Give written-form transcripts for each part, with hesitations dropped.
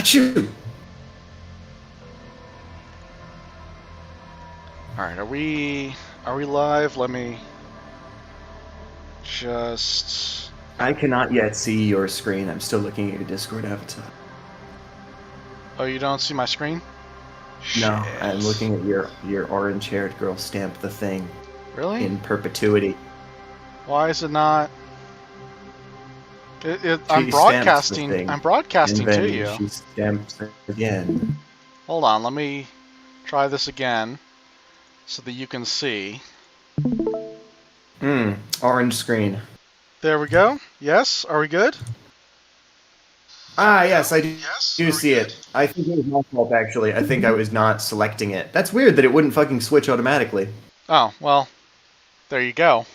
Achoo! Alright, are we live? Let me just... I cannot yet see your screen. I'm still looking at your Discord avatar. Oh, you don't see my screen? No, Shit. I'm looking at your orange-haired girl stamp the thing. Really? In perpetuity. Why is it not... I'm She broadcasting. stamps the thing, I'm broadcasting and then to you. she stamps it again. Hold on, let me try this again so that you can see. Orange screen. There we go. Yes, are we good? Ah, yes, I do see it. I think it was my fault, actually. I think I was not selecting it. That's weird that it wouldn't fucking switch automatically. Oh, well, there you go.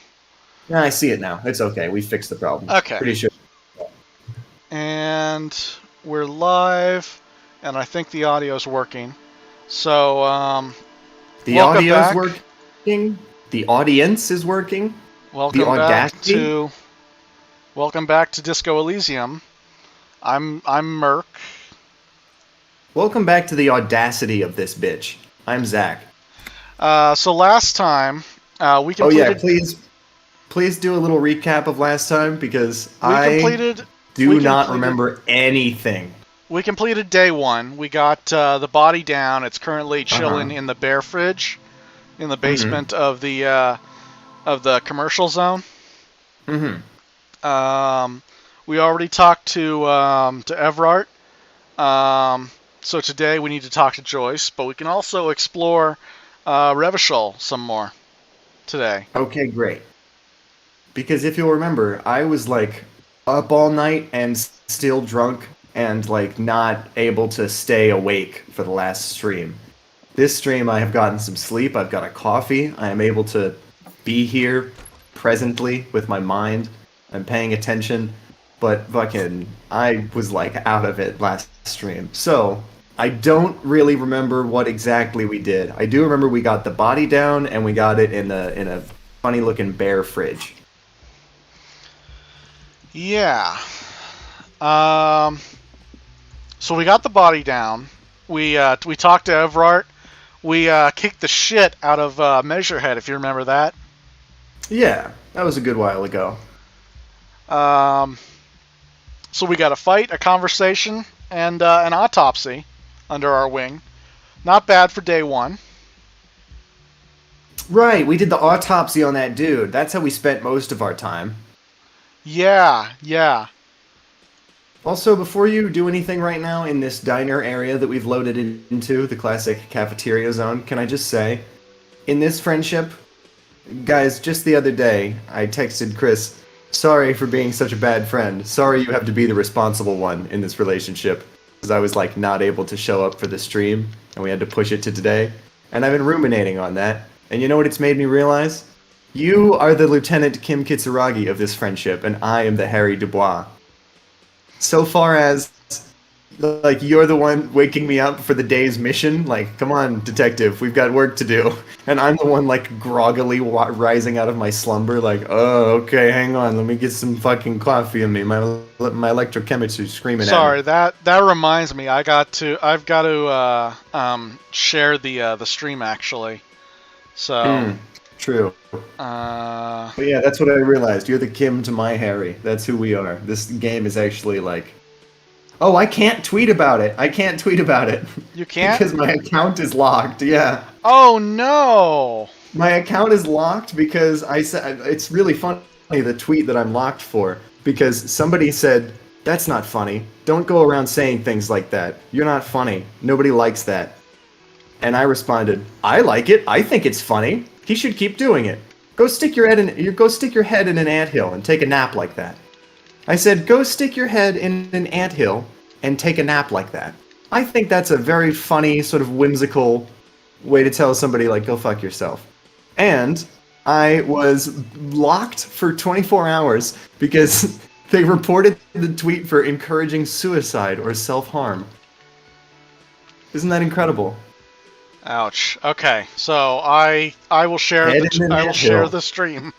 Yeah, I see it now. It's okay. We fixed the problem. Okay. Pretty sure. And we're live, and I think the audio's working. So, The welcome audio's back. working. The audience is working. Welcome The back audacity? welcome back to Disco Elysium. I'm Merk. Welcome back to the audacity of this bitch. I'm Zach. So last time we completed. Oh yeah, please do a little recap of last time because I do not remember anything. We completed day one. We got the body down. It's currently chilling in the bear fridge, in the basement of the commercial zone. We already talked to Everart. So today we need to talk to Joyce, but we can also explore Revachol some more today. Okay, great. Because if you'll remember, I was like up all night and still drunk and like not able to stay awake for the last stream. This stream I have gotten some sleep, I've got a coffee, I am able to be here presently with my mind. I'm paying attention, but fucking I was like out of it last stream. So, I don't really remember what exactly we did. I do remember we got the body down and we got it in a funny looking bear fridge. Yeah. So we got the body down. We talked to Everart. We kicked the shit out of Measurehead, if you remember that. Yeah, that was a good while ago. So we got a fight, a conversation, and an autopsy under our wing. Not bad for day one. Right, we did the autopsy on that dude. That's how we spent most of our time. Yeah. Also, before you do anything right now in this diner area that we've loaded into, the classic cafeteria zone, can I just say, in this friendship, guys, just the other day, I texted Chris, sorry for being such a bad friend. Sorry you have to be the responsible one in this relationship. Because I was, like, not able to show up for the stream, and we had to push it to today. And I've been ruminating on that. And you know what it's made me realize? You are the Lieutenant Kim Kitsuragi of this friendship, and I am the Harry Dubois. So far as, like, you're the one waking me up for the day's mission, like, come on, detective, we've got work to do. And I'm the one, like, groggily rising out of my slumber, like, oh, okay, hang on, let me get some fucking coffee in me. My electrochemistry's screaming Sorry, at me. that reminds me. I've got to share the stream actually. So. True. But yeah, that's what I realized. You're the Kim to my Harry. That's who we are. This game is actually like... Oh, I can't tweet about it. You can't? Because my account is locked, yeah. Oh, no! My account is locked because I said... It's really funny, the tweet that I'm locked for. Because somebody said, that's not funny. Don't go around saying things like that. You're not funny. Nobody likes that. And I responded, I like it. I think it's funny. He should keep doing it. Go stick your head in an anthill and take a nap like that. I said, go stick your head in an anthill and take a nap like that. I think that's a very funny, sort of whimsical way to tell somebody, like, go fuck yourself. And I was locked for 24 hours because they reported the tweet for encouraging suicide or self-harm. Isn't that incredible? Ouch. Okay, so I will share the stream.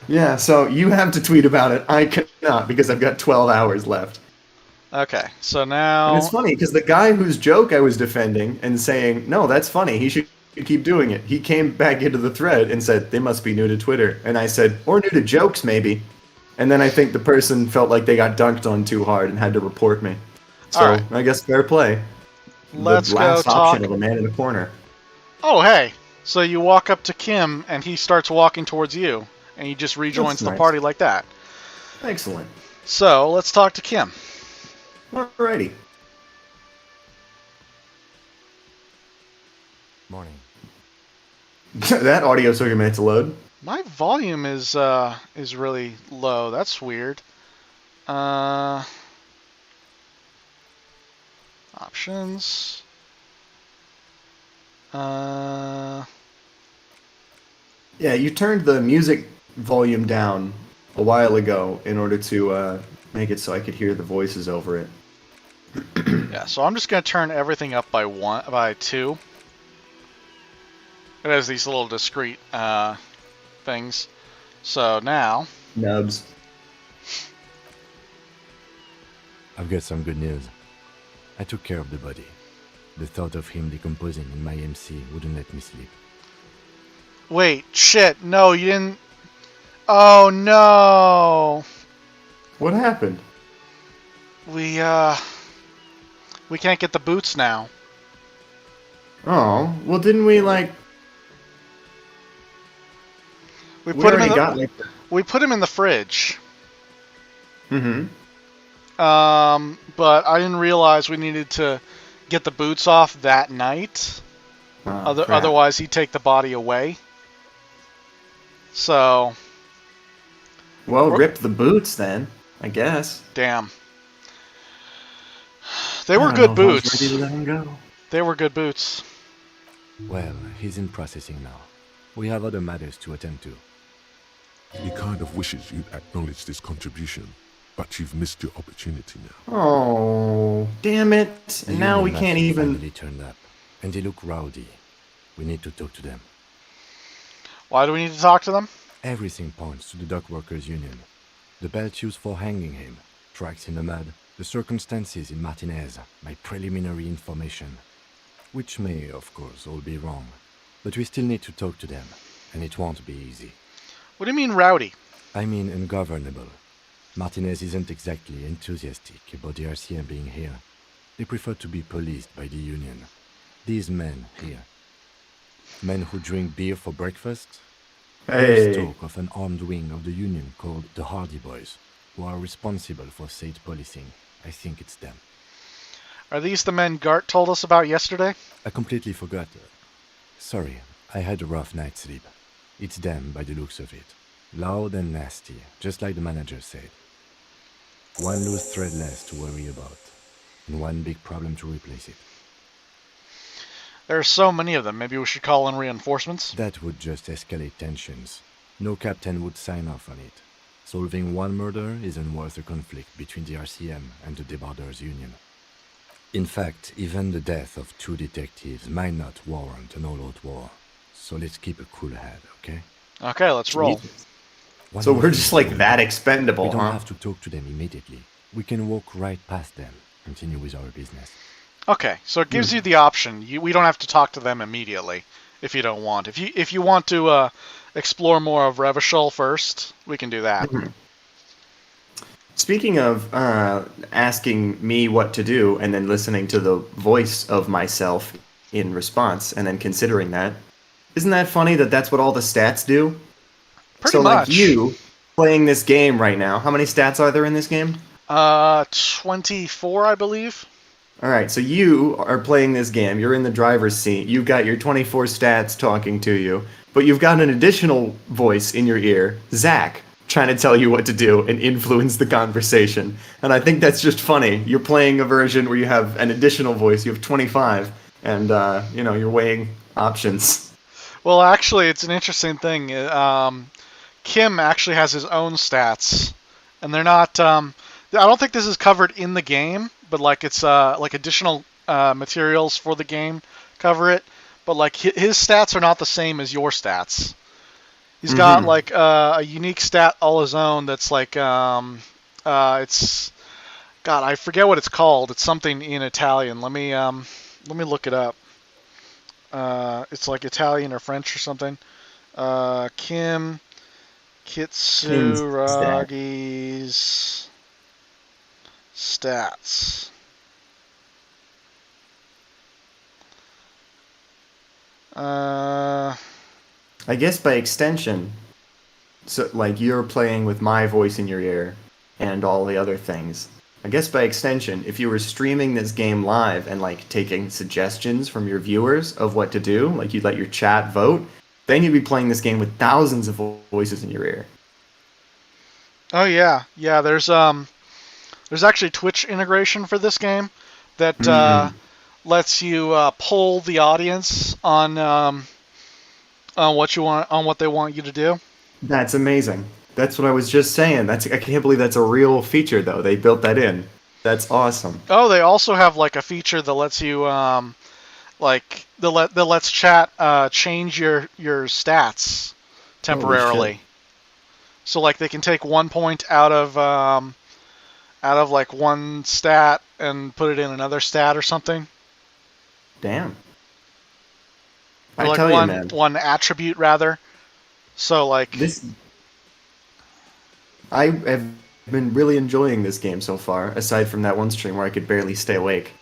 Yeah, so you have to tweet about it. I cannot because I've got 12 hours left. Okay, so And it's now. funny because the guy whose joke I was defending and saying, no, that's funny, he should keep doing it, he came back into the thread and said, they must be new to Twitter. And I said, or new to jokes, maybe. And then I think the person felt like they got dunked on too hard and had to report me. Alright, So I guess fair play. The let's go last option talk. of a man in the corner. Oh, hey. So you walk up to Kim, and he starts walking towards you, and he just That's rejoins the nice. party like that. Excellent. So let's talk to Kim. Alrighty. Morning. That audio took a minute to load. My volume is really low. That's weird. Options. Yeah, you turned the music volume down a while ago in order to make it so I could hear the voices over it. Yeah, so I'm just gonna turn everything up by 2. It has these little discrete things. So now, Nubs. I've got some good news. I took care of the body. The thought of him decomposing in my MC wouldn't let me sleep. wait, shit, no, you didn't. Oh no, What happened? we can't get the boots now. Oh, well, didn't we like? We We put him in already the got like. we put him in the fridge. Mm-hmm. But I didn't realize we needed to get the boots off that night. Oh, crap. Otherwise, he'd take the body away. So, Well, rip the boots then, I guess. damn. They were I don't good know if I was boots. ready to let him go. They were good boots. Well, he's in processing now. We have other matters to attend to. He kind of wishes you'd acknowledge this contribution, but you've missed your opportunity now. Oh, damn it! The And now we union can't master even. finally turned up, and they look rowdy. We need to talk to them. Why do we need to talk to them? Everything points to the dock workers' union. The belt used for hanging him, tracks in the mud, the circumstances in Martinez, my preliminary information. Which may, of course, all be wrong. But we still need to talk to them, and it won't be easy. What do you mean rowdy? I mean ungovernable. Martinez isn't exactly enthusiastic about the RCM being here. They prefer to be policed by the union. These men here. Men who drink beer for breakfast. There's Hey. talk of an armed wing of the union called the Hardy Boys, who are responsible for state policing. I think it's them. Are these the men Gart told us about yesterday? I completely forgot. Sorry, I had a rough night's sleep. It's them by the looks of it. Loud and nasty, just like the manager said. One loose thread less to worry about, and one big problem to replace it. There are so many of them. Maybe we should call in reinforcements? That would just escalate tensions. No captain would sign off on it. Solving one murder isn't worth a conflict between the RCM and the Debarders Union. In fact, even the death of 2 detectives might not warrant an all-out war. So let's keep a cool head, okay? Okay, let's roll. One So more we're thing just like to that remember. expendable, We don't huh? have to talk to them immediately. We can walk right past them, continue with our business. Okay, so it gives you the option. We don't have to talk to them immediately if you don't want. If you want to explore more of Revachol first, we can do that. Speaking of asking me what to do and then listening to the voice of myself in response and then considering that, isn't that funny that that's what all the stats do? Pretty so, much. like you playing this game right now, how many stats are there in this game? 24, I believe. All right, so you are playing this game. You're in the driver's seat. You've got your 24 stats talking to you, but you've got an additional voice in your ear, Zach, trying to tell you what to do and influence the conversation. And I think that's just funny. You're playing a version where you have an additional voice. You have 25, and you're weighing options. Well, actually, it's an interesting thing. Kim actually has his own stats, and they're not. I don't think this is covered in the game, but like it's like additional materials for the game cover it. But like his stats are not the same as your stats. He's got like a unique stat all his own. That's like it's God, I forget what it's called. It's something in Italian. Let me look it up. It's like Italian or French or something. Kim Kim's stat. Kitsuragi's stats. Uh, I guess by extension, so like you're playing with my voice in your ear and all the other things. I guess by extension, if you were streaming this game live and like taking suggestions from your viewers of what to do, like you'd let your chat vote, then you'd be playing this game with thousands of voices in your ear. oh yeah, yeah. There's actually Twitch integration for this game that lets you poll the audience on what they want you to do. That's amazing. That's what I was just saying. I can't believe that's a real feature though. They built that in. That's awesome. Oh, they also have like a feature that lets you that lets chat change your stats temporarily. So like they can take 1 point out of like one stat and put it in another stat or something. Damn. Or I like tell you, man. one attribute rather. So like This I have been really enjoying this game so far, aside from that one stream where I could barely stay awake.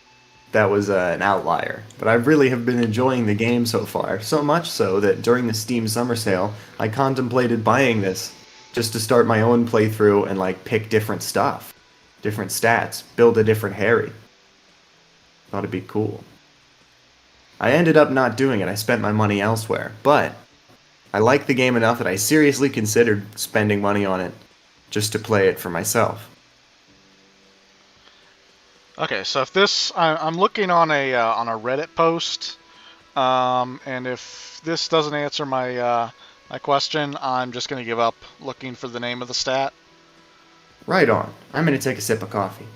That was an outlier. But I really have been enjoying the game so far, so much so that during the Steam Summer Sale, I contemplated buying this just to start my own playthrough and like pick different stuff, different stats, build a different Harry. Thought it'd be cool. I ended up not doing it. I spent my money elsewhere, but I like the game enough that I seriously considered spending money on it just to play it for myself. okay, so if this I'm looking on a Reddit post, and if this doesn't answer my question, I'm just gonna give up looking for the name of the stat. Right on. I'm gonna take a sip of coffee.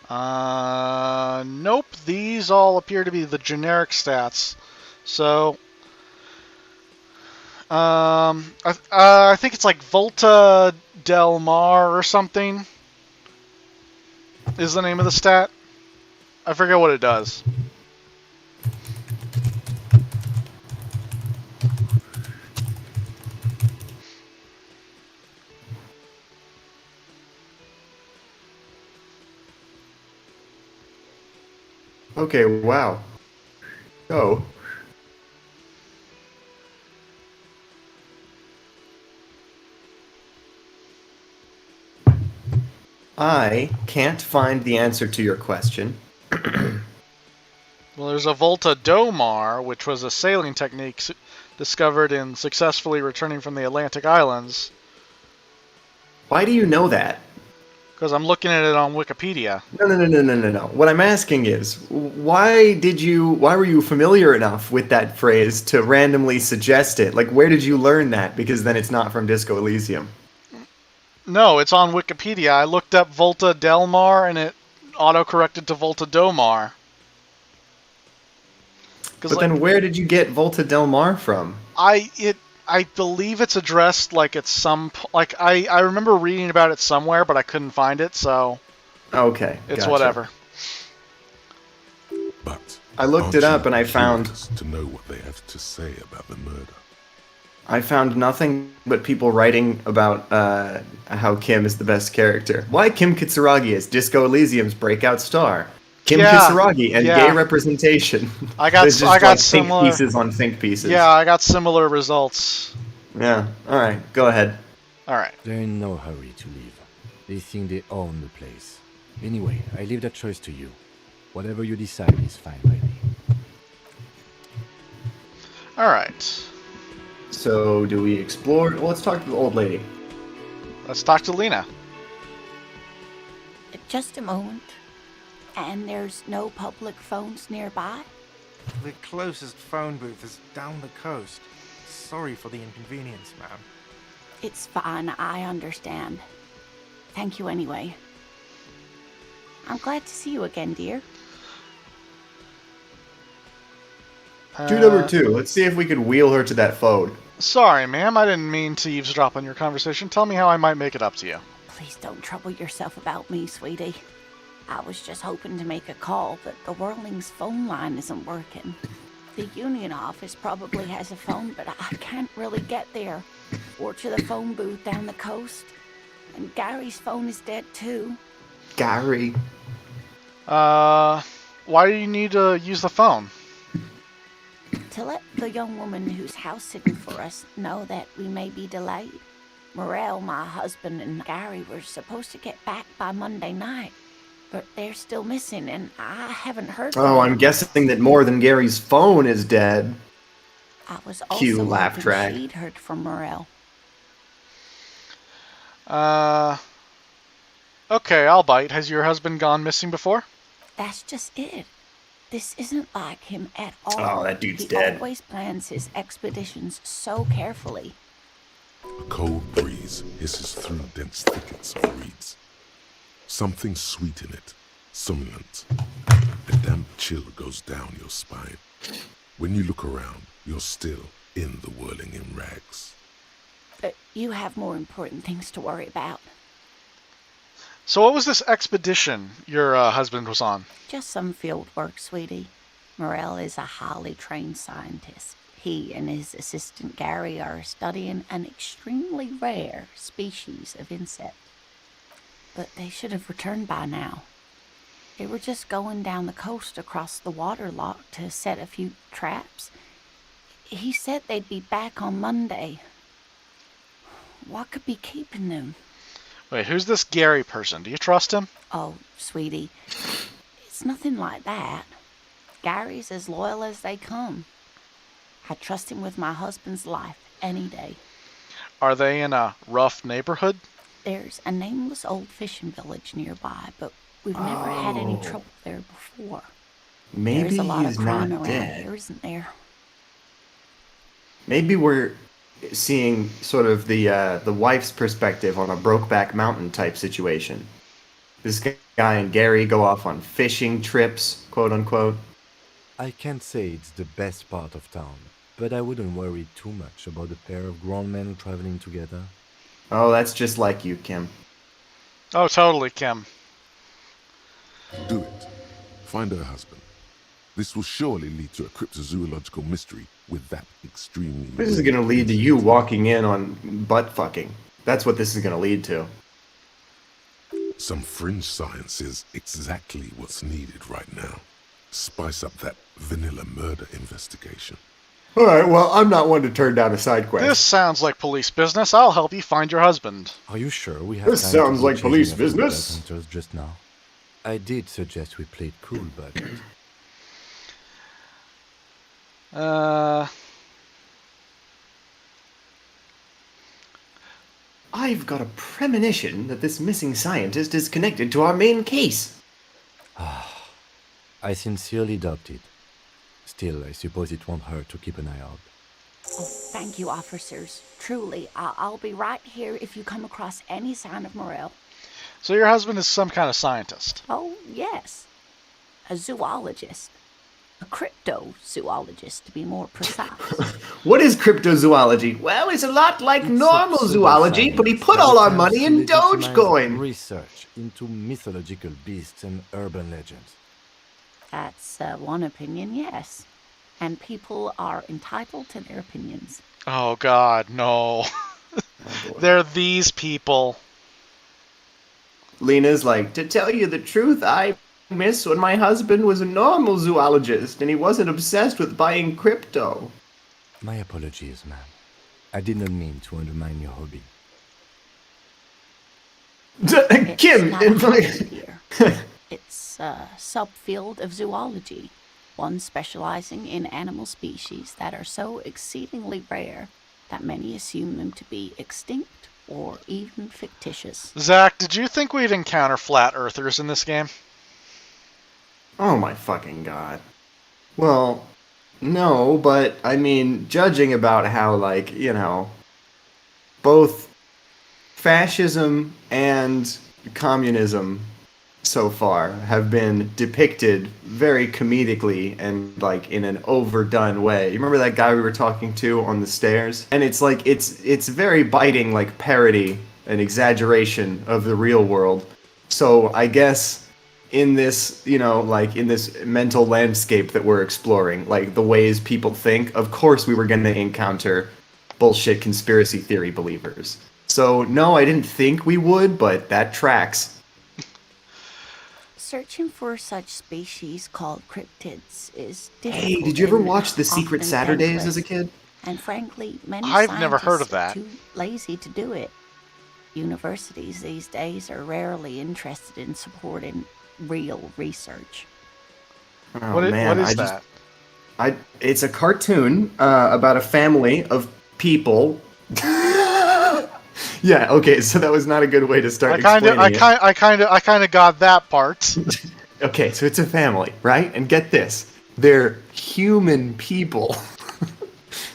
Nope. These all appear to be the generic stats. So, I think it's like Volta Del Mar or something is the name of the stat. I forget what it does. Okay, wow. Oh. I can't find the answer to your question. Well, there's a Volta Domar, which was a sailing technique discovered in successfully returning from the Atlantic Islands. Why do you know that? Because I'm looking at it on Wikipedia. No. What I'm asking is, why were you familiar enough with that phrase to randomly suggest it? Like, where did you learn that? Because then it's not from Disco Elysium. No, it's on Wikipedia. I looked up Volta Del Mar and it auto-corrected to Volta Domar. But then where did you get Volta Del Mar from? I believe it's addressed like at some like I remember reading about it somewhere, but I couldn't find it, so Okay, it's gotcha. whatever. But I looked it up and I found to know what they have to say about the murder. I found nothing but people writing about how Kim is the best character. Why Kim Kitsuragi is Disco Elysium's breakout star. Kim Kitsuragi and gay representation. I got similar think pieces on think pieces. Yeah, I got similar results. Yeah. All right. Go ahead. All right. They're in no hurry to leave. They think they own the place. Anyway, I leave that choice to you. Whatever you decide is fine by me. All right. So, do we explore? Well, let's talk to the old lady. Let's talk to Lena. Just a moment. And there's no public phones nearby? The closest phone booth is down the coast. Sorry for the inconvenience, ma'am. It's fine, I understand. Thank you anyway. I'm glad to see you again, dear. Do number 2. Let's see if we could wheel her to that phone. Sorry, ma'am. I didn't mean to eavesdrop on your conversation. Tell me how I might make it up to you. Please don't trouble yourself about me, sweetie. I was just hoping to make a call, but the Whirling's phone line isn't working. The Union office probably has a phone, but I can't really get there. Or to the phone booth down the coast. And Gary's phone is dead too. Gary. Why do you need to use the phone? To let the young woman who's house sitting for us know that we may be delayed. Morel, my husband, and Gary were supposed to get back by Monday night, but they're still missing, and I haven't heard from Oh, I'm them. guessing that more than Gary's phone is dead. I was Cue also laugh hoping track. she'd heard from Morel. Okay, I'll bite. Has your husband gone missing before? That's just it. This isn't like him at all. Oh, that dude's he dead. He always plans his expeditions so carefully. A cold breeze hisses through dense thickets of reeds. Something sweet in it, somnolent. A damp chill goes down your spine. When you look around, you're still in the whirling in rags. You have more important things to worry about. So what was this expedition your husband was on? Just some field work, sweetie. Morel is a highly trained scientist. He and his assistant Gary are studying an extremely rare species of insect. But they should have returned by now. They were just going down the coast across the water lock to set a few traps. He said they'd be back on Monday. What could be keeping them? Wait, who's this Gary person? Do you trust him? Oh, sweetie, it's nothing like that. Gary's as loyal as they come. I trust him with my husband's life any day. Are they in a rough neighborhood? There's a nameless old fishing village nearby, but we've never had any trouble there before. Maybe There's a lot of he's crime not around dead. here, isn't there? Maybe we're seeing sort of the wife's perspective on a Brokeback Mountain type situation. This guy and Gary go off on fishing trips, quote unquote. I can't say it's the best part of town, but I wouldn't worry too much about a pair of grown men traveling together. Oh, that's just like you, Kim. Oh, totally, Kim. Do it. Find her husband. This will surely lead to a cryptozoological mystery with that extremely... This is going to lead to you walking in on butt fucking. That's what this is going to lead to. Some fringe science is exactly what's needed right now. Spice up that vanilla murder investigation. Alright, well, I'm not one to turn down a side quest. This sounds like police business. I'll help you find your husband. Are you sure we have This time sounds to go like police chasing after business. the hunters just now? I did suggest we played cool, but... I've got a premonition that this missing scientist is connected to our main case. I sincerely doubt it. Still, I suppose it won't hurt to keep an eye out. Oh, thank you, officers. Truly, I'll be right here if you come across any sign of Morel. So your husband is some kind of scientist. Oh, yes. A zoologist. A cryptozoologist, to be more precise. What is cryptozoology? Well, it's a lot like normal It's a zoology, but he put all our money in legitimize Dogecoin. Research into mythological beasts and urban legends. That's one opinion, yes. And people are entitled to their opinions. Oh, God, no. They're these people. Lena's like, to tell you the truth, I miss when my husband was a normal zoologist and he wasn't obsessed with buying crypto. My apologies, ma'am. I did not mean to undermine your hobby. Kim, It's not a hobby here. It's a subfield of zoology, one specializing in animal species that are so exceedingly rare that many assume them to be extinct or even fictitious. Zach, did you think we'd encounter flat earthers in this game? Oh my fucking god. Well, no, but I mean, judging about how, like, you know, both fascism and communism so far have been depicted very comedically and, like, in an overdone way. You remember that guy we were talking to on the stairs? And it's like, it's very biting, like, parody an exaggeration of the real world. So I guess in this, like in this mental landscape that we're exploring, like the ways people think, of course we were going to encounter bullshit conspiracy theory believers. So no, I didn't think we would, but that tracks. Searching for such species called cryptids is difficult. Hey, did you ever and watch The Secret often Saturdays as a thankless. kid? And frankly, many I've never heard of scientists that. are too lazy to do it. Universities these days are rarely interested in supporting real research. Oh What man, is that? It's a cartoon about a family of people. Yeah, okay, so that was not a good way to start explaining it. I kind of got that part. Okay, so it's a family, right? And get this, they're human people.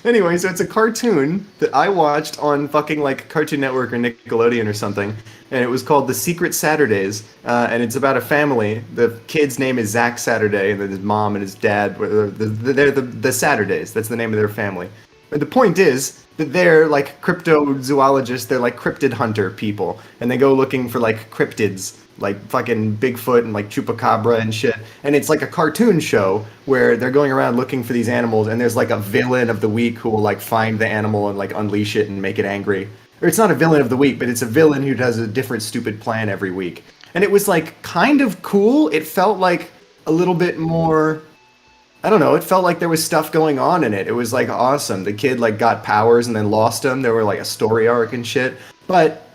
Anyway, so it's a cartoon that I watched on fucking like Cartoon Network or Nickelodeon or something, and it was called The Secret Saturdays, and it's about a family. The kid's name is Zach Saturday, and then his mom and his dad, they're the Saturdays. That's the name of their family. But the point is that they're like cryptozoologists, they're like cryptid hunter people, and they go looking for like cryptids, like fucking Bigfoot and like Chupacabra and shit. And it's like a cartoon show where they're going around looking for these animals, and there's like a villain of the week who will like find the animal and like unleash it and make it angry. Or it's not a villain of the week, but it's a villain who does a different stupid plan every week. And it was like kind of cool. It felt like a little bit more, I don't know, it felt like there was stuff going on in it. It was like awesome. The kid like got powers and then lost them. There were like a story arc and shit. But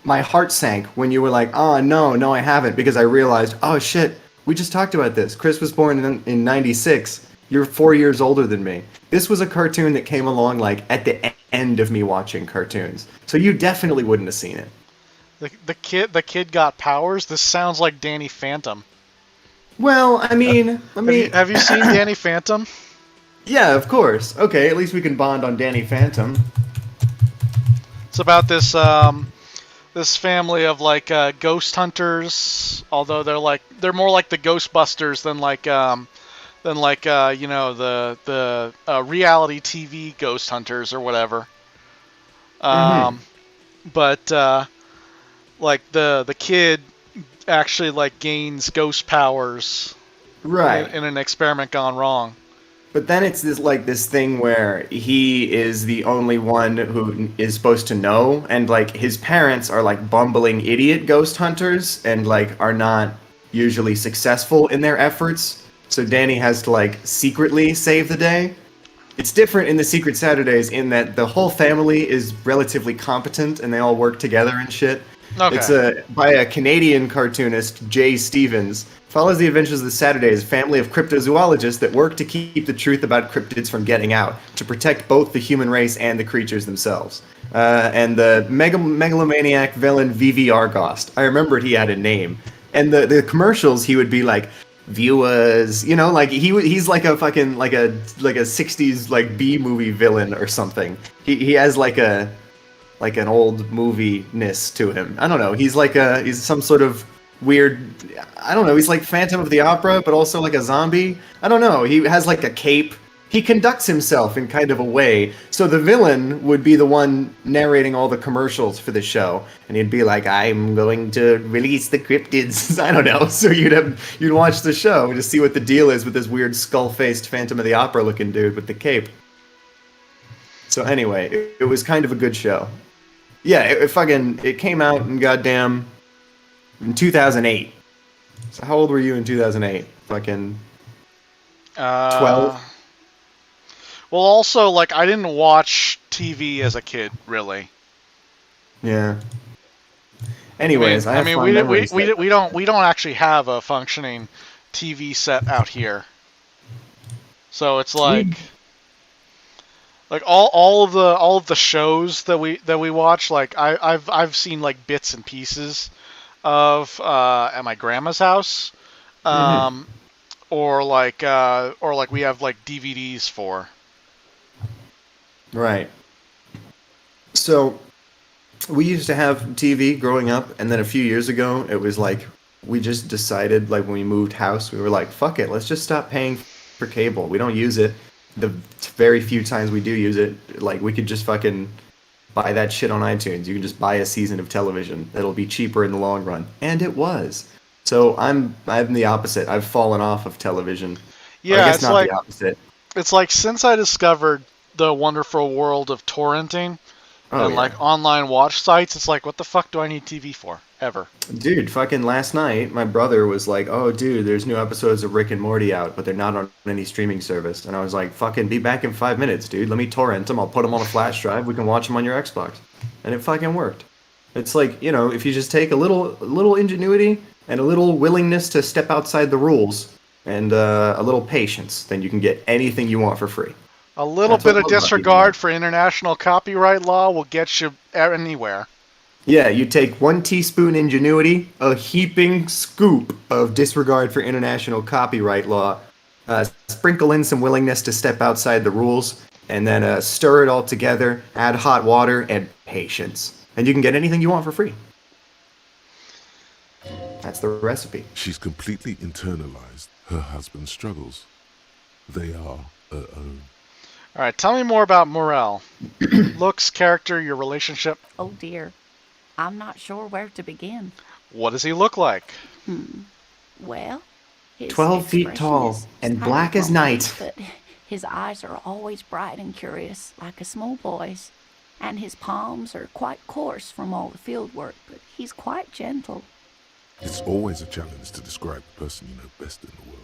my heart sank when you were like, "Oh, no, I haven't," because I realized, "Oh shit, we just talked about this. Chris was born in 96. You're 4 years older than me." This was a cartoon that came along like at the end of me watching cartoons. So you definitely wouldn't have seen it. The kid got powers. This sounds like Danny Phantom. Well, I mean, Have you seen Danny Phantom? Yeah, of course. Okay, at least we can bond on Danny Phantom. It's about this this family of like ghost hunters. Although they're more like the Ghostbusters than like you know, the reality TV ghost hunters or whatever. But like the kid actually like gains ghost powers, Right. in an experiment gone wrong. But then it's this thing where he is the only one who is supposed to know, and like his parents are like bumbling idiot ghost hunters and like are not usually successful in their efforts. So Danny has to like secretly save the day. It's different in the Secret Saturdays in that the whole family is relatively competent and they all work together and shit. Okay. It's by a Canadian cartoonist, Jay Stevens. Follows the adventures of the Saturdays, a family of cryptozoologists that work to keep the truth about cryptids from getting out, to protect both the human race and the creatures themselves. And the megalomaniac villain Vivi Argost. I remembered he had a name. And the commercials, he would be like, "Viewers," you know, like he's like a fucking like a 60s like B movie villain or something. He has like an old movie-ness to him. I don't know. He's some sort of weird, I don't know, he's like Phantom of the Opera, but also like a zombie. I don't know. He has like a cape. He conducts himself in kind of a way. So the villain would be the one narrating all the commercials for the show, and he'd be like, "I'm going to release the cryptids." I don't know. So you'd watch the show to see what the deal is with this weird skull-faced Phantom of the Opera looking dude with the cape. So anyway, it was kind of a good show. Yeah, it came out in goddamn in 2008. So how old were you in 2008? Fucking 12? Well, also, like, I didn't watch TV as a kid, really. Yeah. Anyways, I have fond we memories that- we don't actually have a functioning TV set out here. So it's like all of the shows that we watch. Like I've seen like bits and pieces of at my grandma's house, or like we have like DVDs for. Right. So we used to have TV growing up, and then a few years ago, it was like we just decided, like when we moved house, we were like, fuck it, let's just stop paying for cable. We don't use it. The very few times we do use it, like we could just fucking buy that shit on iTunes. You can just buy a season of television. It'll be cheaper in the long run. And it was. So I'm the opposite. I've fallen off of television. Or I Yeah, guess not the opposite. it's like since I discovered the wonderful world of torrenting Oh and yeah. like online watch sites, it's like, what the fuck do I need TV for? Ever. Dude, fucking last night, my brother was like, "Oh, dude, there's new episodes of Rick and Morty out, but they're not on any streaming service." And I was like, "Fucking be back in 5 minutes, dude. Let me torrent them. I'll put them on a flash drive. We can watch them on your Xbox." And it fucking worked. It's like, if you just take a little ingenuity and a little willingness to step outside the rules and a little patience, then you can get anything you want for free. A little That's what bit I of love about disregard TV. for international copyright law will get you anywhere. Yeah, you take 1 teaspoon ingenuity, a heaping scoop of disregard for international copyright law, sprinkle in some willingness to step outside the rules, and then stir it all together, add hot water, and patience. And you can get anything you want for free. That's the recipe. She's completely internalized her husband's struggles. They are her own. All right, tell me more about Morel. Looks, character, your relationship. Oh dear. I'm not sure where to begin. What does he look like? Well, his 12 feet expression tall is and kind black of as grumpy, night. But his eyes are always bright and curious, like a small boy's. And his palms are quite coarse from all the field work, but he's quite gentle. It's always a challenge to describe the person you know best in the world.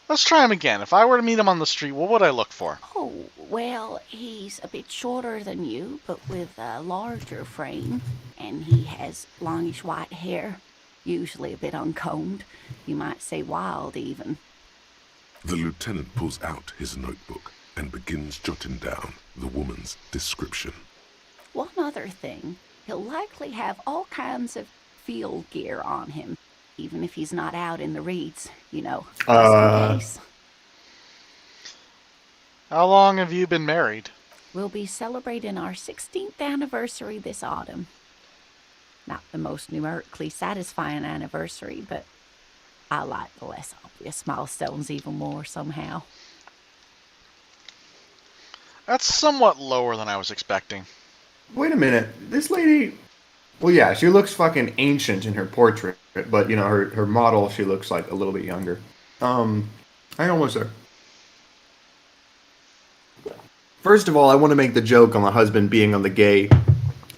Let's try him again. If I were to meet him on the street, what would I look for? Oh, well, he's a bit shorter than you, but with a larger frame. And he has longish white hair, usually a bit uncombed. You might say wild, even. The lieutenant pulls out his notebook and begins jotting down the woman's description. One other thing, he'll likely have all kinds of field gear on him, even if he's not out in the reeds, just in case. How long have you been married? We'll be celebrating our 16th anniversary this autumn. Not the most numerically satisfying anniversary, but I like the less obvious milestones even more somehow. That's somewhat lower than I was expecting. Wait a minute. This lady... Well, yeah, she looks fucking ancient in her portrait, but, her model, she looks like a little bit younger. Hang on one sec. First of all, I want to make the joke on the husband being on the gay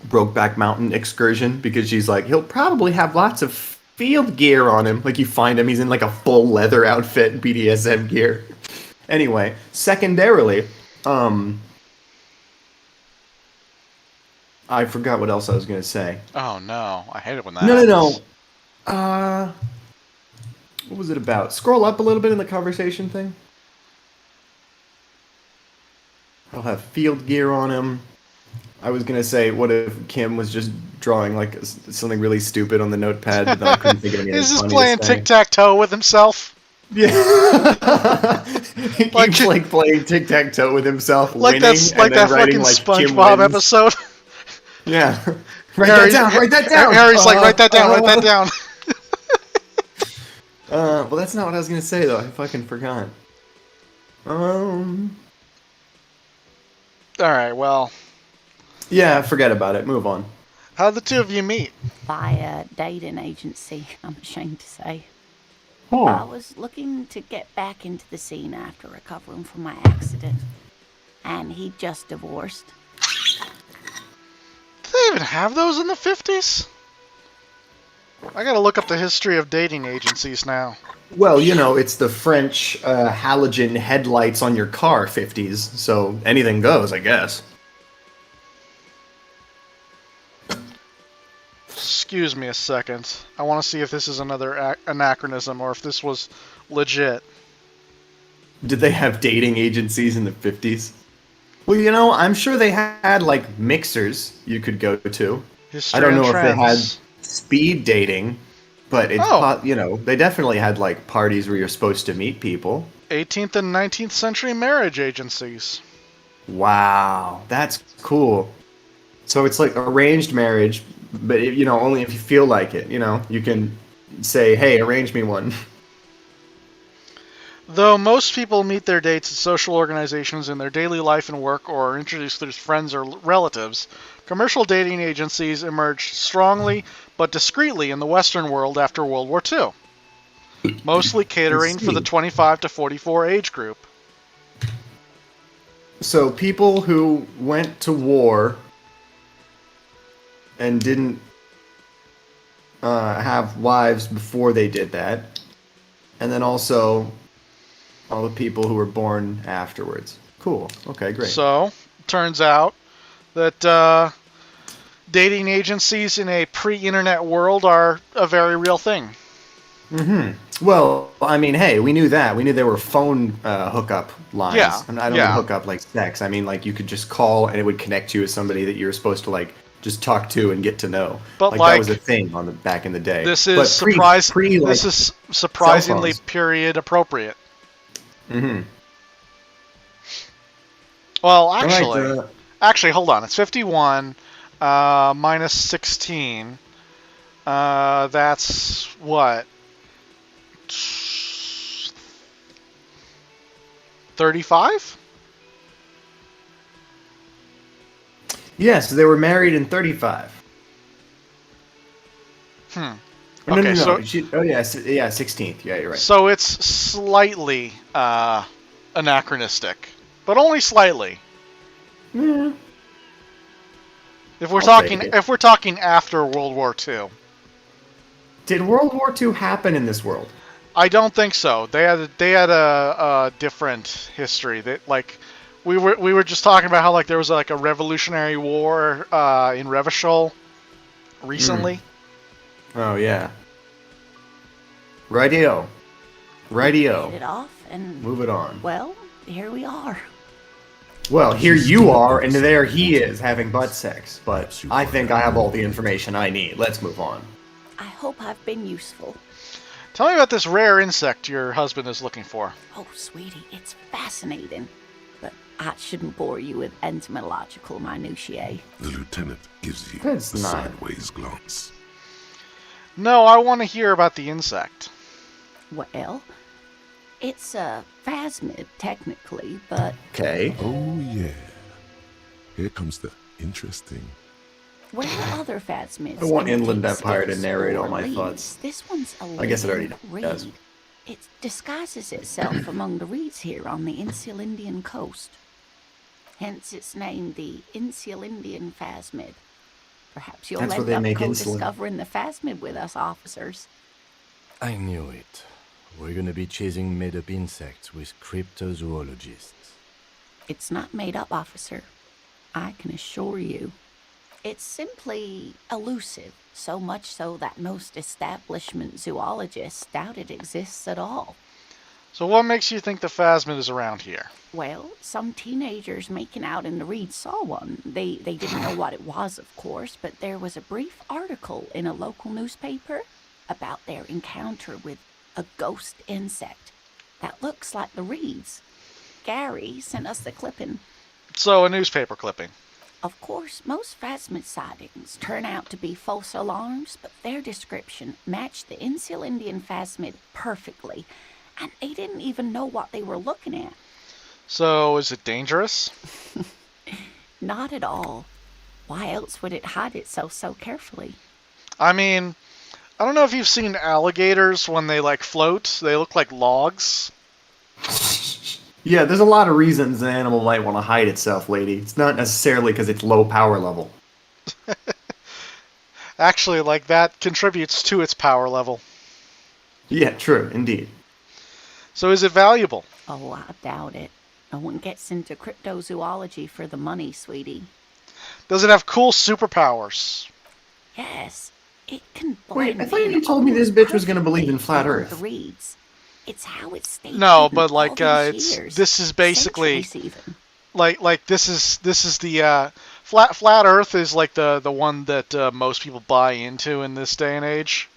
Brokeback Mountain excursion, because she's like, he'll probably have lots of field gear on him. Like, you find him, he's in like a full leather outfit, BDSM gear. Anyway, secondarily, I forgot what else I was going to say. Oh no, I hate it when that No. happens. What was it about? Scroll up a little bit in the conversation thing. I'll have field gear on him. I was going to say, what if Kim was just drawing like something really stupid on the notepad, but then I couldn't think of anything He's just funny playing to say. tic-tac-toe with himself. Yeah. He keeps like playing tic-tac-toe with himself, Like winning, that and then fucking writing like Kim SpongeBob wins. episode. Yeah. Write that down. Harry's like, write that down. Well, that's not what I was gonna say though. I fucking forgot. All right, well, Yeah, forget about it. Move on. how'd the two of you meet? By a dating agency, I'm ashamed to say. I was looking to get back into the scene after recovering from my accident. And he'd just divorced. Did they even have those in the 50s? I gotta look up the history of dating agencies now. Well, it's the French halogen headlights on your car 50s, so anything goes, I guess. Excuse me a second. I want to see if this is another anachronism or if this was legit. Did they have dating agencies in the 50s? Well, I'm sure they had, like, mixers you could go to. History I don't know and if they had trends. speed dating, but it's, Oh. they definitely had, like, parties where you're supposed to meet people. 18th and 19th century marriage agencies. Wow, that's cool. So it's like arranged marriage, but, only if you feel like it, you can say, hey, arrange me one. Though most people meet their dates at social organizations in their daily life and work or are introduced through friends or relatives, commercial dating agencies emerged strongly but discreetly in the Western world after World War II, mostly catering for the 25 to 44 age group. So people who went to war and didn't have wives before they did that, and then also all the people who were born afterwards. Cool. Okay, great. So, turns out that dating agencies in a pre-internet world are a very real thing. Well, I mean, hey, we knew that. We knew there were phone hookup lines. Yeah, And I don't yeah. mean hookup like sex. I mean, like, you could just call and it would connect you with somebody that you were supposed to, like, just talk to and get to know. But, that like, was a thing on the back in the day. This But is like, this is surprisingly cell phones. period appropriate. Well, actually, hold on. It's 51 minus 16. That's what? 35? Yes, they were married in 35. No, Okay, so oh, yeah, yeah, 16th. Yeah, you're right. so it's slightly anachronistic, but only slightly. Yeah. If we're I'll take it. if we're talking after World War II, Did World War II happen in this world? I don't think so. They had a different history. That like we were just talking about how like there was like a Revolutionary War in Revachol recently. Oh, yeah. Radio. Hit it off, and Move it on. well, here we are. Well, here you are, and there he is having butt sex. But I think I have all the information I need. Let's move on. I hope I've been useful. Tell me about this rare insect your husband is looking for. Oh, sweetie, it's fascinating. But I shouldn't bore you with entomological minutiae. The lieutenant gives you That's a not- sideways glance. No, I want to hear about the insect. Well, it's a phasmid, technically, but, Okay. Oh, yeah. Here comes the interesting. where are other phasmids? I want in Inland deep Empire to space narrate or all my leaves? thoughts. This one's a I guess it already living does. reed. It disguises itself among the reeds here on the Insulindian coast. Hence its name, the Insulindian phasmid. Perhaps you'll That's where end they up make insulin. co-discovering the phasmid with us, officers. I knew it. We're gonna be chasing made-up insects with cryptozoologists. It's not made up, officer. I can assure you. It's simply elusive, so much so that most establishment zoologists doubt it exists at all. So what makes you think the phasmid is around here? Well, some teenagers making out in the reeds saw one. They didn't know what it was, of course, but there was a brief article in a local newspaper about their encounter with a ghost insect that looks like the reeds. Gary sent us the clipping. So a newspaper clipping. Of course, most phasmid sightings turn out to be false alarms, but their description matched the Insulindian phasmid perfectly, and they didn't even know what they were looking at. So is it dangerous? Not at all. Why else would it hide itself so carefully? I mean, I don't know if you've seen alligators when they like float. They look like logs. Yeah, there's a lot of reasons an animal might want to hide itself, lady. It's not necessarily because it's low power level. Actually, like that contributes to its power level. Yeah, true, indeed. So is it valuable? Oh, I doubt it. No one gets into cryptozoology for the money, sweetie. Does it have cool superpowers? Yes, it can Wait, blend I thought you in told me this bitch was gonna believe in perfectly flat among Earth. The reeds. It's how it stayed No, hidden but like all these it's years. this is basically Centuries even. like this is the flat Earth is like the one that most people buy into in this day and age.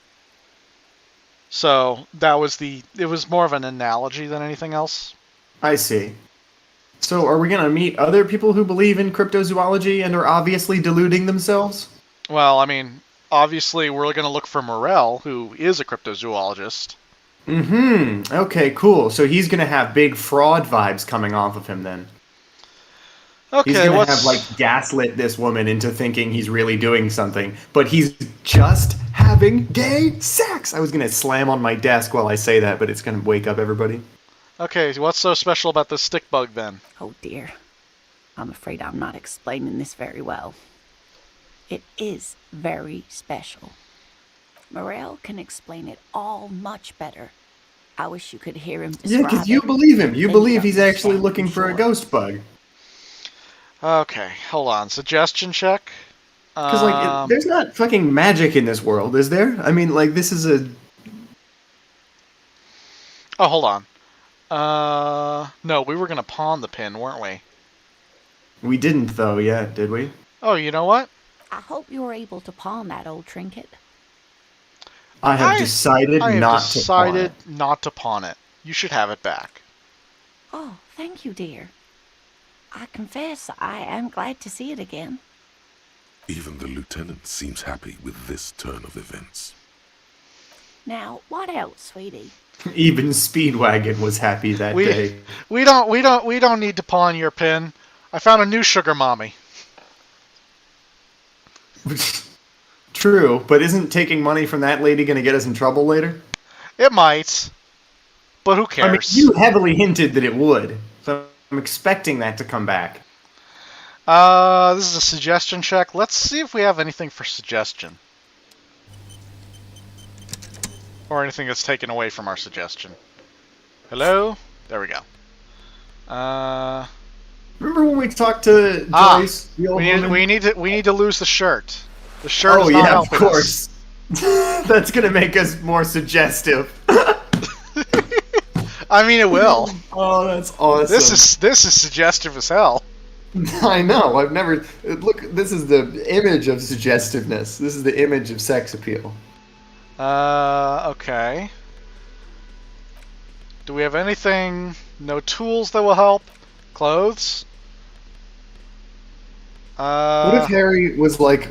So it was more of an analogy than anything else. I see. So are we gonna meet other people who believe in cryptozoology and are obviously deluding themselves? Well, I mean, obviously we're going to look for Morel, who is a cryptozoologist. Mm-hmm. Okay, cool. So he's gonna have big fraud vibes coming off of him then. He's Okay, gonna have like what's gaslit this woman into thinking he's really doing something, but he's just having gay sex. I was gonna slam on my desk while I say that, but it's gonna wake up everybody. okay? What's so special about this stick bug then? Oh dear. I'm afraid I'm not explaining this very well. It is very special. Morel can explain it all much better. I wish you could hear him Yeah, describe because you it. believe him. You Then believe you'd he's actually understand, looking I'm for a sure. ghost bug. Okay, hold on. Suggestion check. Because like, there's not fucking magic in this world, is there? I mean, like, this is a. Oh, hold on. No, we were gonna pawn the pin, weren't we? We didn't though yet, did we? Oh, you know what? I hope you were able to pawn that old trinket. I have decided I have not to pawn decided it. not to pawn it. You should have it back. Oh, thank you, dear. I confess I am glad to see it again. Even the lieutenant seems happy with this turn of events. Now, what else, sweetie? Even Speedwagon was happy that day. We don't need to pawn your pin. I found a new sugar mommy. True, but isn't taking money from that lady going to get us in trouble later? It might, but who I mean, cares? you heavily hinted that it would, so I'm expecting that to come back. This is a suggestion check. Let's see if we have anything for suggestion. Or anything that's taken away from our suggestion. Hello? There we go. Remember when we talked to Joyce, the old woman? we need to lose the shirt. The shirt Oh is not yeah, of helping course. That's gonna make us more suggestive. I mean, it will. Oh, that's awesome. This is suggestive as hell. I know. I've never look. This is the image of suggestiveness. This is the image of sex appeal. Okay. Do we have anything? No tools that will help? Clothes? What if Harry was like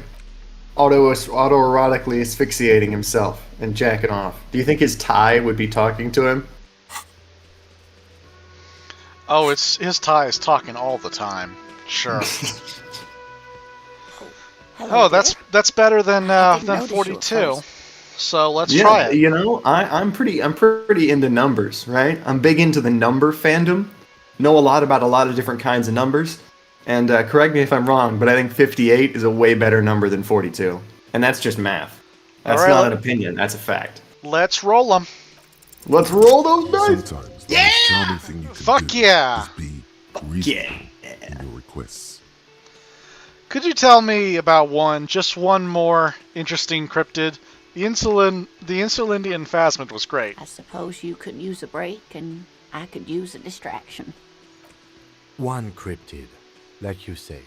autoerotically asphyxiating himself and jacking off? Do you think his tie would be talking to him? Oh, it's his tie is talking all the time. Sure. Hello, Oh, that's better than I didn't than notice you at 42. first. So let's try it. You know, I'm pretty into numbers, right? I'm big into the number fandom. Know a lot about a lot of different kinds of numbers. And correct me if I'm wrong, but I think 58 is a way better number than 42. And that's just math. That's All right, not an opinion, that's a fact. Let's roll them. Let's roll those dice! Sometimes the most charming thing you can Fuck do yeah! is be reasonable in your requests. Could you tell me about just one more interesting cryptid? The Insulindian phasmid was great. I suppose you could use a break and I could use a distraction. One cryptid, like you said.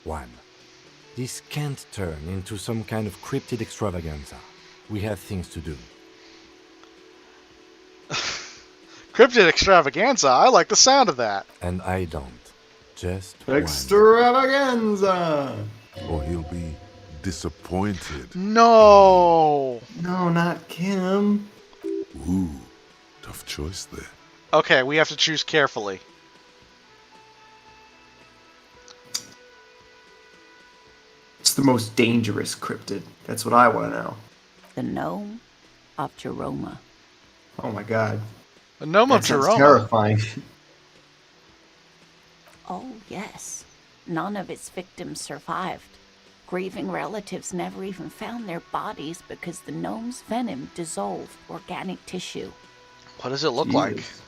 One. This can't turn into some kind of cryptid extravaganza. We have things to do. Cryptid extravaganza. I like the sound of that. And I don't. Just Extravaganza! Or he'll be disappointed. No. No, not Kim. Ooh, tough choice there. Okay, we have to choose carefully. It's the most dangerous cryptid. That's what I want to know. The gnome of Jeroma. Oh my god. The gnome of That sounds Jeroma. terrifying. Oh, yes. None of its victims survived. Grieving relatives never even found their bodies because the gnome's venom dissolved organic tissue. What does it look like? Jesus.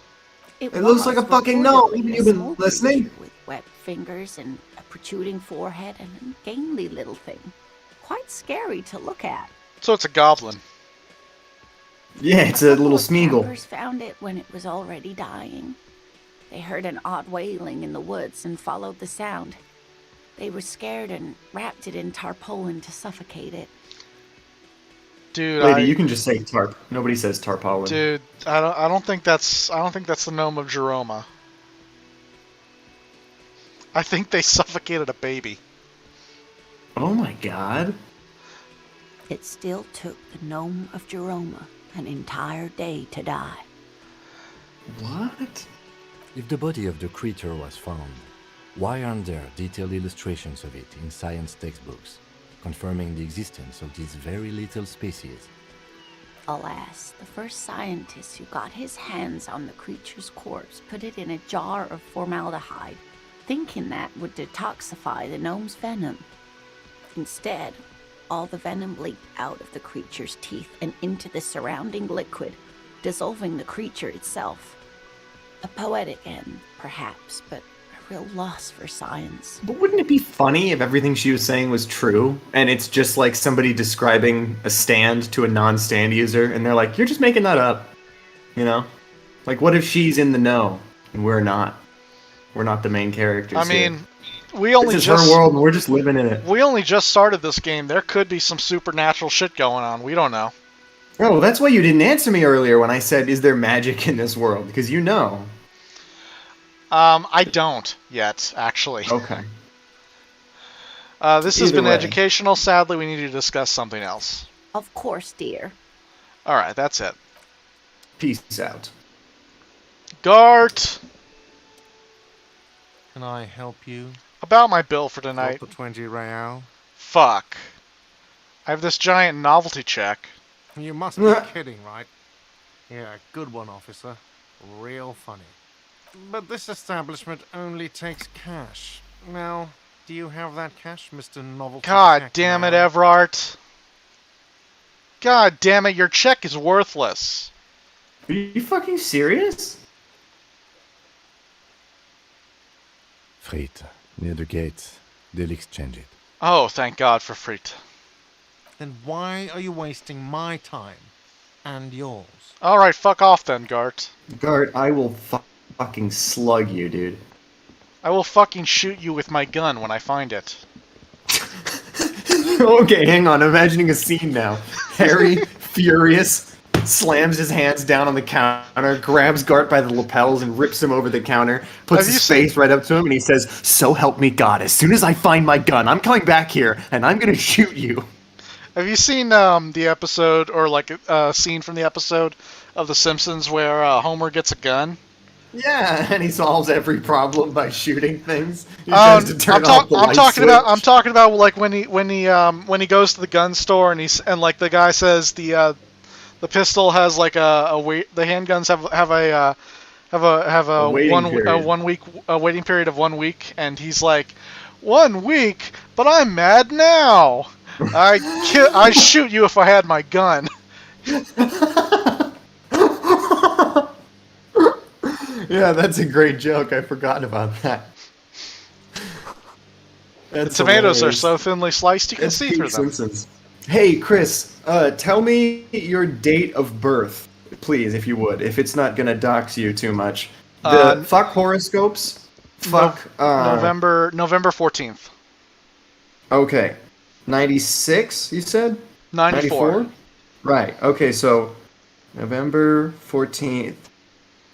It looks like a fucking gnome. reportedly You've a been small listening? creature with webbed fingers and a protruding forehead and a gangly little thing. Quite scary to look at. So it's a goblin. Yeah, it's a little Couple of Smeagol. trappers found it when it was already dying. They heard an odd wailing in the woods and followed the sound. They were scared and wrapped it in tarpaulin to suffocate it. Dude, Lady, you can just say tarp. Nobody says tarpaulin. Dude, I don't think that's the gnome of Jeroma. I think they suffocated a baby. Oh my god. It still took the gnome of Jeroma An entire day to die. What? If the body of the creature was found, why aren't there detailed illustrations of it in science textbooks, confirming the existence of these very little species? Alas, the first scientist who got his hands on the creature's corpse put it in a jar of formaldehyde, thinking that would detoxify the gnome's venom. Instead, all the venom leaked out of the creature's teeth and into the surrounding liquid, dissolving the creature itself. A poetic end, perhaps, but a real loss for science. But wouldn't it be funny if everything she was saying was true, and it's just like somebody describing a stand to a non-stand user, and they're like, "You're just making that up," you know? Like, what if she's in the know and we're not? We're not the main characters. I here. mean, we only This is just her world, and we're just living in it. we only just started this game. There could be some supernatural shit going on. We don't know. Oh, that's why you didn't answer me earlier when I said, "Is there magic in this world?" Because you know. I don't yet, actually. Okay. This has Either been way. educational. Sadly, we need to discuss something else. Of course, dear. All right, that's it. Peace out. Gart, Can I help you? about my bill for Got tonight. the 20 real. Fuck. I have this giant novelty check. You must be kidding, right? Yeah, good one, officer. Real funny. But this establishment only takes cash. Now, do you have that cash, Mr. Novelty God Check damn it, Man? Everart. God damn it, your check is worthless. Are you fucking serious? Frit, near the gates. They'll exchange it. Oh, thank God for Frit. Then why are you wasting my time? And yours? Alright, fuck off then, Gart. Gart, I will fucking slug you, dude. I will fucking shoot you with my gun when I find it. Okay, hang on. I'm imagining a scene now. Harry, furious, slams his hands down on the counter, grabs Gart by the lapels and rips him over the counter, puts Have you his seen- face right up to him, and he says, "So help me God, as soon as I find my gun, I'm coming back here, and I'm gonna shoot you." Have you seen the episode, or like a scene from the episode of The Simpsons where Homer gets a gun? Yeah, and he solves every problem by shooting things. He I'm, tries to turn off the light talking about. I'm switch. talking about like when he goes to the gun store and like the guy says the pistol has like a wait. The handguns have a waiting period. 1 week waiting period of 1 week, and he's like, 1 week, but I'm mad now. I shoot you if I had my gun. Yeah, that's a great joke. I forgot about that. The That's tomatoes are hilarious. so thinly sliced you can It's see peak through them. Simpsons. Hey, Chris, tell me your date of birth, please, if you would. If it's not gonna dox you too much. The fuck horoscopes. Fuck. November 14th. Okay, 96. You said 94. Right. Okay, so November 14th,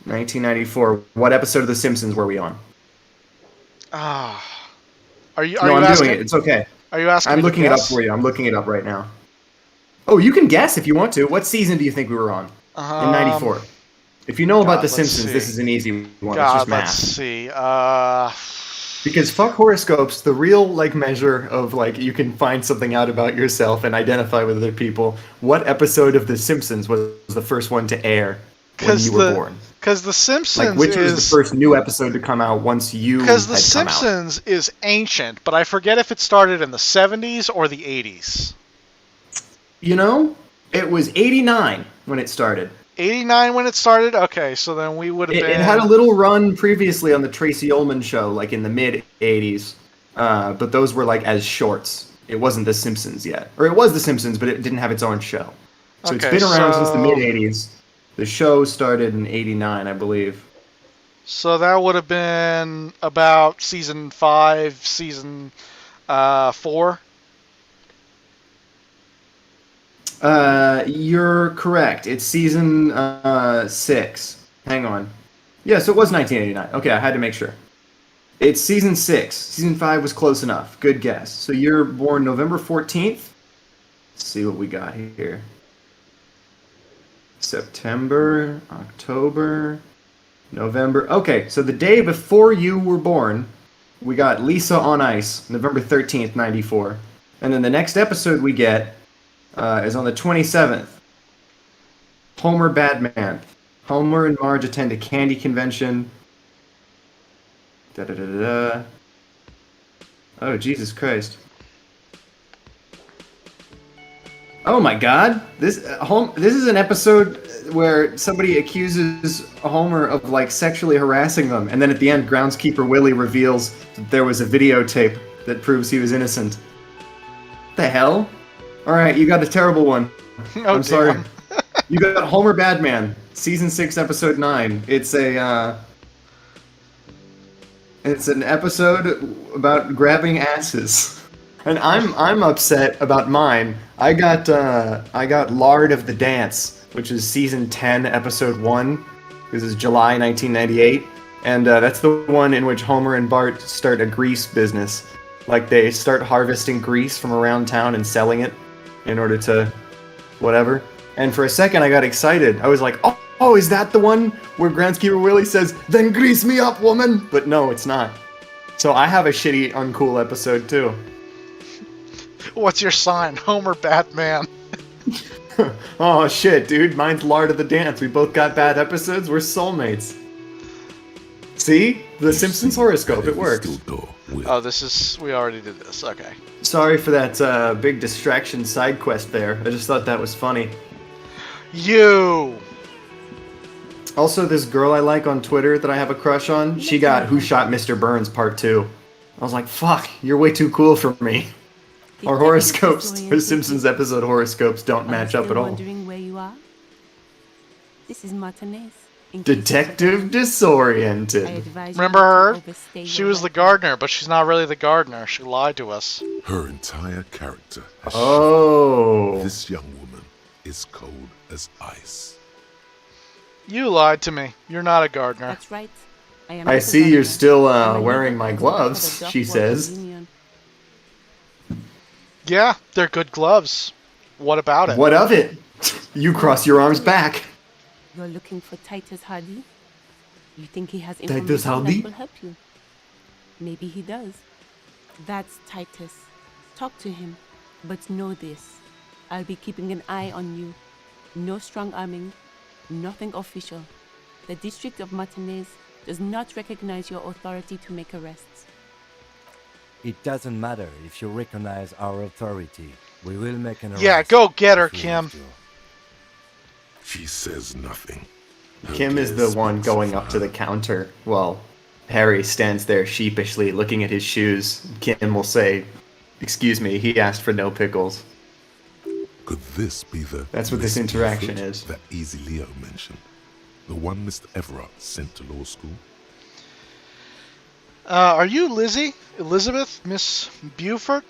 1994. What episode of The Simpsons were we on? Ah. Are you No, I'm asking? doing it. It's okay. Are you asking? I'm me to looking it up guess? for you. I'm looking it up right now. Oh, you can guess if you want to. What season do you think we were on? In 94. If you know about God, The let's Simpsons, this see. is an easy one. God, it's just let's math. see. Because fuck horoscopes, the real like measure of like you can find something out about yourself and identify with other people. What episode of The Simpsons was the first one to air when you were born? Because The Simpsons Like which is was the first new episode to come out once you had because come The out? Simpsons is ancient, but I forget if it started in the 70s or the 80s. You know, it was 89 when it started. 89 when it started. Okay, so then we would have been. It had a little run previously on the Tracy Ullman show, like in the mid '80s, but those were like as shorts. It wasn't The Simpsons yet, or it was The Simpsons, but it didn't have its own show. So it's Okay, been around since the so- mid '80s. The show started in '89, I believe. So that would have been about season 5, season 4. You're correct. It's season 6. Hang on. Yeah, so it was 1989. Okay, I had to make sure. It's season 6. Season 5 was close enough. Good guess. So you're born November 14th. Let's see what we got here. September, October, November. Okay, so the day before you were born, we got Lisa on Ice, November 13th, 94. And then the next episode we get is on the 27th. Homer Badman. Homer and Marge attend a candy convention. Da da da da da. Oh, Jesus Christ. Oh my God! This is an episode where somebody accuses Homer of like sexually harassing them, and then at the end, groundskeeper Willie reveals that there was a videotape that proves he was innocent. The hell? All right, you got a terrible one. Oh, I'm sorry. damn. You got Homer Badman, season 6, episode 9. It's an episode about grabbing asses. And I'm upset about mine. I got Lard of the Dance, which is season 10, episode 1. This is July 1998, and that's the one in which Homer and Bart start a grease business. Like they start harvesting grease from around town and selling it in order to whatever. And for a second, I got excited. I was like, "Oh, is that the one where Groundskeeper Willie says, 'Then grease me up, woman'?" But no, it's not. So I have a shitty, uncool episode too. What's your sign? Homer Batman. Oh shit, dude, mine's Lard of the Dance. We both got bad episodes. We're soulmates. See? The Simpsons horoscope, it works. Oh, we already did this. Okay. Sorry for that big distraction side quest there. I just thought that was funny. You! Also, this girl I like on Twitter that I have a crush on, she got Who Shot Mr. Burns Part 2. I was like, fuck, you're way too cool for me. Our horoscopes, our Simpsons episode horoscopes don't match up at all. Wondering where you are? This is Martinez. Detective Disoriented. Remember her? She was the gardener, but she's not really the gardener. She lied to us. Her entire character has Oh. shifted. This young woman is cold as ice. You lied to me. You're not a gardener. That's right. I see you're still wearing my gloves, she says. Yeah, they're good gloves. What about it? What of it? You cross your arms back. You're looking for Titus Hardy? You think he has Titus information Hardy? that will help you? Maybe he does. That's Titus. Talk to him. But know this. I'll be keeping an eye on you. No strong arming. Nothing official. The District of Martinez does not recognize your authority to make arrests. It doesn't matter if you recognize our authority. We will make an arrest. Yeah, go get her, if we Kim. have to. She says nothing. Her Kim is gaze the one speaks going for up to the her. counter while Harry stands there sheepishly looking at his shoes. Kim will say, "Excuse me, he asked for no pickles." Could this be the... That's what this Miss interaction Buford is. That Easy Leo mentioned? The one Mr. Everard sent to law school? Are you Lizzie? Elizabeth? Miss Buford?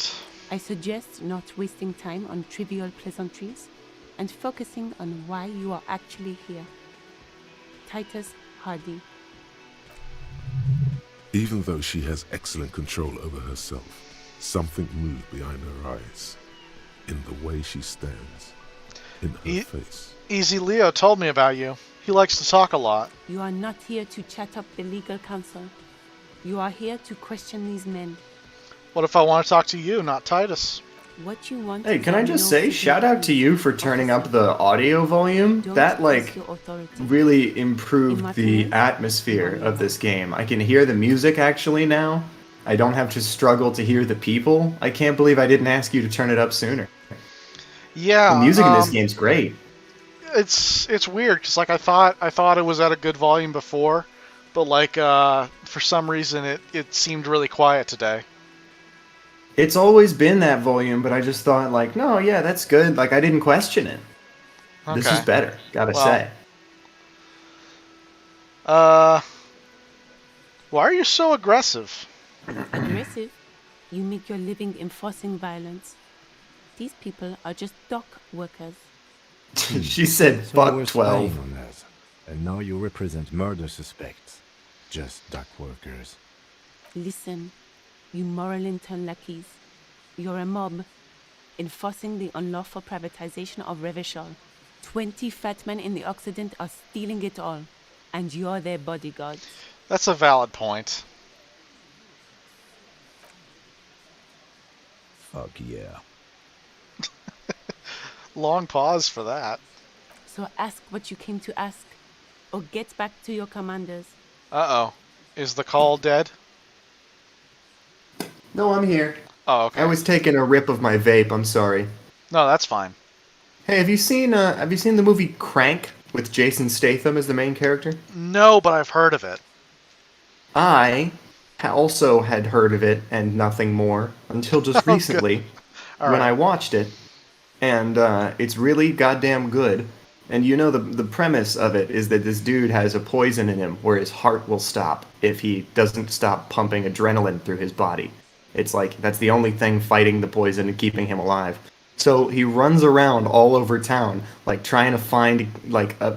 I suggest not wasting time on trivial pleasantries and focusing on why you are actually here. Titus Hardy. Even though she has excellent control over herself, something moved behind her eyes. In the way she stands. In her face. Easy Leo told me about you. He likes to talk a lot. You are not here to chat up the legal counsel. You are here to question these men. What if I want to talk to you, not Titus? What you want. Hey, is can I a just no say, signal shout out to you for turning up the audio volume. Don't That, test like, your authority. really improved In my the opinion, atmosphere of this game. I can hear the music actually now. I don't have to struggle to hear the people. I can't believe I didn't ask you to turn it up sooner. Yeah. The music in this game's great. It's weird because like I thought it was at a good volume before, but like for some reason it seemed really quiet today. It's always been that volume, but I just thought like, no, yeah, that's good. Like I didn't question it. This Okay. is better, gotta Well, say. Why are you so aggressive? Aggressive? You make your living enforcing violence. These people are just dock workers. She said, So you were "Fuck 12." spying on us, and now you represent murder suspects. Just dock workers. Listen, you moral intern lackeys. You're a mob, enforcing the unlawful privatization of Revachol 20 fat men in the Occident are stealing it all, and you're their bodyguard. That's a valid point. Fuck yeah. Long pause for that. So ask what you came to ask, or get back to your commanders. Uh-oh. Is the call dead? No, I'm here. Oh, okay. I was taking a rip of my vape. I'm sorry. No, that's fine. Hey, have you seen the movie Crank with Jason Statham as the main character? No, but I've heard of it. I also had heard of it and nothing more until just recently All when right. I watched it, and it's really goddamn good. And you know the premise of it is that this dude has a poison in him where his heart will stop if he doesn't stop pumping adrenaline through his body. It's like that's the only thing fighting the poison and keeping him alive. So he runs around all over town, like trying to find like a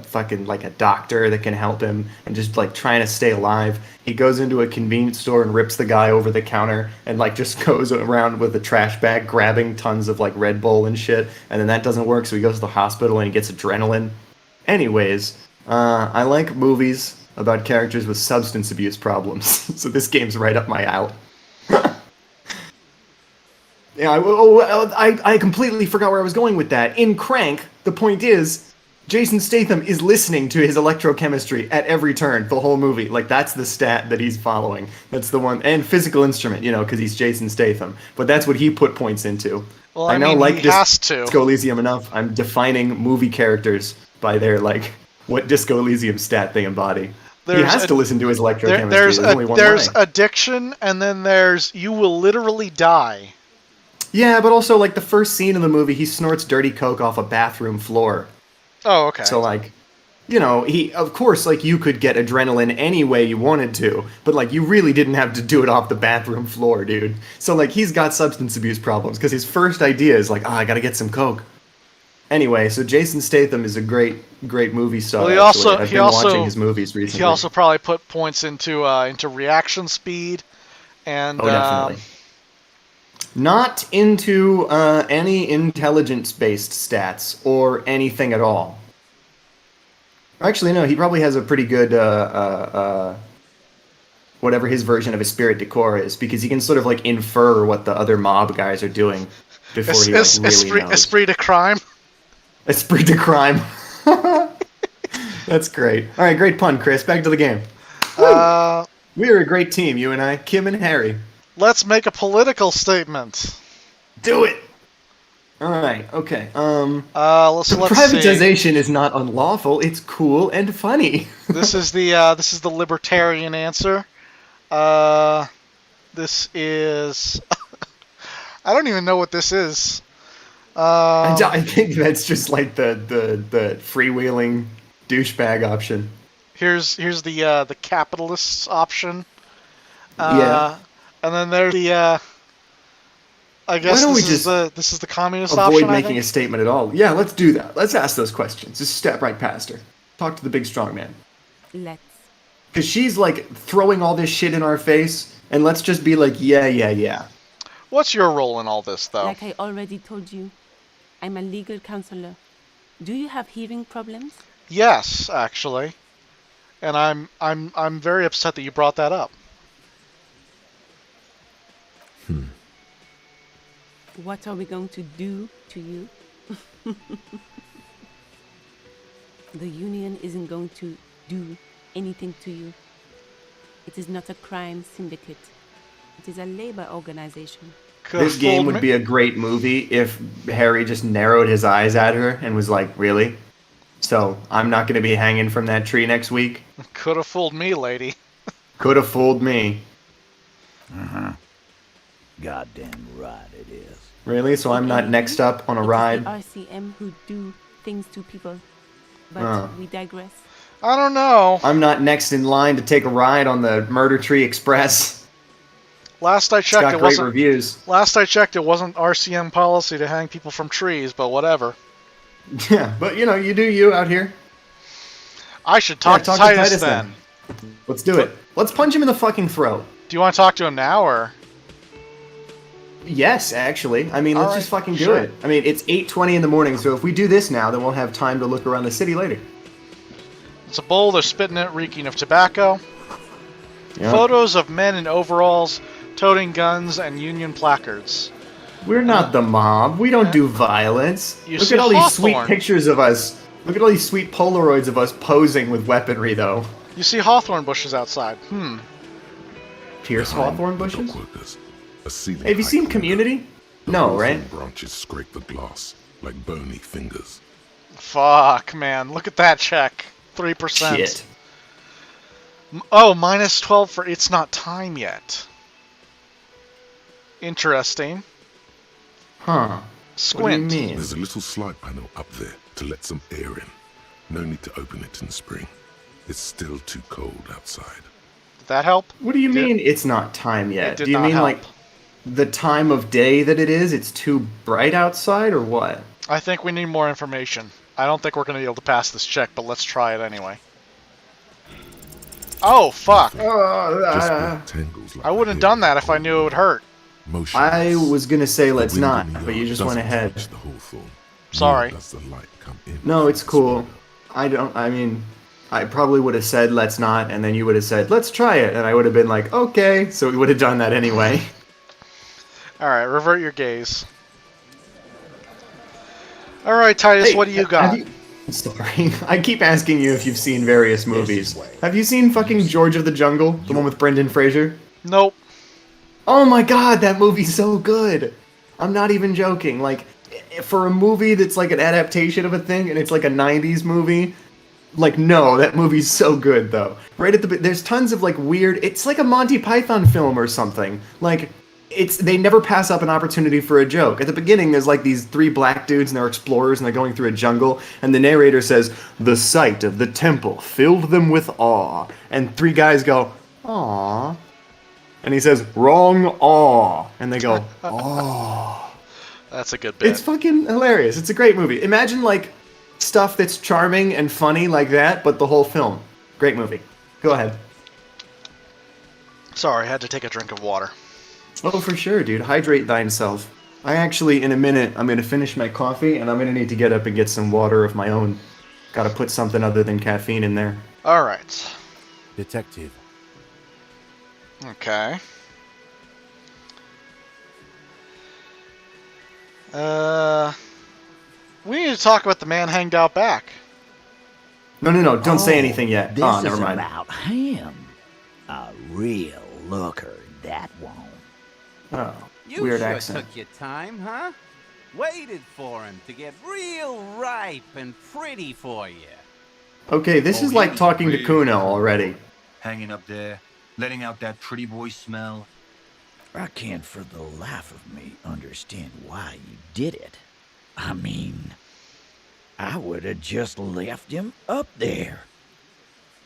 doctor that can help him, and just like trying to stay alive. He goes into a convenience store and rips the guy over the counter, and like just goes around with a trash bag, grabbing tons of like Red Bull and shit. And then that doesn't work, so he goes to the hospital and he gets adrenaline. Anyways, I like movies about characters with substance abuse problems, so this game's right up my alley. Yeah, I completely forgot where I was going with that. In Crank, the point is, Jason Statham is listening to his electrochemistry at every turn, the whole movie. Like, that's the stat that he's following. That's the one. And physical instrument, because he's Jason Statham. But that's what he put points into. Well, I mean, like he has to. Disco Elysium enough. I'm defining movie characters by their, like, what Disco Elysium stat they embody. He has to listen to his electrochemistry. There's only one there's way. addiction, and then there's you will literally die. Yeah, but also, like, the first scene in the movie, he snorts dirty coke off a bathroom floor. Oh, okay. So, like, he, of course, like, you could get adrenaline any way you wanted to, but, like, you really didn't have to do it off the bathroom floor, dude. So, like, he's got substance abuse problems, because his first idea is, like, I gotta get some coke. Anyway, so Jason Statham is a great movie star. Well, I've been watching his movies recently. He also probably put points into reaction speed, and definitely. Not into any intelligence-based stats or anything at all. Actually, no, he probably has a pretty good whatever his version of Esprit de Corps is, because he can sort of like infer what the other mob guys are doing before he like, really knows. Esprit de crime. Esprit de crime. That's great. All right, great pun, Chris. Back to the game. We are a great team, you and I, Kim and Harry. Let's make a political statement. Do it. All right. Okay. Let's privatization see. is not unlawful. It's cool and funny. This is the libertarian answer. This is. I don't even know what this is. I think that's just like the freewheeling douchebag option. Here's the capitalists option. Yeah. And then there's the. I guess this is the communist option. Avoid making a statement at all. Yeah, let's do that. Let's ask those questions. Just step right past her. Talk to the big strong man. Let's. Because she's like throwing all this shit in our face, and let's just be like, yeah. What's your role in all this, though? Like I already told you, I'm a legal counselor. Do you have hearing problems? Yes, actually. And I'm very upset that you brought that up. What are we going to do to you? The union isn't going to do anything to you. It is not a crime syndicate. It is a labor organization. This game would be a great movie if Harry just narrowed his eyes at her and was like, really? So, I'm not going to be hanging from that tree next week? Could have fooled me, lady. Could have fooled me. Uh-huh. Goddamn right it is. Really? So I'm not next up on a ride? It is the RCM who do things to people. But we digress. I don't know. I'm not next in line to take a ride on the Murder Tree Express. Last I checked, it wasn't reviews. Last I checked, it wasn't RCM policy to hang people from trees, but whatever. Yeah, but you do you out here. I should talk to Titus then. Let's do it. Let's punch him in the fucking throat. Do you want to talk to him now, or? Yes, actually. I mean, let's All just right, fucking do sure. it. I mean, it's 8:20 in the morning, so if we do this now, then we'll have time to look around the city later. It's a bowl. They're spitting it, reeking of tobacco. Yeah. Photos of men in overalls, toting guns and Union placards. We're not the mob. We don't do violence. You Look see at all these sweet Hawthorne. pictures of us. Look at all these sweet Polaroids of us posing with weaponry, though. You see hawthorn bushes outside. Pierce Behind hawthorn the bushes? dock workers, a ceiling Have you height seen window. Community? The No, hawthorn right? branches scrape the glass like bony fingers. Fuck, man. Look at that check. 3%. Shit. Oh, minus 12 for it's not time yet. Interesting. Huh. Squint. What do you mean? There's a little slide panel up there to let some air in. No need to open it in spring. It's still too cold outside. Did that help? What do you Did- mean it's not time It yet? did Do you not mean help. like the time of day that it is? It's too bright outside, or what? I think we need more information. I don't think we're going to be able to pass this check, but let's try it anyway. Oh, fuck. Just where it tangles like I wouldn't have a done hair that if I knew it would hurt. motionless. I was gonna say The let's wind not, in the but you yard just doesn't went ahead. touch the hawthorn. Sorry. Nor does the light come in No, from it's the cool. spring. I mean, I probably would have said let's not, and then you would have said let's try it, and I would have been like, okay, so we would have done that anyway. Alright, revert your gaze. Alright, Titus, Hey, what do you have got? Sorry, I keep asking you if you've seen various movies. Have you seen fucking George of the Jungle, the one with Brendan Fraser? Nope. Oh my god, that movie's so good. I'm not even joking. Like, for a movie that's like an adaptation of a thing, and it's like a 90s movie, like, no, that movie's so good, though. Right at the there's tons of like weird, it's like a Monty Python film or something. Like, they never pass up an opportunity for a joke. At the beginning, there's like these three black dudes and they're explorers and they're going through a jungle, and the narrator says, "The sight of the temple filled them with awe." And three guys go, "Aw." And he says, "Wrong awe." And they go, "Aw." That's a good bit. It's fucking hilarious. It's a great movie. Imagine like stuff that's charming and funny like that, but the whole film. Great movie. Go ahead. Sorry, I had to take a drink of water. Oh, for sure, dude. Hydrate thyself. I actually, in a minute, I'm gonna finish my coffee, and I'm gonna need to get up and get some water of my own. Gotta put something other than caffeine in there. Alright. Detective, Okay. We need to talk about the man hanged out back. No, don't say anything yet. This Oh, never is mind. about him. A real looker, that won't. Oh, You weird sure accent. took your time, huh? Waited for him to get real ripe and pretty for you. Okay, this Oh, is he like was talking to really Kuno already. Hanging up there, letting out that pretty boy smell. I can't for the life of me understand why you did it. I mean, I would have just left him up there.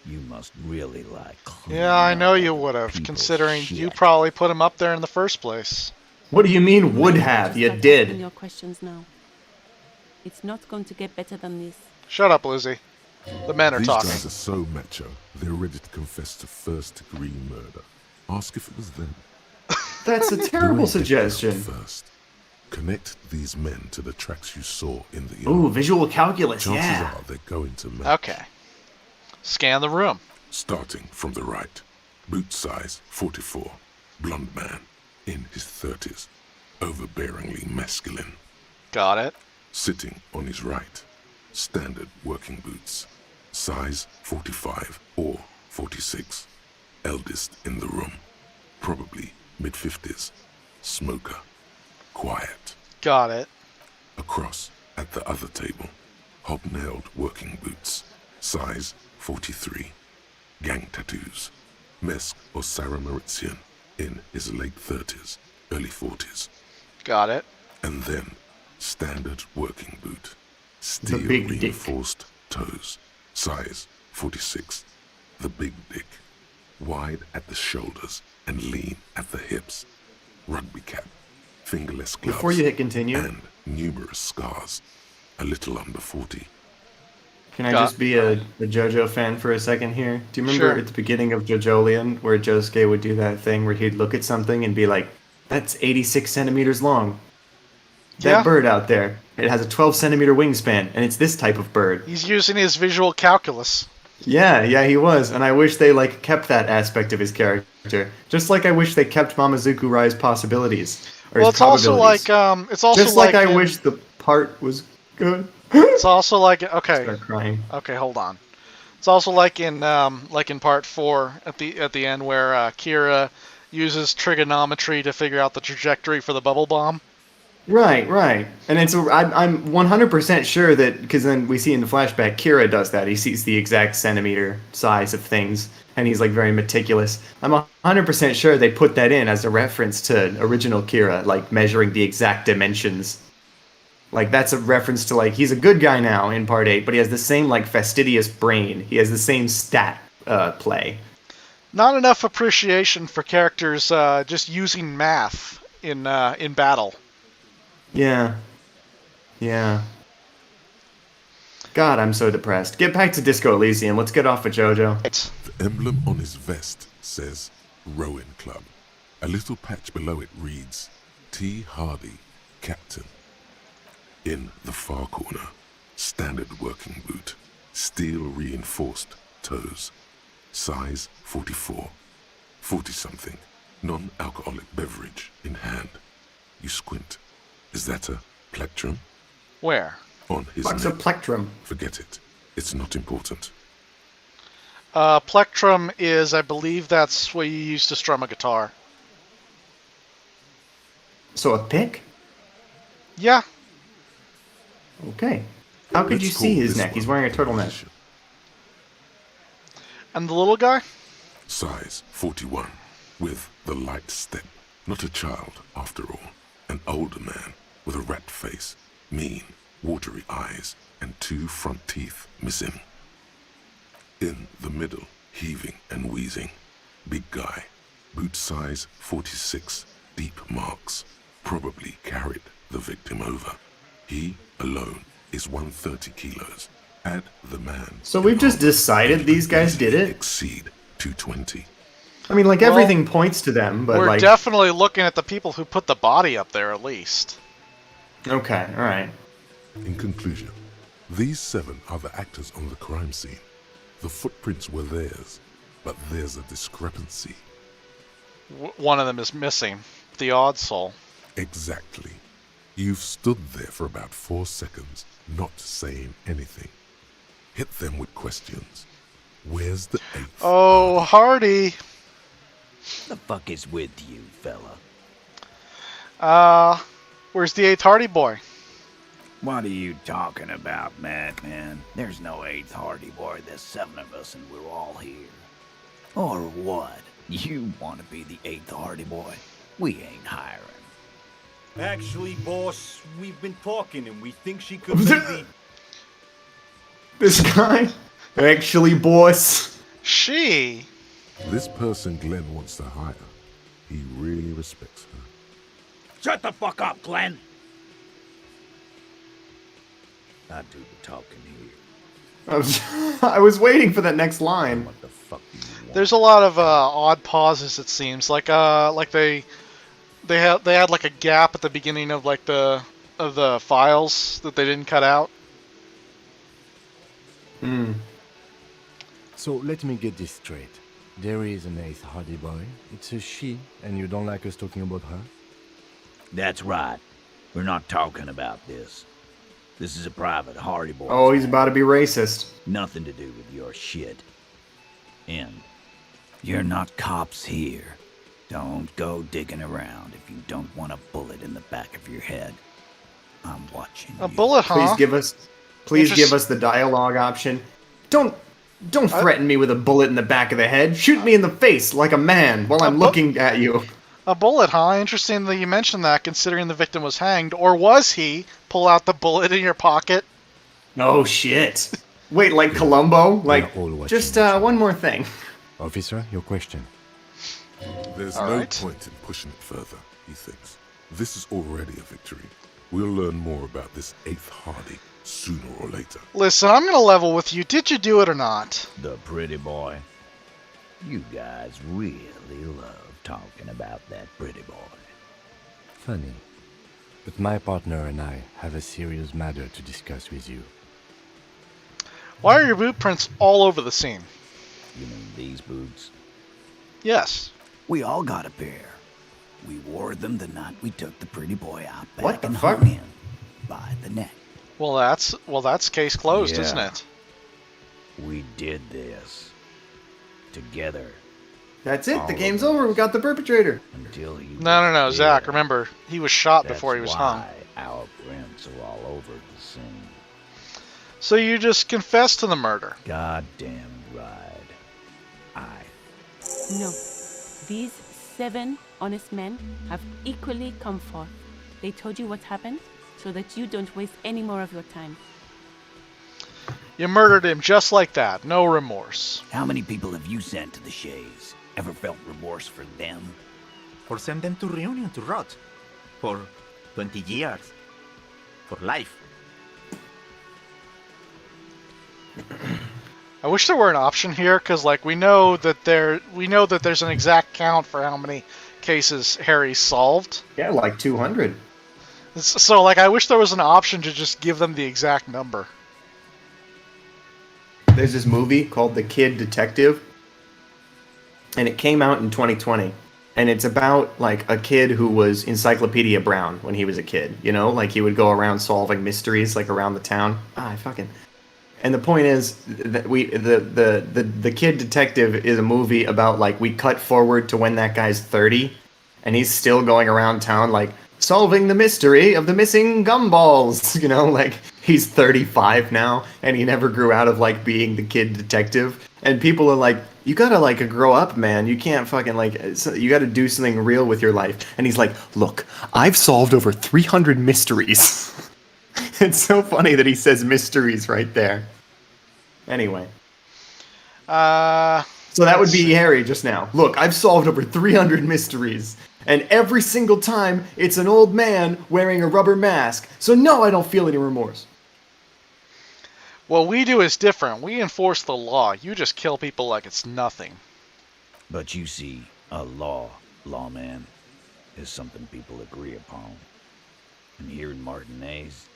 You must really like cleaning Yeah, I know up you other would have, people's considering you shit. probably put him up there in the first place. What do you mean would Just have? You start asking did. your questions now. It's not going to get better than this. Shut up, Lizzie. The men are These talking. guys are so macho, they're ready to confess to first-degree murder. Ask if it was them. That's a Do terrible it suggestion. First, connect these men to the tracks you saw in the Ooh, yard. visual calculus, Chances yeah. are they're going to match. Okay. Scan the room. Starting from the right, boot size 44, blonde man, in his 30s, overbearingly masculine. Got it. Sitting on his right, standard working boots, size 45 or 46, eldest in the room, probably mid-50s, smoker, quiet. Got it. Across at the other table, hobnailed working boots, size 43, gang tattoos, Mesk or Sarah Mauritian, in his late 30s, early 40s, Got it. and then standard working boot, steel big dick. reinforced toes, size 46, the big dick, wide at the shoulders and lean at the hips, rugby cap, fingerless gloves, Before you hit continue, and numerous scars, a little under 40. can I Got- just be a JoJo fan for a second here? Do you remember Sure. at the beginning of JoJolian where Josuke would do that thing where he'd look at something and be like, That's 86 centimeters long. That Yeah. bird out there, it has a 12-centimeter wingspan, and it's this type of bird. He's using his visual calculus. Yeah, he was, and I wish they kept that aspect of his character. Just like I wish they kept Mamazuku Rai's possibilities. Or Well, his it's also probabilities. like it's also Just like I in- wish the part was good. It's also like okay. Start crying. Okay, hold on. It's also like in part 4 at the end where Kira uses trigonometry to figure out the trajectory for the bubble bomb. Right. And I'm 100% sure that, because then we see in the flashback, Kira does that. He sees the exact centimeter size of things, and he's very meticulous. I'm 100% sure they put that in as a reference to original Kira, measuring the exact dimensions. That's a reference to, he's a good guy now in part 8, but he has the same, fastidious brain. He has the same stat play. Not enough appreciation for characters just using math in battle. Yeah. God, I'm so depressed. Get back to Disco Elysium. Let's get off with JoJo. The emblem on his vest says Rowing Club. A little patch below it reads T. Hardy, Captain. In the far corner, standard working boot, steel reinforced toes, size 44, 40-something, non-alcoholic beverage in hand. You squint. Is that a plectrum? Where? On his What's a neck. plectrum? Forget it. It's not important. Plectrum is, I believe, that's what you use to strum a guitar. So a pick? Yeah. Okay. How could Let's you see call his this neck? He's one wearing a turtleneck. position. And the little guy? Size 41, with the light step. Not a child, after all. An older man with a rat face, mean, watery eyes, and 2 front teeth missing. In the middle, heaving and wheezing. Big guy. Boot size 46, deep marks. Probably carried the victim over. He alone is 130 kilos. Add the man. So we've just decided these guys did it? Exceed 220. I mean, everything points to them, but We're definitely looking at the people who put the body up there, at least. Okay, alright. In conclusion, these 7 are the actors on the crime scene. The footprints were theirs, but there's a discrepancy. One of them is missing. The odd soul. Exactly. You've stood there for about 4 seconds, not saying anything. Hit them with questions. Where's the 8th? Oh, Hardy! The fuck is with you, fella? Where's the 8th Hardy boy? What are you talking about, madman? There's no 8th Hardy boy. There's 7 of us and we're all here. Or what? You want to be the 8th Hardy boy? We ain't hiring. Actually, boss, we've been talking and we think she could maybe... This guy? Actually, boss. She? This person Glenn wants to hire. He really respects her. Shut the fuck up, Glenn! I do the talking here. I was waiting for that next line. What the fuck do you want? There's a lot of odd pauses, it seems. Like they had a gap at the beginning of the files that they didn't cut out. So let me get this straight. There is an 8th Hardy boy. It's a she, and you don't like us talking about her? That's right. We're not talking about this. This is a private Hardy boy. Oh, he's about to be racist. Nothing to do with your shit. And you're not cops here. Don't go digging around if you don't want a bullet in the back of your head. I'm watching A you. bullet, huh? Please give us the dialogue option. Don't threaten me with a bullet in the back of the head. Shoot me in the face like a man while I'm looking at you. A bullet, huh? Interesting that you mentioned that, considering the victim was hanged. Or was he? Pull out the bullet in your pocket. Oh, shit. Wait, like Columbo? Like, all watching just each other. one more thing. Officer, your question. There's All no right. point in pushing it further, he thinks. This is already a victory. We'll learn more about this 8th Hardy sooner or later. Listen, I'm gonna level with you. Did you do it or not? The pretty boy. You guys really love talking about that pretty boy. Funny. But my partner and I have a serious matter to discuss with you. Why are your boot prints all over the scene? You mean these boots? Yes. We all got a pair. We wore them the night we took the pretty boy out back What the and fuck? hung him by the neck. Well, that's case closed, isn't Yeah. it? We did this together That's it. The All game's of over. We got the perpetrator. until he. No, was Zach. dead. Remember, he was shot That's before he was why hung. our prints are all over the scene. So you just confessed to the murder. Goddamn right. No. These 7 honest men have equally come forth. They told you what happened so that you don't waste any more of your time. You murdered him just like that. No remorse. How many people have you sent to the Shays? Ever felt remorse for them? Or send them to Reunion to rot. For 20 years. For life. I wish there were an option here, because like we know that there's an exact count for how many cases Harry solved. Yeah, like 200. So like I wish there was an option to just give them the exact number. There's this movie called The Kid Detective, and it came out in 2020. And it's about like a kid who was Encyclopedia Brown when he was a kid. You know, like he would go around solving mysteries like around the town. And the point is that the Kid Detective is a movie about like we cut forward to when that guy's 30, and he's still going around town like solving the mystery of the missing gumballs. You know, like he's 35 now, and he never grew out of like being the Kid Detective. And people are like, you gotta like grow up, man. You can't fucking like, you gotta do something real with your life. And he's like, look, I've solved over 300 mysteries. It's so funny that he says mysteries right there. Anyway. So that would be Harry just now. Look, I've solved over 300 mysteries. And every single time, it's an old man wearing a rubber mask. So no, I don't feel any remorse. What we do is different. We enforce the law. You just kill people like it's nothing. But you see, a lawman, is something people agree upon. And here in Martinez,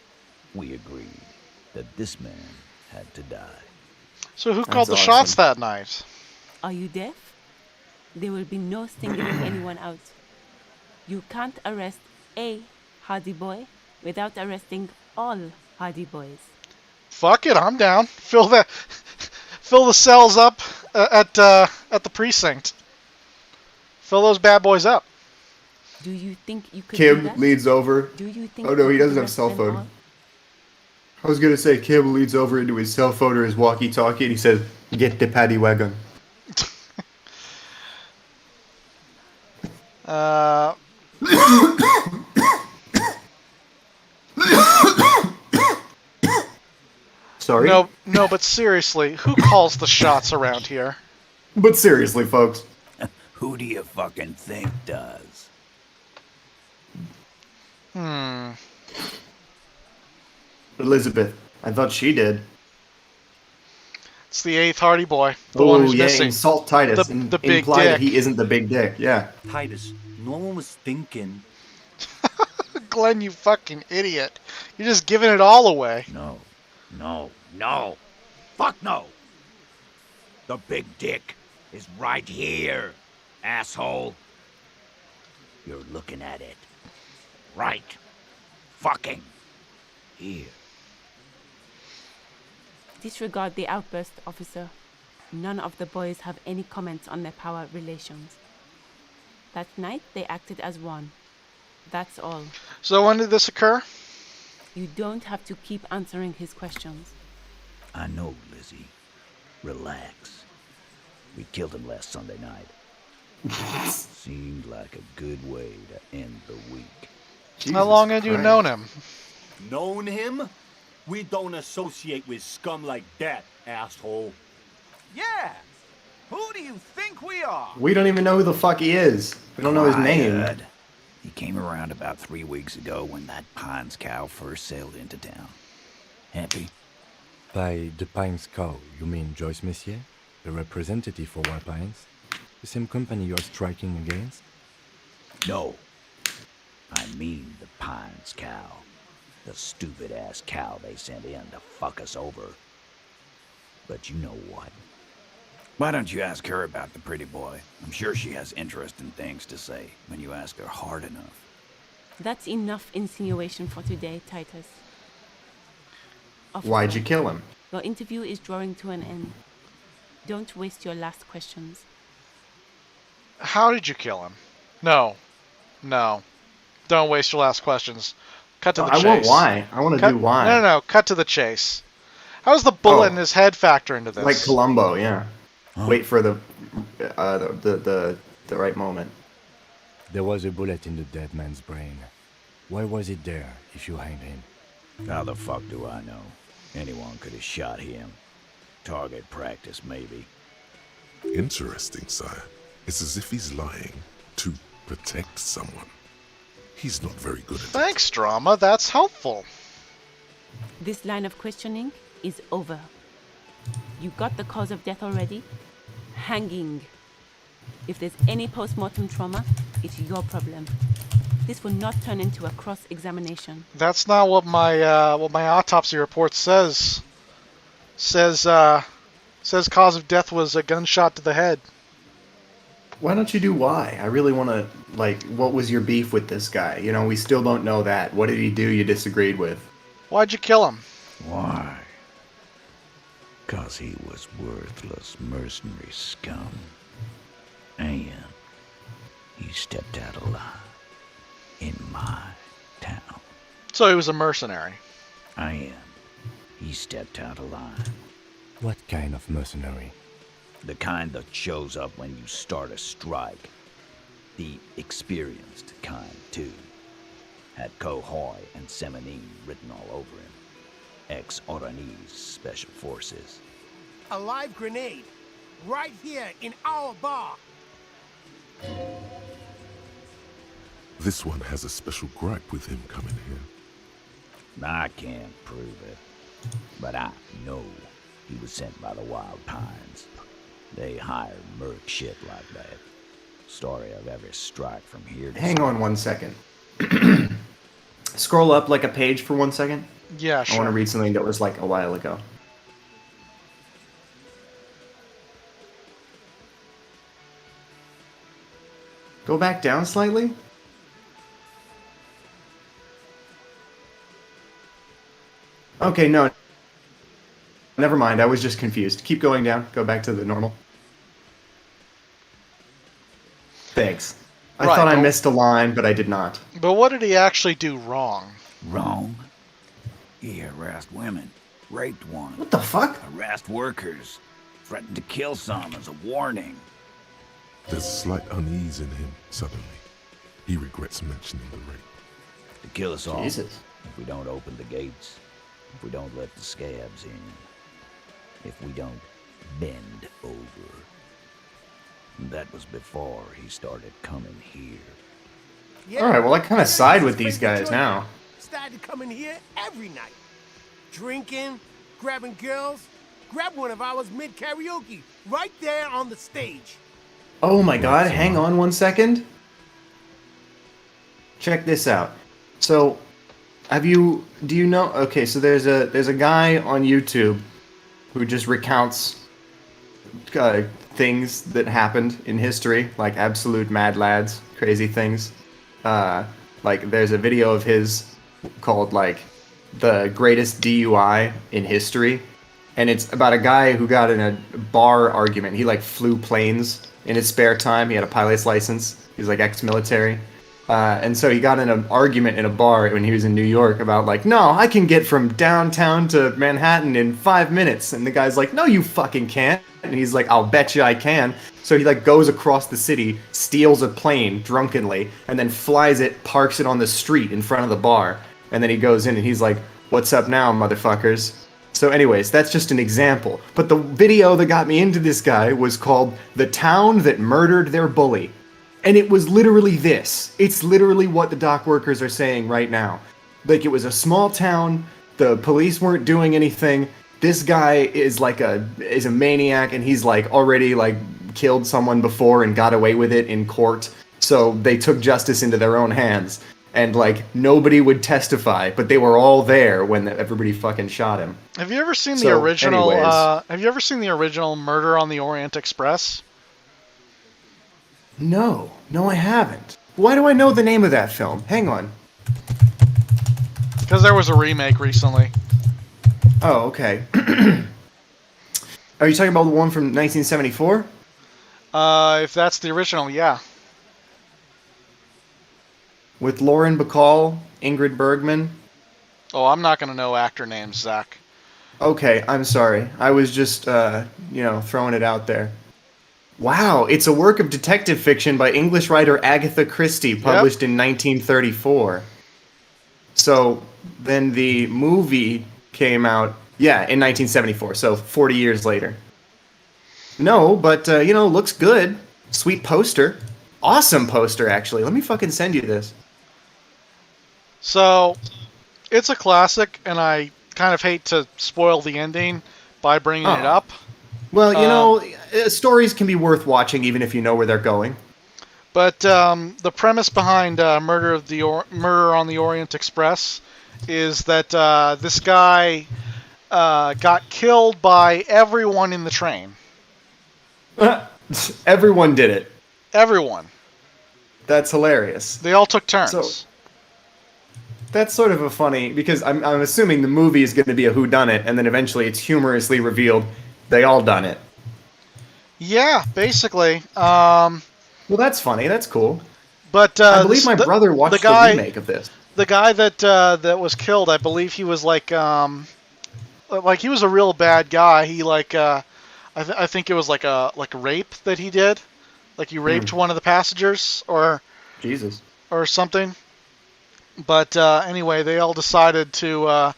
we agreed that this man had to die. So who That's called the awesome. shots that night? Are you deaf? There will be no singling anyone out. You can't arrest a Hardy Boy without arresting all Hardy Boys. Fuck it, I'm down. Fill the cells up at the precinct. Fill those bad boys up. Do you think you could do Kim that? leads over. Do you think Oh no, you he could doesn't have arrest cell them phone. all? I was gonna say Kim leads over into his cell phone or his walkie-talkie and he says, "Get the paddy wagon." Sorry. No, but seriously, who calls the shots around here? But seriously, folks. Who do you fucking think does? Elizabeth. I thought she did. It's the 8th Hardy Boy, the one who's missing. Insult Titus The and big imply that dick. he isn't the big dick. Yeah. Titus, no one was thinking. Glenn, you fucking idiot. You're just giving it all away. No. Fuck no. The big dick is right here, asshole. You're looking at it. Right. Fucking here. Disregard the outburst, officer. None of the boys have any comments on their power relations. That night, they acted as one. That's all. So when did this occur? You don't have to keep answering his questions. I know, Lizzie. Relax. We killed him last Sunday night. Seemed like a good way to end the week. How long had you known him? Known him? We don't associate with scum like that, asshole. Yeah! Who do you think we are? We don't even know who the fuck he is. We don't know his name. Quiet. He came around about 3 weeks ago when that Pines cow first sailed into town. Happy? By the Pines cow, you mean Joyce Messier, the representative for White Pines? The same company you're striking against? No. I mean the Pines cow. The stupid-ass cow they sent in to fuck us over. But you know what? Why don't you ask her about the pretty boy? I'm sure she has interesting things to say when you ask her hard enough. That's enough insinuation for today, Titus. Officer, Why'd you kill him? your interview is drawing to an end. Don't waste your last questions. How did you kill him? No. Don't waste your last questions. Cut to the I chase. want why. I want to do why. No. Cut to the chase. How does the bullet Oh. in his head factor into this? Like Columbo, yeah. Huh? Wait for the right moment. There was a bullet in the dead man's brain. Why was it there if you hanged him? How the fuck do I know? Anyone could have shot him. Target practice, maybe. Interesting, sire. It's as if he's lying to protect someone. He's not very good at it. Thanks, drama. That's helpful. This line of questioning is over. You got the cause of death already? Hanging. If there's any post-mortem trauma, it's your problem. This will not turn into a cross-examination. That's not what my autopsy report says. Says cause of death was a gunshot to the head. Why don't you do why? I really want to, like, what was your beef with this guy? You know, we still don't know that. What did he do you disagreed with? Why'd you kill him? Why? 'Cause he was worthless mercenary scum. And he stepped out of line in my town. So he was a mercenary. And he stepped out of line. What kind of mercenary? The kind that shows up when you start a strike. The experienced kind, too. Had Cohoy and Seminine written all over him. Ex-Oranese Special Forces. A live grenade. Right here in our bar. This one has a special gripe with him coming here. I can't prove it. But I know he was sent by the Wild Pines. They hired Merk shit like that. Story of every strike from here to... Hang on 1 second. Scroll up like a page for 1 second. Yeah, sure. I want to read something that was like a while ago. Go back down slightly. Okay, no. Never mind, I was just confused. Keep going down. Go back to the normal. Thanks. I Right, thought I but- missed a line, but I did not. But what did he actually do wrong? Wrong? He harassed women. Raped one. What the fuck? Harassed workers. Threatened to kill some as a warning. There's a slight unease in him suddenly. He regrets mentioning the rape. To kill us all. Jesus. If we don't open the gates. If we don't let the scabs in. If we don't bend over. That was before he started coming here. Yeah, Alright, well I kind of side with this these is guys joint. now. Started coming here every night. Drinking, grabbing girls. Grab one of ours mid-karaoke. Right there on the stage. Oh my god, hang on 1 second. Check this out. So, do you know, okay, so there's a guy on YouTube who just recounts things that happened in history, like absolute mad lads, crazy things. Like there's a video of his called like the greatest DUI in history, and it's about a guy who got in a bar argument. He like flew planes in his spare time. He had a pilot's license. He's like ex-military. And so he got in an argument in a bar when he was in New York about like, no, I can get from downtown to Manhattan in 5 minutes. And the guy's like, no, you fucking can't. And he's like, I'll bet you I can. So he like goes across the city, steals a plane drunkenly, and then flies it, parks it on the street in front of the bar. And then he goes in and he's like, what's up now, motherfuckers? So anyways, that's just an example. But the video that got me into this guy was called The Town That Murdered Their Bully. And it was literally this. It's literally what the dock workers are saying right now. Like, it was a small town, the police weren't doing anything. This guy is like a maniac, and he's like already like killed someone before and got away with it in court. So they took justice into their own hands. and like nobody would testify, but they were all there when everybody fucking shot him. Have you ever seen the So, original? anyways. Have you ever seen the original Murder on the Orient Express? No, I haven't. Why do I know the name of that film? Hang on. Because there was a remake recently. Oh, okay. Are you talking about the one from 1974? If that's the original, yeah. With Lauren Bacall, Ingrid Bergman? Oh, I'm not gonna know actor names, Zach. Okay, I'm sorry. I was just, throwing it out there. Wow, it's a work of detective fiction by English writer Agatha Christie, published in 1934. So then the movie came out, in 1974, so 40 years later. No, but, looks good. Sweet poster. Awesome poster, actually. Let me fucking send you this. So, it's a classic, and I kind of hate to spoil the ending by bringing it up. Well, stories can be worth watching even if you know where they're going. But the premise behind Murder on the Orient Express is that this guy got killed by everyone in the train. Everyone did it. Everyone. That's hilarious. They all took turns. So, that's sort of a funny, because I'm assuming the movie is going to be a whodunit, and then eventually it's humorously revealed they all done it. Yeah, basically. Well, that's funny. That's cool. But I believe my brother watched the remake of this. The guy that was killed, I believe he was like he was a real bad guy. He I think it was like a rape that he did. Like he raped one of the passengers or something. But anyway, they all decided to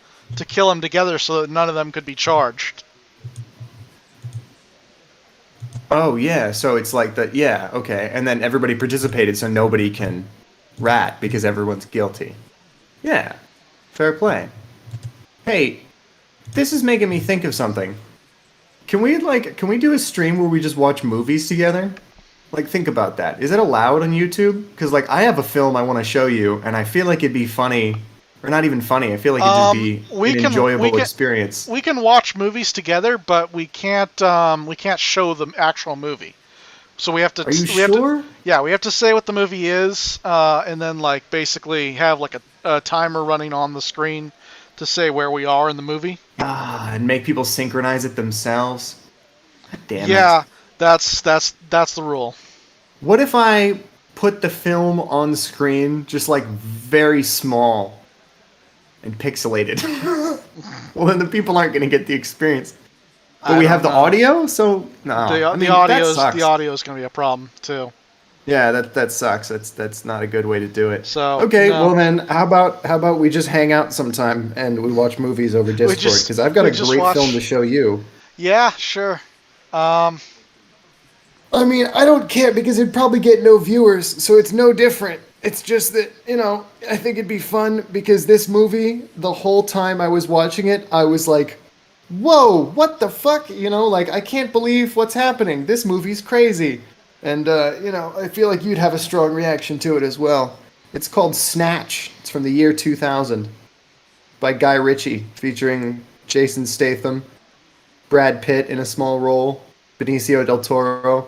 kill him together so that none of them could be charged. Oh, yeah, so it's like that, yeah, okay. And then everybody participated so nobody can rat because everyone's guilty. Yeah, fair play. Hey, this is making me think of something. Can we do a stream where we just watch movies together? Like, think about that. Is it allowed on YouTube? Because, like, I have a film I want to show you, and I feel like it'd be funny, or not even funny, I feel like it'd just be an enjoyable experience. We can watch movies together, but we can't show the actual movie. So we have to. Are you sure? We have to say what the movie is, and then like basically have like a timer running on the screen to say where we are in the movie. And make people synchronize it themselves. God damn it. Yeah, that's the rule. What if I put the film on screen just like very small and pixelated? Well, then the people aren't going to get the experience. But we have the audio, so no. The audio is going to be a problem too. Yeah, that sucks. That's not a good way to do it. So okay, well then, how about we just hang out sometime and we watch movies over Discord? Because I've got a great film to show you. Yeah, sure. I mean, I don't care because it'd probably get no viewers, so it's no different. It's just that, I think it'd be fun because this movie, the whole time I was watching it, I was like, whoa, what the fuck? I can't believe what's happening. This movie's crazy. And, I feel like you'd have a strong reaction to it as well. It's called Snatch. It's from the year 2000 by Guy Ritchie, featuring Jason Statham, Brad Pitt in a small role, Benicio del Toro.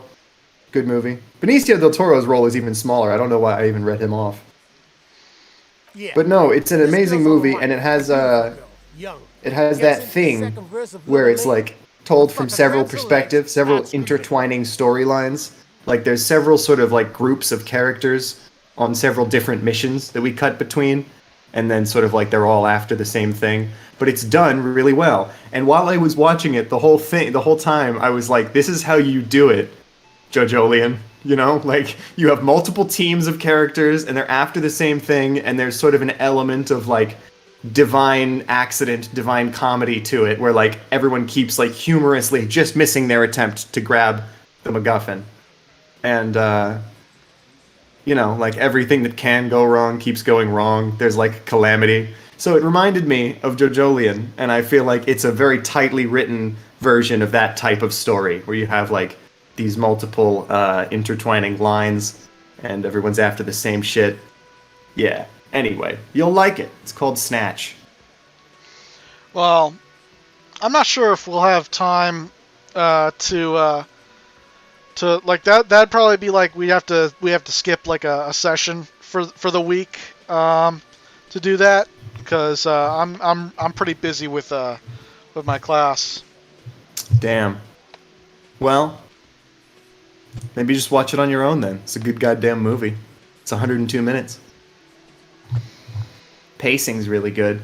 Good movie. Benicio del Toro's role is even smaller. I don't know why I even read him off. Yeah. But no, it's an amazing movie, and it has that thing where it's like told from several perspectives, several intertwining storylines. Like there's several sort of like groups of characters on several different missions that we cut between, and then sort of like they're all after the same thing. But it's done really well. And while I was watching it, the whole time I was like, this is how you do it, Jojolian. Like you have multiple teams of characters and they're after the same thing, and there's sort of an element of like divine accident, divine comedy to it, where like everyone keeps like humorously just missing their attempt to grab the MacGuffin. And like everything that can go wrong keeps going wrong. There's like calamity. So it reminded me of Jojolian, and I feel like it's a very tightly written version of that type of story where you have like these multiple intertwining lines and everyone's after the same shit. Yeah, Anyway, you'll like it. It's called Snatch. Well, I'm not sure if we'll have time to like that. That'd probably be like we have to skip like a session for the week to do that because I'm pretty busy with my class. Damn. Well, maybe just watch it on your own then. It's a good goddamn movie. It's 102 minutes. Pacing's really good.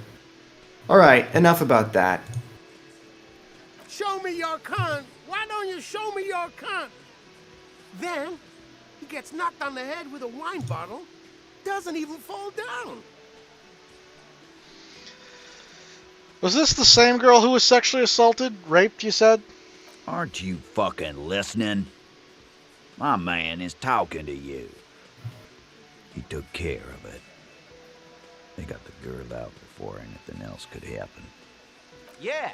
Alright, enough about that. Show me your cunt. Why don't you show me your cunt? Then, he gets knocked on the head with a wine bottle. Doesn't even fall down. Was this the same girl who was sexually assaulted, raped, you said? Aren't you fucking listening? My man is talking to you. He took care of it. They got the girl out before anything else could happen. Yeah,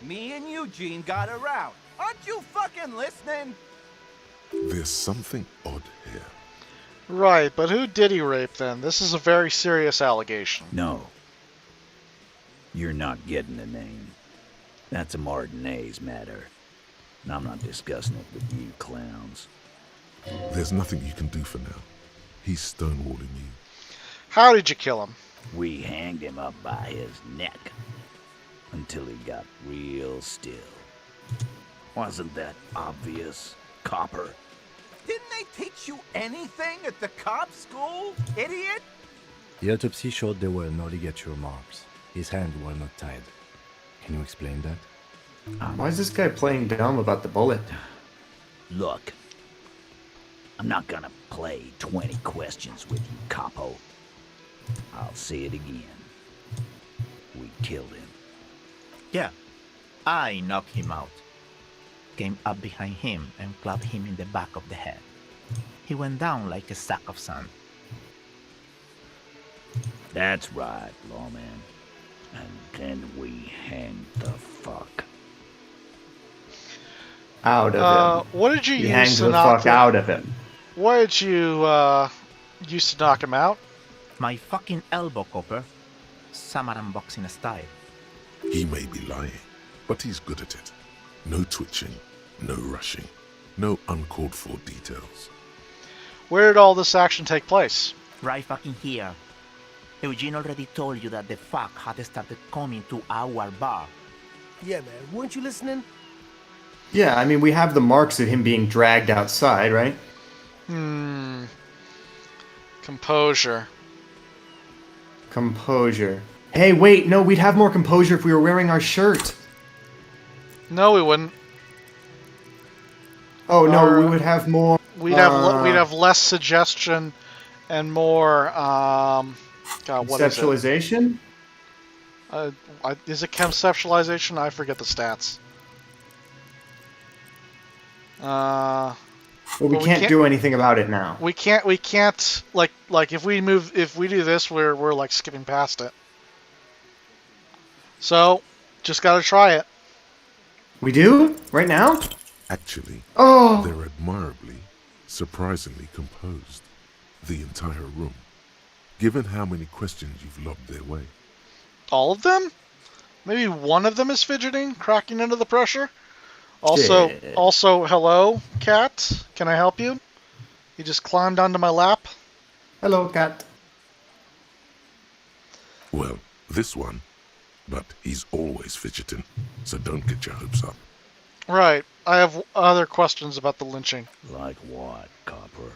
me and Eugene got around. Aren't you fucking listening? There's something odd here. Right, but who did he rape then? This is a very serious allegation. No. You're not getting the name. That's a Martinez matter. And I'm not discussing it with you clowns. There's nothing you can do for now. He's stonewalling you. How did you kill him? We hanged him up by his neck until he got real still. Wasn't that obvious, copper? Didn't they teach you anything at the cop school, idiot? The autopsy showed there were no ligature marks. His hands were not tied. Can you explain that? Why is this guy playing dumb about the bullet? Look, I'm not gonna play 20 questions with you, capo. I'll say it again. We killed him. Yeah, I knocked him out. Came up behind him and clapped him in the back of the head. He went down like a sack of sand. That's right, lawman. And then we hanged the fuck. Out of him. What did you You use hanged to the knock fuck out of him. What did you use to knock him out? My fucking elbow, copper. Samaran boxing style. He may be lying, but he's good at it. No twitching, no rushing, no uncalled for details. Where did all this action take place? Right fucking here. Eugene already told you that the fuck had started coming to our bar. Yeah, man. Weren't you listening? Yeah, I mean, we have the marks of him being dragged outside, right? Composure. Composure. Hey, wait, no, we'd have more composure if we were wearing our shirt. No, we wouldn't. Oh, no, Or, we would have more... We'd have less suggestion and more God, what is it? Conceptualization? Is it conceptualization? I forget the stats. Well, we can't do anything about it now. We can't like if we do this, we're like skipping past it. So, just gotta try it. We do? Right now? Actually, Oh! they're admirably, surprisingly composed. The entire room. Given how many questions you've lobbed their way. All of them? Maybe one of them is fidgeting, cracking under the pressure. Also, hello, cat. Can I help you? You just climbed onto my lap. Hello, cat. Well, this one. But he's always fidgeting, so don't get your hopes up. Right. I have other questions about the lynching. Like what, copper?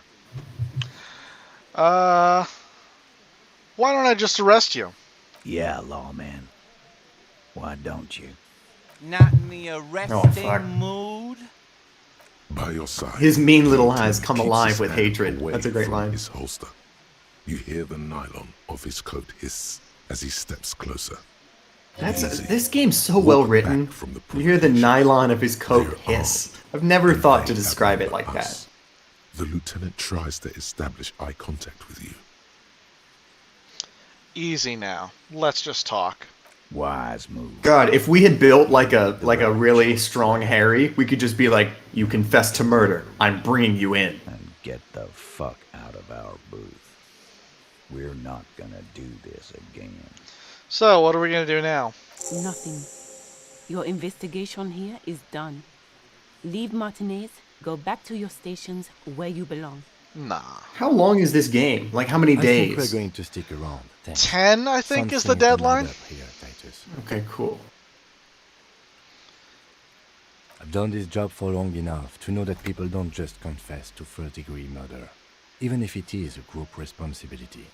Why don't I just arrest you? Yeah, lawman. Why don't you? Not in the arresting fuck. mood? By your side. His mean little Lieutenant eyes come keeps alive his with hand hatred. away That's a great from line. His holster. You hear the nylon of his coat hiss as he steps closer. Easy. This game's so Walk well back written. from the You hear the provocation. nylon of his coat They're hiss. armed, I've never and thought to they describe it outnumber like us. that. The lieutenant tries to establish eye contact with you. Easy now. Let's just talk. Wise move. God, if we had built like a really strong Harry, we could just be like, "You confess to murder. I'm bringing you in." And get the fuck out of our booth. We're not gonna do this again. So, what are we going to do now? Nothing. Your investigation here is done. Leave Martinez, go back to your stations where you belong. Nah. How long is this game? Like, how many I think we're days? going to stick around. Thanks. 10, I think, is the Something don't deadline. add up here, Titus. Okay, cool. I've done this job for long enough to know that people don't just confess to first-degree murder. Even if it is a group responsibility,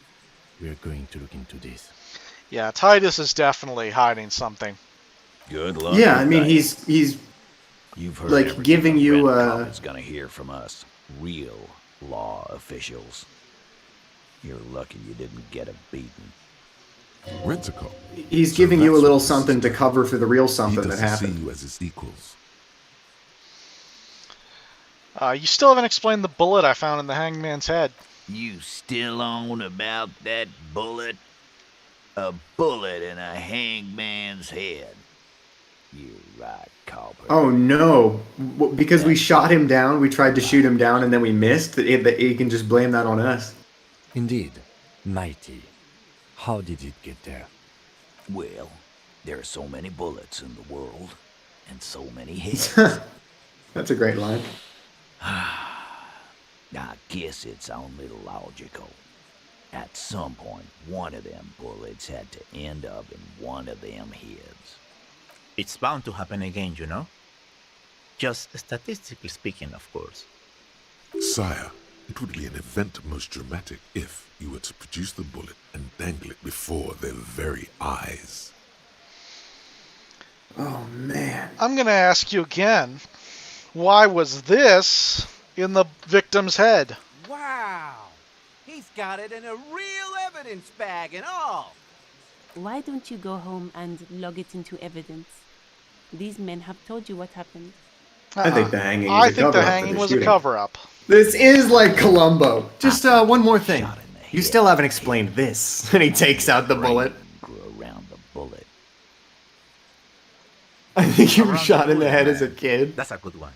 we're going to look into this. Yeah, Titus is definitely hiding something. Good luck. Yeah, I with mean, that. he's You've heard like, everything giving a you, rent-a-cop is gonna hear from us. Real law officials. You're lucky you didn't get a beating. Rent-a-cop. he's So giving you a that's little what this something is to about. cover for the real He something that doesn't see happened. you as his equals. You still haven't explained the bullet I found in the hangman's head. You still on about that bullet? A bullet in a hangman's head. You're right, Copper. Oh no! Because we shot him down, we tried to shoot him down, and then we missed. He can just blame that on us. Indeed. Mighty. How did it get there? Well, there are so many bullets in the world, and so many heads. That's a great line. I guess it's only logical. At some point, one of them bullets had to end up in one of them heads. It's bound to happen again, you know? Just statistically speaking, of course. Sire, it would be an event most dramatic if you were to produce the bullet and dangle it before their very eyes. Oh man. I'm going to ask you again. Why was this in the victim's head? Wow! He's got it in a real evidence bag and all! Why don't you go home and log it into evidence? These men have told you what happened. I think the hanging was I a think the cover-up for hanging the was a shooting. cover-up. This is like Columbo. Just one more thing. Shot in the You head. still haven't explained this. And he takes out the bullet. Grew around the bullet. I think you were Around shot the in the bullet, head as a man. kid. That's a good one.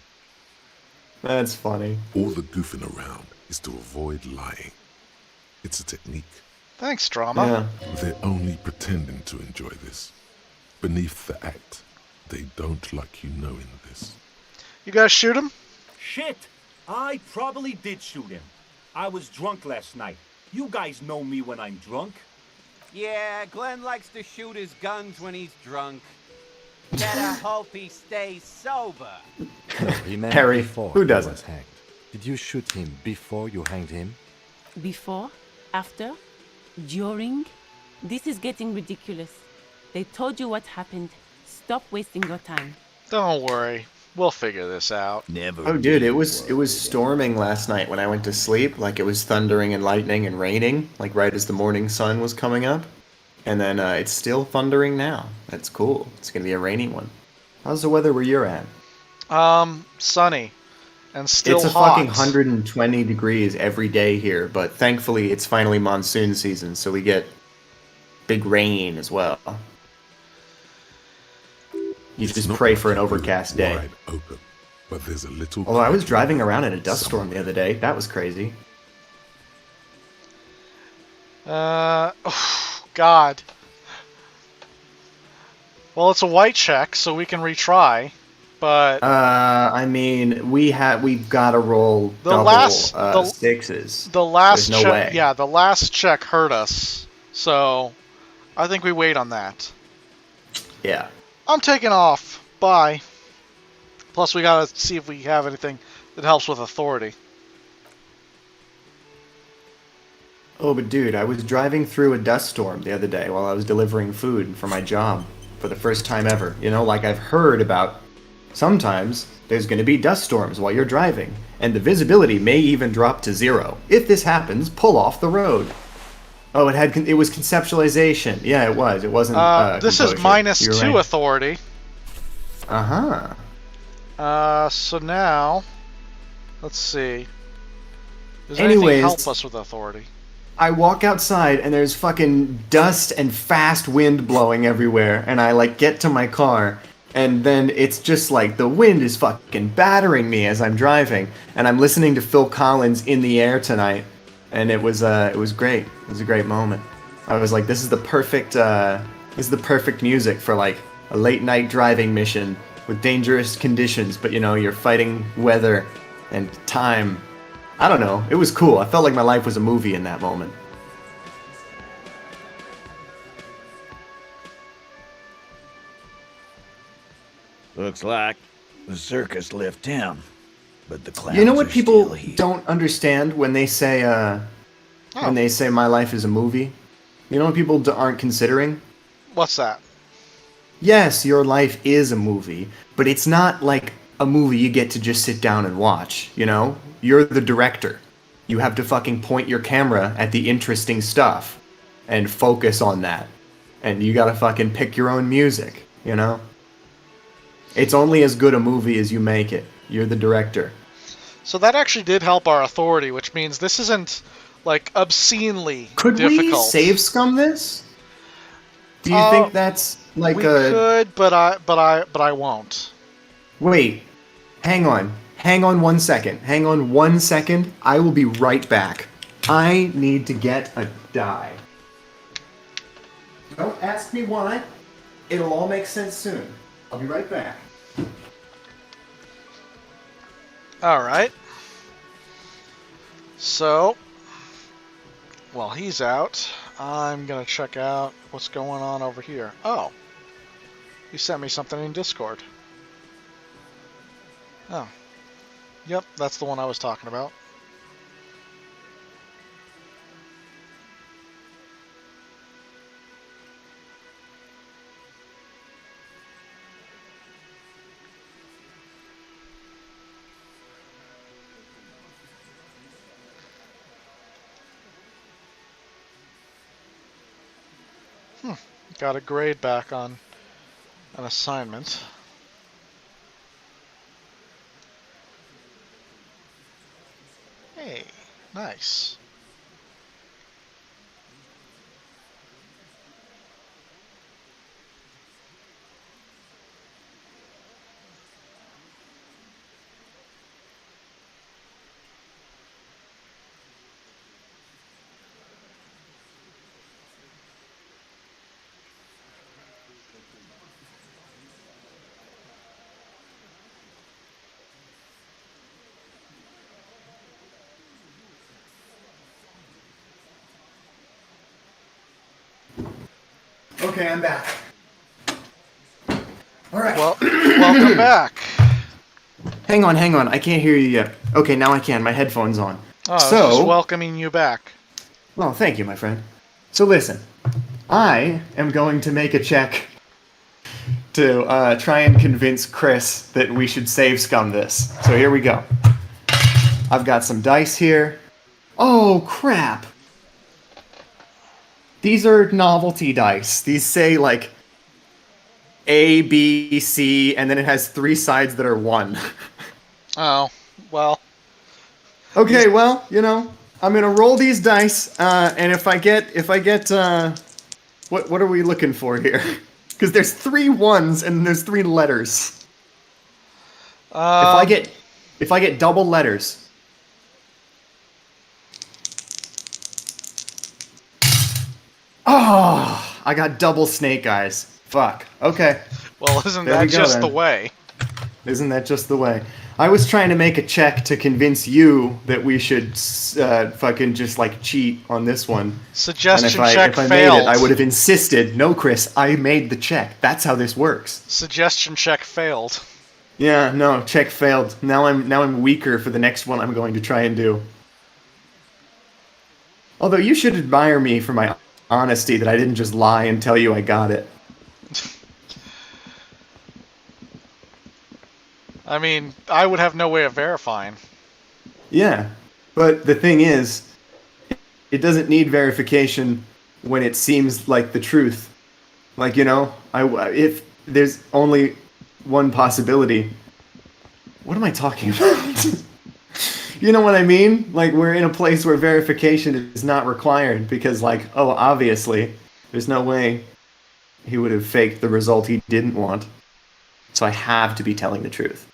That's funny. All the goofing around is to avoid lying. It's a technique. Thanks, drama. Yeah. They're only pretending to enjoy this. Beneath the act, they don't like you knowing this. You guys shoot him? Shit! I probably did shoot him. I was drunk last night. You guys know me when I'm drunk. Yeah, Glenn likes to shoot his guns when he's drunk. Better hope he stays sober. Remember Harry, before who he doesn't? was hanged. Did you shoot him before you hanged him? Before? After? During? This is getting ridiculous. They told you what happened. Stop wasting your time. Don't worry. We'll figure this out. Never. Oh, dude, it knew was what storming last night when I went to sleep. Like it was thundering and lightning and raining, like right as the morning sun was coming up. And then it's still thundering now. That's cool. It's gonna be a rainy one. How's the weather where you're at? Sunny. And still It's a hot. fucking 120 degrees every day here, but thankfully it's finally monsoon season, so we get big rain as well. You It's just not pray like for an you're overcast day. wide open, but there's a little. Although I was crack driving in around in a dust storm somewhere. the other day. That was crazy. Oh, God. Well, it's a white check, so we can retry. But I mean, we've got to roll The double last- the- sixes. the last There's no check, way. yeah, the last check hurt us. So I think we wait on that. Yeah. I'm taking off. Bye. Plus, we gotta see if we have anything that helps with authority. Oh, but dude, I was driving through a dust storm the other day while I was delivering food for my job for the first time ever. You know, like I've heard about sometimes there's going to be dust storms while you're driving, and the visibility may even drop to 0. If this happens, pull off the road. Oh, it was conceptualization. Yeah, it was. It wasn't. This is composure. You're -2 right. authority. So now, let's see. Does anything Anyways, help us with authority? I walk outside and there's fucking dust and fast wind blowing everywhere, and I like get to my car, and then it's just like the wind is fucking battering me as I'm driving, and I'm listening to Phil Collins In the Air Tonight, and it was great. It was a great moment. I was like, this is the perfect music for like a late night driving mission with dangerous conditions, but you know, you're fighting weather and time. I don't know. It was cool. I felt like my life was a movie in that moment. Looks like the circus left town, but the clowns You know what are people still here. don't understand when they say my life is a movie? You know what people aren't considering? What's that? Yes, your life is a movie, but it's not like a movie you get to just sit down and watch, you know? You're the director. You have to fucking point your camera at the interesting stuff and focus on that. And you gotta fucking pick your own music, you know? It's only as good a movie as you make it. You're the director. So that actually did help our authority, which means this isn't like obscenely Could difficult. we save scum this? Do you think that's like we a... could, but I won't. Wait. Hang on. Hang on 1 second. Hang on 1 second. I will be right back. I need to get a die. Don't ask me why. It'll all make sense soon. I'll be right back. Alright. So, while he's out, I'm gonna check out what's going on over here. Oh. You sent me something in Discord. Oh. Yep, that's the one I was talking about. Got a grade back on an assignment. Hey, nice. Okay, I'm back. Alright. Well, welcome back. Hang on. I can't hear you yet. Okay, now I can. My headphone's on. Oh, I was just welcoming you back. Well, thank you, my friend. So listen, I am going to make a check to try and convince Chris that we should save scum this. So here we go. I've got some dice here. Oh, crap. These are novelty dice. These say, like, A, B, C, and then it has 3 sides that are 1. Oh, well. Okay, well, you know, I'm gonna roll these dice, and if I get, what are we looking for here? Because there's 3 1s and there's 3 letters. If I get double letters. Oh, I got double snake eyes. Fuck. Okay. Well, isn't that just the way? Isn't that just the way? I was trying to make a check to convince you that we should fucking just like cheat on this one. Suggestion and check if I failed. made it, I would have insisted. No, Chris, I made the check. That's how this works. Suggestion check failed. Yeah, no, check failed. Now I'm weaker for the next one I'm going to try and do. Although you should admire me for my honesty that I didn't just lie and tell you I got it. I mean, I would have no way of verifying. Yeah, but the thing is, it doesn't need verification when it seems like the truth. Like, you know, if there's only one possibility. What am I talking about? You know what I mean? Like, we're in a place where verification is not required because, like, oh, obviously, there's no way he would have faked the result he didn't want. So I have to be telling the truth.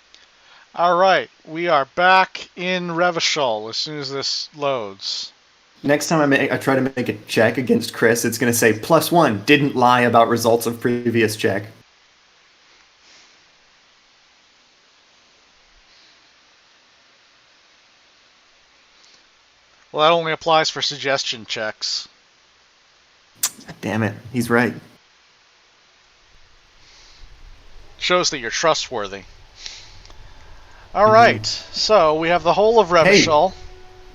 Alright, we are back in Revachol as soon as this loads. Next time I try to make a check against Chris, it's going to say +1, didn't lie about results of previous check. Well, that only applies for suggestion checks. Damn it, he's right. Shows that you're trustworthy. All right, so we have the whole of Revachol.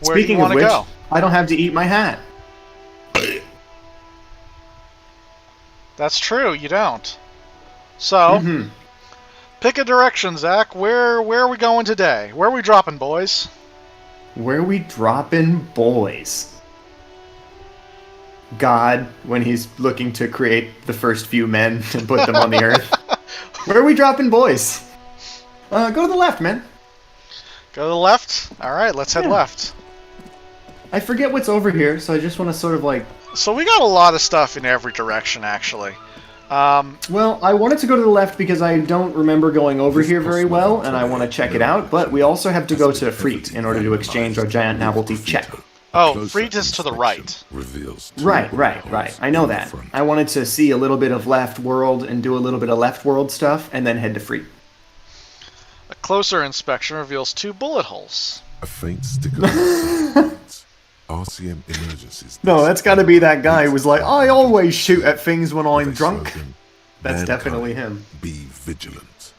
Where do you Speaking want of to which, go? I don't have to eat my hat. That's true, you don't. So, pick a direction, Zach. Where are we going today? Where are we dropping, boys? Where we dropping boys? God, when he's looking to create the first few men and put them on the earth. Where are we dropping boys? Go to the left, man. Go to the left? Alright, let's head left. I forget what's over here, so I just want to sort of like... So we got a lot of stuff in every direction, actually. Well, I wanted to go to the left because I don't remember going over here very well, and I want to check it out, but we also have to go to Freet in order to exchange our giant novelty check. Oh, Freet is to the right. Right. I know that. I wanted to see a little bit of left world and do a little bit of left world stuff, and then head to Freet. A closer inspection reveals 2 bullet holes. A faint sticker. RCM emergencies. No, that's got to be that guy who was like, I always shoot at things when I'm drunk. That's definitely him. Be vigilant.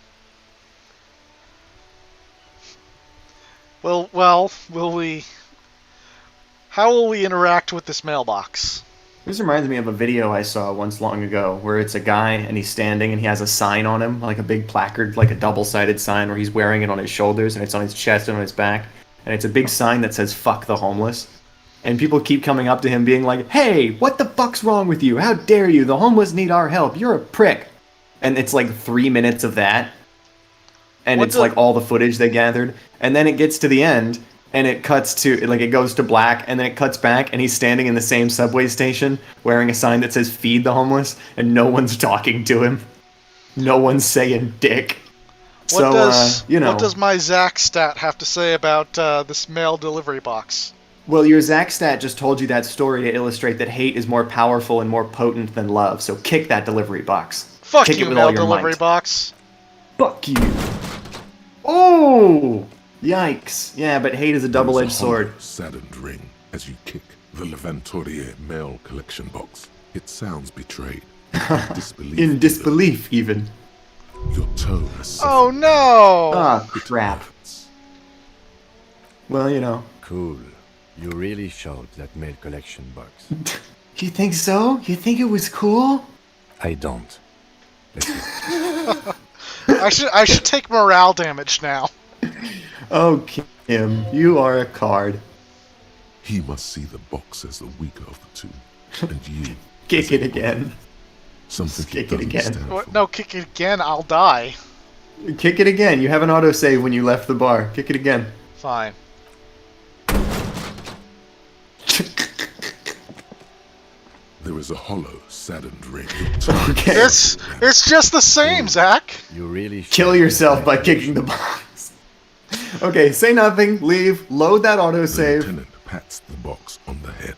Well, will we... How will we interact with this mailbox? This reminds me of a video I saw once long ago where it's a guy and he's standing and he has a sign on him, like a big placard, like a double-sided sign where he's wearing it on his shoulders and it's on his chest and on his back. And it's a big sign that says, fuck the homeless. And people keep coming up to him being like, hey, what the fuck's wrong with you? How dare you? The homeless need our help. You're a prick. And it's like 3 minutes of that. And it's like all the footage they gathered. And then it gets to the end, and it cuts to, like, it goes to black, and then it cuts back, and he's standing in the same subway station wearing a sign that says, feed the homeless, and no one's talking to him. No one's saying dick. What does my Zach stat have to say about this mail delivery box? Well, your Zach stat just told you that story to illustrate that hate is more powerful and more potent than love, so kick that delivery box. Fuck kick you, it with mail all your delivery might. box. Fuck you. Oh! Yikes. Yeah, but hate is a double-edged sword. Saddened ring as you kick the Levantorier mail collection box. It sounds betrayed. In disbelief, even. Your toe has Oh no! Ah, crap. Well, you know. Cool. You really showed that mail collection box. You think so? You think it was cool? I don't. I should take morale damage now. Oh, Kim, you are a card. He must see the box as the weaker of the two, and you... Kick it again. Something kick it again. No, kick it again, I'll die. Kick it again. You have an autosave when you left the bar. Kick it again. Fine. There is a hollow, saddened ring. Okay. It's just the same, Zach. You really kill yourself by kicking the box. Okay, say nothing, leave, load that The autosave. lieutenant pats the box on the head.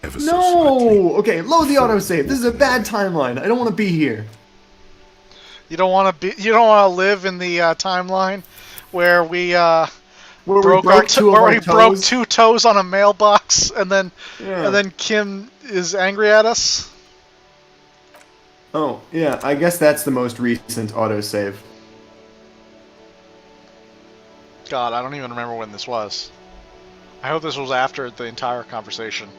Ever so slightly. No! Okay, load the autosave. This is a bad timeline. I don't want to be here. You don't want to live in the timeline where we broke two toes on a mailbox, and then Kim is angry at us. Oh, yeah, I guess that's the most recent autosave. God, I don't even remember when this was. I hope this was after the entire conversation.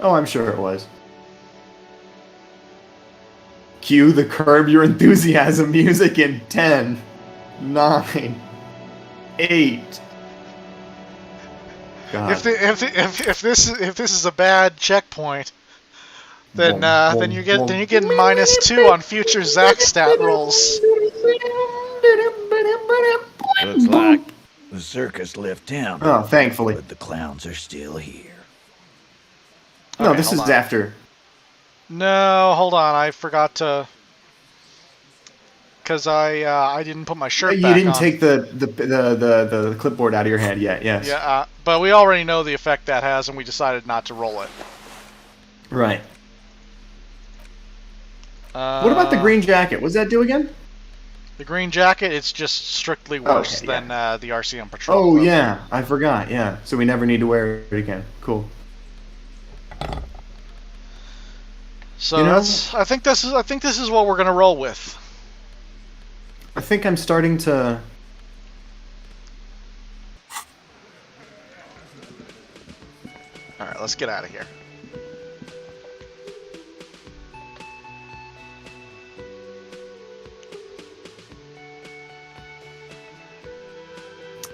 Oh, I'm sure it was. Cue the Curb Your Enthusiasm music in 10, 9, 8. God. If this is a bad checkpoint, then you get -2 on future Zach stat rolls. Looks like the circus left town. Oh, thankfully. But the clowns are still here. No, Okay, this is hold on. after. No, hold on. I forgot to... because I didn't put my shirt You back didn't on. take the clipboard out of your hand yet. Yes. Yeah, but we already know the effect that has, and we decided not to roll it. Right. What about the green jacket? What's that do again? The green jacket, it's just strictly worse than the RCM patrol. Oh cloak. yeah, I forgot. Yeah, so we never need to wear it again. Cool. So You know- that's. I think this is what we're gonna roll with. I think I'm starting to. All right, let's get out of here.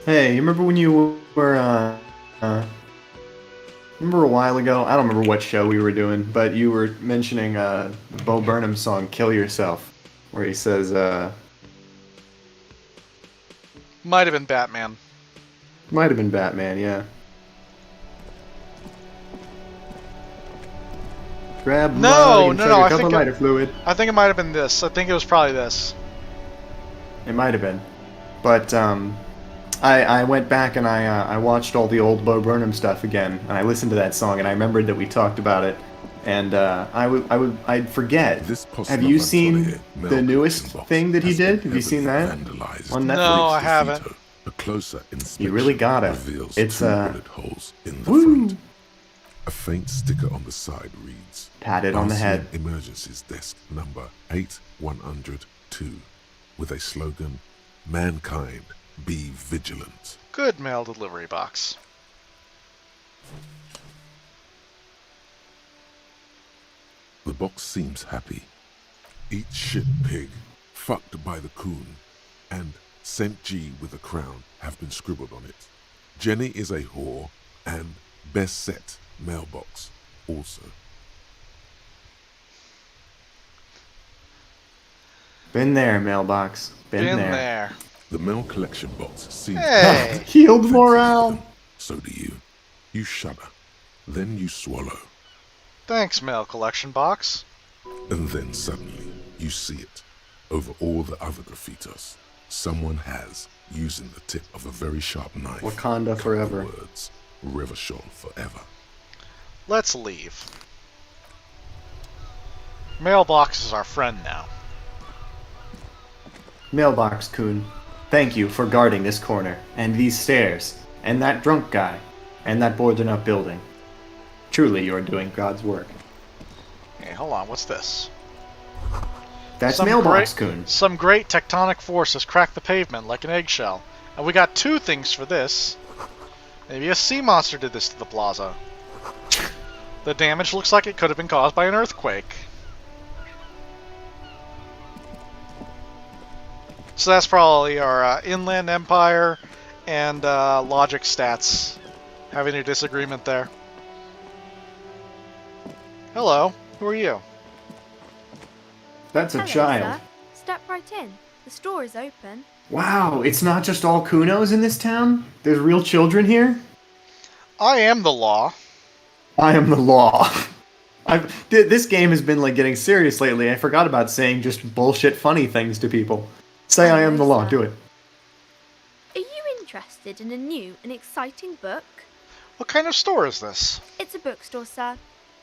Hey, you remember when you were remember a while ago? I don't remember what show we were doing, but you were mentioning the Bo Burnham song "Kill Yourself," where he says, Might have been Batman. might have been Batman, yeah. Grab a No, mug and no, chug no. a I cup think of lighter fluid. I think it might have been this. I think it was probably this. It might have been, but I went back and I watched all the old Bo Burnham stuff again, and I listened to that song, and I remembered that we talked about it, and I'd forget. Have you seen the newest thing that he did? Have you seen that on Netflix? No, I haven't. A closer inspection You really gotta. reveals It's two bullet holes in the woo. front. A faint sticker on the side reads, Pat it on the head. RCM Emergencies Desk number 8102, with a slogan, "Mankind, be vigilant." Good mail delivery box. The box seems happy. Eat shit pig, fucked by the coon, and St. G with a crown have been scribbled on it. Jenny is a whore, and best set mailbox also. Been there, mailbox. Been there. The mail collection box seems Hey! Healed morale. So do you. You shudder. Then you swallow. Thanks, mail collection box. And then suddenly, you see it. Over all the other graffitos, someone has, using the tip of a very sharp knife, Wakanda cut forever. the words, Revachol forever. Let's leave. Mailbox is our friend now. Mailbox Coon, thank you for guarding this corner, and these stairs, and that drunk guy, and that boarded up building. Truly, you are doing God's work. Hey, hold on, what's this? That's Mailbox great, Coon. Some great tectonic force has cracked the pavement like an eggshell. And we got two things for this. Maybe a sea monster did this to the plaza. The damage looks like it could have been caused by an earthquake. So that's probably our Inland Empire and Logic stats having a disagreement there. Hello, who are you? That's a Hello, child. sir. Step right in. The store is open. Wow, it's not just all Kunos in this town? There's real children here? I am the law. I am the law. This game has been like getting serious lately. I forgot about saying just bullshit funny things to people. Say I am the law, do it. Are you interested in a new and exciting book? What kind of store is this? It's a bookstore, sir.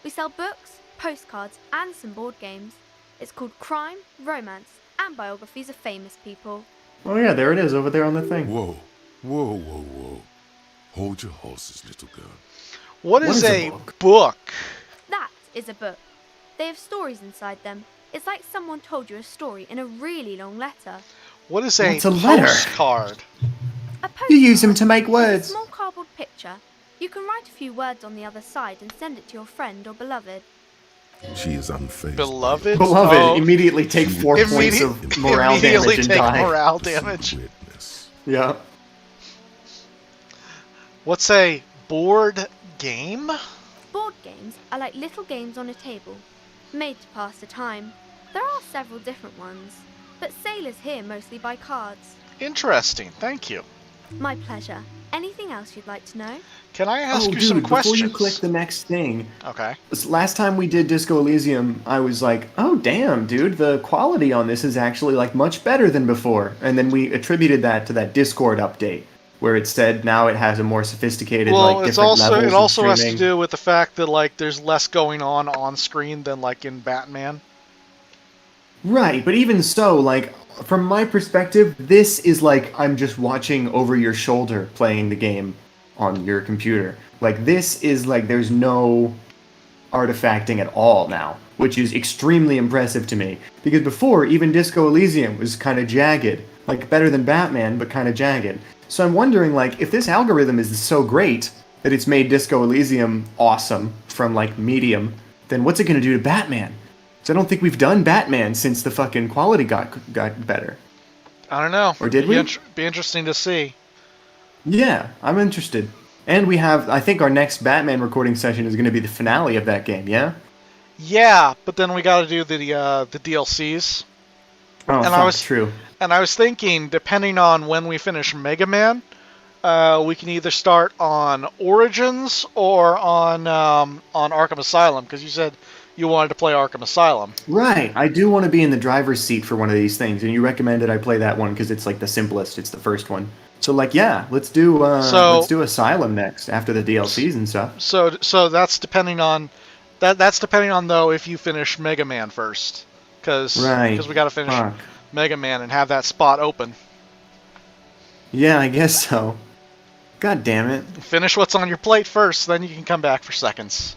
We sell books, postcards, and some board games. It's called Crime, Romance, and Biographies of Famous People. Oh yeah, there it is over there on the thing. Whoa, whoa, whoa, whoa. Hold your horses, little girl. What is a book? That is a book. They have stories inside them. It's like someone told you a story in a really long letter. What is a What's a letter? postcard? A postcard You use them to make is a words. small cardboard picture. You can write a few words on the other side and send it to your friend or beloved. She is unfazed. Beloved? Beloved, Oh. immediately take 4 points of morale Immediately damage and take die. morale damage. Yeah. What's a board game? Board games are like little games on a table, made to pass the time. There are several different ones, but sailors here mostly buy cards. Interesting, thank you. My pleasure. Anything else you'd like to know? Can I ask you dude, some before questions? you click the next thing, Okay. last time we did Disco Elysium, I was like, oh damn, dude, the quality on this is actually like much better than before. And then we attributed that to that Discord update, where it said now it has a more sophisticated, Well, like it's different also levels it also of has to streaming. do with the fact that like there's less going on screen than like in Batman. Right, but even so, like from my perspective, this is like I'm just watching over your shoulder playing the game on your computer. Like this is like there's no artifacting at all now, which is extremely impressive to me. Because before, even Disco Elysium was kind of jagged, like better than Batman, but kind of jagged. So I'm wondering, like, if this algorithm is so great that it's made Disco Elysium awesome from like medium, then what's it going to do to Batman? So I don't think we've done Batman since the fucking quality got better. I don't know. Or did we? Be interesting to see. Yeah, I'm interested. And we have, I think our next Batman recording session is going to be the finale of that game, yeah? Yeah, but then we got to do the DLCs. Oh, and fuck, true. And I was thinking, depending on when we finish Mega Man, we can either start on Origins or on Arkham Asylum, because you said you wanted to play Arkham Asylum. Right, I do want to be in the driver's seat for one of these things, and you recommended I play that one because it's like the simplest. It's the first one. So like, yeah, let's do Asylum next after the DLCs and stuff. So that's depending on that's depending on though if you finish Mega Man first, because we got to finish Mega Man and have that spot open. Yeah, I guess so. God damn it! Finish what's on your plate first, then you can come back for seconds.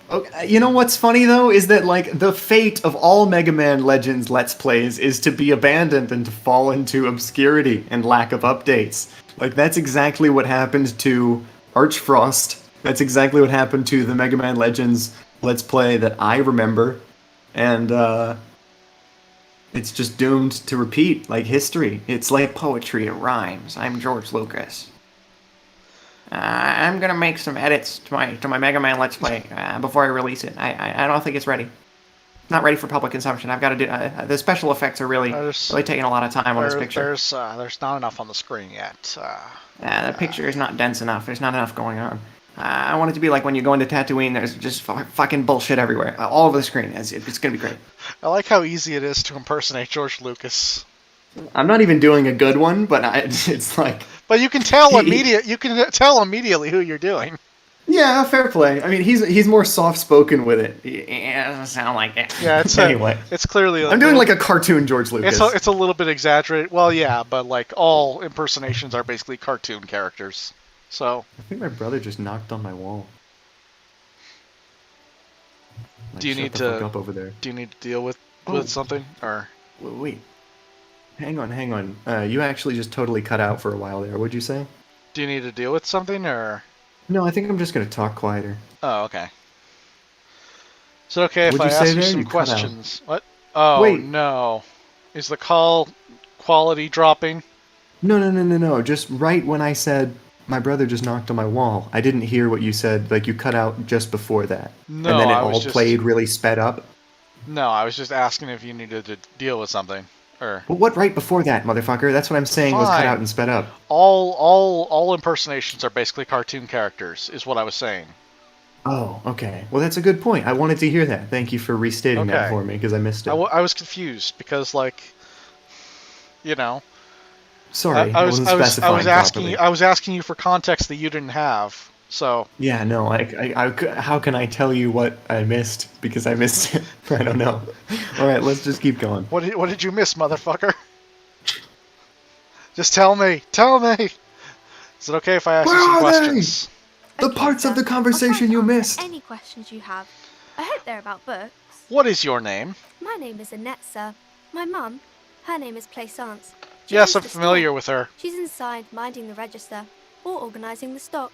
Okay, you know what's funny though is that like the fate of all Mega Man Legends Let's Plays is to be abandoned and to fall into obscurity and lack of updates. Like that's exactly what happened to Archfrost. That's exactly what happened to the Mega Man Legends Let's Play that I remember, and it's just doomed to repeat like history. It's like poetry, it rhymes. I'm George Lucas. I'm gonna make some edits to my Mega Man Let's Play before I release it. I don't think it's ready. Not ready for public consumption. I've got to do the special effects are really taking a lot of time on this picture. There's not enough on the screen yet. The picture is not dense enough. There's not enough going on. I want it to be like when you go into Tatooine. There's just fucking bullshit everywhere, all over the screen. It's gonna be great. I like how easy it is to impersonate George Lucas. I'm not even doing a good one, but it's like. But you can tell immediately who you're doing. Yeah, fair play. I mean, he's more soft spoken with it. It doesn't sound like it. Yeah, anyway. It's clearly. I'm doing like a cartoon George Lucas. It's a little bit exaggerated. Well, yeah, but like all impersonations are basically cartoon characters. So. I think my brother just knocked on my wall. Like, do you need to up over there. Do you need to deal with something or? Wait. Hang on. You actually just totally cut out for a while there. What'd you say? Do you need to deal with something, or? No, I think I'm just gonna talk quieter. Oh, okay. Is it okay if I ask you some questions? What? Oh, wait. No. Is the call quality dropping? No. Just right when I said my brother just knocked on my wall, I didn't hear what you said. Like you cut out just before that. No, and then it played really sped up. No, I was just asking if you needed to deal with something. Or well, what right before that, motherfucker? That's what I'm saying was cut out and sped up. All impersonations are basically cartoon characters, is what I was saying. Oh, okay. Well, that's a good point. I wanted to hear that. Thank you for restating that for me, because I missed it. I was confused, because, like, you know... Sorry, I was asking you for context that you didn't have, so... Yeah, no, how can I tell you what I missed? Because I missed it. I don't know. Alright, let's just keep going. What did you miss, motherfucker? Just tell me! Tell me! Is it okay if I ask you some questions? The parts of the conversation you missed! Any questions you have. I hope they're about books. What is your name? My name is Annette, sir. My mum, her name is Plaisance. Yes, I'm familiar with her. She's inside, minding the register, or organising the stock.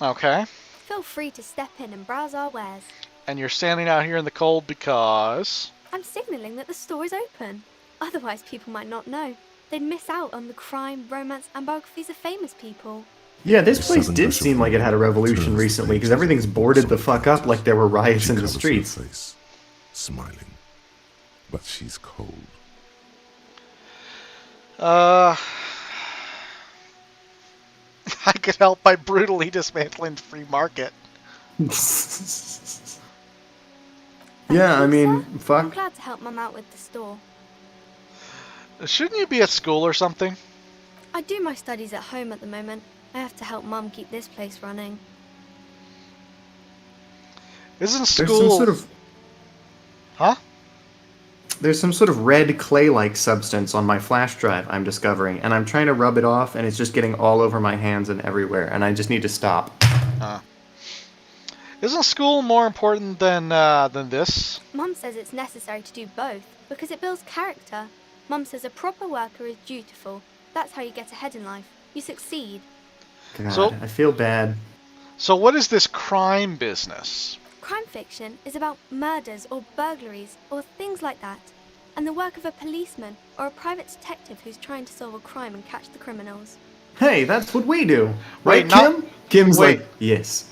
Okay. Feel free to step in and browse our wares. And you're standing out here in the cold because... I'm signalling that the store is open. Otherwise, people might not know. They'd miss out on the crime, romance, and biographies of famous people. Yeah, this place did seem like it had a revolution recently, because everything's boarded the fuck up like there were riots in the streets. Face, smiling, but she's cold. I could help by brutally dismantling the free market. Yeah, I Thank you, mean, sir. I'm fuck. glad to help Mum out with the store. Shouldn't you be at school or something? I do my studies at home at the moment. I have to help Mum keep this place running. Isn't There's school... some sort of Huh? there's some sort of red clay-like substance on my flash drive I'm discovering, and I'm trying to rub it off, and it's just getting all over my hands and everywhere, and I just need to stop. Isn't school more important than this? Mum says it's necessary to do both because it builds character. Mum says a proper worker is dutiful. That's how you get ahead in life. You succeed. God, So- I feel bad. So what is this crime business? Crime fiction is about murders or burglaries or things like that, and the work of a policeman or a private detective who's trying to solve a crime and catch the criminals. Hey, that's what we do. Wait, Right, not- Kim? Kim's wait. like, yes.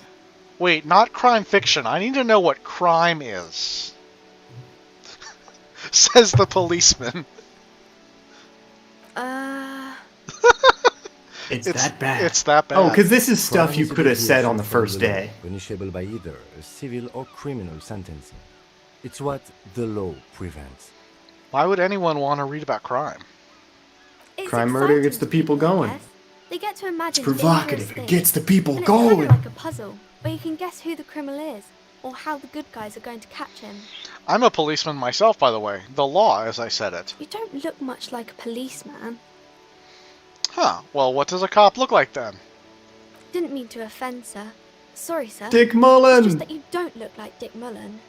Wait, not crime fiction. I need to know what crime is. Says the policeman. It's that bad. It's that bad. Oh, because this is stuff Crime you is a could have said deviation on the from first the law, day. punishable by either a civil or criminal sentencing. It's what the law prevents. Why would anyone want to read about crime? It's Crime murder exciting gets the to people I going. guess. They get to imagine Provocative. dangerous It things. gets the people And it's kind going. of like a puzzle, where you can guess who the criminal is, or how the good guys are going to catch him. I'm a policeman myself, by the way. The law, as I said it. You don't look much like a policeman. Huh. Well, what does a cop look like then? Didn't mean to offend, sir. Sorry, sir. Dick It's Mullen! just that you don't look like Dick Mullen.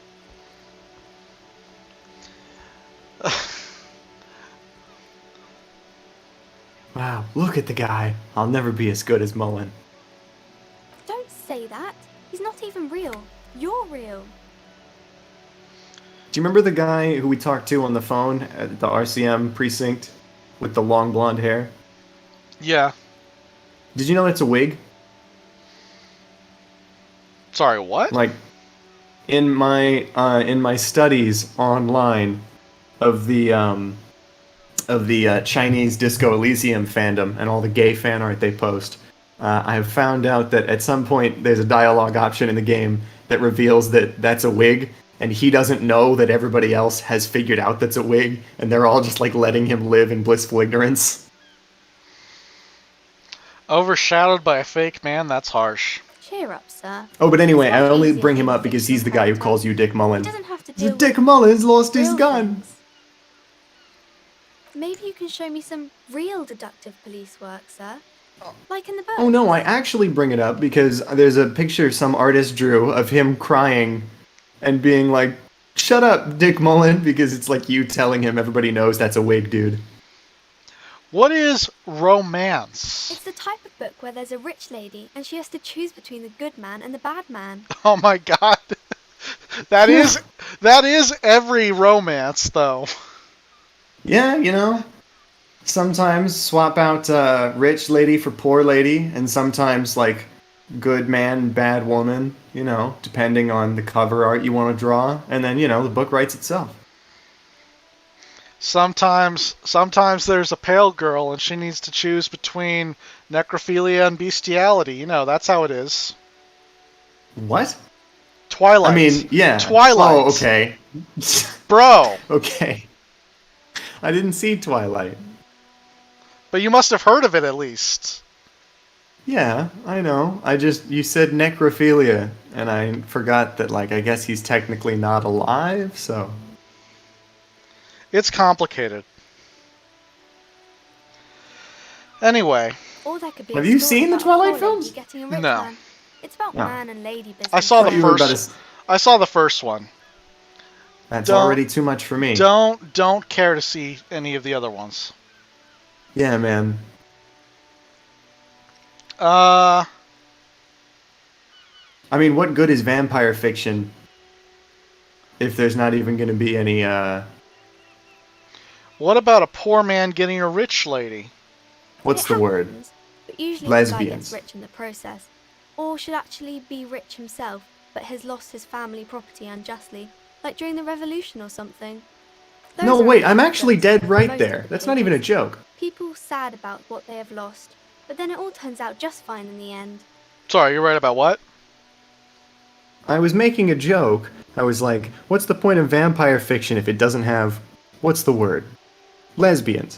Wow, look at the guy. I'll never be as good as Mullen. Don't say that. He's not even real. You're real. Do you remember the guy who we talked to on the phone at the RCM precinct with the long blonde hair? Yeah. Did you know it's a wig? Sorry, what? Like, in my studies online of the Chinese Disco Elysium fandom and all the gay fan art they post, I have found out that at some point there's a dialogue option in the game that reveals that that's a wig, and he doesn't know that everybody else has figured out that's a wig, and they're all just like letting him live in blissful ignorance. Overshadowed by a fake man? That's harsh. Cheer up, sir. Oh, but anyway, It's I not only easy bring being him a up because fictional he's the guy who character. calls you Dick Mullen. He doesn't have to deal Dick with Mullen's lost his real gun. things. Maybe you can show me some real deductive police work, sir. Like in the book. Oh no, I actually bring it up because there's a picture some artist drew of him crying and being like, "Shut up, Dick Mullen," because it's like you telling him everybody knows that's a wig, dude. What is romance? It's the type of book where there's a rich lady and she has to choose between the good man and the bad man. Oh my god. That is every romance, though. Yeah, you know, sometimes swap out rich lady for poor lady, and sometimes like good man, bad woman, you know, depending on the cover art you want to draw, and then, you know, the book writes itself. Sometimes there's a pale girl and she needs to choose between necrophilia and bestiality. You know, that's how it is. What? Twilight. I mean, yeah. Twilight. Oh, okay. Bro. Okay. I didn't see Twilight. But you must have heard of it at least. Yeah, I know. You said necrophilia, and I forgot that, like, I guess he's technically not alive, so. It's complicated. Anyway. Or that could be Have a you story seen the about a Twilight poor lady films? getting a rich No. man. It's about No. man and lady business. I saw the You were about first. to I saw the first one. That's Don't- already too much for me. Don't care to see any of the other ones. Yeah, man. Uh, I mean, what good is vampire fiction if there's not even going to be any, what about a poor man getting a rich lady? what's the word? happens, but usually the guy Lesbians. gets rich in the process. Or should actually be rich himself, but has lost his family property unjustly, like during the revolution or something. Those No, are wait, I'm only actually examples, dead right most there. of the That's not even a cases. joke. People sad about what they have lost, but then it all turns out just fine in the end. Sorry, you're right about what? I was making a joke. I was like, what's the point of vampire fiction if it doesn't have, what's the word? Lesbians.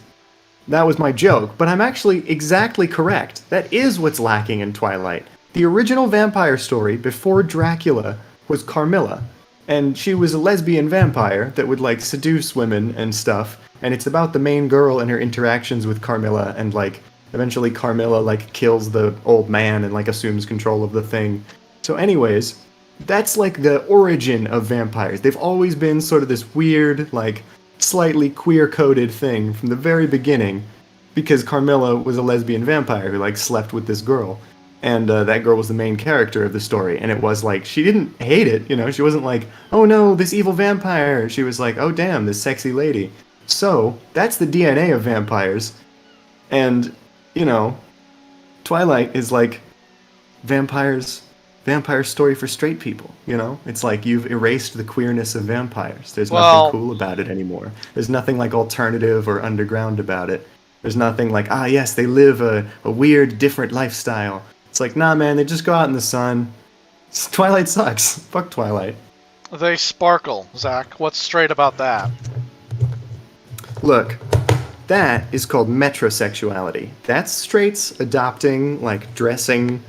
That was my joke, but I'm actually exactly correct. That is what's lacking in Twilight. The original vampire story before Dracula was Carmilla, and she was a lesbian vampire that would like seduce women and stuff, and it's about the main girl and her interactions with Carmilla, and like eventually Carmilla like kills the old man and like assumes control of the thing. So anyways, that's like the origin of vampires. They've always been sort of this weird, like slightly queer-coded thing from the very beginning, because Carmilla was a lesbian vampire who like slept with this girl, and that girl was the main character of the story. And it was like she didn't hate it, you know. She wasn't like, oh no, this evil vampire. She was like, oh damn, this sexy lady. So that's the DNA of vampires, and you know, Twilight is like vampire story for straight people, you know? It's like you've erased the queerness of vampires. There's nothing cool about it anymore. There's nothing like alternative or underground about it. There's nothing like, ah yes, they live a weird, different lifestyle. It's like, nah man, they just go out in the sun. Twilight sucks. Fuck Twilight. They sparkle, Zach. What's straight about that? Look, that is called metrosexuality. That's straights adopting, like, dressing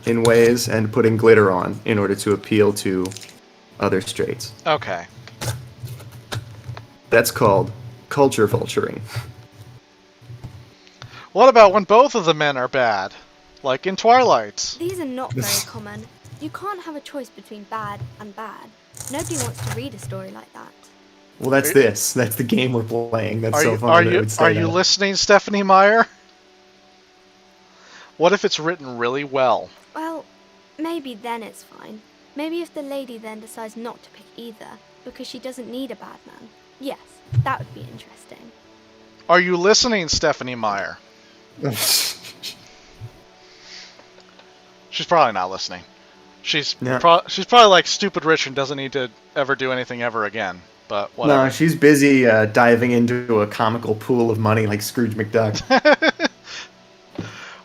in ways and putting glitter on in order to appeal to other straights. Okay. That's called culture vulturing. What about when both of the men are bad? Like in Twilight. These are not very common. You can't have a choice between bad and bad. Nobody wants to read a story like that. Well, that's this. That's the game we're playing. That's so funny. Are you listening, Stephanie Meyer? What if it's written really well? Well, maybe then it's fine. Maybe if the lady then decides not to pick either, because she doesn't need a bad man. Yes, that would be interesting. Are you listening, Stephanie Meyer? She's probably not listening. She's probably like stupid rich and doesn't need to ever do anything ever again. But whatever. No, she's busy diving into a comical pool of money like Scrooge McDuck.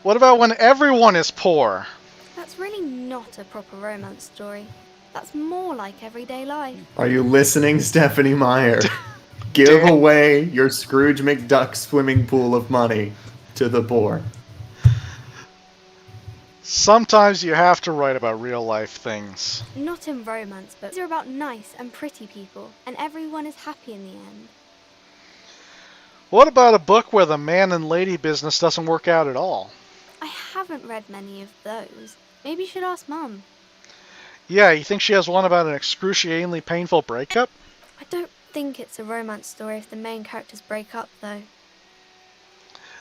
What about when everyone is poor? That's really not a proper romance story. That's more like everyday life. Are you listening, Stephanie Meyer? Give away your Scrooge McDuck swimming pool of money to the poor. Sometimes you have to write about real life things. Not in romance, but these are about nice and pretty people, and everyone is happy in the end. What about a book where the man and lady business doesn't work out at all? I haven't read many of those. Maybe you should ask Mum. Yeah, you think she has one about an excruciatingly painful breakup? I don't think it's a romance story if the main characters break up, though.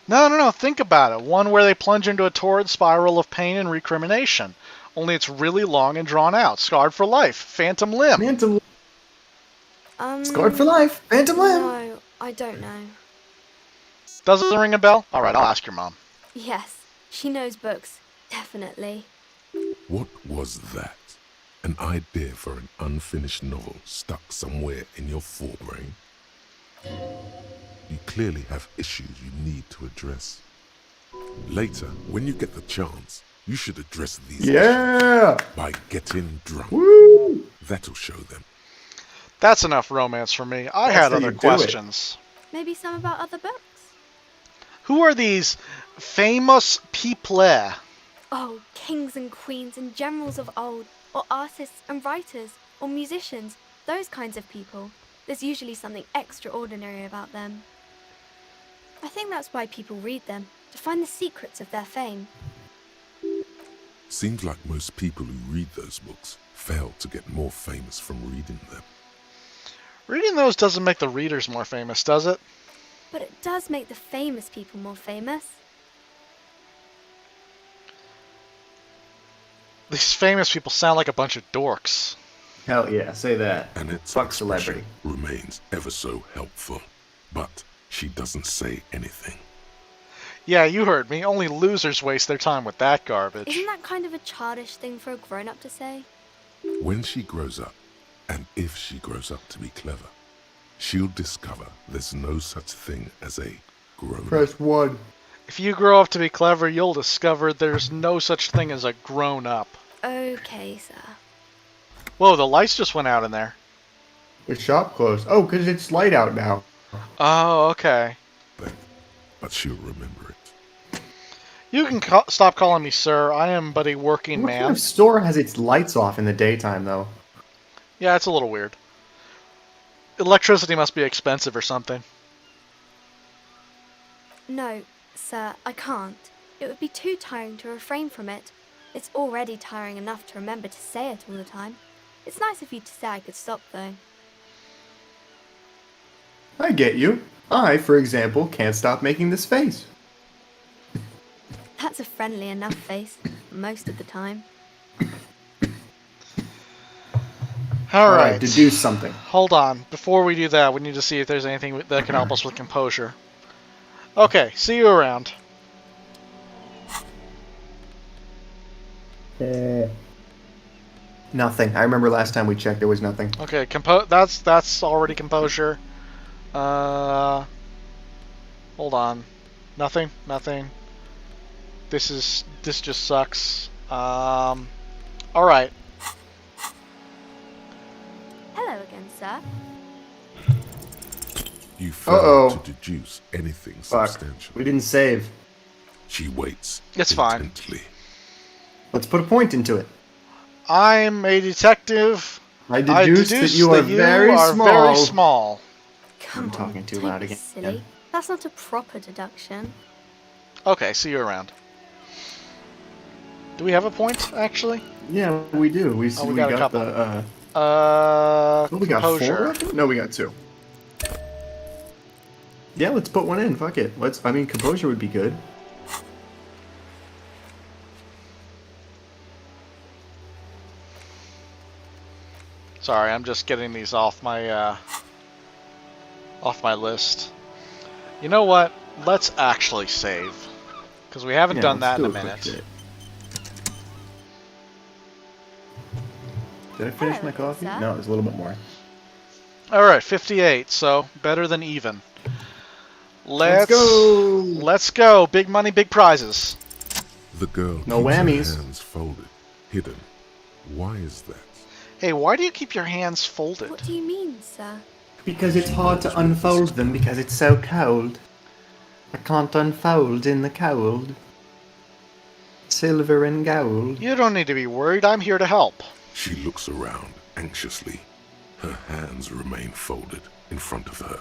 No, think about it. One where they plunge into a torrid spiral of pain and recrimination. Only it's really long and drawn out. Scarred for life. Phantom Limb. Scarred for life. Phantom Limb. No, I don't know. Doesn't ring a bell? Alright, I'll ask your mom. Yes, she knows books. Definitely. What was that? An idea for an unfinished novel stuck somewhere in your forebrain? You clearly have issues you need to address. Later, when you get the chance, you should address these issues by getting drunk. Woo! That'll show them. That's enough romance for me. I had other questions. Maybe some about other books? Who are these famous people? Oh, kings and queens and generals of old, or artists and writers, or musicians, those kinds of people. There's usually something extraordinary about them. I think that's why people read them, to find the secrets of their fame. Seems like most people who read those books fail to get more famous from reading them. Reading those doesn't make the readers more famous, does it? But it does make the famous people more famous. These famous people sound like a bunch of dorks. Hell yeah, say that. And its Fuck celebrity. Remains ever so helpful, but she doesn't say anything. Yeah, you heard me. Only losers waste their time with that garbage. Isn't that kind of a childish thing for a grown-up to say? When she grows up, and if she grows up to be clever, she'll discover there's no such thing as a grown-up. Press 1. If you grow up to be clever, you'll discover there's no such thing as a grown-up. Okay, sir. Whoa, the lights just went out in there. The shop closed. Oh, because it's light out now. Oh, okay. But she'll remember it. You can stop calling me sir. I am but a working What man. kind of store has its lights off in the daytime, though? Yeah, it's a little weird. Electricity must be expensive or something. No, sir, I can't. It would be too tiring to refrain from it. It's already tiring enough to remember to say it all the time. It's nice of you to say I could stop, though. I get you. I, for example, can't stop making this face. That's a friendly enough face, most of the time. Alright. Deduce something. Hold on. Before we do that, we need to see if there's anything that can help us with composure. Okay, see you around. Nothing. I remember last time we checked, there was nothing. Okay, that's already composure. Hold on. Nothing. This just sucks. Alright. Hello again, sir. You failed to deduce anything Fuck. substantial. We didn't save. She waits. It's fine. Intently. Let's put a point into it. I'm a detective. I deduced that you are very small. Come I'm talking on, too don't loud be again. silly. That's not a proper deduction. Okay, see you around. Do we have a point, actually? Yeah, we do. We got a couple. the. We got composure. 4 of them? No, we got 2. Yeah, let's put one in. Fuck it. I mean, composure would be good. Sorry, I'm just getting these off my list. You know what? Let's actually save, because we haven't done that in a minute. Did I finish my coffee? sir. No, it was a little bit more. All right, 58. So better than even. Let's go. Let's go. Big money, big prizes. The girl No keeps whammies. her hands folded, hidden. Why is that? Hey, why do you keep your hands folded? What do you mean, sir? Because it's hard to unfold them because it's so cold. I can't unfold in the cold. Silver and gold. You don't need to be worried. I'm here to help. She looks around anxiously. Her hands remain folded in front of her.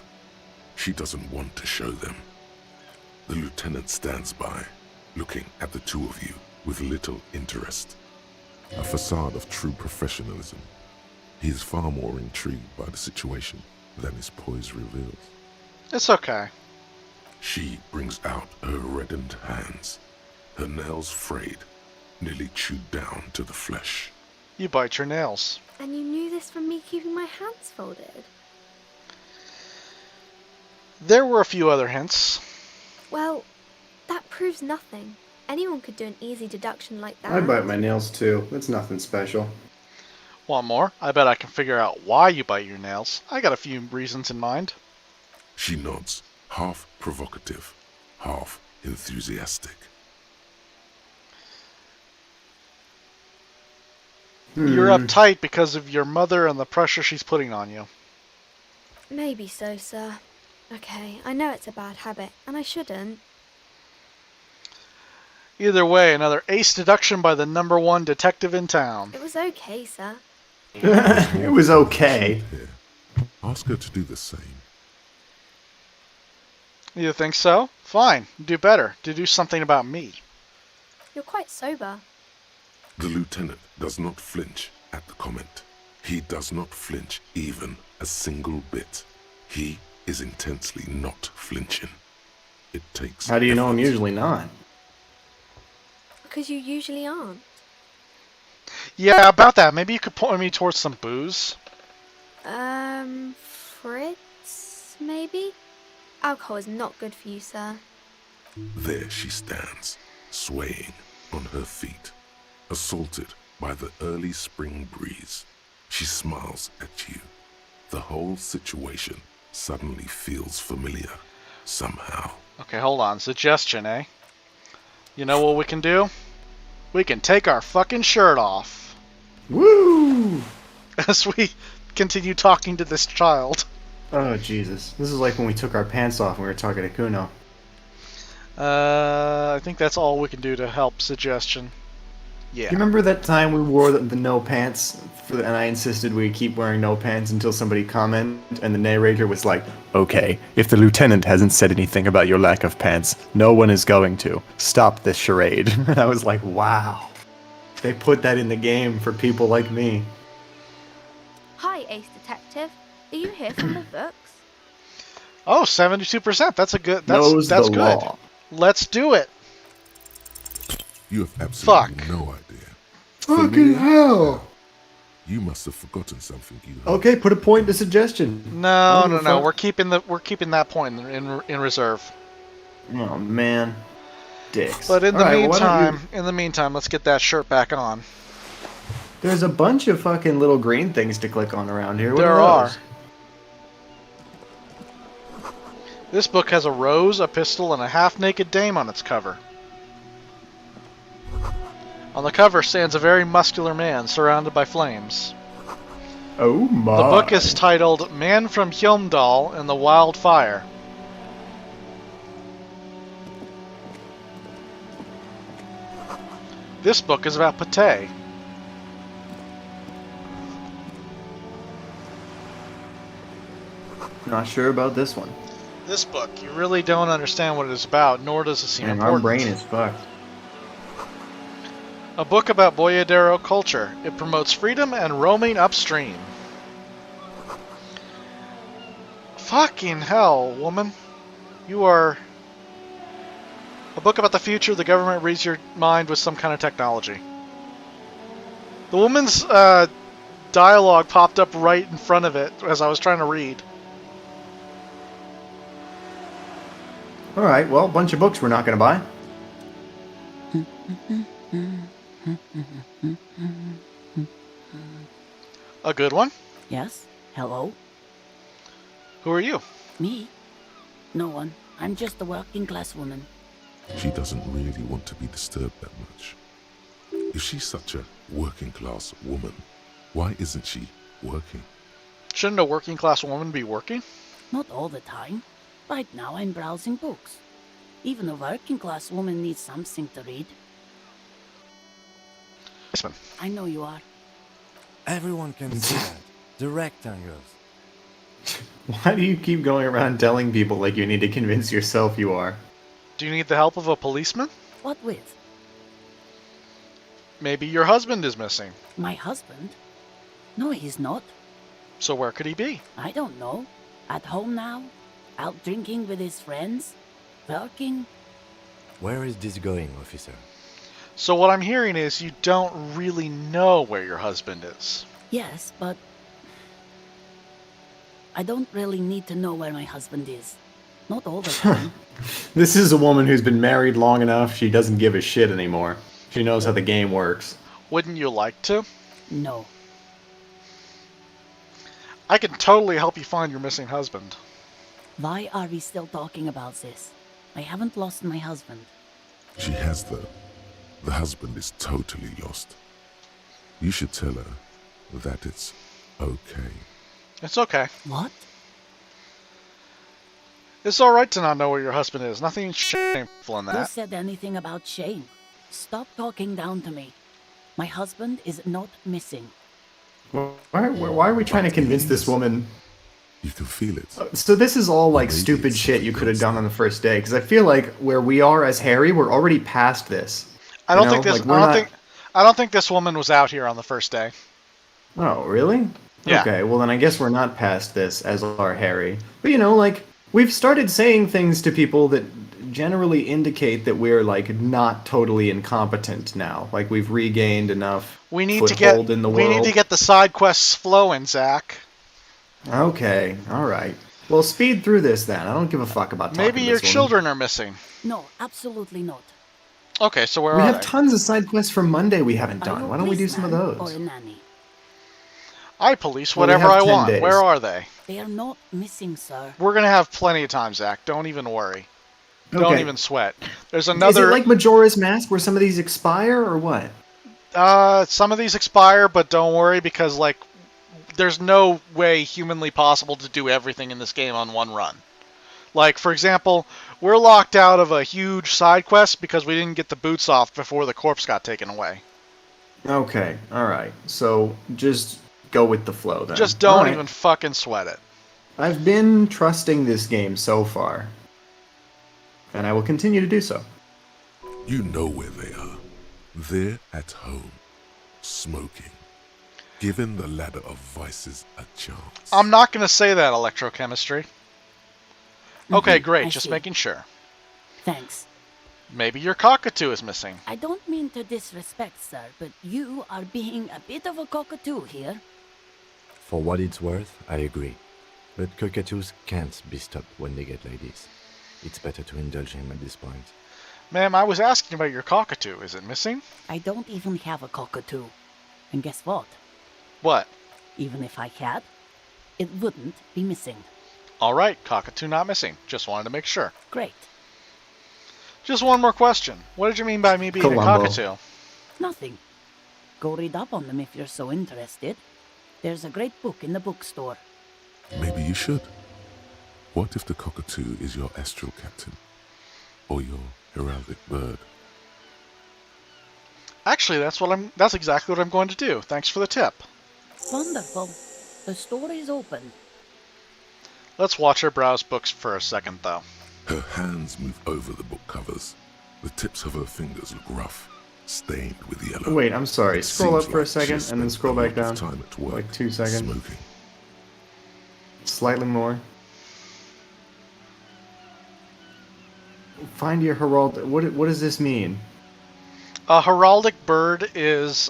She doesn't want to show them. The lieutenant stands by, looking at the two of you with little interest. A facade of true professionalism. He is far more intrigued by the situation than his poise reveals. It's okay. She brings out her reddened hands, her nails frayed, nearly chewed down to the flesh. You bite your nails. And you knew this from me keeping my hands folded? There were a few other hints. Well, that proves nothing. Anyone could do an easy deduction like that. I bite my nails too. That's nothing special. Want more? I bet I can figure out why you bite your nails. I got a few reasons in mind. She nods, half provocative, half enthusiastic. You're uptight because of your mother and the pressure she's putting on you. Maybe so, sir. Okay, I know it's a bad habit, and I shouldn't. Either way, another ace deduction by the #1 detective in town. It was okay, sir. It was okay. Here. Ask her to do the same. You think so? Fine. Do better. Do something about me. You're quite sober. The lieutenant does not flinch at the comment. He does not flinch even a single bit. He is intensely not flinching. It takes How do you know I'm effort. usually not? Because you usually aren't. Yeah, about that. Maybe you could point me towards some booze. Fritz, maybe? Alcohol is not good for you, sir. There she stands, swaying on her feet, assaulted by the early spring breeze. She smiles at you. The whole situation suddenly feels familiar, somehow. Okay, hold on. Suggestion, eh? You know what we can do? We can take our fucking shirt off. Woo! As we continue talking to this child. Oh, Jesus. This is like when we took our pants off when we were talking to Kuno. I think that's all we can do to help suggestion. Yeah. You remember that time we wore the no pants, and I insisted we keep wearing no pants until somebody commented, and the narrator was like, "Okay, if the lieutenant hasn't said anything about your lack of pants, no one is going to. Stop this charade." And I was like, wow. They put that in the game for people like me. Hi, Ace Detective. Are you here from the books? Oh, 72%. That's a good. Knows That's the good. law. Let's do it. You have absolutely no idea. Fucking hell! You must have forgotten something you heard. Okay, put a point to suggestion. No. We're keeping that point in reserve. Oh man, dicks. But in the Alright, well, meantime, let's get that shirt back on. There's a bunch of fucking little green things to click on around here. What There are are. those? This book has a rose, a pistol, and a half-naked dame on its cover. On the cover stands a very muscular man surrounded by flames. Oh my. The book is titled Man from Hjelmdal and the Wild Fire. This book is about pate. Not sure about this one. This book, you really don't understand what it is about, nor does it seem And important. our brain is fucked. A book about Boyadero culture. It promotes freedom and roaming upstream. Fucking hell, woman. You are... A book about the future. The government reads your mind with some kind of technology. The woman's dialogue popped up right in front of it as I was trying to read. Alright, well, a bunch of books we're not gonna buy. A good one? Yes? Hello? Who are you? Me? No one. I'm just a working class woman. She doesn't really want to be disturbed that much. If she's such a working class woman, why isn't she working? Shouldn't a working class woman be working? Not all the time. Right now I'm browsing books. Even a working class woman needs something to read. I know you are. Everyone can see that. The rectangles. Why do you keep going around telling people like you need to convince yourself you are? Do you need the help of a policeman? What with? Maybe your husband is missing. My husband? No, he's not. So where could he be? I don't know. At home now? Out drinking with his friends? Working? Where is this going, officer? So what I'm hearing is you don't really know where your husband is. Yes, but... I don't really need to know where my husband is. Not all the time. This is a woman who's been married long enough, she doesn't give a shit anymore. She knows how the game works. Wouldn't you like to? No. I can totally help you find your missing husband. Why are we still talking about this? I haven't lost my husband. She has, though. The husband is totally lost. You should tell her that it's okay. It's okay. What? It's alright to not know where your husband is. Nothing shameful in Who that. said anything about shame? Stop talking down to me. My husband is not missing. Why are we trying to convince this woman? You can feel it. So this is all like Maybe stupid it's shit you something could have else. done on the first day, because I feel like where we are as Harry, we're already past this. I don't You know, think this. like, we're not- I don't think this woman was out here on the first day. Oh, really? Yeah. Okay, well then I guess we're not past this as our Harry. But you know, like, we've started saying things to people that generally indicate that we're like not totally incompetent now. Like we've regained enough We need to get. foothold in the We world. need to get the side quests flowing, Zach. Okay, alright. Well, speed through this then. I don't give a fuck about talking Maybe to your this woman. children are missing. No, absolutely not. Okay, so where We are have they? tons of side quests from Monday we haven't Are you done. a Why don't we do some of policeman those? Or a nanny? I police Well, we whatever have I 10 want. days. Where are they? They are not missing, sir. We're gonna have plenty of time, Zach. Don't even worry. Don't Okay. even sweat. There's Is it another. like Majora's Mask where some of these expire or what? Some of these expire, but don't worry because like, there's no way humanly possible to do everything in this game on one run. Like, for example, we're locked out of a huge side quest because we didn't get the boots off before the corpse got taken away. Okay, alright. So just go with the flow then. Just don't Alright. even fucking sweat it. I've been trusting this game so far. And I will continue to do so. You know where they are. They're at home, smoking, giving the ladder of vices a chance. I'm not going to say that, electrochemistry. Okay, great. I Just see. making sure. Thanks. Maybe your cockatoo is missing. I don't mean to disrespect, sir, but you are being a bit of a cockatoo here. For what it's worth, I agree. But cockatoos can't be stopped when they get ladies. It's better to indulge him at this point. Ma'am, I was asking about your cockatoo. Is it missing? I don't even have a cockatoo. And guess what? What? Even if I had, it wouldn't be missing. All right, cockatoo not missing. Just wanted to make sure. Great. Just one more question. What did you mean by me being Columbo. a cockatoo? Nothing. Go read up on them if you're so interested. There's a great book in the bookstore. Maybe you should. What if the cockatoo is your astral captain? Or your heraldic bird? Actually, that's exactly what I'm going to do. Thanks for the tip. Wonderful. The store is open. Let's watch her browse books for a second, though. Her hands move over the book covers. The tips of her fingers look rough, stained with yellow. Wait, I'm sorry. It Scroll up seems for a like second she's and then spent scroll a back lot of down. time at work, Like 2 seconds. smoking. Slightly more. Find your herald. What does this mean? A heraldic bird is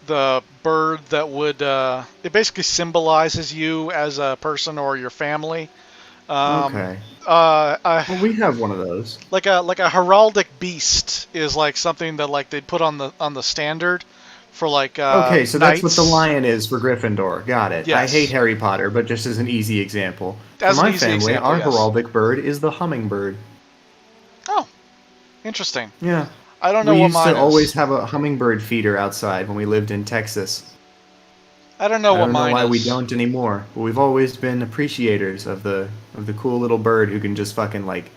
the bird that would it basically symbolizes you as a person or your family. Okay. Well, we have one of those. Like a heraldic beast is like something that like they put on the standard for like Okay, so that's what knights. the lion is for Gryffindor. Got it. I Yes. hate Harry Potter, but just as an easy example. As For an my easy family, example, our yes. heraldic bird is the hummingbird. Oh, interesting. Yeah. I don't know we what used mine to is. always have a hummingbird feeder outside when we lived in Texas. I don't know I what don't know mine why is. we don't anymore, but we've always been appreciators of the cool little bird who can just fucking like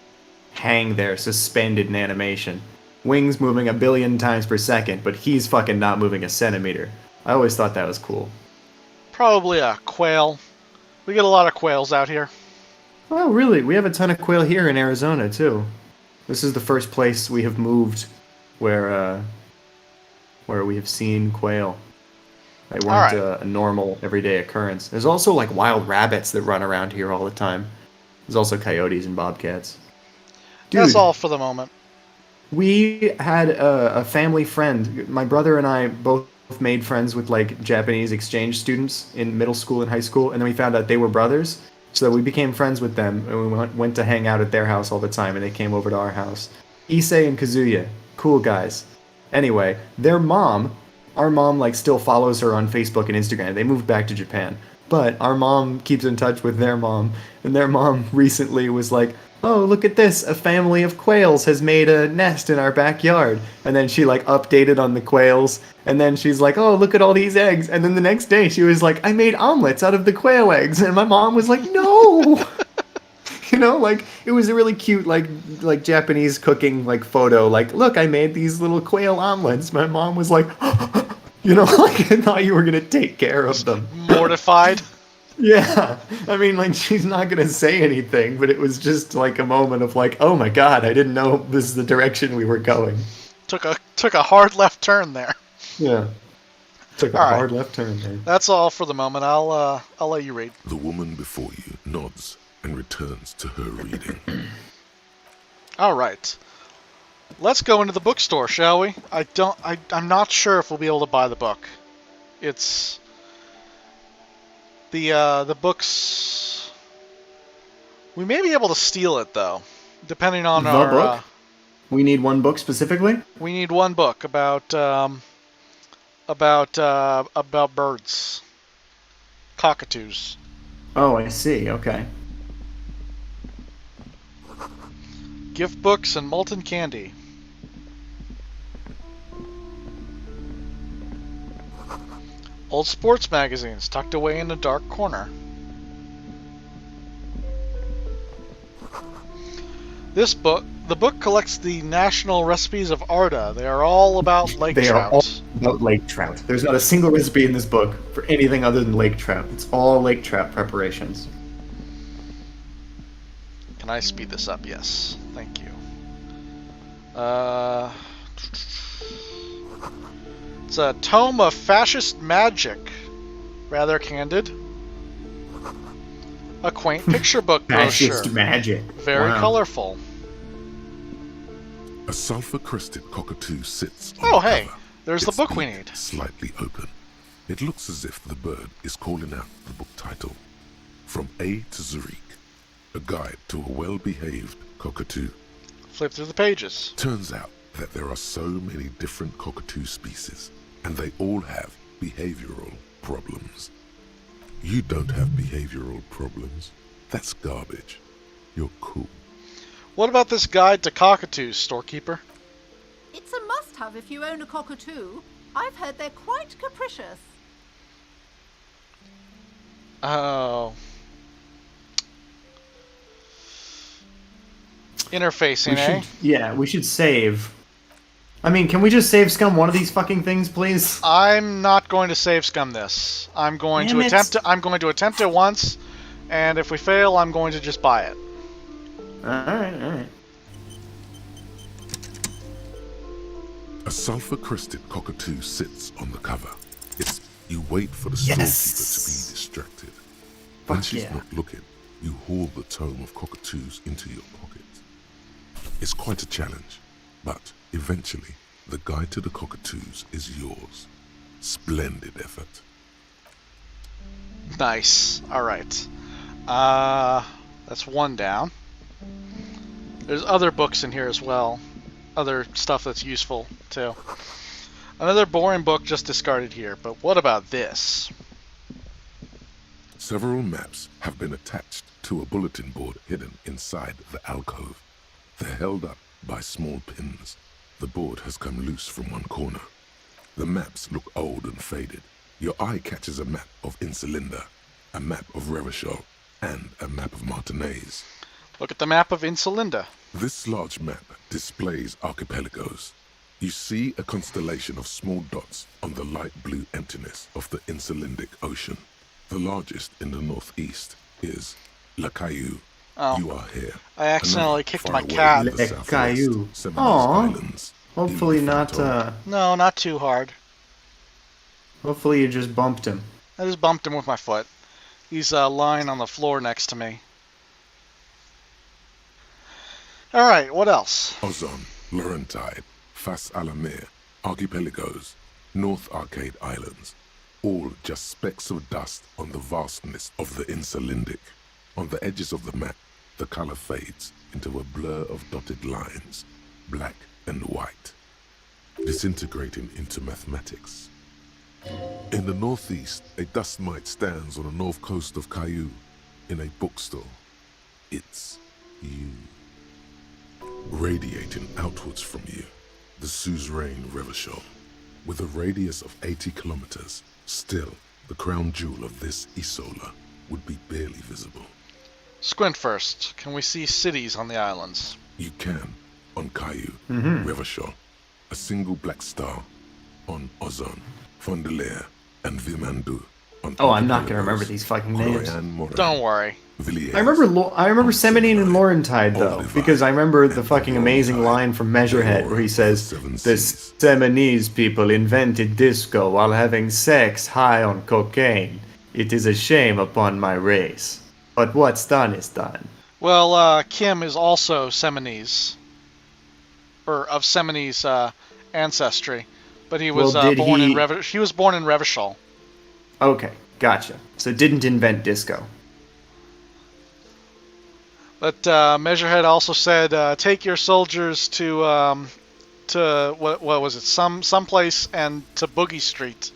hang there suspended in animation. Wings moving 1 billion times per second, but he's fucking not moving a centimeter. I always thought that was cool. Probably a quail. We get a lot of quails out here. Oh, really? We have a ton of quail here in Arizona too. This is the first place we have moved where we have seen quail. They weren't Alright. a normal everyday occurrence. There's also like wild rabbits that run around here all the time. There's also coyotes and bobcats. Dude, That's all for the moment. we had a family friend. My brother and I both made friends with like Japanese exchange students in middle school and high school, and then we found out they were brothers. So we became friends with them, and we went to hang out at their house all the time, and they came over to our house. Issei and Kazuya, cool guys. Anyway, their mom, our mom like still follows her on Facebook and Instagram. They moved back to Japan, but our mom keeps in touch with their mom, and their mom recently was like, "Oh, look at this! A family of quails has made a nest in our backyard." And then she like updated on the quails, and then she's like, "Oh, look at all these eggs!" And then the next day she was like, "I made omelets out of the quail eggs," and my mom was like, "No!" You know, like it was a really cute like Japanese cooking like photo. Like, look, I made these little quail omelets. My mom was like, you know, like I thought you were gonna take care of them. Mortified. Yeah, I mean, like she's not gonna say anything, but it was just like a moment of like, oh my god, I didn't know this is the direction we were going. Took a hard left turn there. Yeah, took a All right. hard left turn there. That's all for the moment. I'll let you read. The woman before you nods and returns to her reading. All right. Let's go into the bookstore, shall we? I'm not sure if we'll be able to buy the book. It's the books. We may be able to steal it though, depending on The our. book? We need one book specifically. We need one book about birds, cockatoos. Oh, I see. Okay. Gift books and molten candy. Old sports magazines tucked away in a dark corner. The book collects the national recipes of Arda. They are all about lake They trout. are all about lake trout. There's not a single recipe in this book for anything other than lake trout. It's all lake trout preparations. Can I speed this up? Yes. Thank you. It's a tome of fascist magic. Rather candid. A quaint picture book brochure. Fascist magic. Very Wow. colorful. A sulfur-crested cockatoo sits on Oh, the hey. cover. There's the Its book we beak need. Slightly open. It looks as if the bird is calling out the book title. From A to Zurich. A guide to a well-behaved cockatoo. Flip through the pages. Turns out that there are so many different cockatoo species, and they all have behavioral problems. You don't have behavioral problems. That's garbage. You're cool. What about this guide to cockatoos, storekeeper? It's a must-have if you own a cockatoo. I've heard they're quite capricious. Oh. Interfacing, eh? We should save. I mean, can we just save scum one of these fucking things, please? I'm not going to save scum this. I'm going Damn to it. attempt it once, and if we fail, I'm going to just buy it. Alright. A sulfur-crested cockatoo sits on the cover. You wait for the Yes. storekeeper to be distracted. When Fuck she's yeah. not looking, you haul the tome of cockatoos into your pocket. It's quite a challenge, but eventually, the guide to the cockatoos is yours. Splendid effort. Nice. Alright. That's one down. There's other books in here as well. Other stuff that's useful, too. Another boring book just discarded here, but what about this? Several maps have been attached to a bulletin board hidden inside the alcove. They're held up by small pins. The board has come loose from one corner. The maps look old and faded. Your eye catches a map of Insulinda, a map of Revachol, and a map of Martinez. Look at the map of Insulinda. This large map displays archipelagos. You see a constellation of small dots on the light blue emptiness of the Insulindic Ocean. The largest in the northeast is La Caillou. Oh. You are here. I accidentally Another kicked far my away cat. in the Le southwest, Caillou. Seminoles Aw. Islands. Hopefully Deep not, Fronton. No, not too hard. Hopefully you just bumped him. I just bumped him with my foot. He's lying on the floor next to me. Alright, what else? Ozon, Laurentide, Fas Alamir, Archipelagos, North Arcade Islands. All just specks of dust on the vastness of the Insulindic. On the edges of the map, the color fades into a blur of dotted lines, black and white, disintegrating into mathematics. In the northeast, a dust mite stands on the north coast of Caillou in a bookstore. It's you. Radiating outwards from you, the suzerain Revachol. With a radius of 80 kilometers, still, the crown jewel of this Isola would be barely visible. Squint first. Can we see cities on the islands? You can, on Caillou, Mhm. Revachol, a single black star, on Ozon, Fondelier, and Vimandu. On Oh, I'm not gonna remember these fucking names. Don't worry. I remember Seminine and Laurentide though, because I remember the fucking amazing line from Measurehead where he says, "The Seminese people invented disco while having sex high on cocaine. It is a shame upon my race. But what's done is done." Well, Kim is also Seminese. Or of Seminese ancestry. But he was Well, did born in he- he was born in Revachol. Okay, gotcha. So didn't invent disco. But Measurehead also said, take your soldiers to what was it? Some place and to Boogie Street.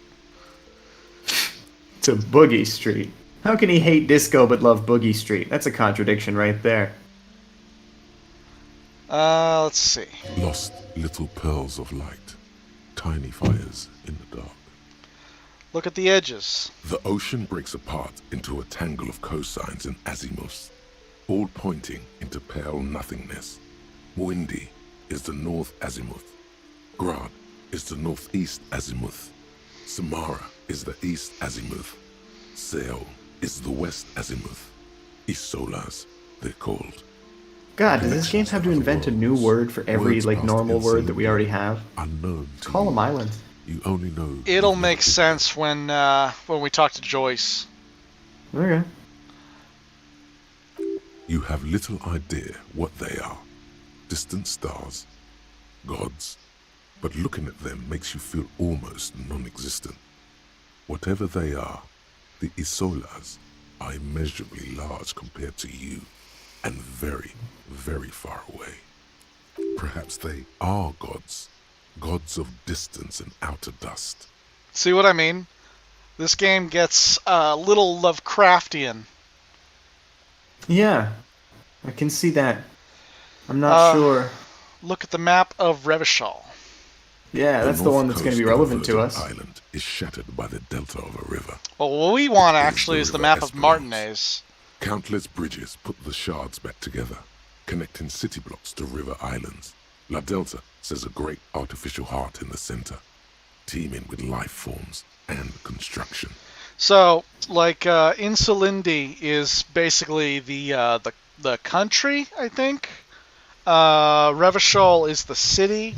To Boogie Street. How can he hate disco but love Boogie Street? That's a contradiction right there. Let's see. Lost little pearls of light, tiny fires in the dark. Look at the edges. The ocean breaks apart into a tangle of cosines and azimuths, all pointing into pale nothingness. Windy is the north azimuth. Grad is the northeast azimuth. Samara is the east azimuth. Seol is the west azimuth. Isolas, they're called. God, does this game have to invent a new word for every like normal word that we already have? Unknown. Call them islands. You only know. It'll make sense when we talk to Joyce. Okay. You have little idea what they are. Distant stars, gods, but looking at them makes you feel almost non-existent. Whatever they are, the Isolas are immeasurably large compared to you, and very, very far away. Perhaps they are gods, gods of distance and outer dust. See what I mean? This game gets a little Lovecraftian. Yeah, I can see that. I'm not sure. Look at the map of Revachol. Yeah, that's the one that's going to be relevant to us. Island is shattered by the delta of a river. Well, what we want actually is the map of Martinez. Countless bridges put the shards back together, connecting city blocks to river islands. La Delta says a great artificial heart in the center, teeming with life forms and construction. So, like, Insulindi is basically the country, I think. Revachol is the city,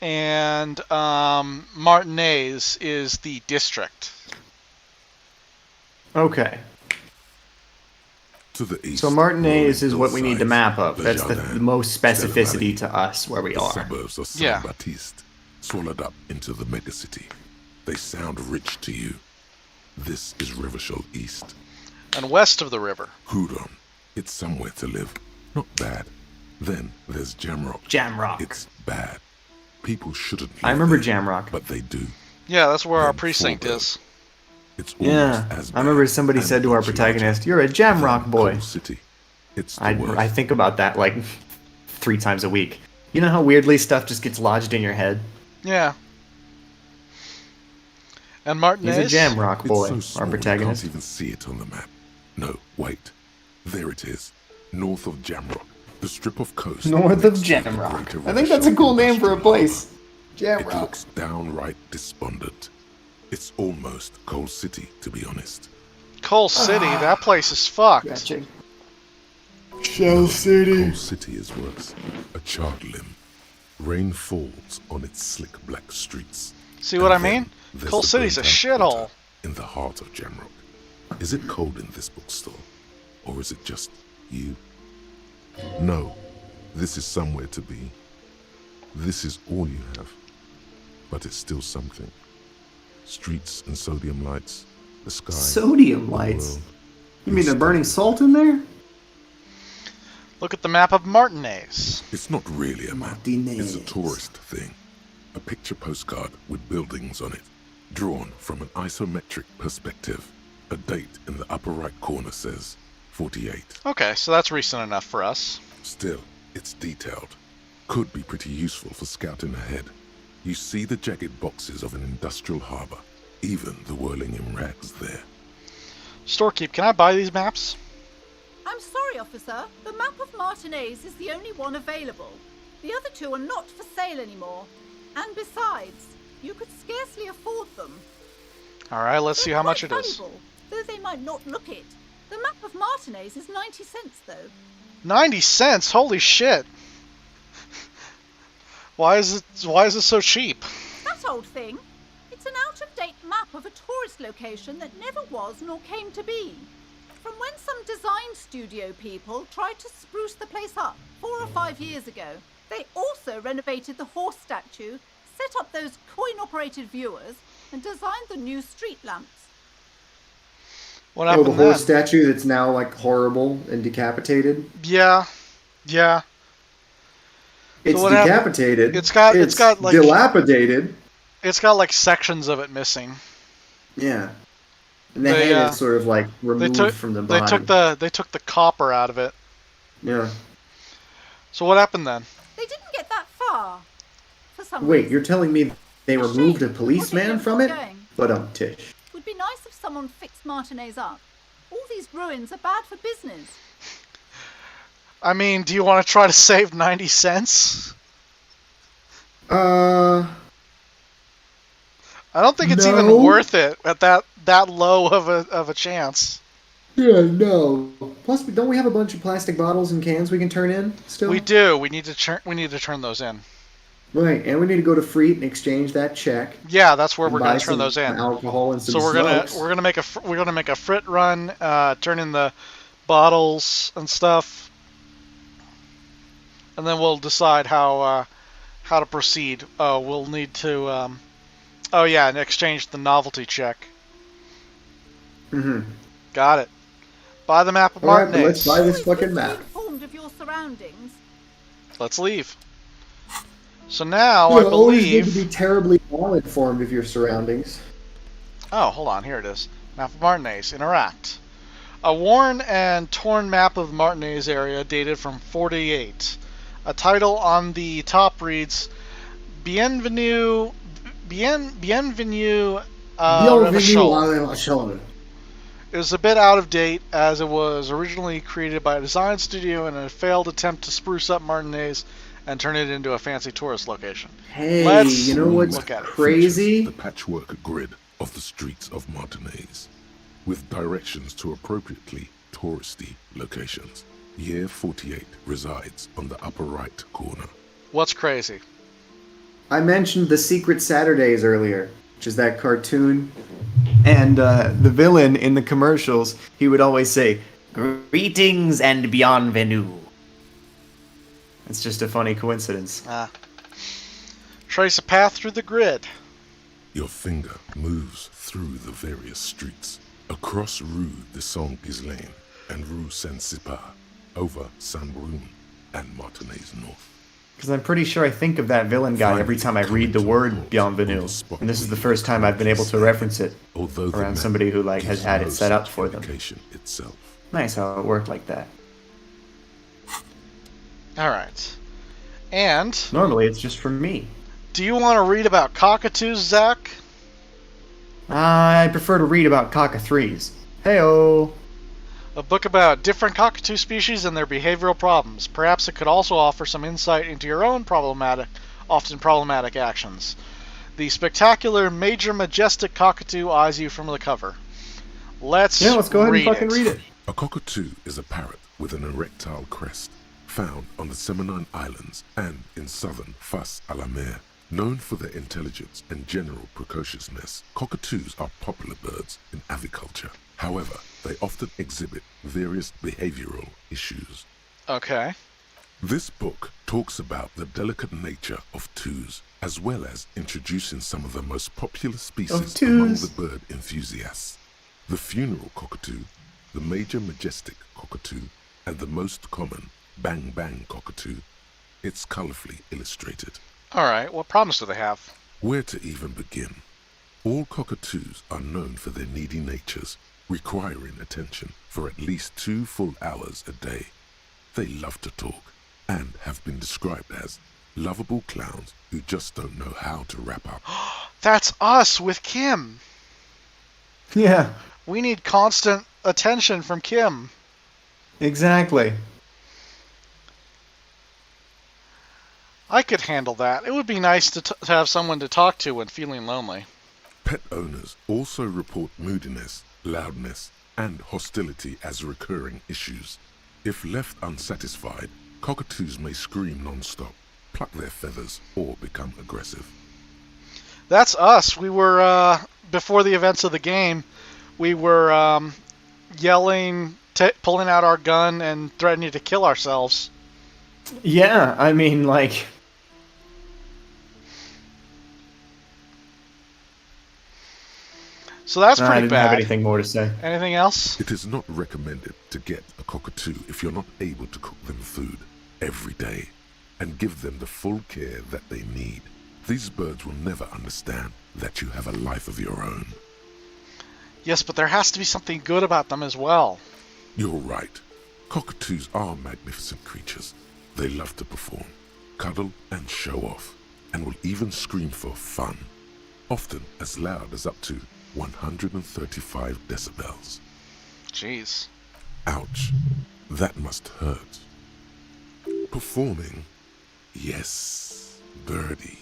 and Martinez is the district. Okay. To the east, so Martinez is what we need to hillsides, map up. the That's the Jardin, most specificity to us where we the are. suburbs of San Yeah. Baptiste, swallowed up into the megacity. They sound rich to you. This is Revachol East. And west of the river. Hudon. It's somewhere to live. Not bad. Then there's Jamrock. Jamrock. It's bad. People shouldn't live I remember there, Jamrock. but they do. Yeah, that's where our Then precinct Fallbrook. is. It's almost Yeah, as I remember bad somebody and said to our much larger. protagonist, "You're a Jamrock Then boy." Coal City. It's the I worst. think about that like 3 times a week. You know how weirdly stuff just gets lodged in your head? Yeah. And Martinez? He's a Jamrock boy, It's so small our protagonist. You can't even see it on the map. No, wait. There it is. North of Jamrock. The strip of coast. North of next to the Jamrock. greater I think that's a Revachol cool name for a industrial place. harbor. It Jamrock. looks downright despondent. It's almost Coal City, to be honest. Coal City, that place is fucked. Gotcha. Coal City is worse. A charred limb. Rain falls on its slick black streets. See what I And then mean? there's Coal the City's a burnt-out shithole. quarter in the heart of Jamrock. Is it cold in this bookstore? Or is it just you? No. This is somewhere to be. This is all you have. But it's still something. Streets and sodium lights. The sky. Sodium the lights? world. You mean they're burning salt in there? Look at the map of Martinez. It's not really a map. It's a tourist thing. A picture postcard with buildings on it, drawn from an isometric perspective. A date in the upper right corner says 48. Okay, so that's recent enough for us. Still, it's detailed. Could be pretty useful for scouting ahead. You see the jagged boxes of an industrial harbor, even the whirling in rags there. Storekeep, can I buy these maps? I'm sorry, officer. The map of Martinez is the only one available. The other two are not for sale anymore. And besides, you could scarcely afford them. Alright, let's see how much it is. Valuable, though they might not look it. The map of Martinez is 90 cents, though. 90 cents? Holy shit. Why is it so cheap? That old thing. It's an out-of-date map of a tourist location that never was nor came to be. From when some design studio people tried to spruce the place up 4 or 5 years ago. They also renovated the horse statue, set up those coin-operated viewers, and designed the new street lamps. What Oh, happened the horse then? statue that's now like horrible and decapitated. Yeah. It's So what happened? decapitated. It's got like dilapidated. It's got like sections of it missing. Yeah. And the They, head is sort of like removed from the body. They took the copper out of it. Yeah. So what happened then? They didn't get that far. For some Wait, reason. you're telling me they removed a Shame. policeman Okay, from it? going. But Tish. Would be nice if someone fixed Martinez up. All these ruins are bad for business. I mean, do you want to try to save 90 cents? I don't think it's even No. worth it at that low of a chance. Yeah, no. Plus, don't we have a bunch of plastic bottles and cans we can turn in still? We do. We need to turn those in. Right, and we need to go to Freet and exchange that check. Yeah, that's where and we're buy going to turn some those in. Alcohol and some So we're smokes. gonna make a frit run, turn in the bottles and stuff, and then we'll decide how to proceed. We'll need to and exchange the novelty check. Mm-hmm. Got it. Buy the map of All right, but Martinez. let's buy this fucking map. Informed of your surroundings. Let's leave. So now You I always need to believe. be terribly well informed of your surroundings. Oh, hold on. Here it is. Map of Martinez. Interact. A worn and torn map of the Martinez area dated from 48. A title on the top reads Bienvenue Revachol. It was a bit out of date as it was originally created by a design studio in a failed attempt to spruce up Martinez and turn it into a fancy tourist location. Hey, Let's you know what's look at it. crazy? The patchwork grid of the streets of Martinez, with directions to appropriately touristy locations. Year 48 resides on the upper right corner. What's crazy? I mentioned the Secret Saturdays earlier, which is that cartoon. And the villain in the commercials, he would always say, "Greetings and bienvenue." It's just a funny coincidence. Trace a path through the grid. Your finger moves through the various streets, across Rue de Saint-Ghislain and Rue Saint-Cypar, over Saint-Brun and Martinez North. Because I'm pretty sure I think of that villain guy every time I read the word bienvenue. And this is the first time I've been able to reference it around somebody who has had it set up for them. Itself. Nice how it worked like that. Alright. And normally it's just for me. Do you want to read about cockatoos, Zach? I prefer to read about cockathrees. Heyo! A book about different cockatoo species and their behavioral problems. Perhaps it could also offer some insight into your own often problematic actions. The spectacular Major Majestic Cockatoo eyes you from the cover. Let's go ahead and fucking read it. A cockatoo is a parrot with an erectile crest, found on the Seminole Islands and in southern Fas a la Mer. Known for their intelligence and general precociousness, cockatoos are popular birds in aviculture. However, they often exhibit various behavioral issues. Okay. This book talks about the delicate nature of toos, as well as introducing some of the most popular species among the bird enthusiasts. The funeral cockatoo, the major majestic cockatoo, and the most common bang bang cockatoo. It's colorfully illustrated. Alright, what problems do they have? Where to even begin? All cockatoos are known for their needy natures, requiring attention for at least 2 full hours a day. They love to talk, and have been described as lovable clowns who just don't know how to wrap up. That's us with Kim! Yeah. We need constant attention from Kim. Exactly. I could handle that. It would be nice to have someone to talk to when feeling lonely. Pet owners also report moodiness, loudness, and hostility as recurring issues. If left unsatisfied, cockatoos may scream non-stop, pluck their feathers, or become aggressive. That's us. We were, before the events of the game, we were yelling, pulling out our gun, and threatening to kill ourselves. Yeah, I mean, like... So that's pretty I didn't bad. have anything more to say. Anything else? It is not recommended to get a cockatoo if you're not able to cook them food every day and give them the full care that they need. These birds will never understand that you have a life of your own. Yes, but there has to be something good about them as well. You're right. Cockatoos are magnificent creatures. They love to perform, cuddle and show off, and will even scream for fun, often as loud as up to 135 decibels. Jeez. Ouch, that must hurt. Performing? Yes, birdie.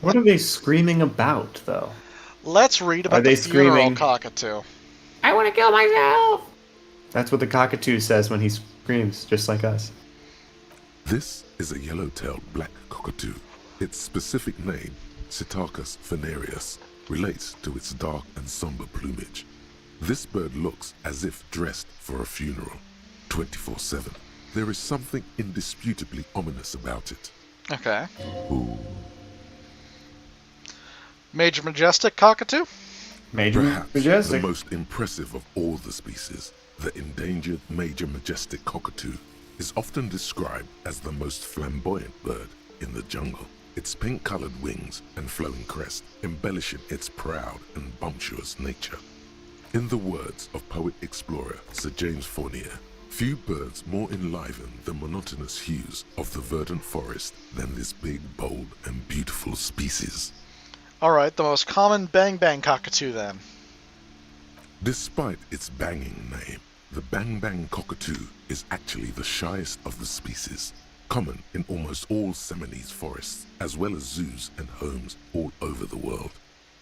What are they screaming about, though? Let's read about Are they the funeral screaming, cockatoo. I want to kill myself! That's what the cockatoo says when he screams, just like us. This is a yellow-tailed black cockatoo. Its specific name, Psittacus venereus, relates to its dark and somber plumage. This bird looks as if dressed for a funeral, 24/7. There is something indisputably ominous about it. Okay. Ooh. Major majestic cockatoo? Perhaps Majestic. the most impressive of all the species, the endangered major majestic cockatoo, is often described as the most flamboyant bird in the jungle. Its pink-colored wings and flowing crest embellishing its proud and bumptious nature. In the words of poet-explorer Sir James Fournier, few birds more enliven the monotonous hues of the verdant forest than this big, bold, and beautiful species. Alright, the most common bang-bang cockatoo then. Despite its banging name, the bang-bang cockatoo is actually the shyest of the species, common in almost all Seminoles forests, as well as zoos and homes all over the world.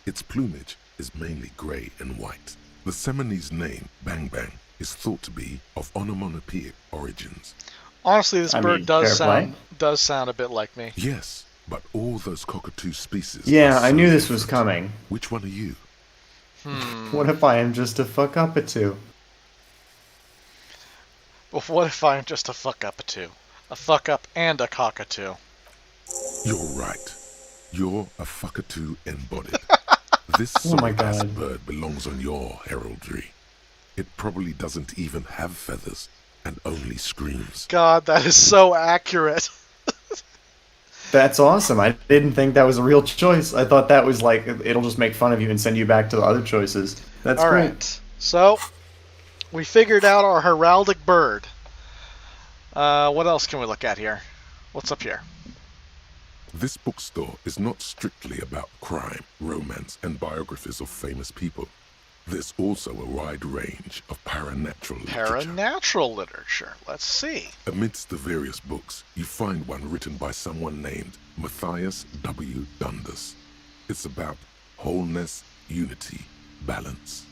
Its plumage is mainly grey and white. The Seminoles name, bang-bang, is thought to be of onomatopoeic origins. Honestly, this bird does fair sound a bit like me. Yes, but all those cockatoo species... Yeah, are I so knew this was different. coming. Which one are you? What if I am just a fuck-up-a-two? Well, what if I'm just a fuck-up-a-two? A fuck-up and a cockatoo. You're right. You're a fuckatoo embodied. This Oh my sorry-ass God. bird belongs on your heraldry. It probably doesn't even have feathers and only screams. God, that is so accurate. That's awesome. I didn't think that was a real choice. I thought that was like, it'll just make fun of you and send you back to the other choices. That's great. Alright, so we figured out our heraldic bird. What else can we look at here? What's up here? This bookstore is not strictly about crime, romance, and biographies of famous people. There's also a wide range of paranatural literature. Paranatural literature. Let's see. Amidst the various books, you find one written by someone named Matthias W. Dundas. It's about wholeness, unity, balance.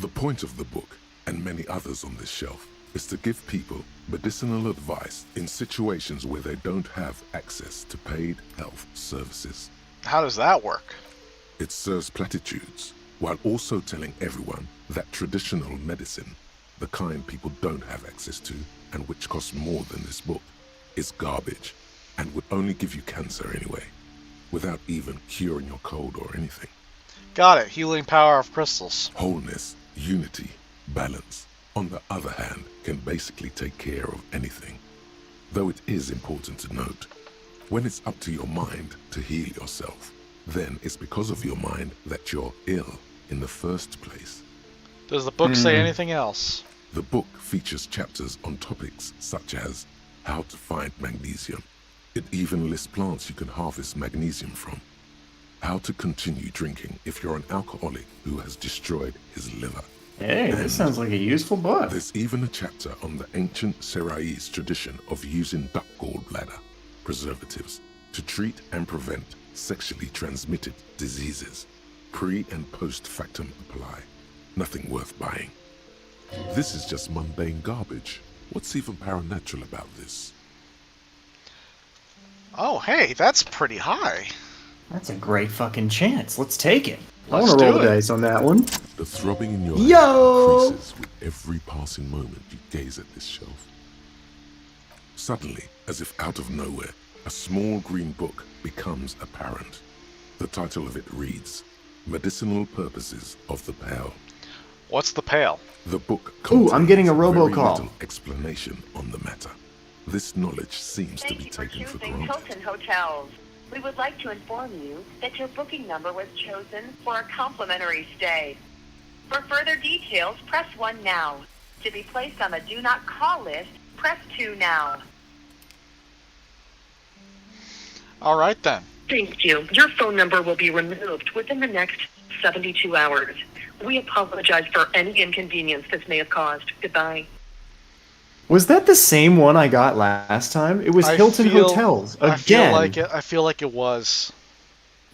The point of the book, and many others on this shelf, is to give people medicinal advice in situations where they don't have access to paid health services. How does that work? It serves platitudes, while also telling everyone that traditional medicine, the kind people don't have access to and which costs more than this book, is garbage and would only give you cancer anyway, without even curing your cold or anything. Got it. Healing power of crystals. Wholeness, unity, balance, on the other hand, can basically take care of anything. Though it is important to note, when it's up to your mind to heal yourself, then it's because of your mind that you're ill in the first place. Does the book say anything else? The book features chapters on topics such as how to find magnesium. It even lists plants you can harvest magnesium from. How to continue drinking if you're an alcoholic who has destroyed his liver. Hey, this sounds like a useful book. There's even a chapter on the ancient Seraise tradition of using duck gallbladder preservatives to treat and prevent sexually transmitted diseases. Pre and post factum apply. Nothing worth buying. This is just mundane garbage. What's even paranatural about this? Oh, hey, that's pretty high. That's a great fucking chance. Let's take it. I Let's want to roll do the it. dice on that one. The throbbing in your Yo! head increases with every passing moment you gaze at this shelf. Suddenly, as if out of nowhere, a small green book becomes apparent. The title of it reads, Medicinal Purposes of the Pale. What's the pale? The book Ooh, I'm getting a contains very robocall. little explanation on the matter. This knowledge seems to be taken for granted. Hilton Hotels. We would like to inform you that your booking number was chosen for a complimentary stay. For further details, press 1 now. To be placed on the do not call list, press 2 now. All right, then. Thank you. Your phone number will be removed within the next 72 hours. We apologize for any inconvenience this may have caused. Goodbye. Was that the same one I got last time? It was Hilton Hotels again. I feel like it was.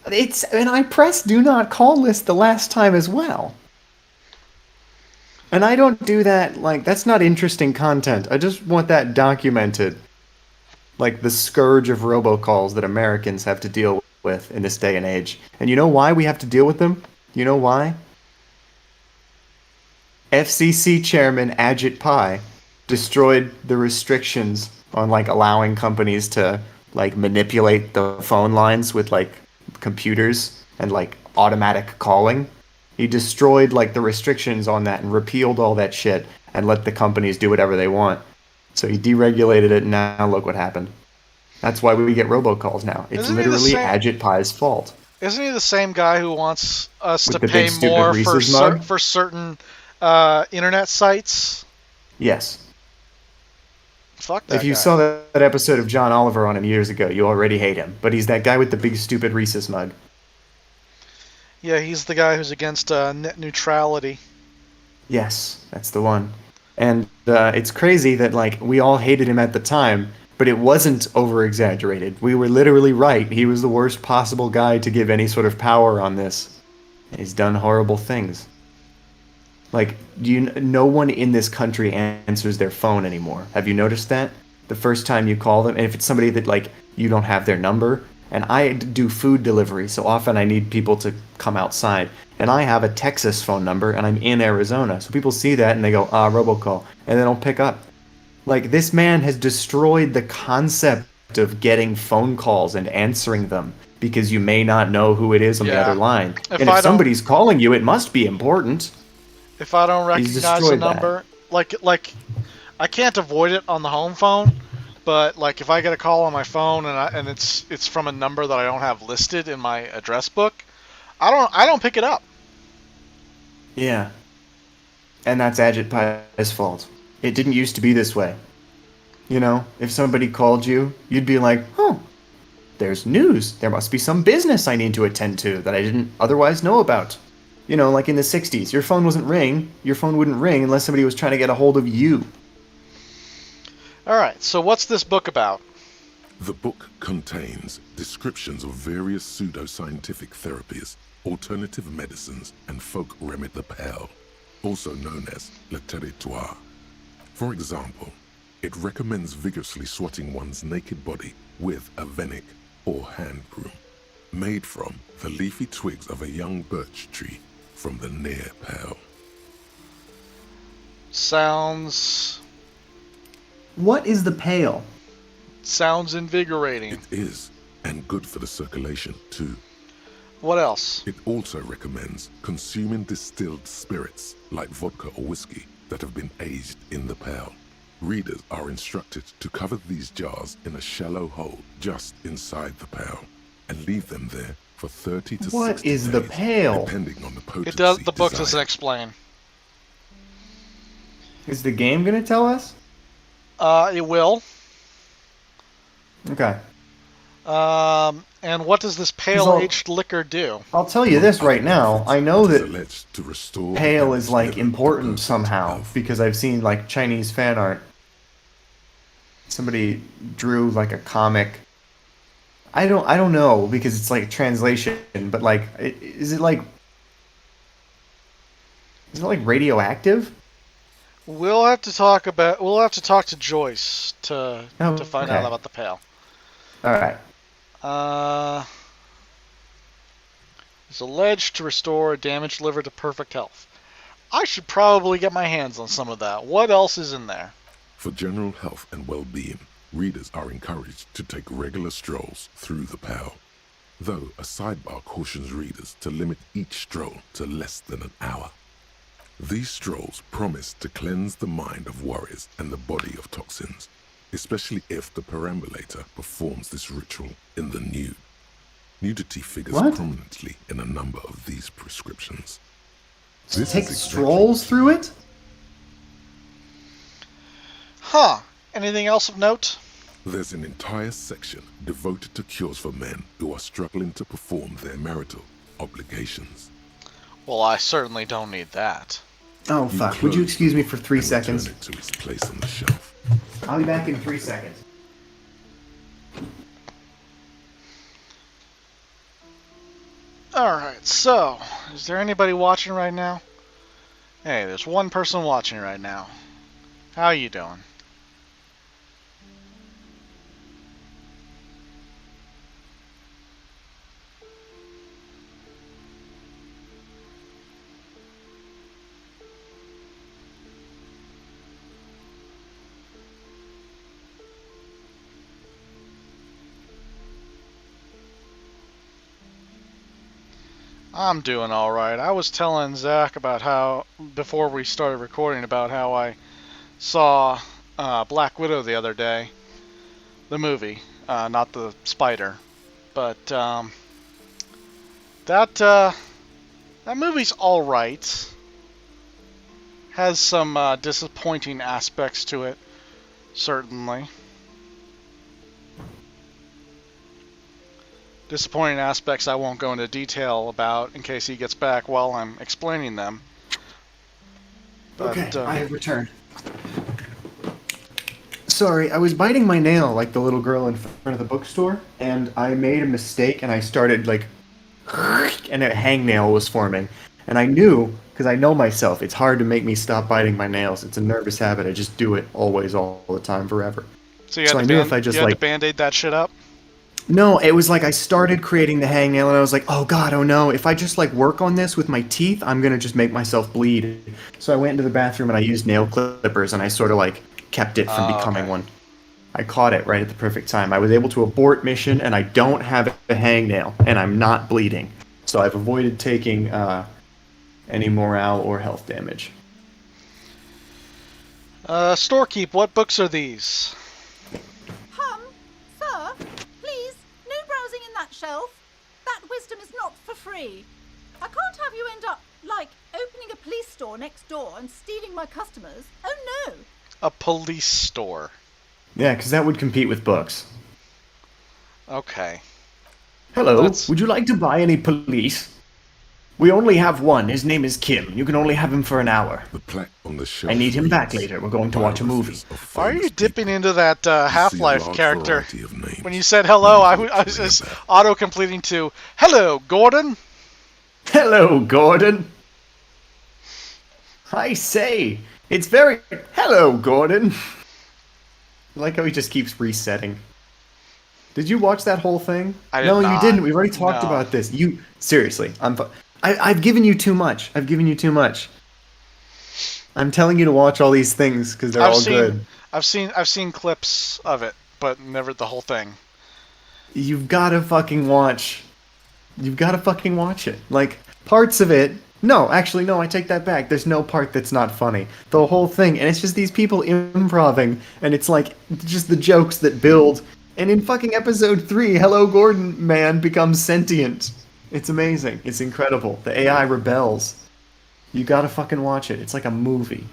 And I pressed do not call list the last time as well. And I don't do that, like, that's not interesting content. I just want that documented. Like the scourge of robocalls that Americans have to deal with in this day and age. And you know why we have to deal with them? You know why? FCC Chairman Ajit Pai destroyed the restrictions on, like, allowing companies to, like, manipulate the phone lines with, like, computers and, like, automatic calling. He destroyed, like, the restrictions on that and repealed all that shit and let the companies do whatever they want. So he deregulated it, and now look what happened. That's why we get robocalls now. It's literally Ajit Pai's fault. Isn't he the same guy who wants us With to the pay big, stupid more Reese's mug? for certain internet sites? Yes. Fuck that If you guy. saw that episode of John Oliver on him years ago, you already hate him. But he's that guy with the big, stupid Reese's mug. Yeah, he's the guy who's against net neutrality. Yes, that's the one. And it's crazy that, like, we all hated him at the time, but it wasn't over-exaggerated. We were literally right. He was the worst possible guy to give any sort of power on this. He's done horrible things. Like, no one in this country answers their phone anymore. Have you noticed that? The first time you call them, and if it's somebody that, like, you don't have their number, and I do food delivery, so often I need people to come outside, and I have a Texas phone number, and I'm in Arizona, so people see that, and they go, robocall, and they don't pick up. Like, this man has destroyed the concept of getting phone calls and answering them, because you may not know who it is on the other line. And if somebody's calling you, it must be important. If I don't recognize the number, like I can't avoid it on the home phone, but like if I get a call on my phone and it's from a number that I don't have listed in my address book, I don't pick it up. Yeah. And that's Ajit Pai's fault. It didn't used to be this way. You know, if somebody called you, you'd be like, oh, there's news. There must be some business I need to attend to that I didn't otherwise know about. You know, like in the 60s, your phone wouldn't ring unless somebody was trying to get a hold of you. Alright, so what's this book about? The book contains descriptions of various pseudoscientific therapies, alternative medicines, and folk remedy the pale, also known as le territoire. For example, it recommends vigorously swatting one's naked body with a venik or hand broom, made from the leafy twigs of a young birch tree from the near pale. Sounds... What is the pale? Sounds invigorating. It is, and good for the circulation too. What else? It also recommends consuming distilled spirits like vodka or whiskey that have been aged in the pale. Readers are instructed to cover these jars in a shallow hole just inside the pale and leave them there for 30 to 60 days. What is the pale? Depending on the potency. It does. The book desired. doesn't explain. Is the game gonna tell us? It will. Okay. And what does this pale-aged liquor do? I'll tell you this right now. I know that pale is, like, important somehow because I've seen, like, Chinese fan art. Somebody drew, like, a comic. I don't know because it's like translation, but like, is it like radioactive? We'll have to talk to Joyce to find out about the pale. All right. Is alleged to restore damaged liver to perfect health. I should probably get my hands on some of that. What else is in there? For general health and well-being, readers are encouraged to take regular strolls through the pale, though a sidebar cautions readers to limit each stroll to less than an hour. These strolls promise to cleanse the mind of worries and the body of toxins, especially if the perambulator performs this ritual in the nude. Nudity figures prominently in a number of these prescriptions. Take strolls through it? Huh. Anything else of note? There's an entire section devoted to cures for men who are struggling to perform their marital obligations. Well, I certainly don't need that. Oh, fuck. Would you excuse me for 3 seconds? Return it to its place on the shelf. I'll be back in 3 seconds. Alright, so, is there anybody watching right now? Hey, there's one person watching right now. How you doing? I'm doing alright. I was telling Zach about how, before we started recording, about how I saw Black Widow the other day. The movie, not the spider. But that movie's alright. Has some disappointing aspects to it, certainly. Disappointing aspects I won't go into detail about in case he gets back while I'm explaining them. But, Okay, I have returned. Sorry, I was biting my nail like the little girl in front of the bookstore, and I made a mistake, and I started, like, and a hangnail was forming. And I knew, because I know myself, it's hard to make me stop biting my nails. It's a nervous habit. I just do it always, all the time, forever. So you had to Band-Aid that shit up? No, it was like I started creating the hangnail and I was like, oh god, oh no, if I just like work on this with my teeth, I'm gonna just make myself bleed. So I went into the bathroom and I used nail clippers and I sort of like kept it from becoming one. I caught it right at the perfect time. I was able to abort mission and I don't have a hangnail and I'm not bleeding. So I've avoided taking any morale or health damage. Storekeep, what books are these? Sir, please, no browsing in that shelf. That wisdom is not for free. I can't have you end up, like, opening a police store next door and stealing my customers. Oh no! A police store. Yeah, because that would compete with books. Okay. Hello, would you like to buy any police? We only have one. His name is Kim. You can only have him for an hour. The plaque on the shelf. I need him back later. We're going to watch a movie. Why are you dipping into that Half-Life character? When you said hello, I was just auto-completing to, hello, Gordon? Hello, Gordon. I say, it's very... Hello, Gordon. I like how he just keeps resetting. Did you watch that whole thing? I did No, not. you didn't. We've already talked about this. You seriously, I've given you too much. I've given you too much. I'm telling you to watch all these things because they're all good. I've seen clips of it, but never the whole thing. You've gotta fucking watch. You've gotta fucking watch it. Like, parts of it... No, actually, no, I take that back. There's no part that's not funny. The whole thing, and it's just these people improving, and it's like, just the jokes that build. And in fucking episode 3, Hello Gordon Man becomes sentient. It's amazing. It's incredible. The AI rebels. You gotta fucking watch it. It's like a movie.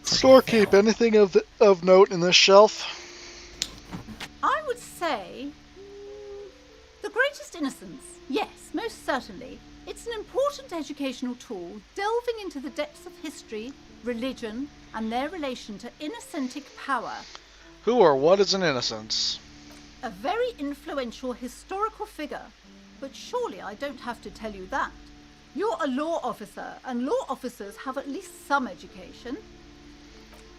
Storekeep, anything of note in this shelf? I would say... The Greatest Innocence. Yes, most certainly. It's an important educational tool delving into the depths of history, religion, and their relation to innocentic power. Who or what is an innocence? A very influential historical figure. But surely I don't have to tell you that. You're a law officer, and law officers have at least some education.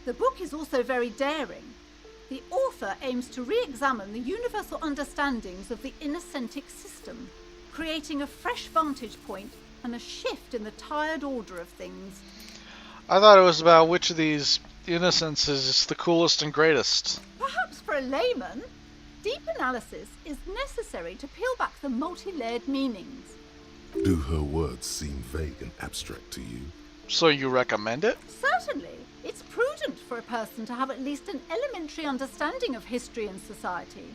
The book is also very daring. The author aims to re-examine the universal understandings of the innocentic system, creating a fresh vantage point and a shift in the tired order of things. I thought it was about which of these innocences is the coolest and greatest. Perhaps for a layman, deep analysis is necessary to peel back the multi-layered meanings. Do her words seem vague and abstract to you? So you recommend it? Certainly. It's prudent for a person to have at least an elementary understanding of history and society.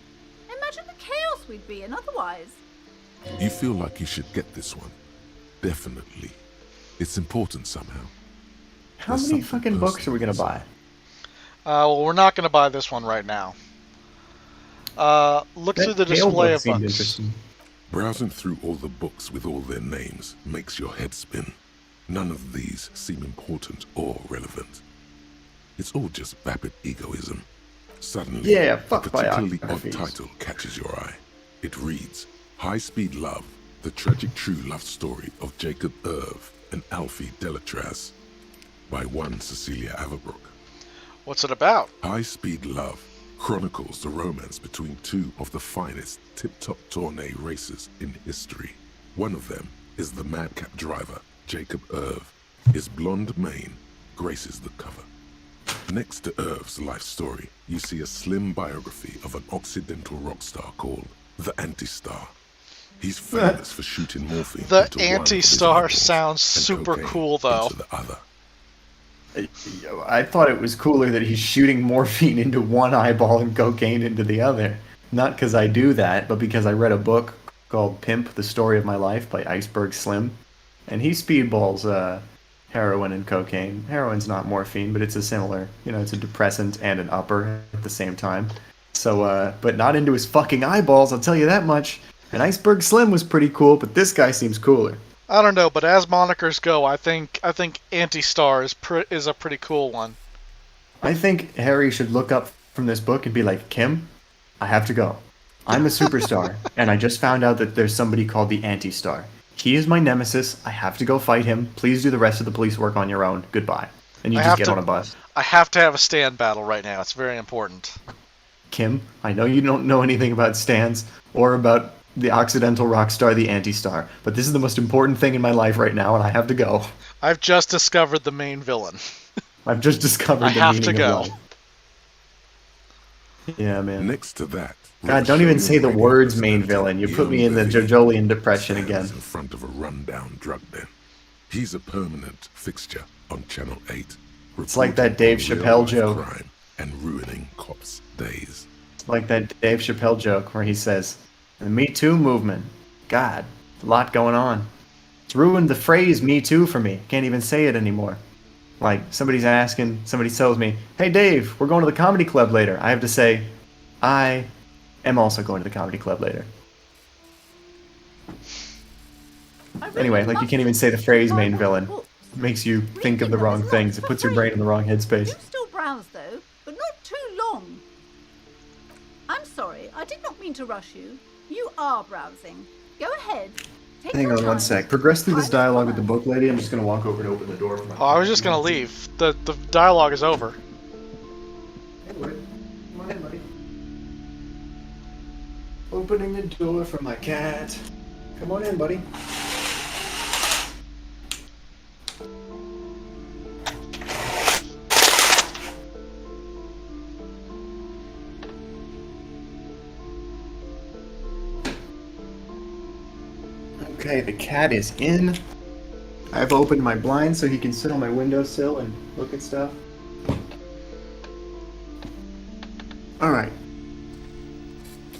Imagine the chaos we'd be in otherwise. You feel like you should get this one. Definitely. It's important somehow. How many fucking books are we gonna buy? Well, we're not gonna buy this one right now. Look That through the Hale display book of seemed books. interesting. Browsing through all the books with all their names makes your head spin. None of these seem important or relevant. It's all just vapid egoism. Suddenly, Yeah, a fuck particularly odd biographies. title catches your eye. It reads, High Speed Love, the tragic true love story of Jacob Irv and Alfie Delatraz, by one Cecilia Averbrook. What's it about? High Speed Love chronicles the romance between two of the finest tip-top tourney racers in history. One of them is the madcap driver, Jacob Irv. His blonde mane graces the cover. Next to Irv's life story, you see a slim biography of an Occidental rock star called the Anti-Star. He's famous for shooting morphine The into one of his Anti-Star eyeballs sounds and super cocaine cool, though. into the other. I thought it was cooler that he's shooting morphine into one eyeball and cocaine into the other. Not because I do that, but because I read a book called Pimp, The Story of My Life by Iceberg Slim. And he speedballs heroin and cocaine. Heroin's not morphine, but it's a similar, it's a depressant and an upper at the same time. So, but not into his fucking eyeballs, I'll tell you that much. And Iceberg Slim was pretty cool, but this guy seems cooler. I don't know, but as monikers go, I think Anti-Star is a pretty cool one. I think Harry should look up from this book and be like, Kim, I have to go. I'm a superstar, and I just found out that there's somebody called the Anti-Star. He is my nemesis. I have to go fight him. Please do the rest of the police work on your own. Goodbye. And you just get on a bus. I have to have a stand battle right now. It's very important. Kim, I know you don't know anything about stands or about the Occidental rock star, the Anti-Star, but this is the most important thing in my life right now, and I have to go. I've just discovered the main villain. I've just discovered I the have meaning to go. of life. Yeah, man. Next to that, God, don't even say the words main villain. You put me in the Jojolian depression again. In front of a rundown drug den. He's a permanent fixture on Channel 8. It's like that Dave Chappelle joke. Crime and ruining cops' days. It's like that Dave Chappelle joke where he says, the Me Too movement. God, a lot going on. It's ruined the phrase Me Too for me. Can't even say it anymore. Like, somebody tells me, hey Dave, we're going to the comedy club later. I have to say, I am also going to the comedy club later. Anyway, like you can't even say the phrase main villain. It makes you think of the wrong things. It puts your brain in the wrong headspace. You still browse, though, but not too long. I'm sorry, I did not mean to rush you. You are browsing. Go ahead. Take Hang your on time. one sec. Progress through this dialogue with the book lady. I'm just going to walk over and open the door for my... Oh, I was just gonna leave. The dialogue is over. Hey, wait. Come on in, buddy. Opening the door for my cat. Come on in, buddy. Okay, the cat is in. I've opened my blinds so he can sit on my windowsill and look at stuff. Alright.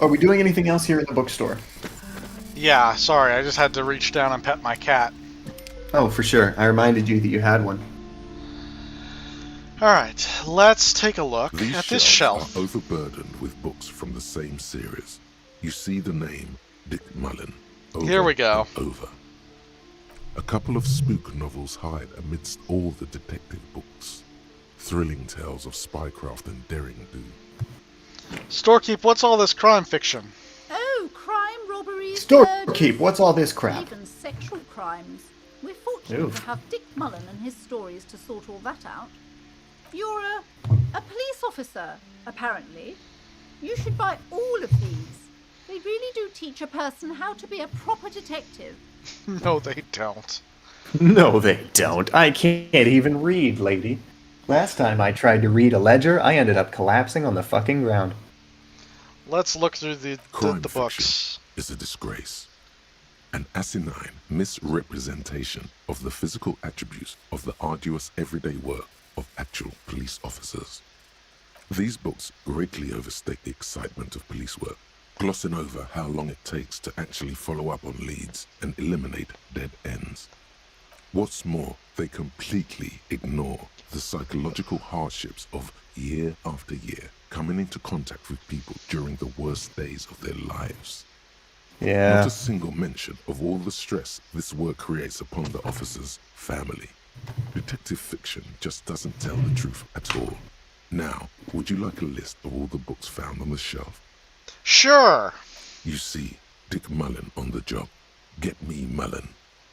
Are we doing anything else here in the bookstore? Yeah, sorry, I just had to reach down and pet my cat. Oh, for sure. I reminded you that you had one. Alright, let's take a look These at this shelves shelf. are overburdened with books from the same series. You see the name Dick Mullen. Over Here we go. and over. A couple of spook novels hide amidst all the detective books. Thrilling tales of spycraft and daring do. Storekeep, what's all this crime fiction? Oh, crime, robberies, Storekeep, what's all this crap? even sexual crimes. We're fortunate Oof. to have Dick Mullen and his stories to sort all that out. You're a police officer, apparently. You should buy all of these. They really do teach a person how to be a proper detective. No, they don't. No, they don't. I can't even read, lady. Last time I tried to read a ledger, I ended up collapsing on the fucking ground. Let's look through the Crime books. fiction is a disgrace. An asinine misrepresentation of the physical attributes of the arduous everyday work of actual police officers. These books greatly overstate the excitement of police work, glossing over how long it takes to actually follow up on leads and eliminate dead ends. What's more, they completely ignore the psychological hardships of year after year coming into contact with people during the worst days of their lives. Yeah. Not a single mention of all the stress this work creates upon the officer's family. Detective fiction just doesn't tell the truth at all. Now, would you like a list of all the books found on the shelf? Sure. You see Dick Mullen on the job. Get Me Mullen.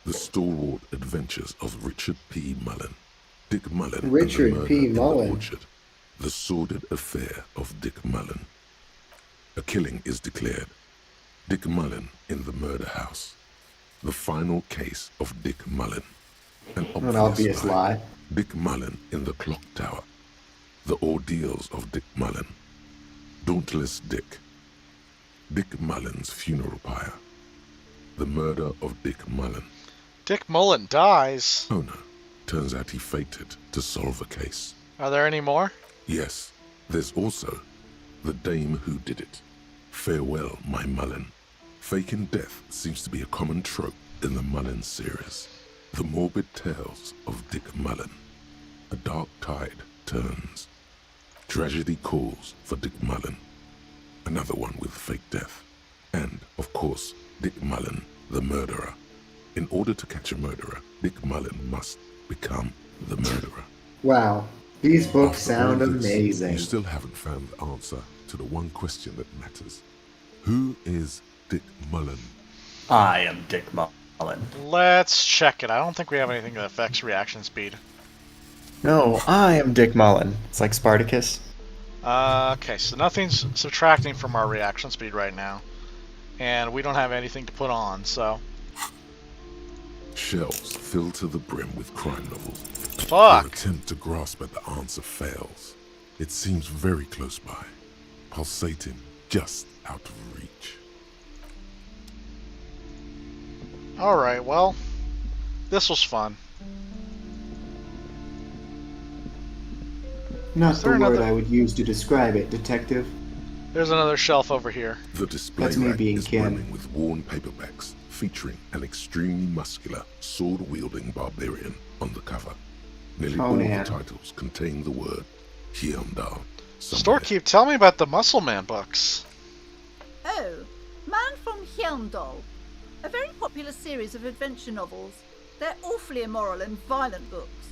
The Stalwart Adventures of Richard P. Mullen. Dick Mullen Richard and the Murder P. in the Mullen. Orchard. The Sordid Affair of Dick Mullen. A killing is declared. Dick Mullen in the Murder House. The Final Case of Dick Mullen. An obvious lie. Dick Mullen in the Clock Tower. The Ordeals of Dick Mullen. Dauntless Dick. Dick Mullen's Funeral Pyre. The Murder of Dick Mullen. Dick Mullen dies. Oh no. Turns out he faked it to solve a case. Are there any more? Yes. There's also The Dame Who Did It. Farewell, My Mullen. Faking death seems to be a common trope in the Mullen series. The morbid tales of Dick Mullen. A dark tide turns. Tragedy calls for Dick Mullen. Another one with fake death. And, of course, Dick Mullen, the murderer. In order to catch a murderer, Dick Mullen must become the murderer. Wow. These books After all sound this, amazing. You still haven't found the answer to the one question that matters. Who is Dick Mullen? I am Dick Mullen. Let's check it. I don't think we have anything that affects reaction speed. No, I am Dick Mullen. It's like Spartacus. Okay, so nothing's subtracting from our reaction speed right now. And we don't have anything to put on, so... Shelves filled to the brim with crime novels. Fuck! Your attempt to grasp at the answer fails. It seems very close by, pulsating just out of reach. Alright, well, this was fun. Not Is the there word another- I would use to describe it, Detective. There's another shelf over here. The display That's me rack being is Ken. brimming with worn paperbacks featuring an extremely muscular, sword-wielding barbarian on the cover. Nearly all Conan. the titles contain the word Hyundai. Storekeep, tell me about the Muscle Man books. Oh, Man from Hyundai. A very popular series of adventure novels. They're awfully immoral and violent books.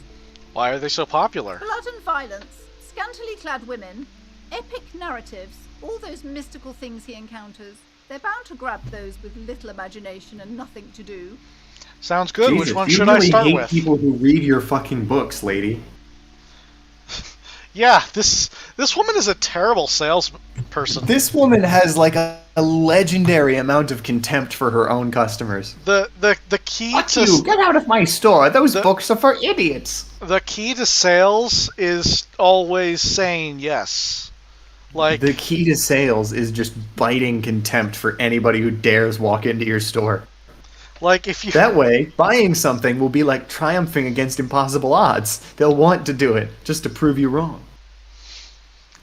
Why are they so popular? Blood and violence, scantily clad women, epic narratives, all those mystical things he encounters. They're bound to grab those with little imagination and nothing to do. Sounds good. Jesus, Which one you should really I start hate with? people who read your fucking books, lady. Yeah, this woman is a terrible salesperson. This woman has like a legendary amount of contempt for her own customers. The key Fuck to you! Get out of my store! Those books are for idiots! the key to sales is always saying yes. Like The key to sales is just biting contempt for anybody who dares walk into your store. Like if you That way, buying something will be like triumphing against impossible odds. They'll want to do it just to prove you wrong.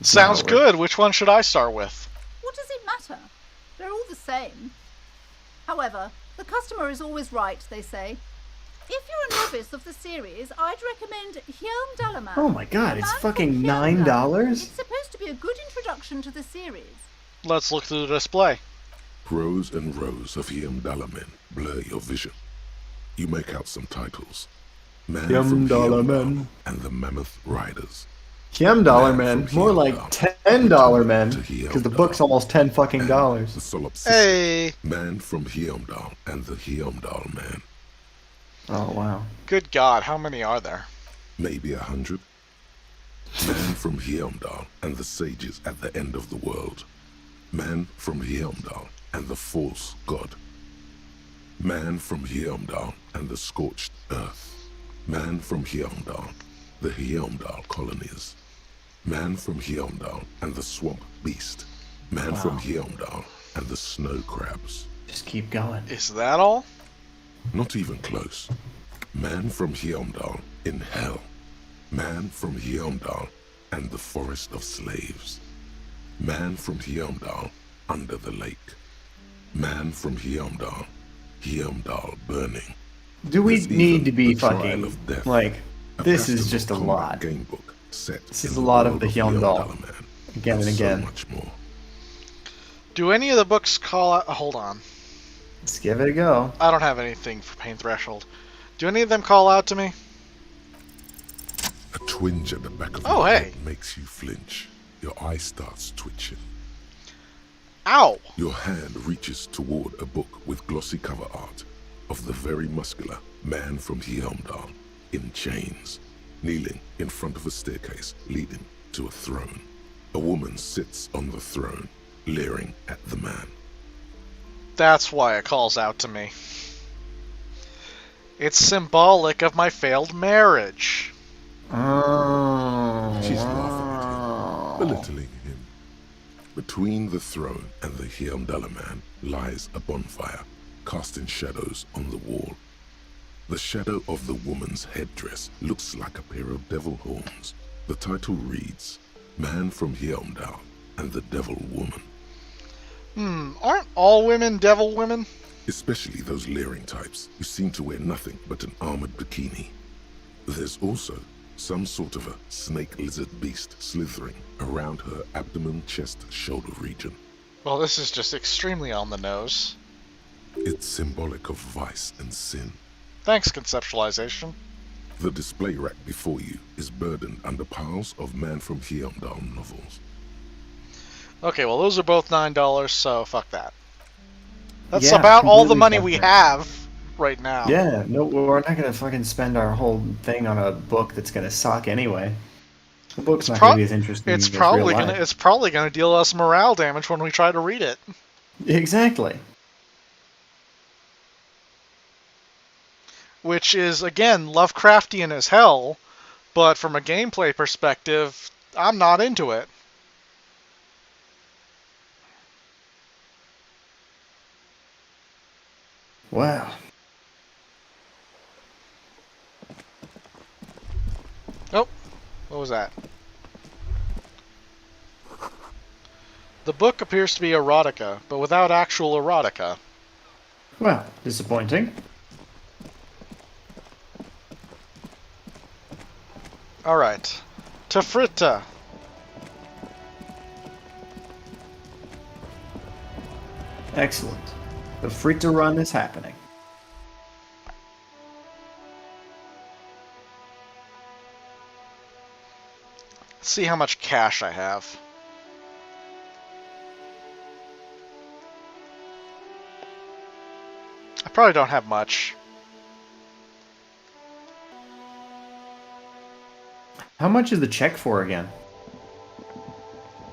sounds not how it good. Which one should I start with? What does it matter? They're all the same. However, the customer is always right, they say. If you're a novice of the series, I'd recommend Hyun Dalaman. Oh my god, it's Man from fucking Hyun Dalaman. $9? It's supposed to be a good introduction to the series. Let's look through the display. Rows and rows of Hyundai men blur your vision. You make out some titles. Man from Hyundai Hyundai Men. and the Mammoth Riders. $10 men, more like $10 men, because the book's almost $10 fucking dollars. The Solipsistic Hey, Man from Hyundai and the Hyundai Man. Oh wow. good God, how many are there? Maybe 100. Man from Hyundai and the Sages at the End of the World. Man from Hyundai and the False God. Man from Hyundai and the Scorched Earth. Man from Hyundai, the Hyundai Colonies. Man from Hyundai and the Swamp Beast. Man from Hyundai and the Snow Crabs. Just keep going. Is that all? Not even close. Man from Hyundai in Hell. Man from Hyundai and the Forest of Slaves. Man from Hyundai under the lake. Man from Hyundai, Hyundai burning. Do we There's need even to be the Trial fucking, of Death, like, a this is Festival just a combat lot. game book set This in is a lot of world the Hyundai. Man. again and so again. much more. Do any of the books call out? Hold on. Let's give it a go. I don't have anything for pain threshold. Do any of them call out to me? A twinge at the back of Oh, your hey. head makes you flinch. Your eye starts twitching. Ow! Your hand reaches toward a book with glossy cover art of the very muscular man from Hjelmdal in chains, kneeling in front of a staircase leading to a throne. A woman sits on the throne, leering at the man. That's why it calls out to me. It's symbolic of my failed marriage. Oh. She's laughing at him, belittling him. Between the throne and the Hjelmdaler man lies a bonfire, casting shadows on the wall. The shadow of the woman's headdress looks like a pair of devil horns. The title reads, Man from Hjelmdal and the Devil Woman. Aren't all women devil women? Especially those leering types who seem to wear nothing but an armored bikini. There's also some sort of a snake lizard beast slithering around her abdomen, chest, shoulder region. Well, this is just extremely on the nose. It's symbolic of vice and sin. Thanks, conceptualization. The display rack before you is burdened under piles of Man from Hjelmdal novels. Okay, well, those are both $9, so fuck that. That's Yeah, about all the completely money fuck we that. have right now. Yeah, no, we're not gonna fucking spend our whole thing on a book that's gonna suck anyway. The book's not gonna be as interesting It's as real probably life. it's probably gonna deal us morale damage when we try to read it. Exactly. Which is, again, Lovecraftian as hell, but from a gameplay perspective, I'm not into it. Wow. Oh, what was that? The book appears to be erotica, but without actual erotica. Well, disappointing. Alright. Tafrita. Excellent. The Frita run is happening. Let's see how much cash I have. I probably don't have much. How much is the check for again?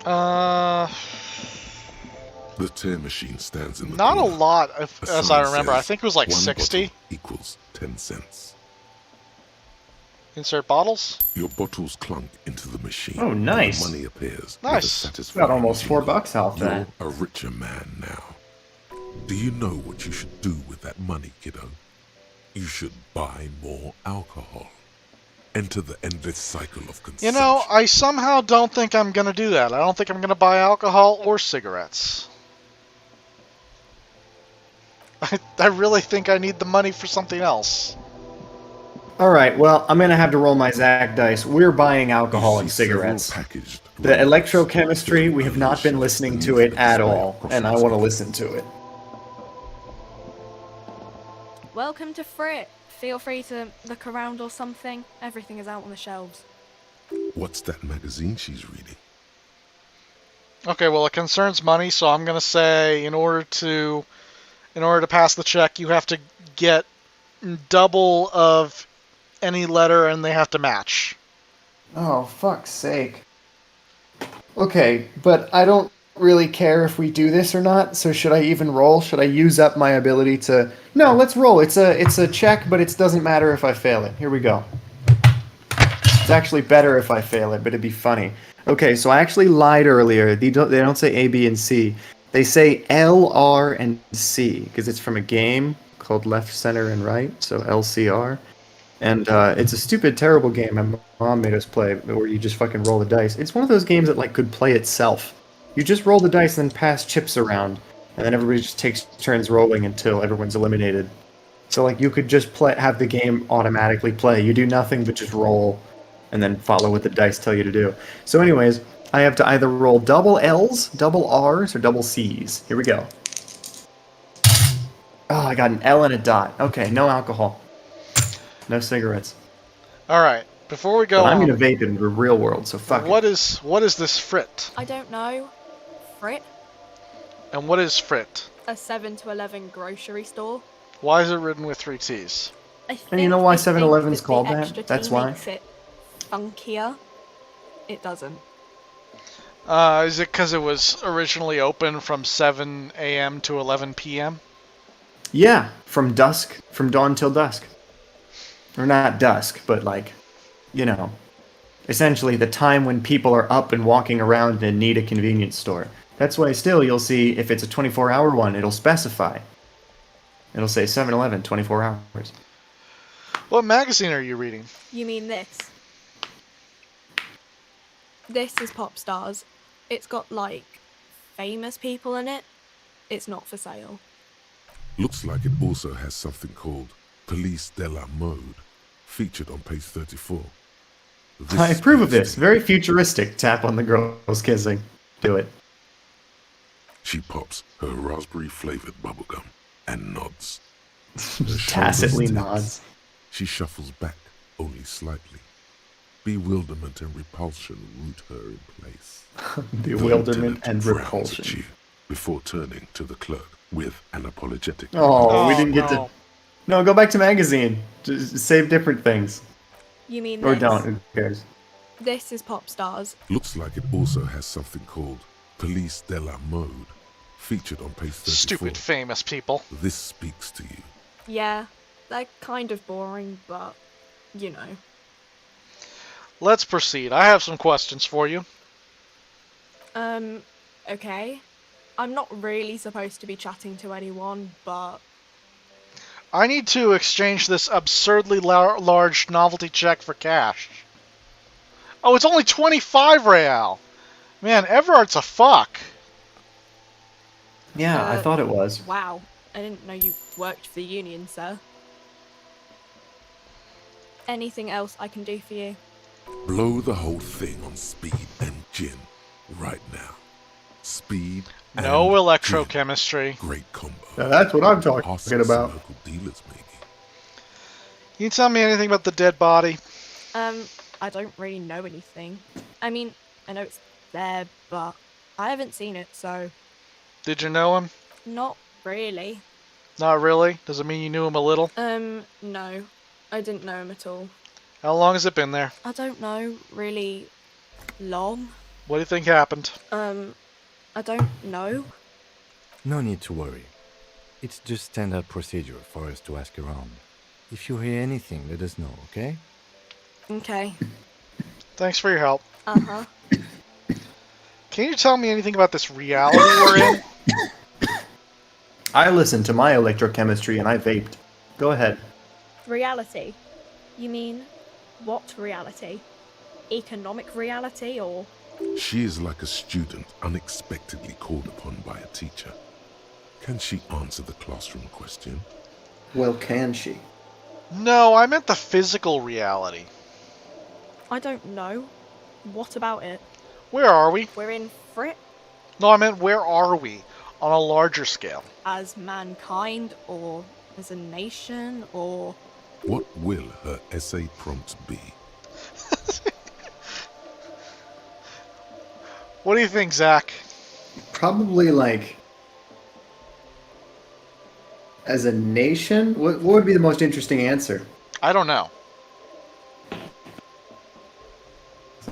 Uh, The tear machine stands in the not a corner. lot, A as sign I remember. I says, think it was like "One 60. bottle equals 10 cents. Insert bottles. Your bottles clunk into the machine. Oh, and nice. the money appears. Nice. With a satisfying Got almost jingle. $4 off You're that. a richer man now. Do you know what you should do with that money, kiddo? You should buy more alcohol. Enter the endless cycle of consumption. You know, I somehow don't think I'm going to do that. I don't think I'm going to buy alcohol or cigarettes. I really think I need the money for something else. Alright, well, I'm gonna have to roll my Zach dice. We're buying alcohol and cigarettes. The electrochemistry, we have not been listening to it at all, and I want to listen to it. Welcome to Frit. Feel free to look around or something. Everything is out on the shelves. What's that magazine she's reading? Okay, well, it concerns money, so I'm going to say in order to pass the check, you have to get double of any letter and they have to match. Oh, fuck's sake. Okay, but I don't really care if we do this or not, so should I even roll? Should I use up my ability to... No, let's roll. It's a check, but it doesn't matter if I fail it. Here we go. It's actually better if I fail it, but it'd be funny. Okay, so I actually lied earlier. They don't say A, B, and C. They say L, R, and C, because it's from a game called Left, Center, and Right, so LCR. And it's a stupid, terrible game my mom made us play, where you just fucking roll the dice. It's one of those games that like could play itself. You just roll the dice and then pass chips around, and then everybody just takes turns rolling until everyone's eliminated. So like you could just have the game automatically play. You do nothing but just roll, and then follow what the dice tell you to do. So anyways, I have to either roll double L's, double R's, or double C's. Here we go. Oh, I got an L and a dot. Okay, no alcohol. No cigarettes. All right. Before we go But I'm on, gonna vape in the real world, so fuck what it. is this frit? I don't know. Frit? And what is frit? A 7 to 11 grocery store? Why is it written with 3 T's? And you know why I think 7-Eleven's that called the that? extra That's T why. makes it funkier. It doesn't. Is it because it was originally open from 7 a.m. to 11 p.m.? Yeah, from dawn till dusk. Or not dusk, but like, you know, essentially the time when people are up and walking around and need a convenience store. That's why still you'll see if it's a 24-hour one, it'll specify. It'll say 7-Eleven, 24 hours. What magazine are you reading? You mean this? This is Pop Stars. It's got, like, famous people in it. It's not for sale. Looks like it also has something called Police de la Mode, featured on page 34. I approve of this. Very futuristic. Tap on the girls kissing. Do it. She pops her raspberry-flavored bubblegum and nods. Tacitly nods. She shuffles back, only slightly. Bewilderment and repulsion root her in place. Bewilderment and frowns repulsion. at you before turning to the clerk with an apologetic. Oh, we didn't get to... No, go back to magazine. Just save different things. You mean Or this? don't, who cares? This is Pop Stars. Looks like it also has something called Police de la Mode, featured on page 34. Stupid famous people. This speaks to you. Yeah, they're kind of boring, but, you know. Let's proceed. I have some questions for you. Okay. I'm not really supposed to be chatting to anyone, but... I need to exchange this absurdly large novelty check for cash. Oh, it's only 25 real. Man, Everart's a fuck. Yeah, I thought it was. Wow. I didn't know you worked for the union, sir. Anything else I can do for you? Blow the whole thing on speed and gin right now. Speed and No electrochemistry. great combo. Now that's what I'm talking about. Local dealers, maybe. Can you tell me anything about the dead body? I don't really know anything. I mean, I know it's there, but I haven't seen it, so... Did you know him? Not really. Not really? Does it mean you knew him a little? No. I didn't know him at all. How long has it been there? I don't know, really long. What do you think happened? I don't know. No need to worry. It's just standard procedure for us to ask around. If you hear anything, let us know, okay? Okay. Thanks for your help. Uh-huh. Can you tell me anything about this reality we're in? I listened to my electrochemistry and I vaped. Go ahead. Reality? You mean, what reality? Economic reality, or...? She is like a student unexpectedly called upon by a teacher. Can she answer the classroom question? Well, can she? No, I meant the physical reality. I don't know. What about it? Where are we? We're in Frit No, I meant where are we? On a larger scale. as mankind, or as a nation, or... What will her essay prompt be? What do you think, Zach? Probably like... As a nation? What would be the most interesting answer? I don't know.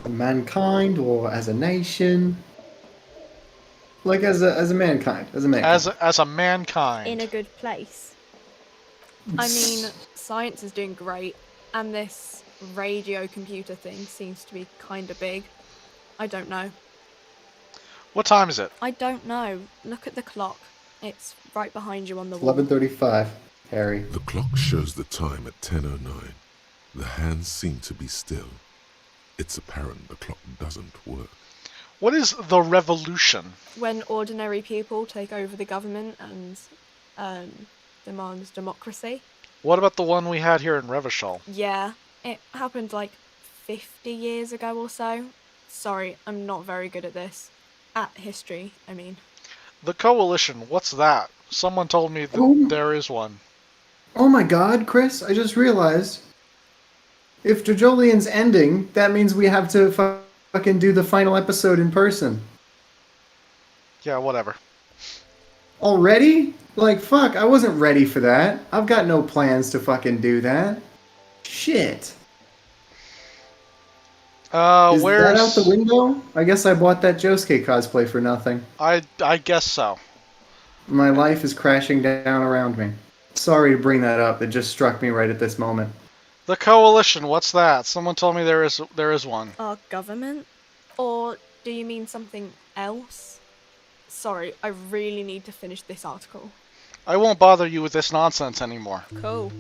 Mankind or as a nation? Like as a mankind. As a mankind. As a mankind. In a good place. I mean, science is doing great, and this radio computer thing seems to be kinda big. I don't know. What time is it? I don't know. Look at the clock. It's right behind you on the wall. 11:35, Harry. The clock shows the time at 10:09. The hands seem to be still. It's apparent the clock doesn't work. What is the revolution? When ordinary people take over the government and demands democracy. What about the one we had here in Revachol? Yeah, it happened like 50 years ago or so. Sorry, I'm not very good at this. At history, I mean. The Coalition, what's that? Someone told me that Oh. there is one. Oh my god, Chris, I just realized. If Jojolian's ending, that means we have to fucking do the final episode in person. Yeah, whatever. Already? Like, fuck, I wasn't ready for that. I've got no plans to fucking do that. Shit. Is that out the window? I guess I bought that Josuke cosplay for nothing. I guess so. My life is crashing down around me. Sorry to bring that up, it just struck me right at this moment. The Coalition, what's that? Someone told me there is one. Our government? Or do you mean something else? Sorry, I really need to finish this article. I won't bother you with this nonsense anymore. Cool.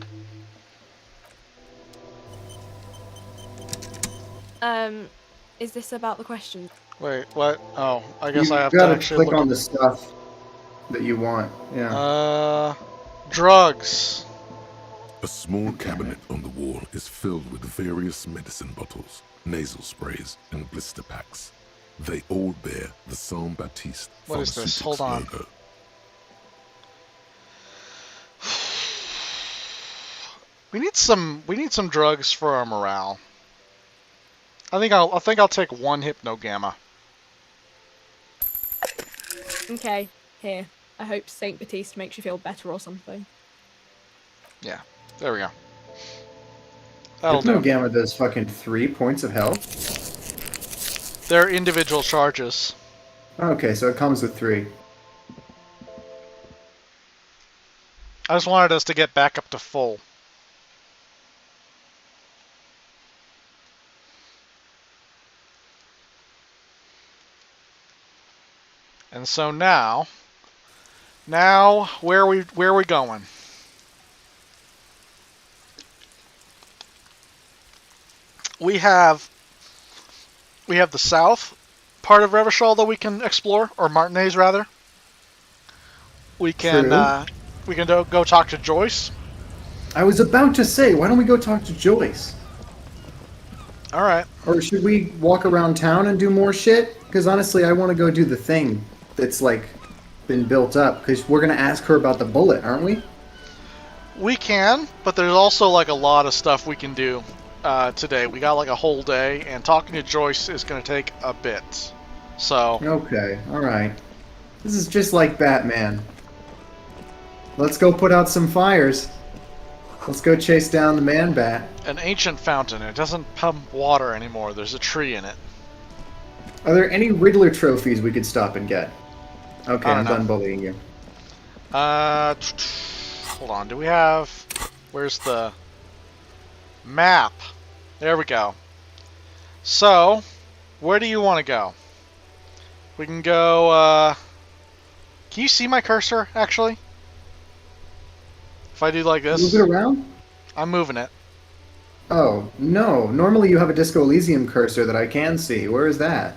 Is this about the questions? Wait, what? Oh, I guess You I have to gotta actually click look on the stuff that you want. Yeah. Drugs. A small cabinet on the wall is filled with various medicine bottles, nasal sprays, and blister packs. They all bear the Saint Baptiste What is this? Hold Pharmaceutics on. logo. We need some drugs for our morale. I think I'll take one hypnogamma. Okay, here. I hope Saint Baptiste makes you feel better or something. Yeah, there we go. That'll do. Hypnogamma does fucking 3 points of health? They're individual charges. Okay, so it comes with 3. I just wanted us to get back up to full. And so now where are we going? We have the south part of Revachol that we can explore, or Martinez rather. We can go talk to Joyce. I was about to say, why don't we go talk to Joyce? All right. Or should we walk around town and do more shit? Because honestly, I want to go do the thing that's like been built up. Because we're gonna ask her about the bullet, aren't we? We can, but there's also like a lot of stuff we can do today. We got like a whole day, and talking to Joyce is going to take a bit. So. Okay, all right. This is just like Batman. Let's go put out some fires. Let's go chase down the Man-Bat. An ancient fountain. It doesn't pump water anymore. There's a tree in it. Are there any Riddler trophies we could stop and get? Okay, I'm done bullying you. Hold on. Do we have... Where's the... map? There we go. So, where do you want to go? We can go, Can you see my cursor, actually? If I do like this... Move it around? I'm moving it. Oh, no. Normally you have a Disco Elysium cursor that I can see. Where is that?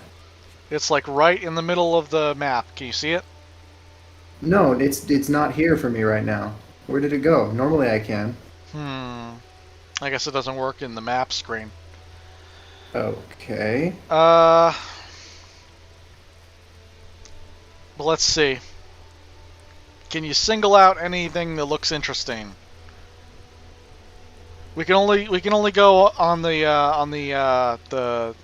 It's like right in the middle of the map. Can you see it? No, it's not here for me right now. Where did it go? Normally I can. I guess it doesn't work in the map screen. Okay. But let's see. Can you single out anything that looks interesting? We can only go on the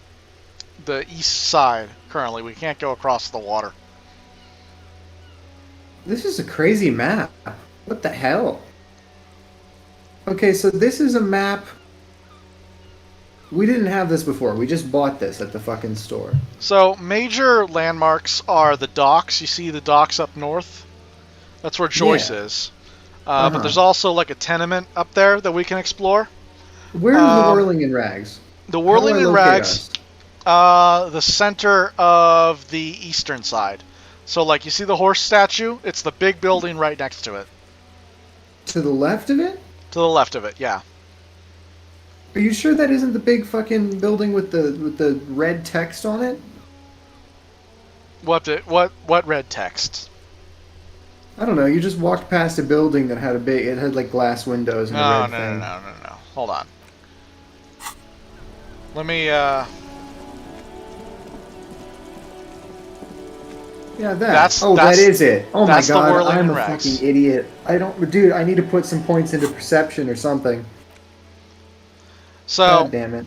east side currently. We can't go across the water. This is a crazy map. What the hell? Okay, so this is a map. We didn't have this before. We just bought this at the fucking store. So, major landmarks are the docks. You see the docks up north? That's where Joyce is. But there's also like a tenement up there that we can explore. Where's the Whirling in Rags? The Whirling in Rags, the center of the eastern side. So, like, you see the horse statue? It's the big building right next to it. To the left of it? To the left of it, yeah. Are you sure that isn't the big fucking building with the red text on it? What red text? I don't know. You just walked past a building that had it had like glass windows and a red thing. No. Hold on. Let me Yeah, that. That is it. Oh my that's the god, Whirling I'm a Rex. fucking idiot. Dude, I need to put some points into perception or something. So, God damn it.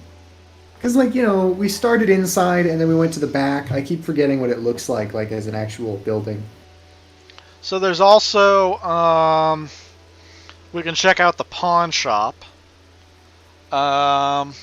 Because, like, we started inside and then we went to the back. I keep forgetting what it looks like as an actual building. so there's also, we can check out the pawn shop. That's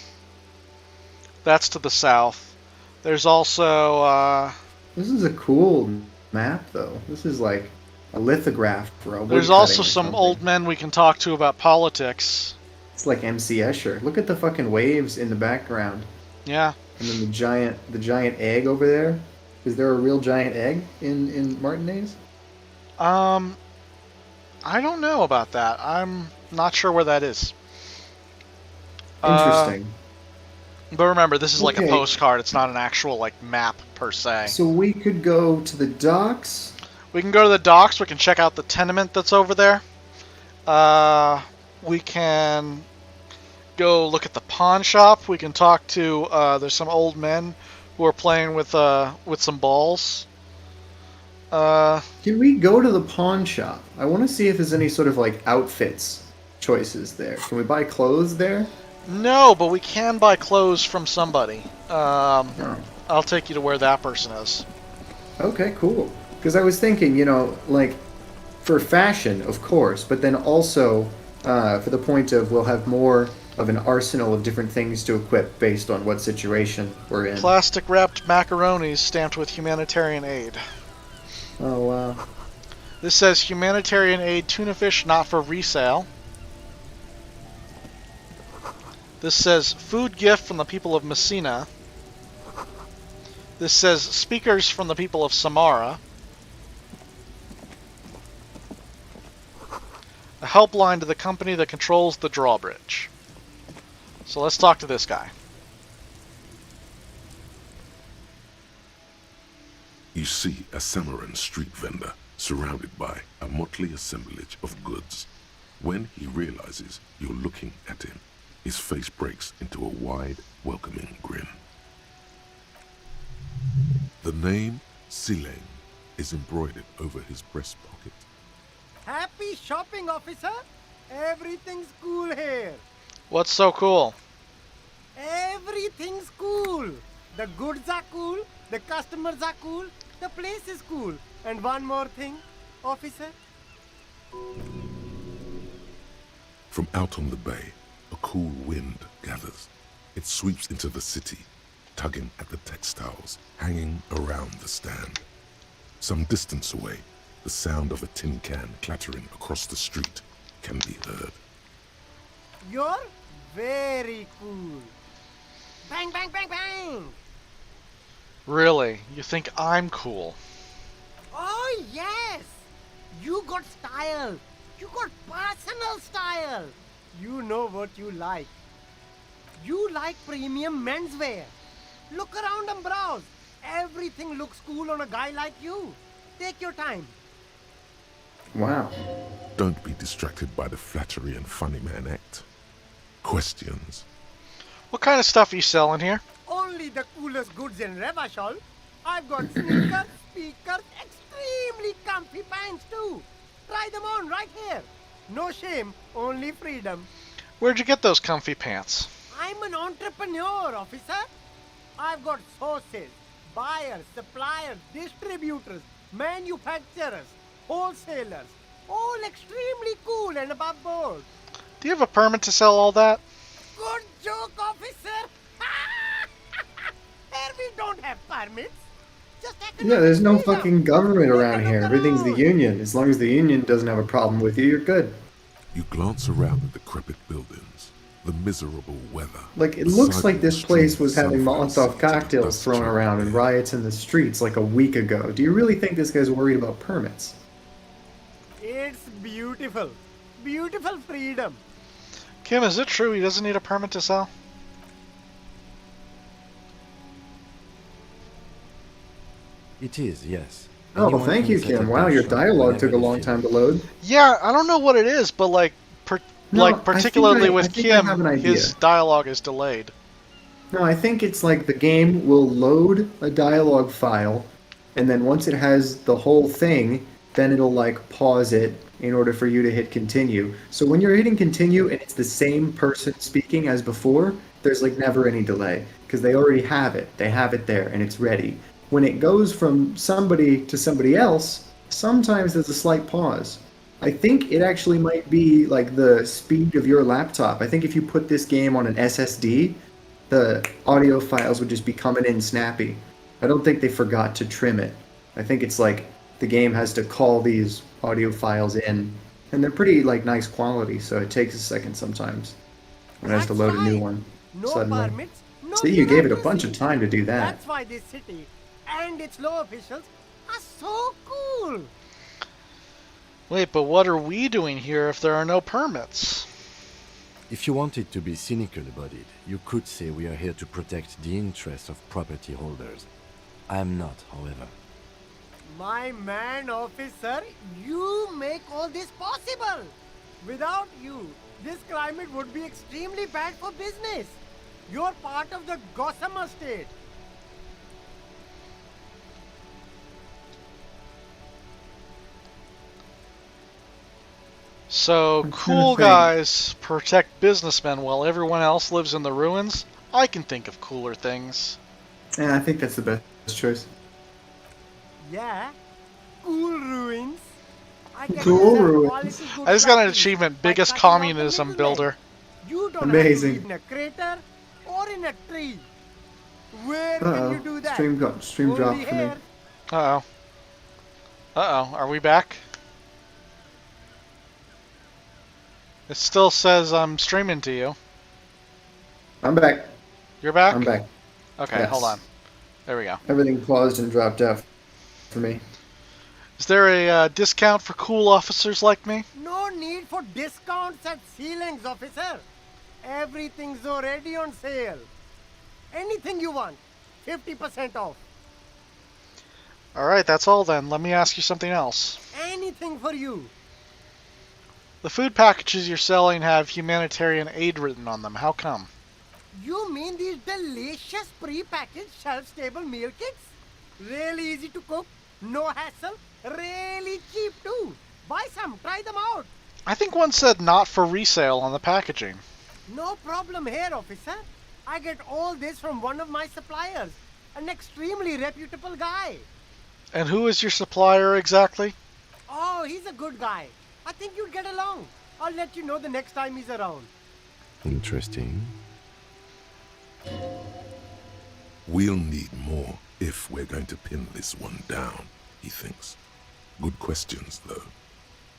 to the south. There's also, This is a cool map, though. This is like a lithograph for a woodcutting. there's also or some something. old men we can talk to about politics. It's like MC Escher. Look at the fucking waves in the background. Yeah. And then the giant egg over there. Is there a real giant egg in Martinez? I don't know about that. I'm not sure where that is. Interesting. But remember, this is like a Okay. postcard. It's not an actual like map per se. So we could go to the docks. We can go to the docks. We can check out the tenement that's over there. We can go look at the pawn shop. We can talk to. There's some old men who are playing with some balls. Can we go to the pawn shop? I want to see if there's any sort of like outfits choices there. Can we buy clothes there? No, but we can buy clothes from somebody. I'll take you to where that person is. Okay, cool. Because I was thinking, like for fashion, of course, but then also for the point of we'll have more of an arsenal of different things to equip based on what situation we're in. Plastic wrapped macaronis stamped with humanitarian aid. Oh, wow. This says humanitarian aid tuna fish not for resale. This says food gift from the people of Messina. This says speakers from the people of Samara. A helpline to the company that controls the drawbridge. So let's talk to this guy. You see a Samaran street vendor surrounded by a motley assemblage of goods. When he realizes you're looking at him, his face breaks into a wide, welcoming grin. The name Sileng is embroidered over his breast pocket. Happy shopping, officer. Everything's cool here. What's so cool? Everything's cool. The goods are cool. The customers are cool. The place is cool. And one more thing, officer. From out on the bay, a cool wind gathers. It sweeps into the city, tugging at the textiles hanging around the stand. Some distance away, the sound of a tin can clattering across the street can be heard. You're very cool. Bang, bang, bang, bang. Really? You think I'm cool? Oh, yes. You got style. You got personal style. You know what you like. You like premium menswear. Look around and browse. Everything looks cool on a guy like you. Take your time. Wow. Don't be distracted by the flattery and funny man act. Questions. What kind of stuff are you selling here? Only the coolest goods in Revachol. I've got sneakers, speakers, extremely comfy pants too. Try them on right here. No shame, only freedom. Where'd you get those comfy pants? I'm an entrepreneur, officer. I've got sources, buyers, suppliers, distributors, manufacturers, wholesalers, all extremely cool and above board. Do you have a permit to sell all that? Good joke, officer. Here we don't have permits. Yeah, there's no fucking government around here. Everything's the union. As long as the union doesn't have a problem with you, you're good. You glance around the decrepit buildings, the miserable weather. Like, it the looks like sidewalk this place was strewn having with Molotov sunflowers, cocktails dust thrown choked around and air. riots in the streets like a week ago. Do you really think this guy's worried about permits? It's beautiful. Beautiful freedom. Kim, is it true he doesn't need a permit to sell? It is, yes. Oh, Anyone thank can you, set up Kim. their Wow, your shop dialogue whenever took a they long feel time to load. Yeah, I don't know what it is, but like, No, I particularly think I with think I Kim, have an idea. his dialogue is delayed. No, I think it's like the game will load a dialogue file, and then once it has the whole thing, then it'll like pause it in order for you to hit continue. So when you're hitting continue and it's the same person speaking as before, there's like never any delay because they already have it. They have it there and it's ready. When it goes from somebody to somebody else, sometimes there's a slight pause. I think it actually might be like the speed of your laptop. I think if you put this game on an SSD, the audio files would just be coming in snappy. I don't think they forgot to trim it. I think it's like the game has to call these audio files in, and they're pretty like nice quality, so it takes a second sometimes. It has to load a new one No suddenly. permits, no See, you gave it a bureaucracy. bunch of time to do that. That's why this city and its law officials are so cool. Wait, but what are we doing here if there are no permits? If you wanted to be cynical about it, you could say we are here to protect the interests of property holders. I am not, however. My man, officer, you make all this possible. Without you, this climate would be extremely bad for business. You're part of the Gossamer state. So, I'm trying to cool think. guys protect businessmen while everyone else lives in the ruins? I can think of cooler things. Yeah, I think that's the best choice. Yeah, cool ruins. I can Cool sell ruins. quality goods I just got an like these achievement, by biggest cutting out the communism middleman. builder. You don't Amazing. have to live in a crater or in a tree. Where can you do that? Stream Only dropped for me. here. Uh-oh. Uh-oh, are we back? It still says I'm streaming to you. I'm back. You're back? I'm back. Okay, Yes. hold on. There we go. Everything paused and dropped out for me. Is there a discount for cool officers like me? No need for discounts at ceilings, officer. Everything's already on sale. Anything you want, 50% off. Alright, that's all then. Let me ask you something else. Anything for you. The food packages you're selling have humanitarian aid written on them. How come? You mean these delicious pre-packaged shelf-stable meal kits? Really easy to cook, no hassle, really cheap too. Buy some, try them out. I think one said not for resale on the packaging. No problem here, officer. I get all this from one of my suppliers, an extremely reputable guy. And who is your supplier exactly? Oh, he's a good guy. I think you'll get along. I'll let you know the next time he's around. Interesting. We'll need more if we're going to pin this one down, he thinks. Good questions, though.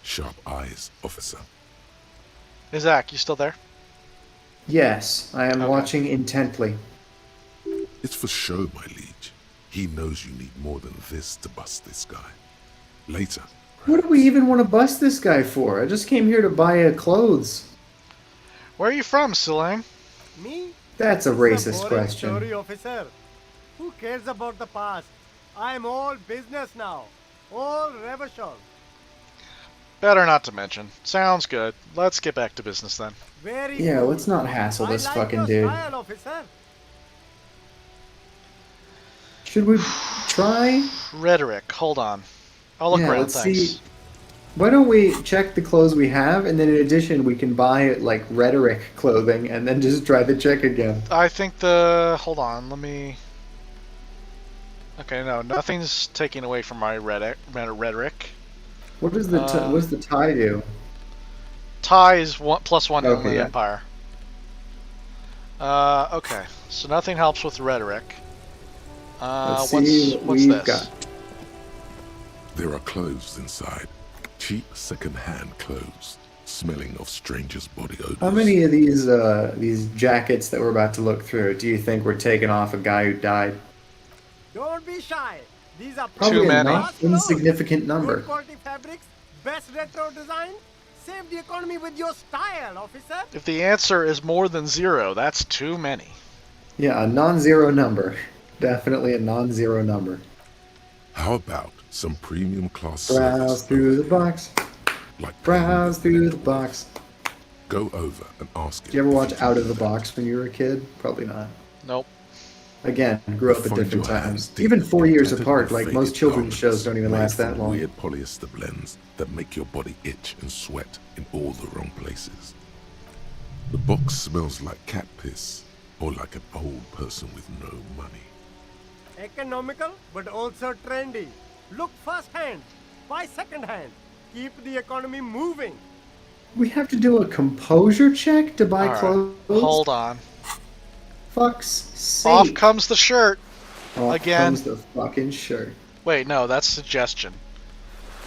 Sharp eyes, officer. Hey, Zach, you still there? Yes, I am Okay. watching intently. It's for show, my liege. He knows you need more than this to bust this guy. Later. What do we even want to bust this guy for? I just came here to buy clothes. Where are you from, Silang? Me? That's a It's racist boring question. Story, officer. Who cares about the past? I'm all business now. All Revachol. Better not to mention. Sounds good. Let's get back to business then. Very Yeah, cool. let's not hassle this I like fucking your dude. style, officer. Should we try? Rhetoric. Hold on. I'll look Yeah, around, let's thanks. see. Why don't we check the clothes we have, and then in addition, we can buy like rhetoric clothing, and then just try the check again. I think the... Hold on, let me... Okay, no, nothing's taking away from my rhetoric. What does the what does the tie do? Tie is +1 in Okay, the yeah. Empire. Okay, so nothing helps with rhetoric. Let's see what what's we've this? got. There are clothes inside. Cheap second-hand clothes, smelling of strangers' body odors. How many of these jackets that we're about to look through do you think were taken off a guy who died? Don't be shy. These are Probably a many. not insignificant number. Good quality fabrics, best retro design. Save the economy with your style, officer. If the answer is more than 0, that's too many. Yeah, a non-zero number. Definitely a non-zero number. How about some premium class Browse service? through the box. Like Browse through the box. Go over and ask him. Did you ever if watch he can Out do of the that. Box when you were a kid? Probably not. Nope. Again, grew up at Find different your hands times. deep Even 4 in years tattered apart, and like faded most children's shows garments don't even made last that from long. weird polyester blends that make your body itch and sweat in all the wrong places. The box smells like cat piss, or like an old person with no money. Economical, but also trendy. Look first hand, buy second hand. Keep the economy moving. We have to do a composure check to buy Alright, clothes? hold on. Fuck's sake. Off comes the shirt. Off Again. comes the fucking shirt. Wait, no, that's suggestion.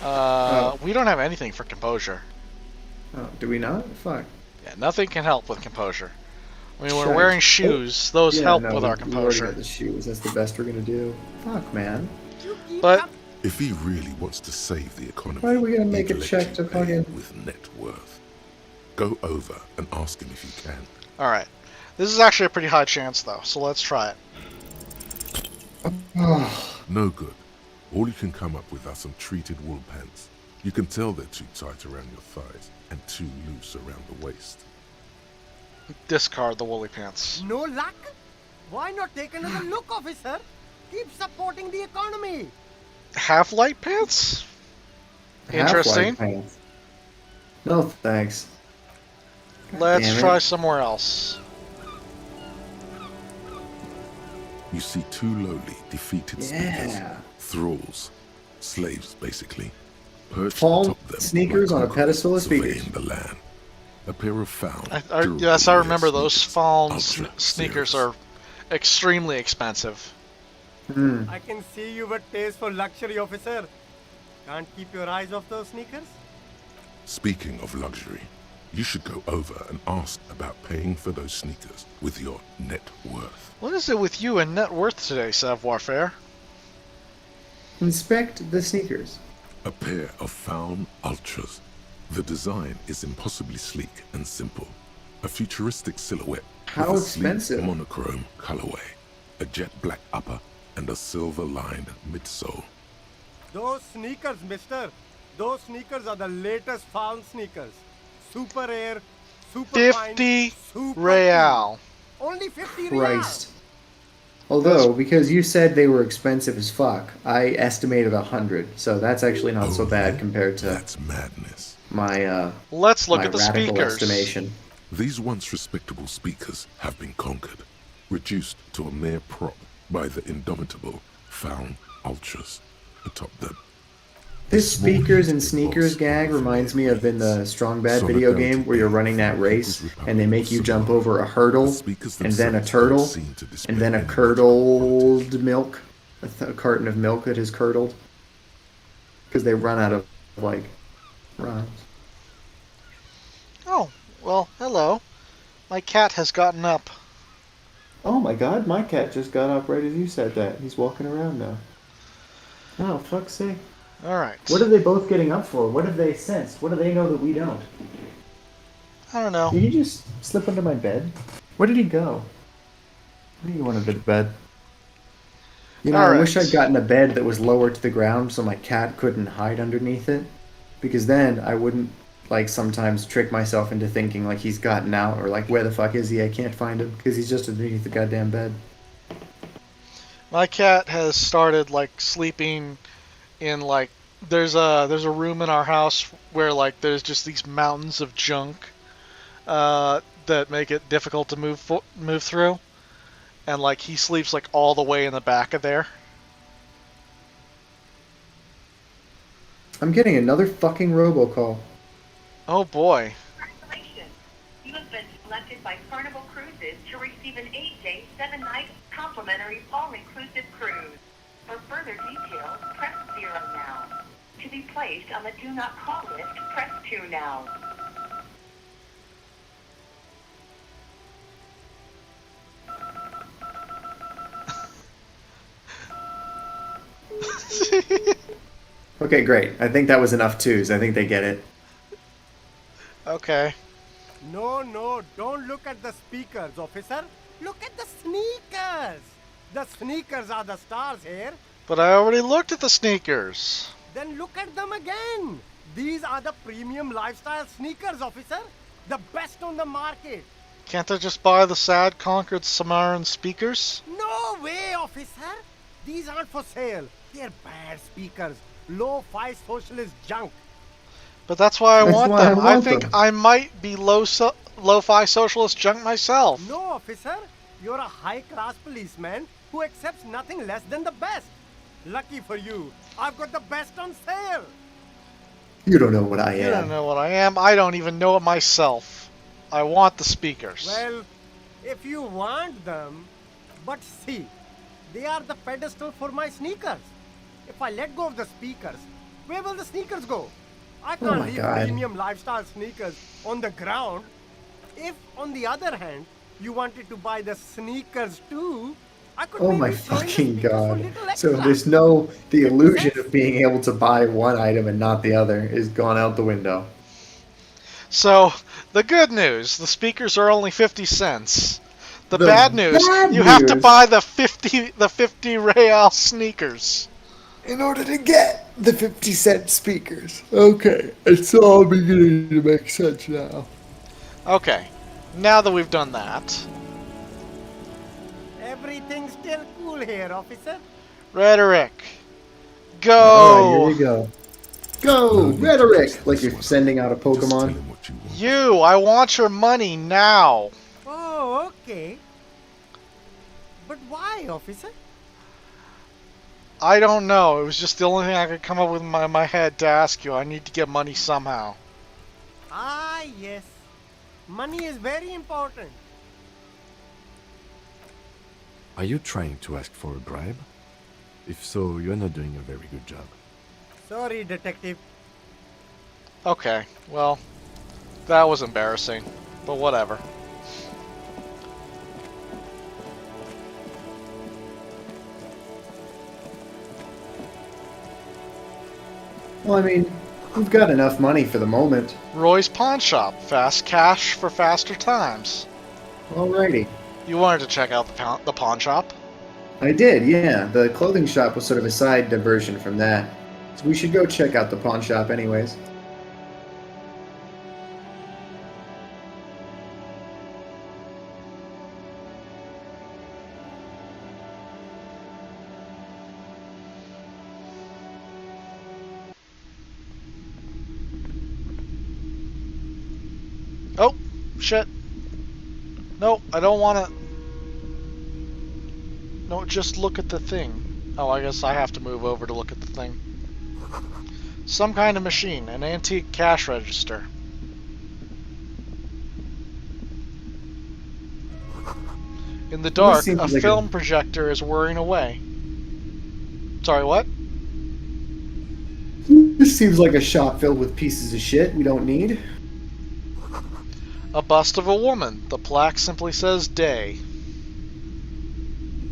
We don't have anything for composure. Oh, do we not? Fuck. Yeah, nothing can help with composure. I mean, we're Shite. wearing shoes. Those Yeah, help no, with we- our We already composure. got the shoes. That's the best we're gonna do. Fuck, man. But If he really wants to save the economy, Why are we gonna he'd make a let check you to pay fucking... with net worth. Go over and ask him if you can. alright. This is actually a pretty high chance, though, so let's try it. No good. All you can come up with are some treated wool pants. You can tell they're too tight around your thighs and too loose around the waist. Discard the woolly pants. No luck? Why not take another look, officer? Keep supporting the economy. Half-light pants? Half-light Interesting. pants. No thanks. Let's damn it. try somewhere else. You see two lowly, defeated speakers, Yeah. thralls, slaves basically, perched Fallen atop them sneakers like on a pedestal of surveying speakers. the land. A pair of found. Yes, I remember those sneakers, fallen ultra sneakers serious. are extremely expensive. I can see you've a taste for luxury, officer. Can't keep your eyes off those sneakers? Speaking of luxury, you should go over and ask about paying for those sneakers with your net worth. What is it with you and net worth today, Savoir-faire? Inspect the sneakers. A pair of found ultras. The design is impossibly sleek and simple. A futuristic silhouette How with a sleek expensive? monochrome colorway, a jet black upper, and a silver-lined midsole. Those sneakers, mister. Those sneakers are the latest found sneakers. Super rare, super fine, 50 super real. clean. Only 50 real. Christ. Although, because you said they were expensive as fuck, I estimated 100, so that's actually not so bad compared to... That's madness. My, Let's look my at the radical speakers. estimation. These once respectable speakers have been conquered, reduced to a mere prop by the indomitable found ultras atop them. This speakers and sneakers gag reminds me of in the Strong Bad video game where you're running that race and they make you jump over a hurdle and then a turtle and then a curdled milk, a carton of milk that is curdled because they run out of like rhymes. Oh, well, hello. My cat has gotten up. Oh my god, my cat just got up right as you said that. He's walking around now. Oh, fuck's sake. Alright. What are they both getting up for? What have they sensed? What do they know that we don't? I don't know. Did he just slip under my bed? Where did he go? I think he went under the bed. You know, I wish I'd gotten a bed that was lower to the ground so my cat couldn't hide underneath it. Because then I wouldn't, like, sometimes trick myself into thinking, like, he's gotten out or, like, where the fuck is he? I can't find him because he's just underneath the goddamn bed. My cat has started, like, sleeping in, like, there's a room in our house where, like, there's just these mountains of junk that make it difficult to move through, and like he sleeps like all the way in the back of there. I'm getting another fucking robocall. Oh boy. Congratulations. You have been selected by Carnival Cruises to receive an 8-day, 7-night complimentary all-inclusive cruise. For further details, press 0 now. To be placed on the Do Not Call list, press 2 now. Okay, great. I think that was enough twos. I think they get it. Okay. No, don't look at the speakers, officer. Look at the sneakers. The sneakers are the stars here. But I already looked at the sneakers. Then look at them again. These are the premium lifestyle sneakers, officer. The best on the market. Can't I just buy the sad conquered Samaran speakers? No way! officer. These aren't for sale. They're bad speakers. Low-fi socialist junk. But that's why I That's want why I them. I want think them. I might be lo-fi socialist junk myself. No, officer. You're a high-class policeman who accepts nothing less than the best. Lucky for you, I've got the best on sale. You don't know what I You am. don't know what I am. I don't even know it myself. I want the speakers. Well, if you want them, but see, they are the pedestal for my sneakers. If I let go of the speakers, where will the sneakers go? I can't my leave God. premium lifestyle sneakers on the ground. If, on the other hand, you wanted to buy the sneakers too, I could Oh maybe my throw in the fucking speakers for god. little So extra. the illusion of being able to buy one item and not the other is gone out the window. So, the good news, the speakers are only 50 cents. The The bad news, bad you have to news- buy the 50 real sneakers. In order to get the 50-cent speakers. Okay, it's all beginning to make sense now. Okay, now that we've done that, Everything's still cool here, officer. rhetoric. Go! Alright, here we go. Go! No need to Rhetoric! twist Like this you're one sending out a Just tell Pokemon. him what you want. You, I want your money now. Oh, okay. But why, officer? I don't know. It was just the only thing I could come up with in my head to ask you. I need to get money somehow. Ah, yes. Money is very important. Are you trying to ask for a bribe? If so, you're not doing a very good job. Sorry, detective. Okay, well, that was embarrassing, but whatever. Well, I mean, we've got enough money for the moment. Roy's Pawn Shop. Fast cash for faster times. Alrighty. You wanted to check out the pawn shop? I did, yeah. The clothing shop was sort of a side diversion from that. So we should go check out the pawn shop anyways. Oh, shit. No, I don't want to. No, just look at the thing. Oh, I guess I have to move over to look at the thing. Some kind of machine, an antique cash register. In the dark, seems a like film projector is whirring away. Sorry, what? This seems like a shop filled with pieces of shit we don't need. A bust of a woman. The plaque simply says Day.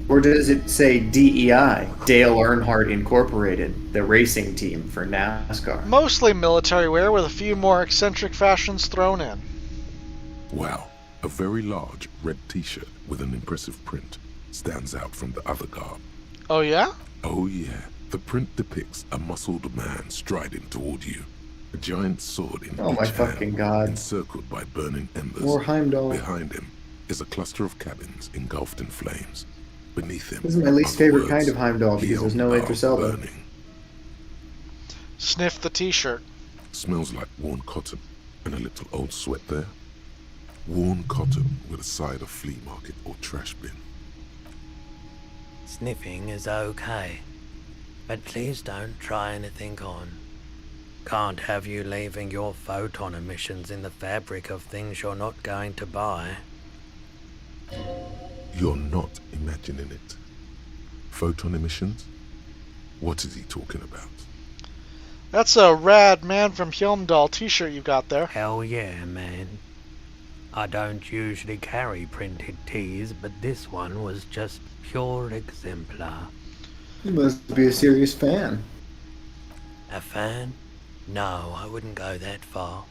Or does it say DEI, Dale Earnhardt Incorporated, the racing team for NASCAR? Mostly military wear with a few more eccentric fashions thrown in. Wow, a very large red t-shirt with an impressive print stands out from the other garb. Oh yeah? Oh yeah, the print depicts a muscled man striding toward you. A giant sword in Oh my each hand, fucking god. encircled by burning embers. More Heimdall. Behind him is a cluster of cabins engulfed in flames. Beneath him This is my least are the favorite words, kind of Heimdall because there's no "Beyond Idris our Elba. burning." Sniff the t-shirt. Smells like worn cotton and a little old sweat there. Worn cotton with a side of flea market or trash bin. Sniffing is okay, but please don't try anything on. Can't have you leaving your photon emissions in the fabric of things you're not going to buy. You're not imagining it. Photon emissions? What is he talking about? That's a rad Man from Helmdahl t-shirt you got there. Hell yeah, man. I don't usually carry printed tees, but this one was just pure exemplar. You must be a serious fan. A fan? No, I wouldn't go that far.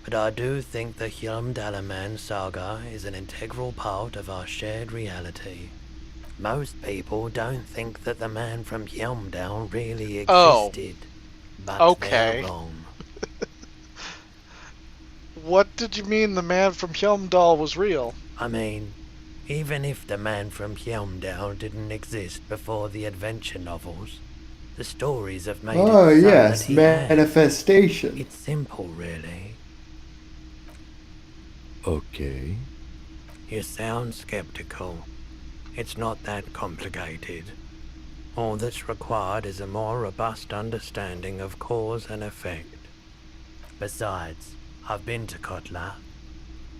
But I do think the Helmdalaman saga is an integral part of our shared reality. Most people don't think that the man from Helmdal really existed. But Okay. they're wrong. What did you mean the man from Helmdahl was real? I mean, Even if the man from Hjelmdal didn't exist before the adventure novels, the stories have made Oh, it so yes, that he has. manifestation. It's simple, really. Okay. You sound skeptical. It's not that complicated. All that's required is a more robust understanding of cause and effect. Besides, I've been to Kotla,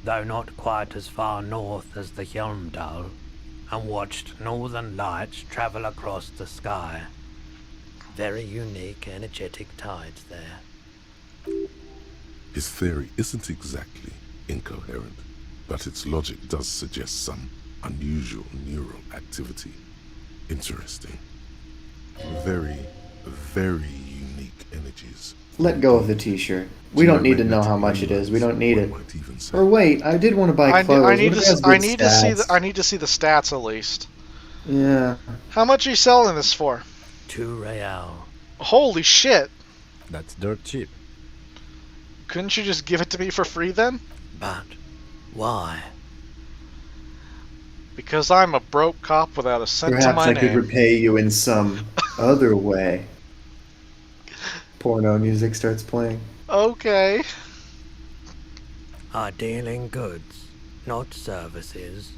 though not quite as far north as the Hjelmdal, and watched northern lights travel across the sky. Very unique, energetic tides there. His theory isn't exactly incoherent, but its logic does suggest some unusual neural activity. Interesting. Very, very unique energies. Let go of the t-shirt. We don't need to know how much it is. We don't need it. Or wait, I did want to buy clothes. I need What if it has good stats? I need to see the stats at least. Yeah. How much are you selling this for? 2 real. Holy shit! That's dirt cheap. Couldn't you just give it to me for free then? But why? Because I'm a broke cop without a cent to Perhaps my I name. could repay you in some other way. Porno music starts playing. Okay. I deal in goods, not services.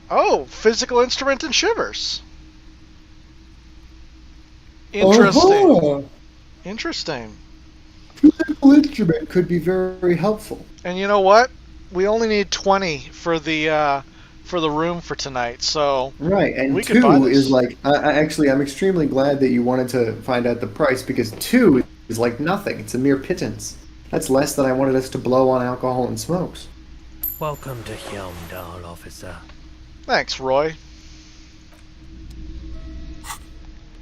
Oh, physical instrument and shivers. Interesting. Oh, Interesting. physical instrument could be very helpful. And you know what? We only need 20 for the room for tonight, so Right, and we could buy 2 this. is like, I'm extremely glad that you wanted to find out the price, because 2 is like nothing. It's a mere pittance. That's less than I wanted us to blow on alcohol and smokes. Welcome to Hjelmdal, officer. Thanks, Roy.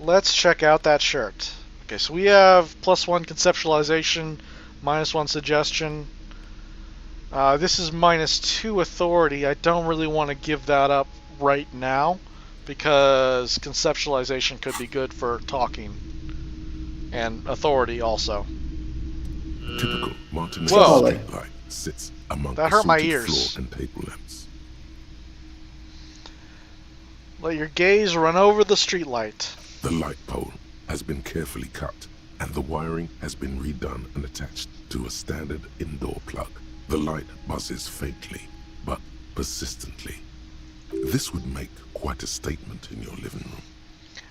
Let's check out that shirt. Okay, so we have +1 conceptualization, -1 suggestion. This is -2 authority. I don't really want to give that up right now because conceptualization could be good for talking. And authority also. Typical Martinet Whoa. streetlight sits among That hurt my assorted ears. floor and table lamps. Let your gaze run over the streetlight. The light pole has been carefully cut, and the wiring has been redone and attached to a standard indoor plug. The light buzzes faintly, but persistently. This would make quite a statement in your living room.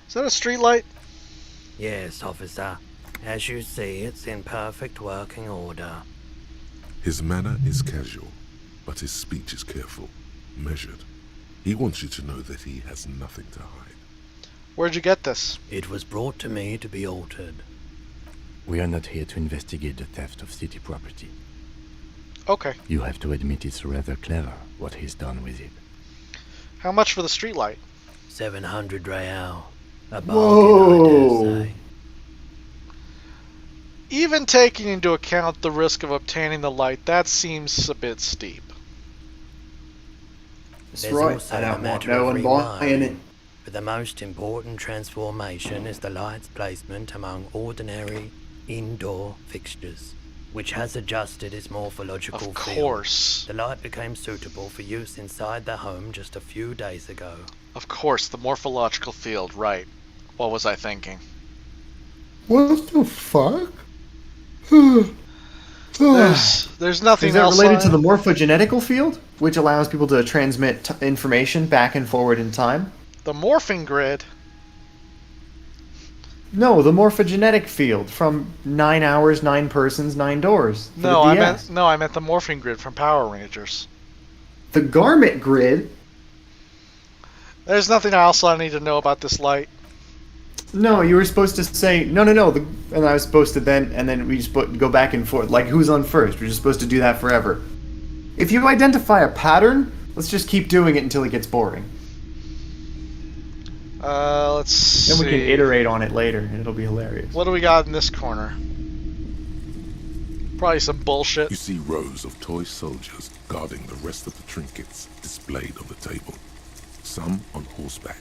Is that a streetlight? Yes, officer. As you see, it's in perfect working order. His manner is casual, but his speech is careful, measured. He wants you to know that he has nothing to hide. Where'd you get this? It was brought to me to be altered. We are not here to investigate the theft of city property. Okay. You have to admit it's rather clever what he's done with it. How much for the streetlight? 700 real. A bargain, Whoa. I dare say. Even taking into account the risk of obtaining the light, that seems a bit steep. That's There's right. also I a don't want matter no of one buying it. rewiring. But the most important transformation is the light's placement among ordinary indoor fixtures, which has adjusted its morphological Of field. course. The light became suitable for use inside the home just a few days ago. Of course, the morphological field, right. What was I thinking? What the fuck? There's nothing Is that else. related to the morphogenetical field, which allows people to transmit information back and forward in time? The morphing grid? No, the morphogenetic field from 9 hours, 9 persons, 9 doors. for No, the I DS. meant the morphing grid from Power Rangers. The garment grid. There's nothing else I need to know about this light. No, you were supposed to say no. And I was supposed to then we just go back and forth. Like who's on first? We're just supposed to do that forever. If you identify a pattern, let's just keep doing it until it gets boring. Let's see. Then we can iterate on it later, and it'll be hilarious. What do we got in this corner? Probably some bullshit. You see rows of toy soldiers guarding the rest of the trinkets displayed on the table. Some on horseback,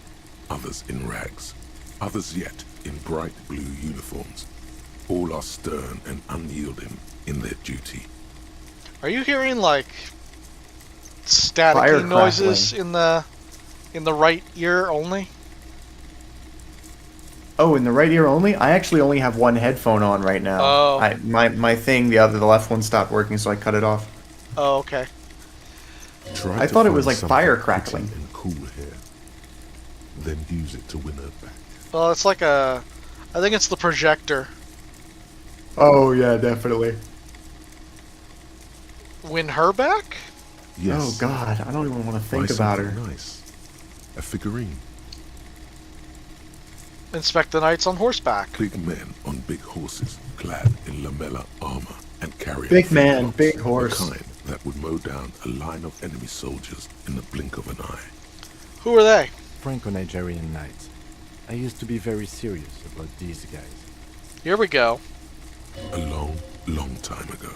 others in rags, others yet in bright blue uniforms. All are stern and unyielding in their duty. Are you hearing like staticky noises in the right ear only? Oh, in the right ear only? I actually only have one headphone on right now. Oh. My thing, the left one stopped working, so I cut it off. Oh, okay. I thought it was like fire crackling. And cool here. Then use it to win her back. Well, it's like I think it's the projector. Oh yeah, definitely. Win her back? Yes. Oh God, I don't even want to think Buy about her. something nice. A figurine. Inspect the knights on horseback. Big men on big horses, clad in lamella armor and carrying big man, clubs, big horse. The kind that would mow down a line of enemy soldiers in the blink of an eye. Who are they? Franco-Nigerian knights. I used to be very serious about these guys. Here we go. A long, long time ago.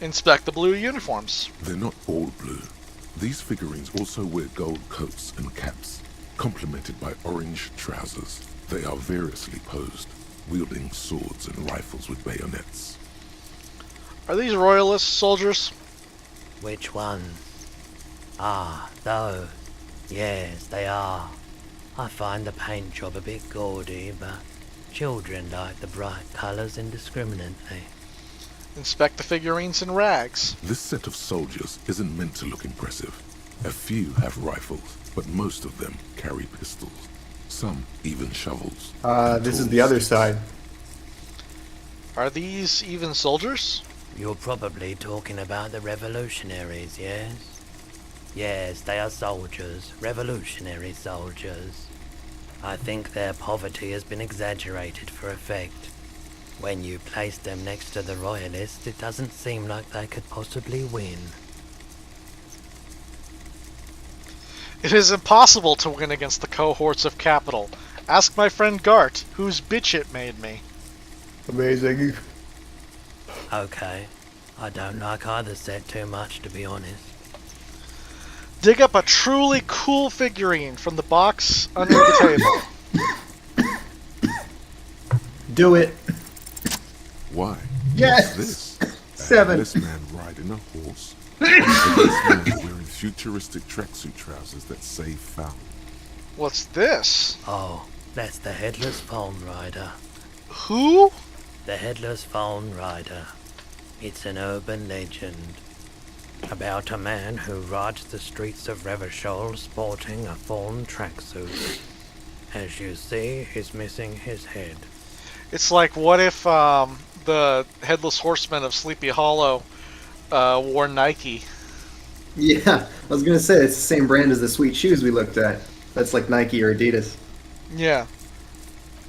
Inspect the blue uniforms. They're not all blue. These figurines also wear gold coats and caps, complemented by orange trousers. They are variously posed, wielding swords and rifles with bayonets. Are these royalist soldiers? Which ones? Ah, those. Yes, they are. I find the paint job a bit gaudy, but children like the bright colours indiscriminately. Inspect the figurines in rags. This set of soldiers isn't meant to look impressive. A few have rifles, but most of them carry pistols. Some even shovels. This is the other side. Are these even soldiers? You're probably talking about the revolutionaries, yes? Yes, they are soldiers, revolutionary soldiers. I think their poverty has been exaggerated for effect. When you place them next to the royalists, it doesn't seem like they could possibly win. It is impossible to win against the cohorts of capital. Ask my friend Gart, whose bitch it made me. Amazing. Okay. I don't like either set too much, to be honest. Dig up a truly cool figurine from the box under the table. Do it. Why? Yes! What's this? 7. This man riding a horse. This man wearing futuristic tracksuit trousers that say foul. What's this? Oh, that's the Headless Phone Rider. Who? The Headless Phone Rider. It's an urban legend about a man who rides the streets of Revachol sporting a fawn tracksuit. As you see, he's missing his head. It's like, what if the Headless Horseman of Sleepy Hollow wore Nike? Yeah, I was gonna say it's the same brand as the sweet shoes we looked at. That's like Nike or Adidas. Yeah.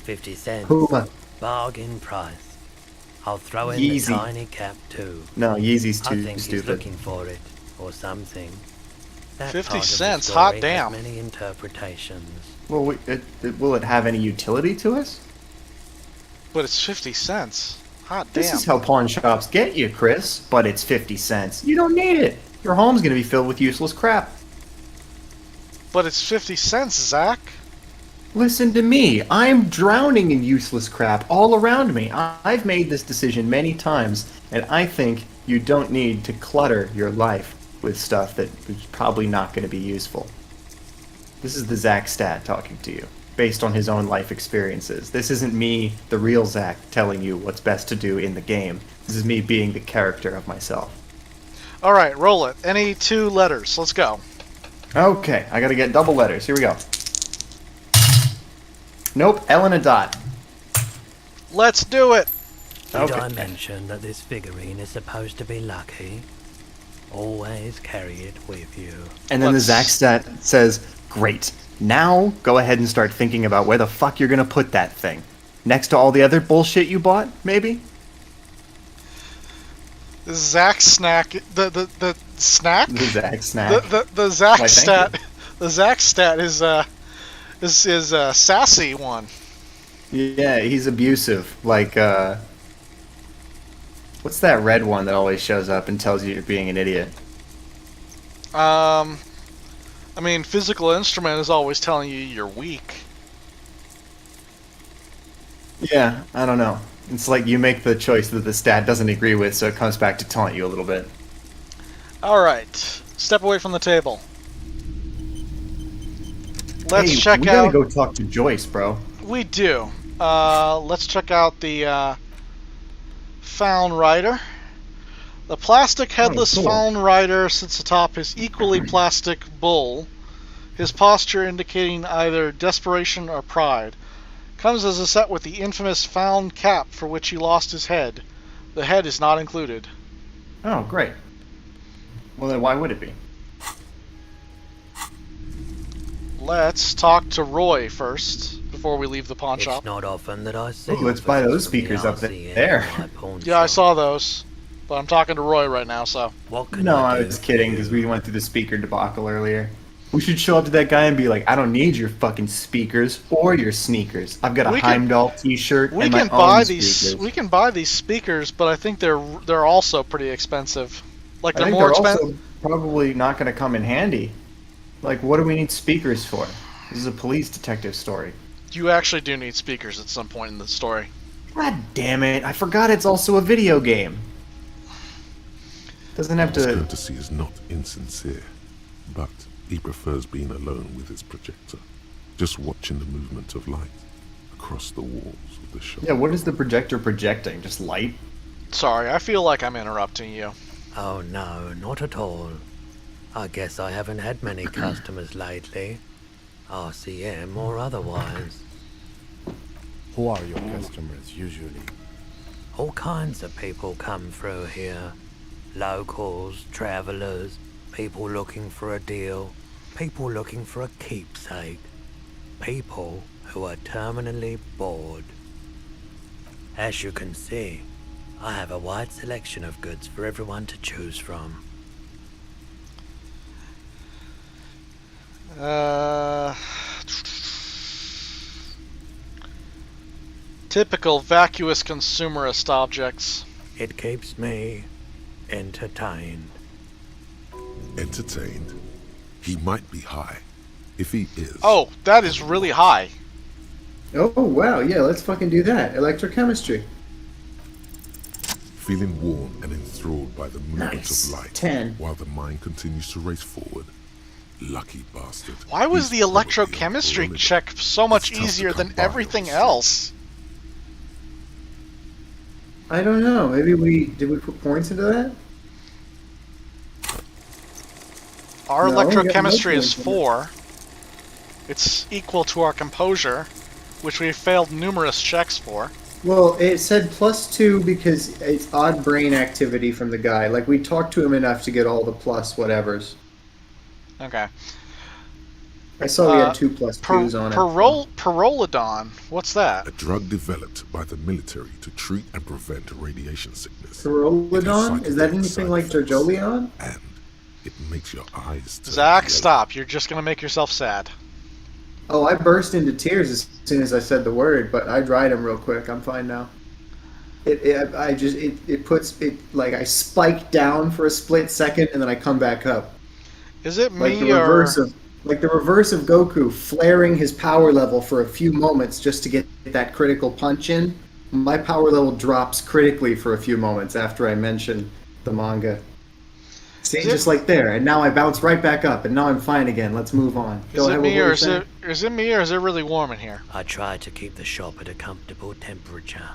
50 cents. Puma. Bargain price. I'll throw in Yeezy. the tiny cap too. No, Yeezy's I too think he's stupid. looking for it, or something. That 50 part of the cents, story hot has damn. many interpretations. Well, will it have any utility to us? But it's 50 cents. Hot damn. This is how pawn shops get you, Chris. But it's 50 cents. You don't need it. Your home's gonna be filled with useless crap. But it's 50 cents, Zach. Listen to me. I'm drowning in useless crap all around me. I've made this decision many times, and I think you don't need to clutter your life with stuff that is probably not going to be useful. This is the Zach stat talking to you, based on his own life experiences. This isn't me, the real Zach, telling you what's best to do in the game. This is me being the character of myself. Alright, roll it. Any 2 letters. Let's go. Okay, I gotta get double letters. Here we go. Nope, L and a dot. Let's do it! Did Okay. I mention that this figurine is supposed to be lucky? Always carry it with you. And then the Zach stat says, great. Now, go ahead and start thinking about where the fuck you're gonna put that thing. Next to all the other bullshit you bought, maybe? The Zach snack. The snack? The Zach snack. The Zach Why, thank stat. The Zach stat is a sassy one. Yeah, he's abusive. Like, what's that red one that always shows up and tells you you're being an idiot? I mean, physical instrument is always telling you you're weak. Yeah, I don't know. It's like you make the choice that the stat doesn't agree with, so it comes back to taunt you a little bit. Alright, Step away from the table. Let's Hey, check we out. gotta go talk to Joyce, bro. We do. Let's check out the Found Rider. The plastic headless cool. Found Rider sits atop his equally plastic bull, his posture indicating either desperation or pride. Comes as a set with the infamous Found cap for which he lost his head. The head is not included. Oh, great. Well, then why would it be? Let's talk to Roy first before we leave the pawn shop. It's not often that I see. Ooh, let's buy those speakers up there. Yeah, I saw those. But I'm talking to Roy right now, so. No, I was kidding, because we went through the speaker debacle earlier. We should show up to that guy and be like, I don't need your fucking speakers or your sneakers. I've got a Heimdall t-shirt We and can my buy own these. speakers. We can buy these speakers, but I think they're also pretty expensive. Like I they're think more they're expensive. also probably not going to come in handy. Like, what do we need speakers for? This is a police detective story. You actually do need speakers at some point in the story. God damn it! I forgot it's also a video game. Doesn't have His to. courtesy is not insincere, but he prefers being alone with his projector, just watching the movement of light across the walls of the shop. Yeah, what is the projector projecting? Just light? Sorry, I feel like I'm interrupting you. Oh no, not at all. I guess I haven't had many customers lately. RCM or otherwise. Who are your customers usually? All kinds of people come through here. Locals, travelers, people looking for a deal, people looking for a keepsake, people who are terminally bored. As you can see, I have a wide selection of goods for everyone to choose from. Typical vacuous consumerist objects. It keeps me entertained. Entertained? He might be high. If he is... Oh, that is really high. Oh, wow, yeah, let's fucking do that. Electrochemistry. Feeling warm and enthralled by the movement of light 10. while the mind continues to race forward. Lucky bastard. Why was the electrochemistry check so much easier than everything else? I don't know. Maybe did we put points into that? Our No, we got no electrochemistry is points in it. 4. It's equal to our composure, which we failed numerous checks for. Well, it said +2 because it's odd brain activity from the guy. Like, we talked to him enough to get all the plus whatevers. Okay. I saw we had 2 +2s on it. Pyrrolidon. What's that? A drug developed by the military to treat and prevent radiation sickness. Pyrrolidon? Is that anything like Gergolion? And it makes your eyes turn Zach, yellow. stop. You're just gonna make yourself sad. Oh, I burst into tears as soon as I said the word, but I dried them real quick. I'm fine now. It puts like I spike down for a split second and then I come back up. Is it Like me the or... reverse of Goku flaring his power level for a few moments just to get that critical punch in. My power level drops critically for a few moments after I mention the manga. See, just like there, and now I bounce right back up, and now I'm fine again. Let's move on. Is it me or is it? is it me or is it really warm in here? I try to keep the shop at a comfortable temperature.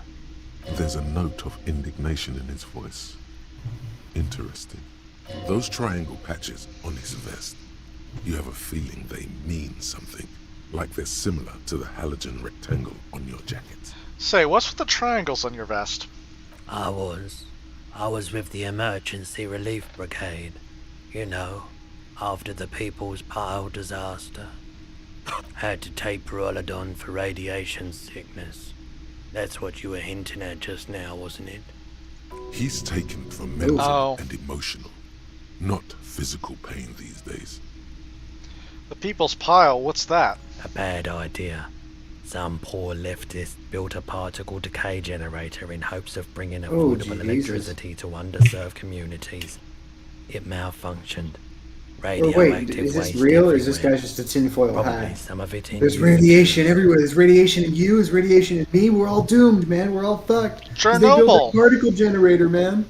There's a note of indignation in his voice. Interesting. Those triangle patches on his vest, you have a feeling they mean something, like they're similar to the halogen rectangle on your jacket. Say, what's with the triangles on your vest? I was with the Emergency Relief Brigade. You know, after the People's Pile disaster. Had to take Pyrrolidon for radiation sickness. That's what you were hinting at just now, wasn't it? He's taken for mental Oh. and emotional, not physical pain these days. The People's Pile, what's that? A bad idea. Some poor leftist built a particle decay generator in hopes of bringing Oh, affordable Jesus. electricity to underserved communities. It malfunctioned. Oh, Radioactive wait, is this waste real or is this everywhere. guy just a tinfoil Probably hat? some of it in There's use. radiation everywhere. There's radiation in you. There's radiation in me. We're all doomed, man. We're all fucked. 'Cause They built Chernobyl. a particle generator, man.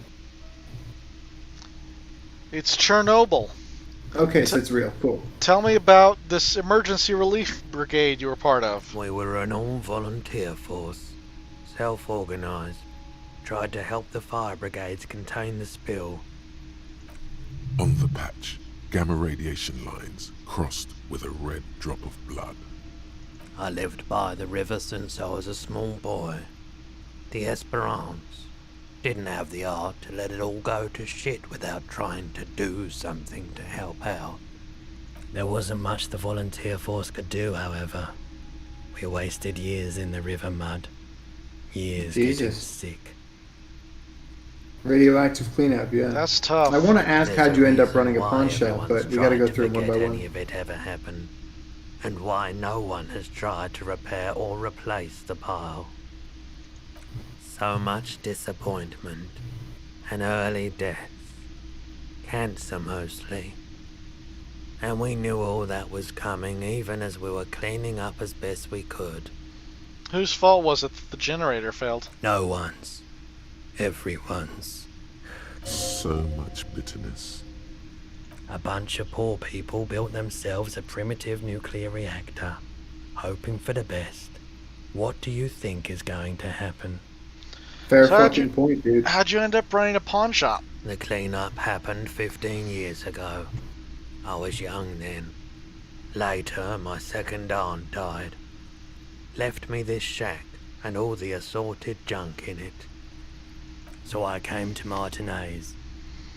It's Chernobyl. Okay, so it's real. Cool. Tell me about this emergency relief brigade you were part of. We were an all-volunteer force, self-organized, tried to help the fire brigades contain the spill. On the patch, gamma radiation lines crossed with a red drop of blood. I lived by the river since I was a small boy. The Esperance didn't have the art to let it all go to shit without trying to do something to help out. There wasn't much the volunteer force could do, however. We wasted years in the river mud. Years getting Jesus. sick. Radioactive cleanup, yeah. That's tough. I want to ask There's how'd you end up reason running a why pawn shop, everyone's but we got to tried go through it one forget by any one. of it ever happened, and why no one has tried to repair or replace the pile. So much disappointment, and early deaths, cancer mostly. And we knew all that was coming even as we were cleaning up as best we could. Whose fault was it that the generator failed? No one's. Everyone's. So much bitterness. A bunch of poor people built themselves a primitive nuclear reactor, hoping for the best. What do you think is going to happen? Fair So how'd fucking you- point, dude. How'd you end up running a pawn shop? The cleanup happened 15 years ago. I was young then. Later, my second aunt died. Left me this shack and all the assorted junk in it. So I came to Martinez.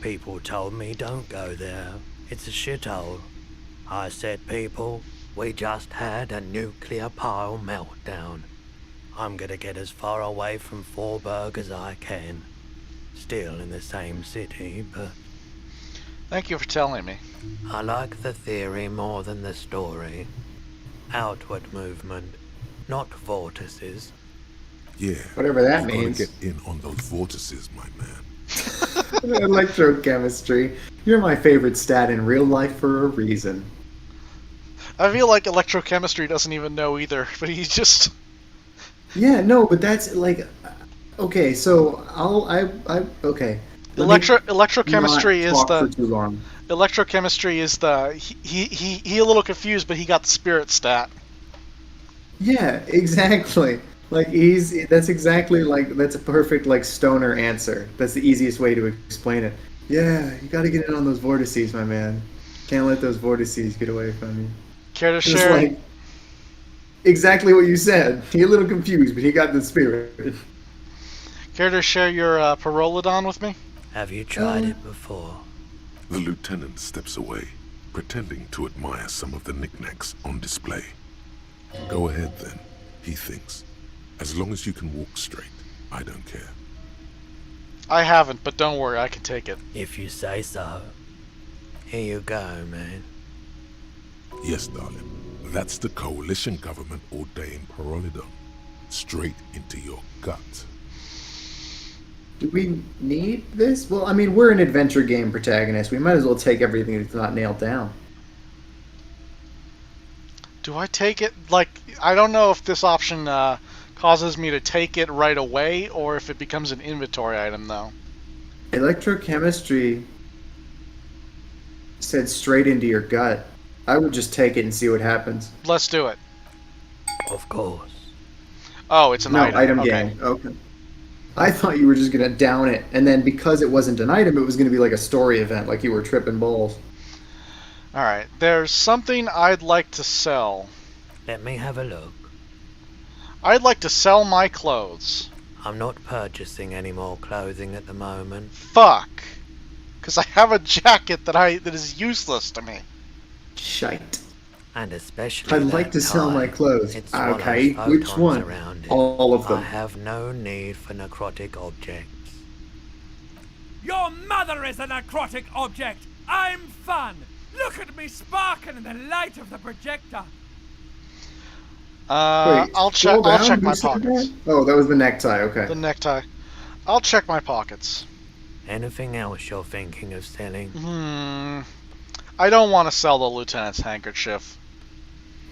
People told me don't go there. It's a shithole. I said, people, we just had a nuclear pile meltdown. I'm gonna get as far away from Forburg as I can. Still in the same city, but Thank you for telling me. I like the theory more than the story. Outward movement, not vortices. Yeah. Whatever that you've means. Gotta get in on those vortices, my man. Electrochemistry. You're my favorite stat in real life for a reason. I feel like electrochemistry doesn't even know either, but he's just... Yeah, no, but that's like, okay. So okay. Let me Electrochemistry not is talk the... for too long. Electrochemistry is the... He a little confused, but he got the spirit stat. Yeah, exactly. Like that's exactly like that's a perfect like stoner answer. That's the easiest way to explain it. Yeah, you got to get in on those vortices, my man. Can't let those vortices get away from you. Care to Just share? like exactly what you said. He a little confused, but he got the spirit. Care to share your Parolodon with me? Have you tried it before? The lieutenant steps away, pretending to admire some of the knickknacks on display. Go ahead then, he thinks. As long as you can walk straight, I don't care. I haven't, but don't worry, I can take it. If you say so. Here you go, man. Yes, darling. That's the coalition government ordained Parolidon. Straight into your gut. Do we need this? Well, I mean, we're an adventure game protagonist. We might as well take everything that's not nailed down. Do I take it? Like, I don't know if this option causes me to take it right away or if it becomes an inventory item, though. Electrochemistry said straight into your gut. I would just take it and see what happens. Let's do it. Of course. Oh, it's an No, item. item Okay. game. Okay. I thought you were just gonna down it, and then because it wasn't an item, it was gonna be like a story event, like you were tripping balls. Alright, there's something I'd like to sell. Let me have a look. I'd like to sell my clothes. I'm not purchasing any more clothing at the moment. Fuck. Because I have a jacket that is useless to me. Shite. And especially I'd like that to sell my tie. clothes. It Okay, swallows which photons one? around it. All of them. I have no need for necrotic objects. Your mother is a necrotic object! I'm fun! Look at me sparking in the light of the projector! Wait, I'll scroll check. I'll down, check who my said pockets. that? Oh, that was the necktie. Okay. The necktie. I'll check my pockets. Anything else you're thinking of selling? I don't want to sell the lieutenant's handkerchief.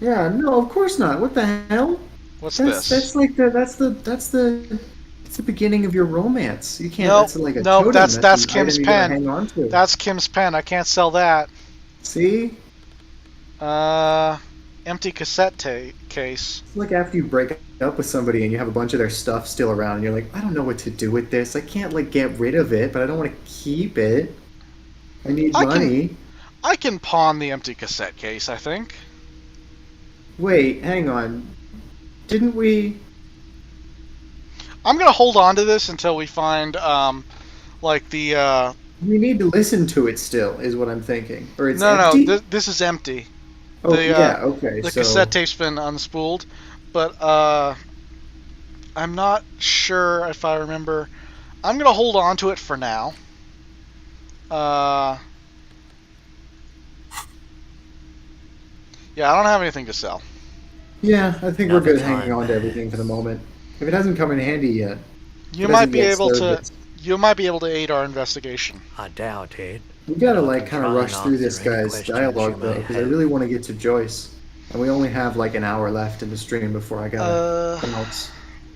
Yeah, no, of course not. What the hell? What's That's this? like that's the beginning of your romance. You can't. Nope, That's like a nope. totem. That's an Kim's item you gotta pen. hang on to. That's Kim's pen. I can't sell that. See? Empty cassette case. It's like after you break up with somebody and you have a bunch of their stuff still around, and you're like, I don't know what to do with this. I can't, like, get rid of it, but I don't want to keep it. I need money. I can pawn the empty cassette case, I think. Wait, hang on. Didn't we... I'm gonna hold on to this until we find, like, the, We need to listen to it still, is what I'm thinking. Or it's No, empty? this is empty. Oh, yeah, okay, The so... cassette tape's been unspooled, but, I'm not sure if I remember. I'm gonna hold on to it for now. Yeah, I don't have anything to sell. Yeah, I think we're good hanging on to everything for the moment. If it hasn't come in handy yet. You might be able to aid our investigation. I doubt it. We gotta, like, kind of rush through this guy's dialogue, though, because I really want to get to Joyce. And we only have, like, an hour left in the stream before I gotta bounce.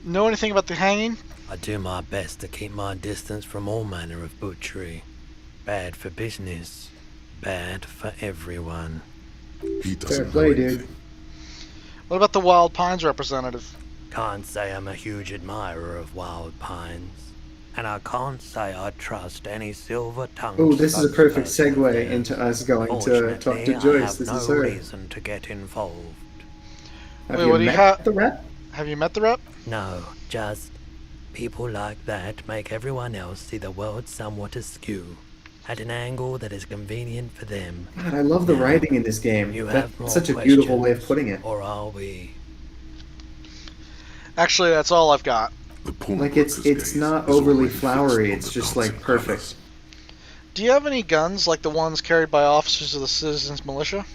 Know anything about the hanging? I do my best to keep my distance from all manner of butchery. Bad for business. Bad for everyone. He Fair play, dude. What about the Wild Pines representative? Can't say I'm a huge admirer of wild pines. And I can't say I trust any silver-tongued... Oh, this is a perfect segue into us going to talk to Joyce. This I have is no her. reason to get involved. Have you met the rep? Have you met the rep? No, just people like that make everyone else see the world somewhat askew, at an angle that is convenient for them. God, I love the writing in this game. You That's have more such a beautiful way of questions, putting it. Or are we? Actually, that's all I've got. Like, it's not overly flowery, it's just, like, perfect. Do you have any guns like the ones carried by officers of the Citizens Militia?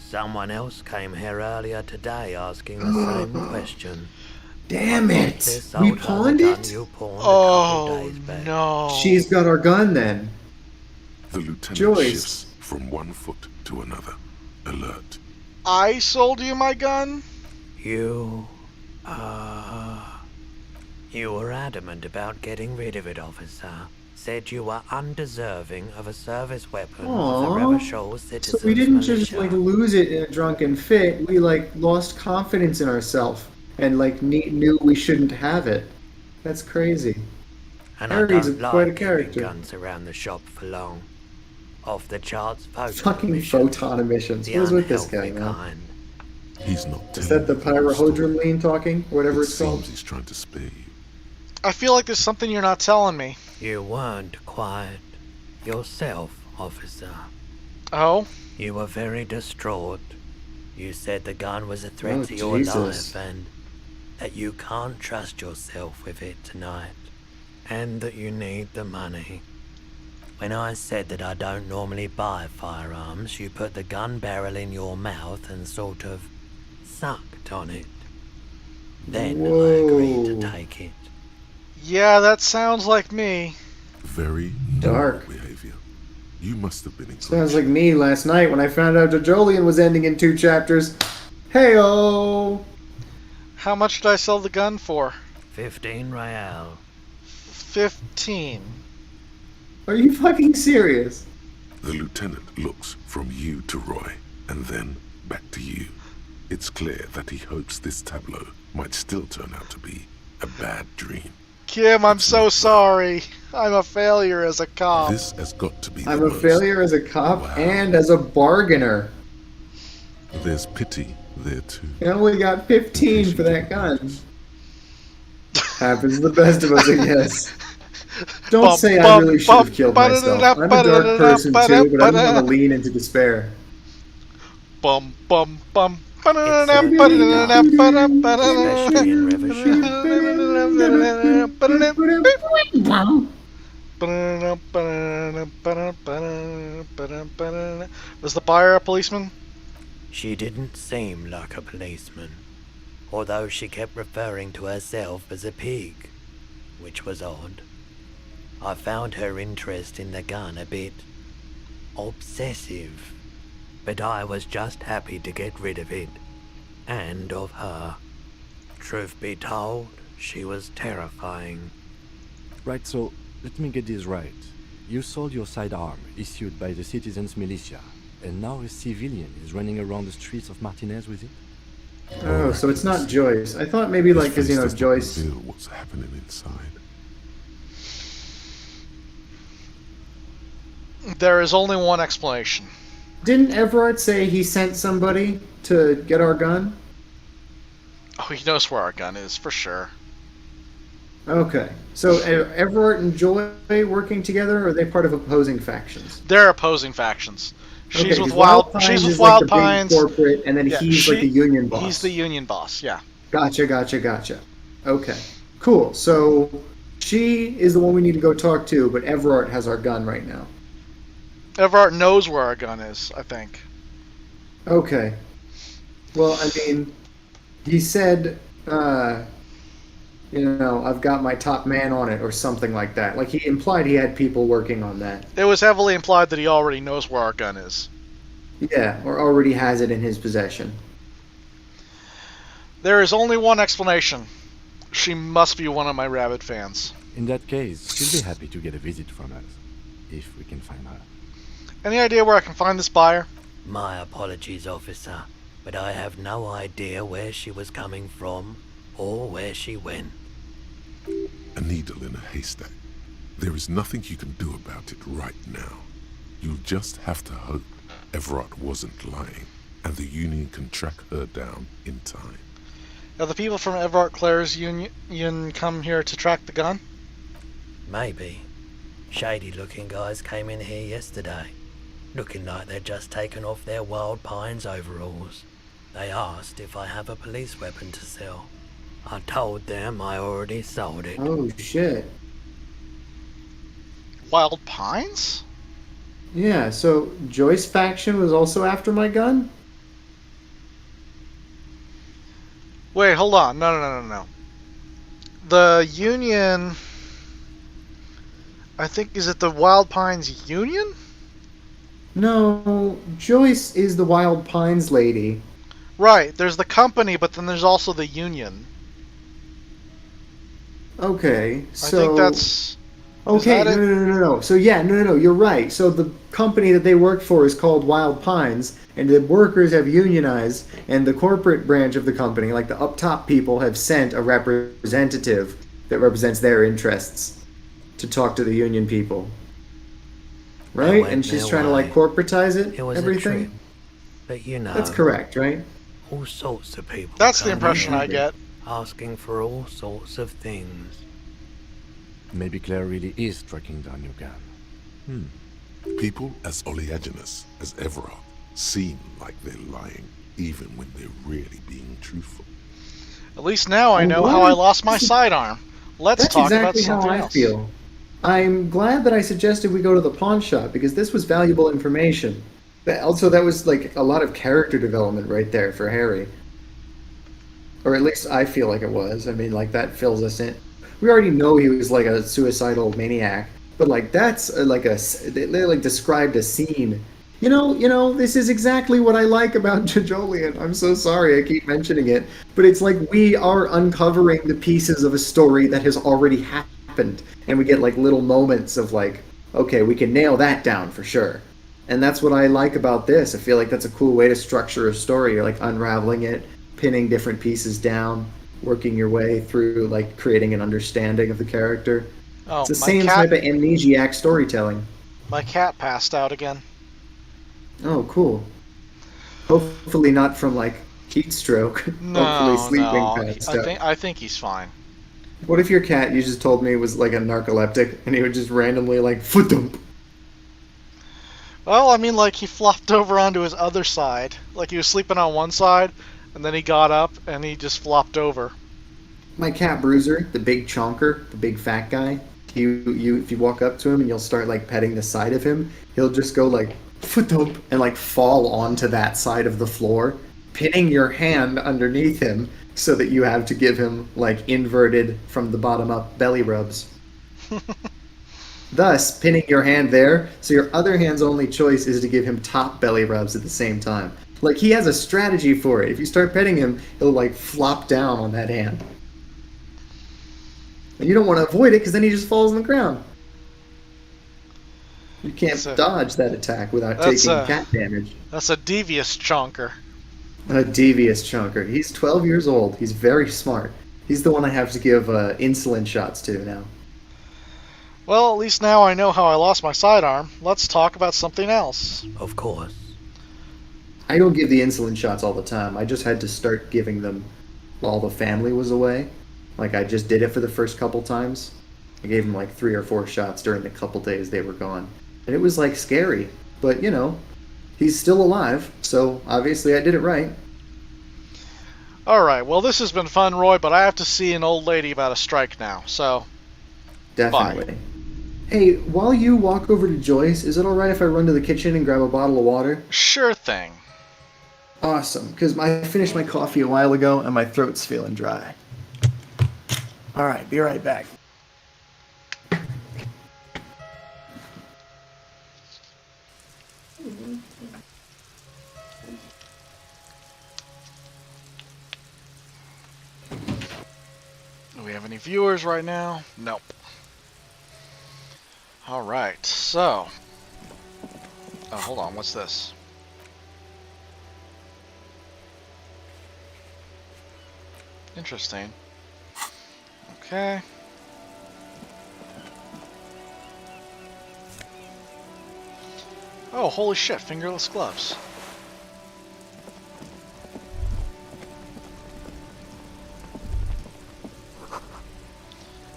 Someone else came here earlier today asking the same question. Damn it! This We old pawned gun it? you pawned a couple Oh, days back. no. She's got our gun, then. The lieutenant Joyce. shifts from one foot to another, alert. I sold you my gun? You were adamant about getting rid of it, officer. Said you were undeserving of a service weapon of the Aww. Revachol Citizens So we didn't just, Militia. like, lose it in a drunken fit. We, like, lost confidence in ourselves and, like, knew we shouldn't have it. That's crazy. And Harry's I don't quite a like keeping character. guns around the shop for long. Off the charts photon Fucking emissions, photon emissions. the What is with this guy, unhealthy man? kind. He's not Is that the pyrohodromline talking? Whatever It it's called? seems he's trying to spare you. I feel like there's something you're not telling me. You weren't quiet yourself, officer. Oh? You were very distraught. You said the gun was a threat Oh, to your Jesus. life and that you can't trust yourself with it tonight. And that you need the money. When I said that I don't normally buy firearms, you put the gun barrel in your mouth and sort of sucked on it. Then I agreed to take it. Yeah, that sounds like me. Very Dark. noble behavior. You must have been in Sounds like me last night when I found out Jolian was ending in 2 chapters. Heyo! How much did I sell the gun for? 15 real. 15. Are you fucking serious? The lieutenant looks from you to Roy, and then back to you. It's clear that he hopes this tableau might still turn out to be a bad dream. Kim, I'm so sorry. I'm a failure as a cop. This has got to be the I'm a most. failure as a cop and as a bargainer. There's pity there too. I only got 15 for that gun. Happens to the best of us, I guess. Don't say I really should have killed myself. I'm a dark person too, but I don't want to lean into despair. Bum bum bum. Was the buyer a policeman? She didn't seem like a policeman, although she kept referring to herself as a pig, which was odd. I found her interest in the gun a bit obsessive, but I was just happy to get rid of it, and of her. Truth be told, she was terrifying. Right, so let me get this right. You sold your sidearm, issued by the Citizens Militia, and now a civilian is running around the streets of Martinez with it? Oh, so it's not Joyce. I thought maybe like, because, Joyce... reveal what's happening inside. There is only one explanation. Didn't Everard say he sent somebody to get our gun? Oh, he knows where our gun is, for sure. Okay. So Everard and Joy working together, or are they part of opposing factions? They're opposing factions. She's Okay, with 'cause Wild Pines. She's with is Wild like the big Pines. corporate, and then he's like the union boss. He's the union boss, yeah. Gotcha. Okay. Cool. So she is the one we need to go talk to, but Everard has our gun right now. Everard knows where our gun is, I think. Okay. Well, I mean, he said, I've got my top man on it, or something like that. Like, he implied he had people working on that. It was heavily implied that he already knows where our gun is. Yeah, or already has it in his possession. There is only one explanation. She must be one of my rabid fans. In that case, she'll be happy to get a visit from us, if we can find her. Any idea where I can find this buyer? My apologies, officer, but I have no idea where she was coming from or where she went. A needle in a haystack. There is nothing you can do about it right now. You'll just have to hope Everard wasn't lying, and the Union can track her down in time. Have the people from Everard Clare's union come here to track the gun? Maybe. Shady-looking guys came in here yesterday, looking like they'd just taken off their Wild Pines overalls. They asked if I have a police weapon to sell. I told them I already sold it. Oh, shit. Wild Pines? Yeah, so Joyce faction was also after my gun? Wait, hold on. No. The Union... I think, is it the Wild Pines Union? No, Joyce is the Wild Pines lady. Right, there's the company, but then there's also the Union. Okay, so... I think that's... Okay, no. So yeah, no, you're right. So the company that they work for is called Wild Pines, and the workers have unionized, and the corporate branch of the company, like the up top people, have sent a representative that represents their interests to talk to the union people. Right? And she's trying to like corporatize it, was everything? a trip, but you know... That's correct, right? All sorts of people. That's the come impression here I get. Asking for all sorts of things. Maybe Claire really is tracking down your gun. People as oleaginous as Everard seem like they're lying, even when they're really being truthful. At least now I know how I lost my sidearm. Let's That's talk exactly about something how I else. feel. I'm glad that I suggested we go to the pawn shop, because this was valuable information. Also, that was like a lot of character development right there for Harry. Or at least I feel like it was. I mean, like, that fills us in. We already know he was like a suicidal maniac, but like that's they like described a scene. You know, this is exactly what I like about Jojolian. I'm so sorry I keep mentioning it, but it's like we are uncovering the pieces of a story that has already happened, and we get like little moments of like, okay, we can nail that down for sure. And that's what I like about this. I feel like that's a cool way to structure a story. You're like unraveling it, pinning different pieces down, working your way through, like, creating an understanding of the character. Oh, it's the my same cat- type of amnesiac storytelling. My cat passed out again. Oh, cool. Hopefully not from, like, heat stroke. Hopefully sleeping passed out. I think he's fine. What if your cat, you just told me, was like a narcoleptic, and he would just randomly, like, foot dump? Well, I mean, like, he flopped over onto his other side. Like, he was sleeping on one side, and then he got up, and he just flopped over. My cat Bruiser, the big chonker, the big fat guy, if you walk up to him and you'll start, like, petting the side of him, he'll just go, like, foot dump, and, like, fall onto that side of the floor, pinning your hand underneath him so that you have to give him, like, inverted from the bottom up belly rubs. Thus, pinning your hand there, so your other hand's only choice is to give him top belly rubs at the same time. Like, he has a strategy for it. If you start petting him, he'll, like, flop down on that hand. And you don't want to avoid it, because then he just falls on the ground. You can't That's a- dodge that attack without that's taking a- cat damage. That's a devious chonker. A devious chunker. He's 12 years old. He's very smart. He's the one I have to give insulin shots to now. Well, at least now I know how I lost my sidearm. Let's talk about something else. Of course. I don't give the insulin shots all the time. I just had to start giving them while the family was away. Like, I just did it for the first couple times. I gave him like 3 or 4 shots during the couple days they were gone. And it was like scary. But, you know, he's still alive, so obviously I did it right. Alright, well, this has been fun, Roy, but I have to see an old lady about a strike now, so. Definitely. Bye. Hey, while you walk over to Joyce, is it alright if I run to the kitchen and grab a bottle of water? Sure thing. Awesome, because I finished my coffee a while ago and my throat's feeling dry. Alright, be right back. Do we have any viewers right now? Nope. Alright, so. Oh, hold on, what's this? Interesting. Okay. Oh, holy shit, fingerless gloves.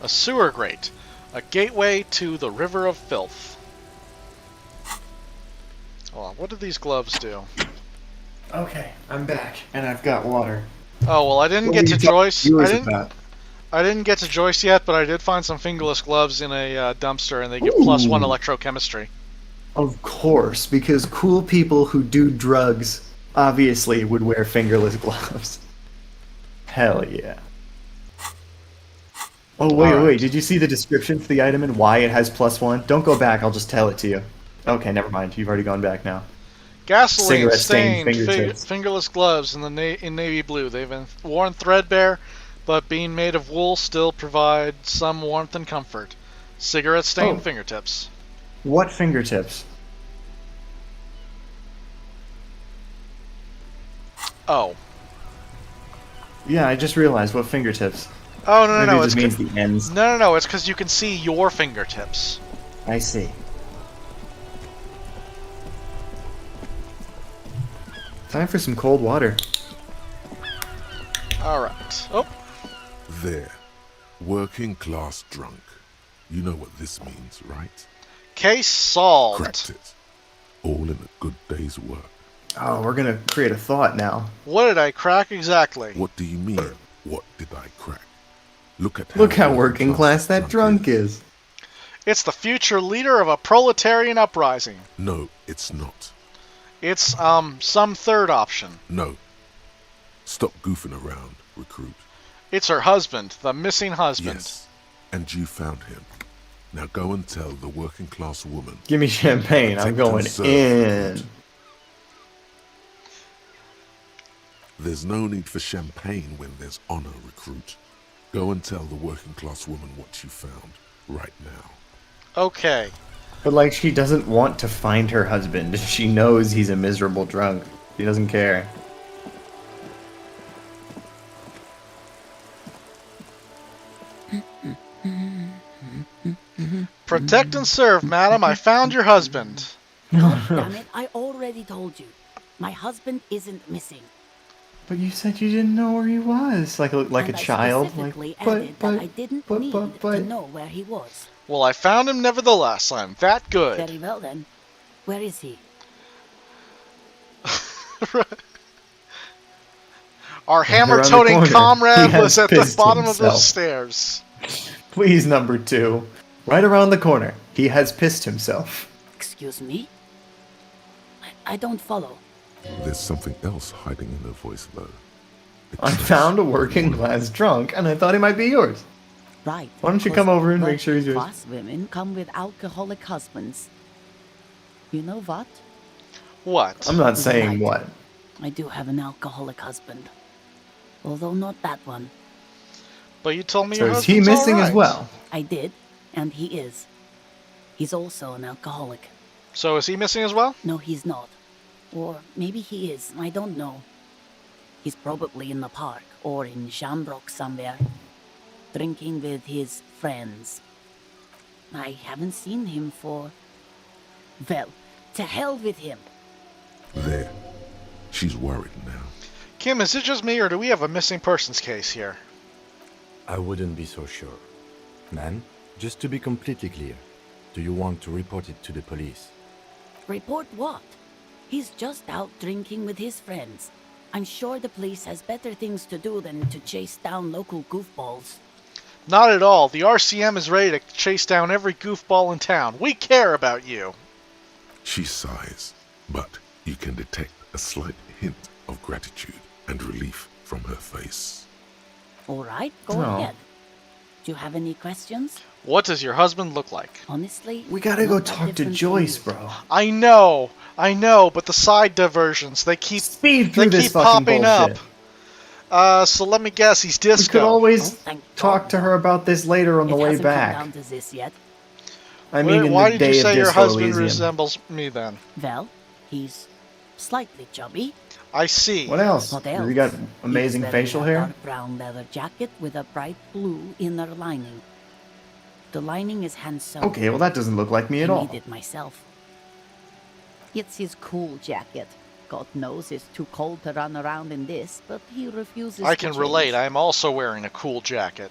A sewer grate. A gateway to the river of filth. Hold on, what do these gloves do? Okay, I'm back, and I've got water. Oh, well, I didn't What get were to you talking Joyce. to viewers about? I didn't get to Joyce yet, but I did find some fingerless gloves in a dumpster, and they give Ooh. +1 electrochemistry. Of course, because cool people who do drugs obviously would wear fingerless gloves. Hell yeah. Oh, wait, did you see the description for the item and why it has +1? Don't go back, I'll just tell it to you. Okay, never mind, you've already gone back now. Gasoline Cigarette-stained stained fingertips. fingerless gloves in in navy blue. They've been worn threadbare, but being made of wool still provide some warmth and comfort. Cigarette stained Oh. fingertips. What fingertips? Oh. Yeah, I just realized what fingertips. Oh, no, Maybe no, it it's just means the ends. No, it's because you can see your fingertips. I see. Time for some cold water. Alright. Oh. There. Working class drunk. You know what this means, right? Case solved. Cracked it. All in a good day's work. Oh, we're gonna create a thought now. What did I crack exactly? What do you mean, what did I crack? Look how working class that drunk is. It's the future leader of a proletarian uprising. No, it's not. It's, some third option. No. Stop goofing around, recruit. It's her husband, the missing husband. Yes, and you found him. Now go and tell the working class woman. Give me champagne, I'm Protect and going serve, in. recruit. There's no need for champagne when there's honor, recruit. Go and tell the working class woman what you found, right now. Okay. But like, she doesn't want to find her husband. She knows he's a miserable drunk. She doesn't care. Protect and serve, madam. I found your husband. Damn it, I already told you. My husband isn't missing. But you said you didn't know where he was, like a And I child. specifically Like, added that I didn't need to know where he was. Well, I found him nevertheless. I'm that good. Very well then. Where is he? Our Around the hammer-toting corner. comrade He was has at the pissed bottom of the himself. stairs. Please, number 2. Right around the corner. He has pissed himself. Excuse me? I don't follow. There's something else hiding in her voice, though. I found a working class drunk, and I thought he might be yours. Right. Why don't you because come over and make sure he's yours? Class women come with alcoholic husbands. You know what? What? I'm not saying Right. what. I do have an alcoholic husband. Although not that one. But you told me So your is he husband's missing all as right. well? I did, and he is. He's also an alcoholic. So is he missing as well? No, he's not. Or maybe he is, I don't know. He's probably in the park or in Shamrock somewhere, drinking with his friends. I haven't seen him for... Well, to hell with him. There. She's worried now. Kim, is it just me or do we have a missing persons case here? I wouldn't be so sure. Man, just to be completely clear, do you want to report it to the police? Report what? He's just out drinking with his friends. I'm sure the police has better things to do than to chase down local goofballs. Not at all. The RCM is ready to chase down every goofball in town. We care about you. She sighs, but you can detect a slight hint of gratitude and relief from her face. All right, go No. ahead. Do you have any questions? What does your husband look like? Honestly, We gotta go not that talk to different from Joyce, you. bro. I know, but the side diversions, they keep Speed through this fucking popping bullshit. up. So let me guess, he's We disco. could always thank talk to her about this later on the It way hasn't come back. down to this yet. I mean, in Why the did you day say of your Disco husband Elysium. resembles me then? Well, he's slightly chubby. I see. What else? What Have else? you got He's amazing wearing facial a hair? dark brown leather jacket with a bright blue inner lining. The lining is hand sewn. Okay, well that doesn't look like me at I all. made it myself. It's his cool jacket. God knows it's too cold to run around in this, but he refuses I to can change. relate. I am also wearing a cool jacket.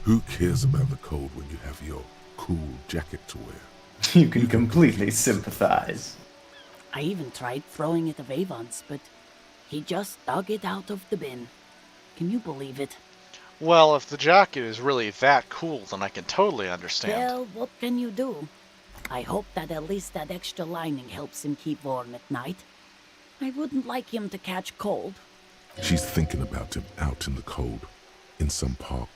Who cares about the cold when you have your cool jacket to wear? You can completely sympathize. I even tried throwing it away once, but he just dug it out of the bin. Can you believe it? Well, if the jacket is really that cool, then I can totally understand. Well, what can you do? I hope that at least that extra lining helps him keep warm at night. I wouldn't like him to catch cold. She's thinking about him out in the cold, in some park,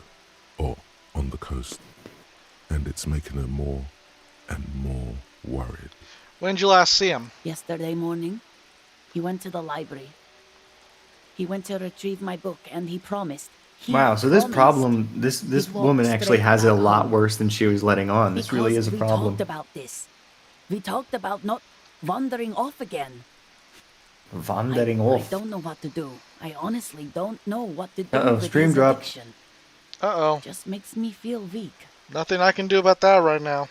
or on the coast. And it's making her more and more worried. When did you last see him? Yesterday morning, he went to the library. He went to retrieve my book, and he promised. Wow, so this promised problem, this he'd walk woman actually straight has it a back lot home. worse than she was letting on. This really Because is a we problem. talked about this. We talked about not wandering off again. Wandering I off. don't know what to do. I honestly don't know what to do Uh-oh, with stream his drop. addiction. Uh-oh. Just makes me feel weak. Nothing I can do about that right now.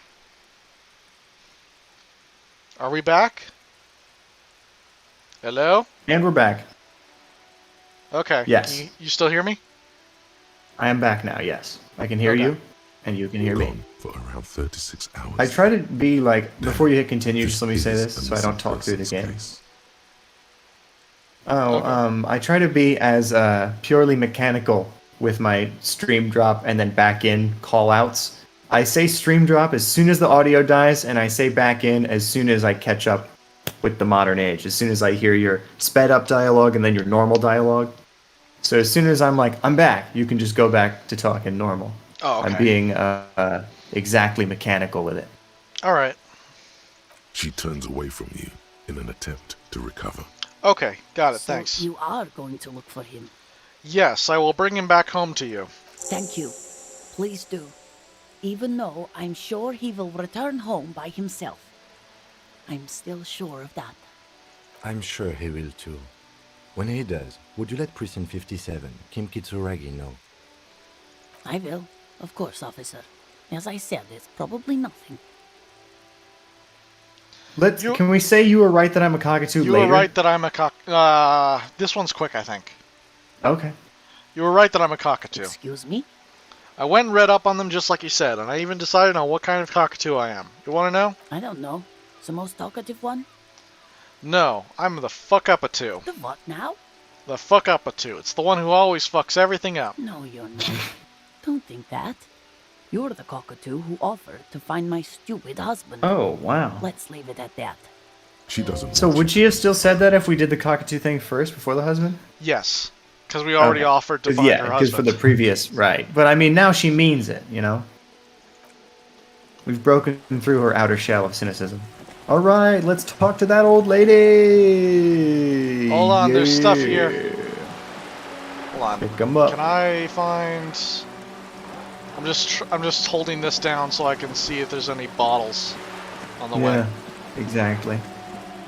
Are we back? Hello? And we're back. Okay. Yes. Can you still hear me? I am back now, yes. I can hear Okay. you, and you can hear me. Gone for around 36 hours. I try to be like, before you hit continue, This just let me say is this a so I don't missing talk through the persons game. case. I try to be as purely mechanical with my stream drop and then back in call outs. I say stream drop as soon as the audio dies, and I say back in as soon as I catch up with the modern age. As soon as I hear your sped up dialogue and then your normal dialogue. So as soon as I'm like, I'm back, you can just go back to talking normal. Oh, okay. I'm being exactly mechanical with it. All right. She turns away from you in an attempt to recover. Okay, got it. So Thanks. you are going to look for him. Yes, I will bring him back home to you. Thank you. Please do. Even though I'm sure he will return home by himself. I'm still sure of that. I'm sure he will too. When he does, would you let Precinct 57, Kim Kitsuragi, know? I will. Of course, officer. As I said, it's probably nothing. Can we say you were right that I'm a cockatoo You later? were right that I'm a this one's quick, I think. Okay. You were right that I'm a cockatoo. Excuse me? I went and read up on them just like you said, and I even decided on what kind of cockatoo I am. You want to know? I don't know. The most talkative one? No, I'm the fuck-up-a-two. The what now? The fuck-up-a-two. It's the one who always fucks everything up. No, you're not. Don't think that. You're the cockatoo who offered to find my stupid husband. Oh, wow. Let's leave it at that. She doesn't. So would she have still said that if we did the cockatoo thing first before the husband? Yes, because we already offered to find her Yeah, because for husband. the previous, right. But I mean, now she means it, you know? We've broken through her outer shell of cynicism. All right, let's talk to that old lady. Hold on, there's stuff here. Hold on. Pick 'em up. Can I find? I'm just holding this down so I can see if there's any bottles. on the way. Yeah, exactly.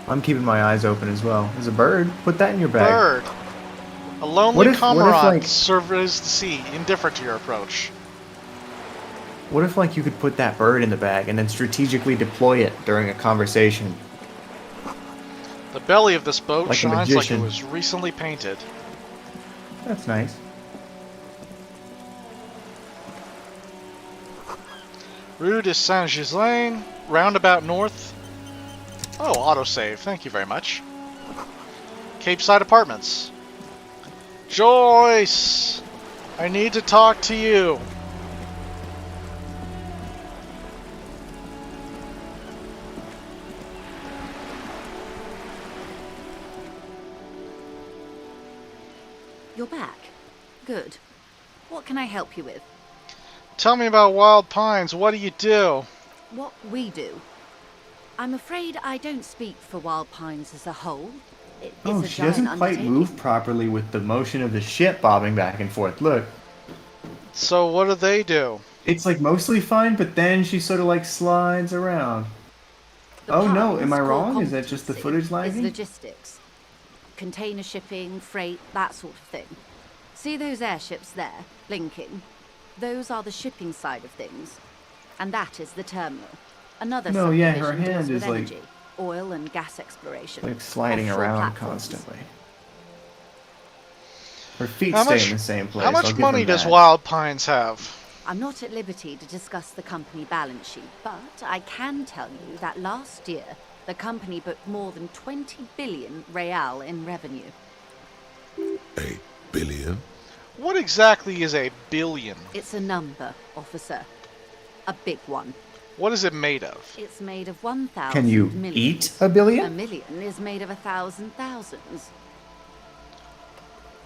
I'm keeping my eyes open as well. There's a bird. Put that in your bag. Bird. A lonely What if, comrade like, surveys the sea, indifferent to your approach. what if, like, you could put that bird in the bag and then strategically deploy it during a conversation? The belly of this boat Like a shines like it magician. was recently painted. That's nice. Rue de Saint-Ghislain, roundabout north. Oh, autosave. Thank you very much. Cape Side Apartments. Joyce! I need to talk to you. You're back. Good. What can I help you with? Tell me about Wild Pines. What do you do? What we do? I'm afraid I don't speak for Wild Pines as a whole. It is Oh, a she giant doesn't quite undertaking. move properly with the motion of the ship bobbing back and forth. Look. So what do they do? It's like mostly fine, but then she sort of like slides around. Oh no, am I Pines' core wrong? Is that just the competency footage is lagging? logistics. Container shipping, freight, that sort of thing. See those airships there, blinking? Those are the shipping side of things. And that is the terminal. Another No, yeah, her subdivision deals hand with is, like- energy, oil and gas exploration. Like sliding offshore around platforms. constantly. Her feet How stay much- in the same place. How I'll much give money them does that. Wild Pines have? I'm not at liberty to discuss the company balance sheet, but I can tell you that last year the company booked more than 20 billion real in revenue. A billion? What exactly is a billion? It's a number, officer. A big one. What is it made of? It's made of 1,000 Can you millions. eat a billion? A million is made of 1,000 thousands.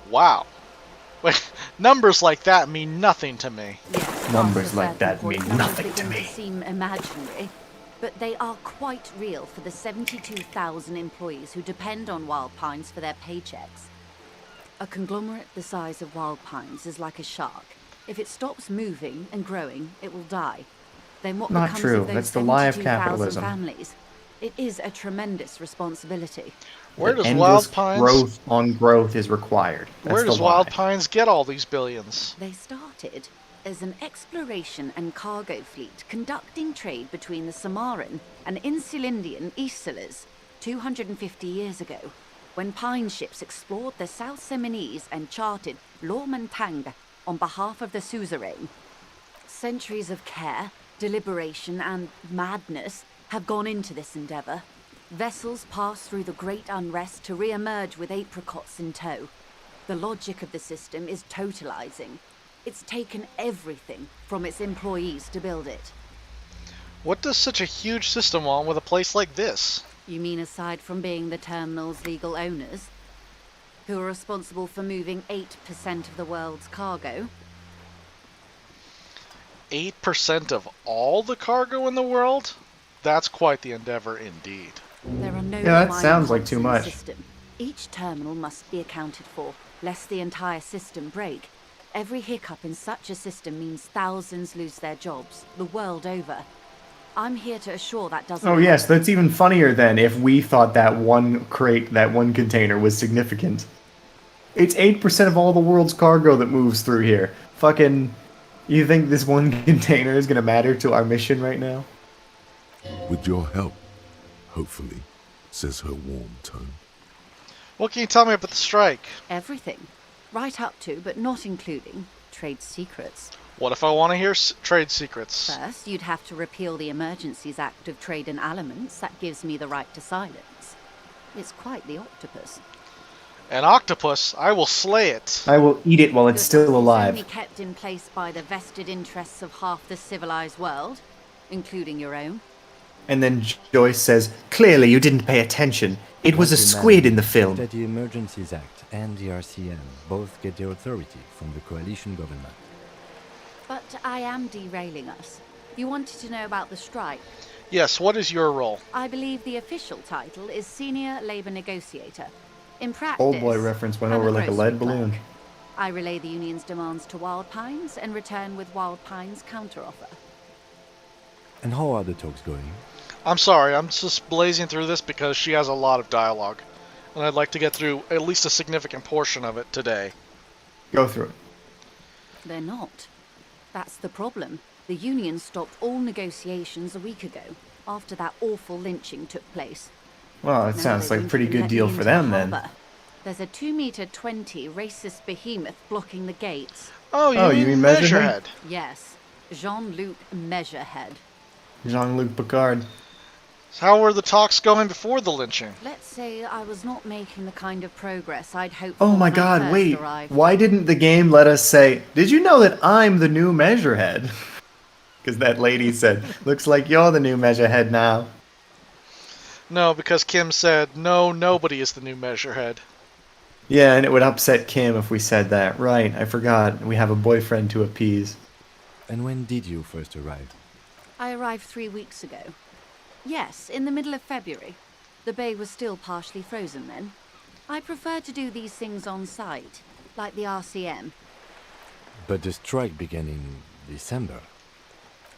Wow. Wait, numbers like that mean nothing to me. Numbers After like certain that point, mean numbers nothing to begin me. seem imaginary, but they are quite real for the 72,000 employees who depend on Wild Pines for their paychecks. A conglomerate the size of Wild Pines is like a shark. If it stops moving and growing, it will die. Then what Not becomes true. of those That's the lie of 72,000 capitalism. families? It is a tremendous responsibility. Where That does endless Wild Pines? growth on growth is required. That's Where the does lie. Wild Pines get all these billions? They started as an exploration and cargo fleet conducting trade between the Samaran and Insulindian Isolas 250 years ago, when pine ships explored the South Seminese and charted Lomantang on behalf of the suzerain. Centuries of care, deliberation, and madness have gone into this endeavor. Vessels pass through the great unrest to re-emerge with apricots in tow. The logic of the system is totalizing. It's taken everything from its employees to build it. What does such a huge system want with a place like this? You mean aside from being the terminal's legal owners, who are responsible for moving 8% of the world's cargo? 8% of all the cargo in the world? That's quite the endeavor indeed. There are no Yeah, that minor sounds like cogs too in the much. system. Each terminal must be accounted for, lest the entire system break. Every hiccup in such a system means thousands lose their jobs, the world over. I'm here to assure that doesn't Oh yes, happen. that's even funnier than if we thought that one crate, that one container was significant. It's 8% of all the world's cargo that moves through here. Fucking, you think this one container is gonna matter to our mission right now? With your help, hopefully, says her warm tone. What can you tell me about the strike? Everything. Right up to, but not including, trade secrets. What if I want to hear trade secrets? First, you'd have to repeal the Emergencies Act of Trade in Aliments. That gives me the right to silence. It's quite the octopus. An octopus? I will slay it. I will eat it while it's still It's only alive. kept in place by the vested interests of half the civilized world, including your own. And then Joyce says, "Clearly you didn't pay attention. It was a squid in the film." That the Emergencies Act and the RCM both get their authority from the coalition government. But I am derailing us. You wanted to know about the strike. Yes, what is your role? I believe the official title is Senior Labor Negotiator. In practice, Old boy reference went I'm over like a grocery lead clerk. balloon. I relay the union's demands to Wild Pines and return with Wild Pines' counteroffer. And how are the talks going? I'm sorry, I'm just blazing through this because she has a lot of dialogue. And I'd like to get through at least a significant portion of it today. Go through it. They're not. That's the problem. The Union stopped all negotiations a week ago, after that awful lynching took place. Well, it Now sounds they like a won't pretty even good let deal me for into them the then. harbour. There's a 2-meter-20 racist behemoth blocking the gates. Oh, you mean Measurehead? Yes, Jean-Luc Measurehead. Jean-Luc Picard. How were the talks going before the lynching? Let's say I was not making the kind of progress I'd hoped Oh for my when I god, first wait. arrived. Why didn't the game let us say, did you know that I'm the new Measurehead? Because that lady said, looks like you're the new Measurehead now. No, because Kim said, no, nobody is the new Measurehead. Yeah, and it would upset Kim if we said that. Right, I forgot. We have a boyfriend to appease. And when did you first arrive? I arrived 3 weeks ago. Yes, in the middle of February. The bay was still partially frozen then. I prefer to do these things on site, like the RCM. But the strike began in December.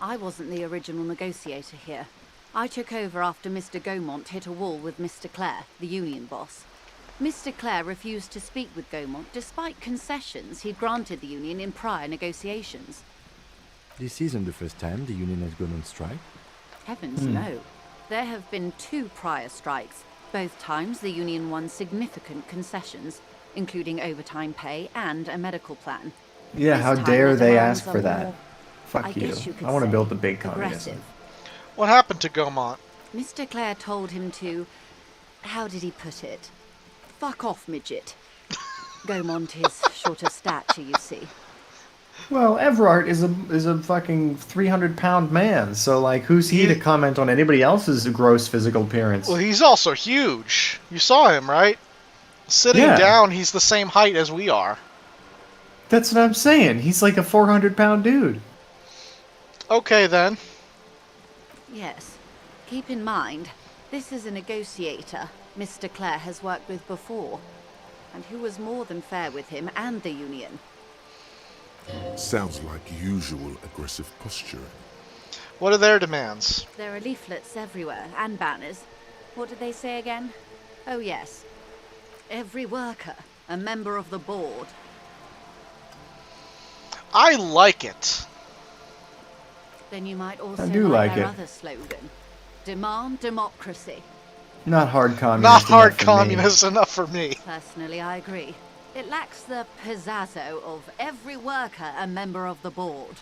I wasn't the original negotiator here. I took over after Mr. Gaumont hit a wall with Mr. Clare, the union boss. Mr. Clare refused to speak with Gaumont despite concessions he'd granted the union in prior negotiations. This isn't the first time the union has gone on strike. Heavens no. There have been 2 prior strikes. Both times the union won significant concessions, including overtime pay and a medical plan. Yeah, This how time dare the they demands ask are for that? more, Fuck I you. guess you could I want to say, build the big communism. aggressive. What happened to Gaumont? Mr. Clare told him to... How did he put it? Fuck off, midget. Gaumont is short of stature, you see. Well, Everard is a fucking 300-pound man, so like, who's he to comment on anybody else's gross physical appearance? Well, he's also huge. You saw him, right? Sitting Yeah. down, he's the same height as we are. That's what I'm saying. He's like a 400-pound dude. Okay, then. Yes. Keep in mind, this is a negotiator Mr. Clare has worked with before, and who was more than fair with him and the union. Sounds like usual aggressive posturing. What are their demands? There are leaflets everywhere, and banners. What did they say again? Oh yes. Every worker, a member of the board. I like it. Then you might also do like their it. other slogan. Demand democracy. Not hard communist. Not hard enough for me. communist enough for me. Personally, I agree. It lacks the pizzazzo of every worker a member of the board.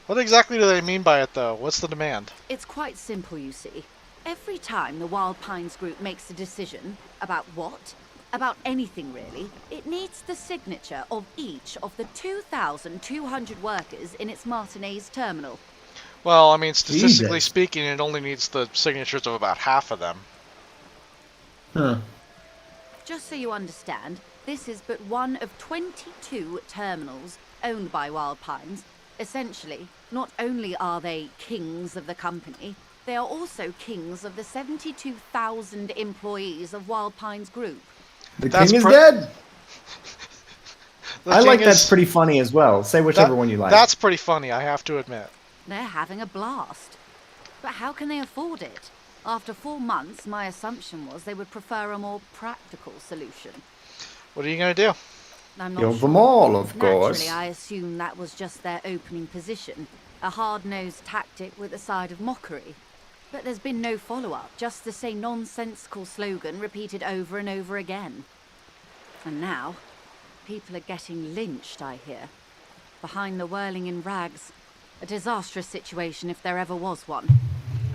What exactly do they mean by it, though? What's the demand? It's quite simple, you see. Every time the Wild Pines group makes a decision about what? About anything, really, it needs the signature of each of the 2,200 workers in its Martinez terminal. Well, I mean, statistically Jesus. speaking, it only needs the signatures of about half of them. Huh. Just so you understand, this is but one of 22 terminals owned by Wild Pines. Essentially, not only are they kings of the company, they are also kings of the 72,000 employees of Wild Pines Group. The king is dead. The I king like is- that's pretty funny as well. Say whichever one you like. That's pretty funny, I have to admit. They're having a blast. But how can they afford it? After 4 months, my assumption was they would prefer a more practical solution. What are you going to do? I'm not Kill sure. them all, of course. Naturally, I assume that was just their opening position. A hard-nosed tactic with a side of mockery. But there's been no follow-up, just the same nonsensical slogan repeated over and over again. And now, people are getting lynched, I hear. Behind the whirling in rags. A disastrous situation if there ever was one.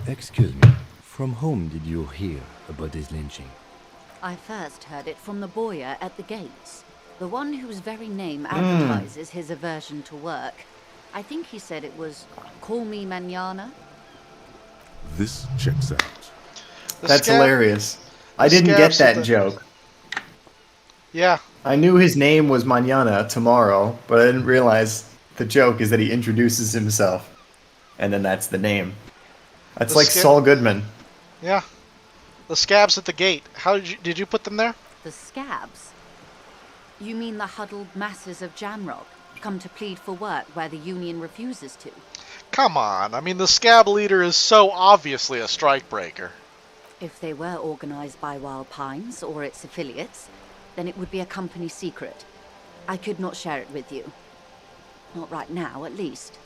Excuse me, from whom did you hear about this lynching? I first heard it from the boyer at the gates. The one whose very name advertises his aversion to work. I think he said it was, "Call me mañana." This checks out. That's hilarious. I didn't get that joke. Yeah. I knew his name was Mañana, tomorrow, but I didn't realize the joke is that he introduces himself. And then that's the name. That's The like sca- Saul Goodman. Yeah. The scabs at the gate. How did you put them there? The scabs? You mean the huddled masses of Jamrock, come to plead for work where the union refuses to? come on. I mean, the scab leader is so obviously a strikebreaker. If they were organized by Wild Pines or its affiliates, then it would be a company secret. I could not share it with you. Not right now, at least.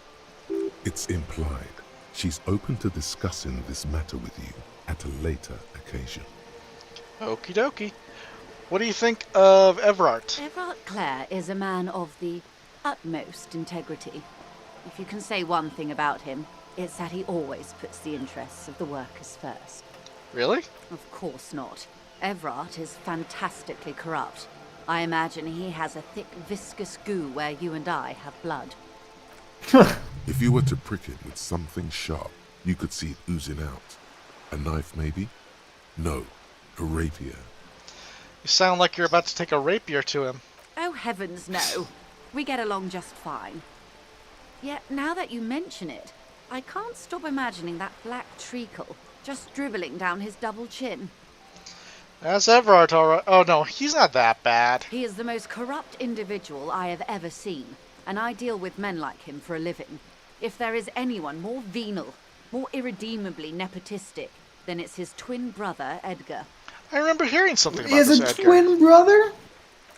It's implied. She's open to discussing this matter with you at a later occasion. Okie dokie. What do you think of Everard? Everard Clare is a man of the utmost integrity. If you can say one thing about him, it's that he always puts the interests of the workers first. Really? Of course not. Everard is fantastically corrupt. I imagine he has a thick, viscous goo where you and I have blood. If you were to prick it with something sharp, you could see it oozing out. A knife, maybe? No, a rapier. You sound like you're about to take a rapier to him. Oh, heavens, no. We get along just fine. Yet, now that you mention it, I can't stop imagining that black treacle just dribbling down his double chin. That's Everard, alright. Oh no, he's not that bad. He is the most corrupt individual I have ever seen, and I deal with men like him for a living. If there is anyone more venal, more irredeemably nepotistic, then it's his twin brother, Edgar. I remember hearing something about He has this a Edgar. twin brother?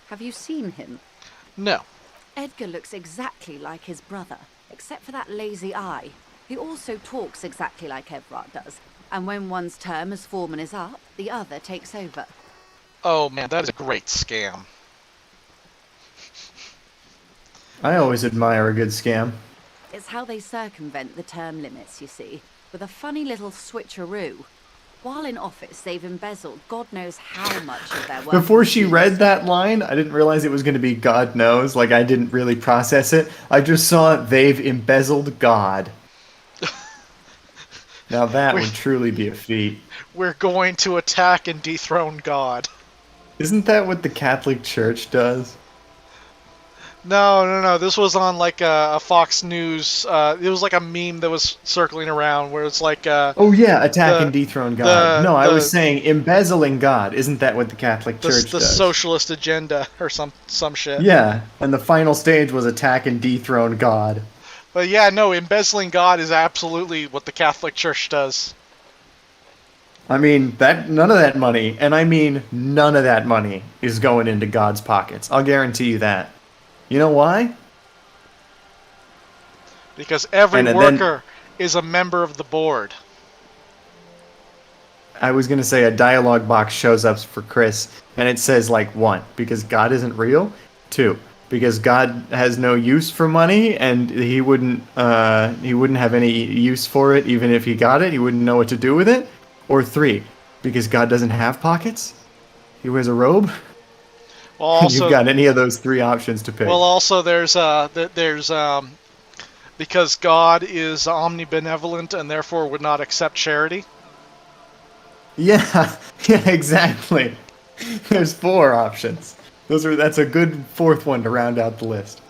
Have you seen him? No. Edgar looks exactly like his brother, except for that lazy eye. He also talks exactly like Everard does, and when one's term as foreman is up, the other takes over. Oh man, that is a great scam. I always admire a good scam. It's how they circumvent the term limits, you see, with a funny little switcheroo. While in office, they've embezzled God knows how much of their work. Before she read that line, I didn't realize it was going to be God knows. Like, I didn't really process it. I just saw they've embezzled God. Now that would truly be a feat. We're going to attack and dethrone God. Isn't that what the Catholic Church does? No. This was on like a Fox News. It was like a meme that was circling around where it's like. Oh yeah, attack and dethrone God. I was saying embezzling God. Isn't that what the Catholic Church the does? socialist agenda or some shit. Yeah, and the final stage was attack and dethrone God. But yeah, no, embezzling God is absolutely what the Catholic Church does. I mean, none of that money, and I mean none of that money, is going into God's pockets. I'll guarantee you that. You know why? Because every worker is a member of the board. I was going to say a dialogue box shows up for Chris, and it says, like, 1, because God isn't real. 2, because God has no use for money, and he wouldn't have any use for it even if he got it. He wouldn't know what to do with it. Or 3, because God doesn't have pockets. He wears a robe. Well, also, you've got any of those 3 options to pick. Well, also there's because God is omnibenevolent and therefore would not accept charity. Yeah, exactly. There's 4 options. That's a good 4th one to round out the list.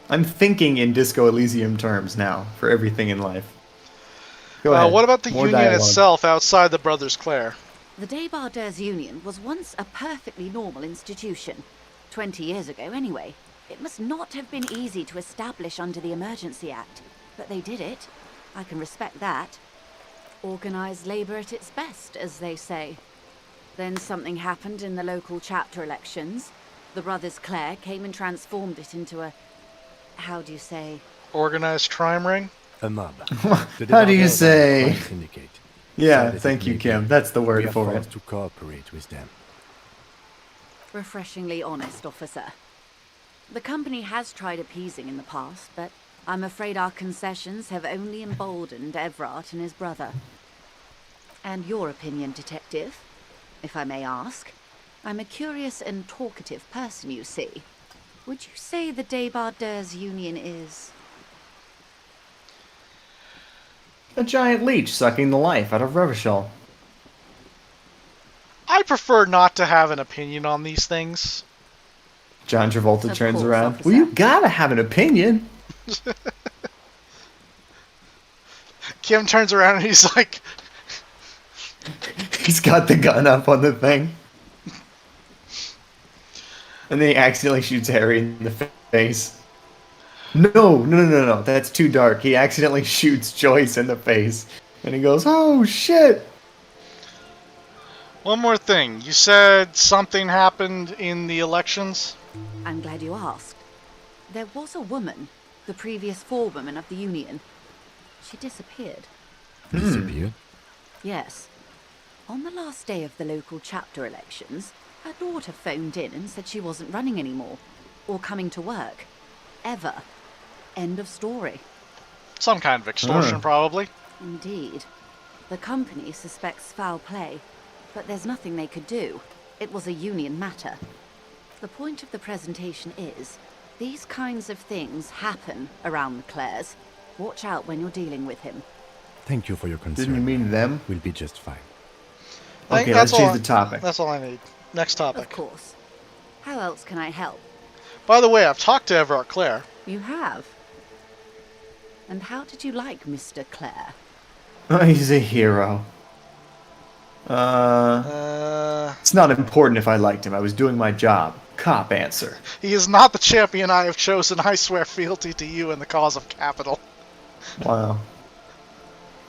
I'm thinking in Disco Elysium terms now for everything in life. Go ahead. What about the More union dialogue. itself outside the Brothers Clare? The Debardeurs Union was once a perfectly normal institution. 20 years ago, anyway. It must not have been easy to establish under the Emergency Act, but they did it. I can respect that. Organised labour at its best, as they say. Then something happened in the local chapter elections. The Brothers Clare came and transformed it into a... how do you say? Organized crime ring? A mob. How do you say? Syndicate. Yeah, thank you, Kim. That's the word for it. To cooperate with them. Refreshingly honest, officer. The company has tried appeasing in the past, but I'm afraid our concessions have only emboldened Everard and his brother. And your opinion, detective, if I may ask? I'm a curious and talkative person, you see. Would you say the Debardeurs Union is... A giant leech sucking the life out of Revachol. I prefer not to have an opinion on these things. John Travolta Of turns course, around. officer. Well, you gotta have an opinion. Kim turns around and he's like... He's got the gun up on the thing. And then he accidentally shoots Harry in the face. No. That's too dark. He accidentally shoots Joyce in the face. And he goes, oh, shit! One more thing. You said something happened in the elections? I'm glad you asked. There was a woman, the previous forewoman of the Union. She disappeared. Disappeared? Yes. On the last day of the local chapter elections, her daughter phoned in and said she wasn't running anymore. Or coming to work. Ever. End of story. Some kind of extortion, probably. Indeed. The company suspects foul play, but there's nothing they could do. It was a union matter. The point of the presentation is, these kinds of things happen around the Clares. Watch out when you're dealing with him. Thank you for your concern. Didn't you mean them? We'll be just fine. Okay, let's change the topic. That's all I need. Next topic. Of course. How else can I help? By the way, I've talked to Everard Clare. You have? And how did you like Mr. Clare? Oh, he's a hero. It's not important if I liked him. I was doing my job. Cop answer. He is not the champion I have chosen. I swear fealty to you in the cause of capital. Wow.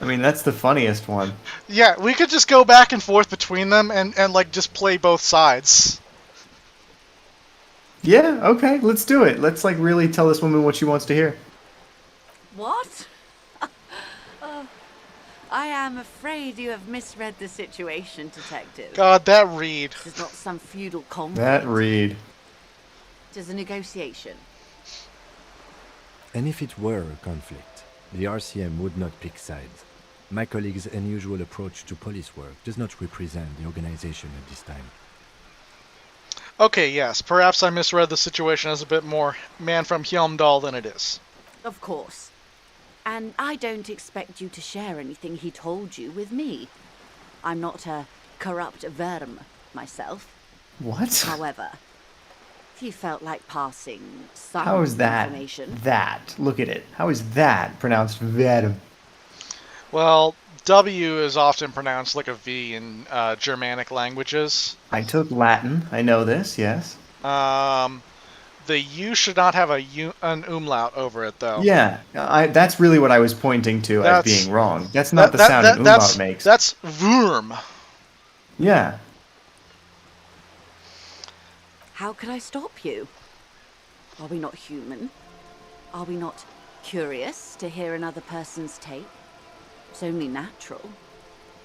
I mean, that's the funniest one. Yeah, we could just go back and forth between them and like, just play both sides. Yeah, okay, let's do it. Let's, like, really tell this woman what she wants to hear. What? I am afraid you have misread the situation, Detective. God, that read. This is not some feudal conflict. That read. It is a negotiation. And if it were a conflict, the RCM would not pick sides. My colleague's unusual approach to police work does not represent the organization at this time. Okay, yes, perhaps I misread the situation as a bit more man from Hjelmdal than it is. Of course. And I don't expect you to share anything he told you with me. I'm not a corrupt verm myself. What? However, if you felt like passing some How is that? information... That. Look at it. How is that pronounced verum? Well, W is often pronounced like a V in Germanic languages. I took Latin. I know this, yes. The U should not have an umlaut over it, though. Yeah, that's really what I was pointing to as being wrong. That's not the sound an umlaut makes. That's Wurm. Yeah. How could I stop you? Are we not human? Are we not curious to hear another person's take? It's only natural.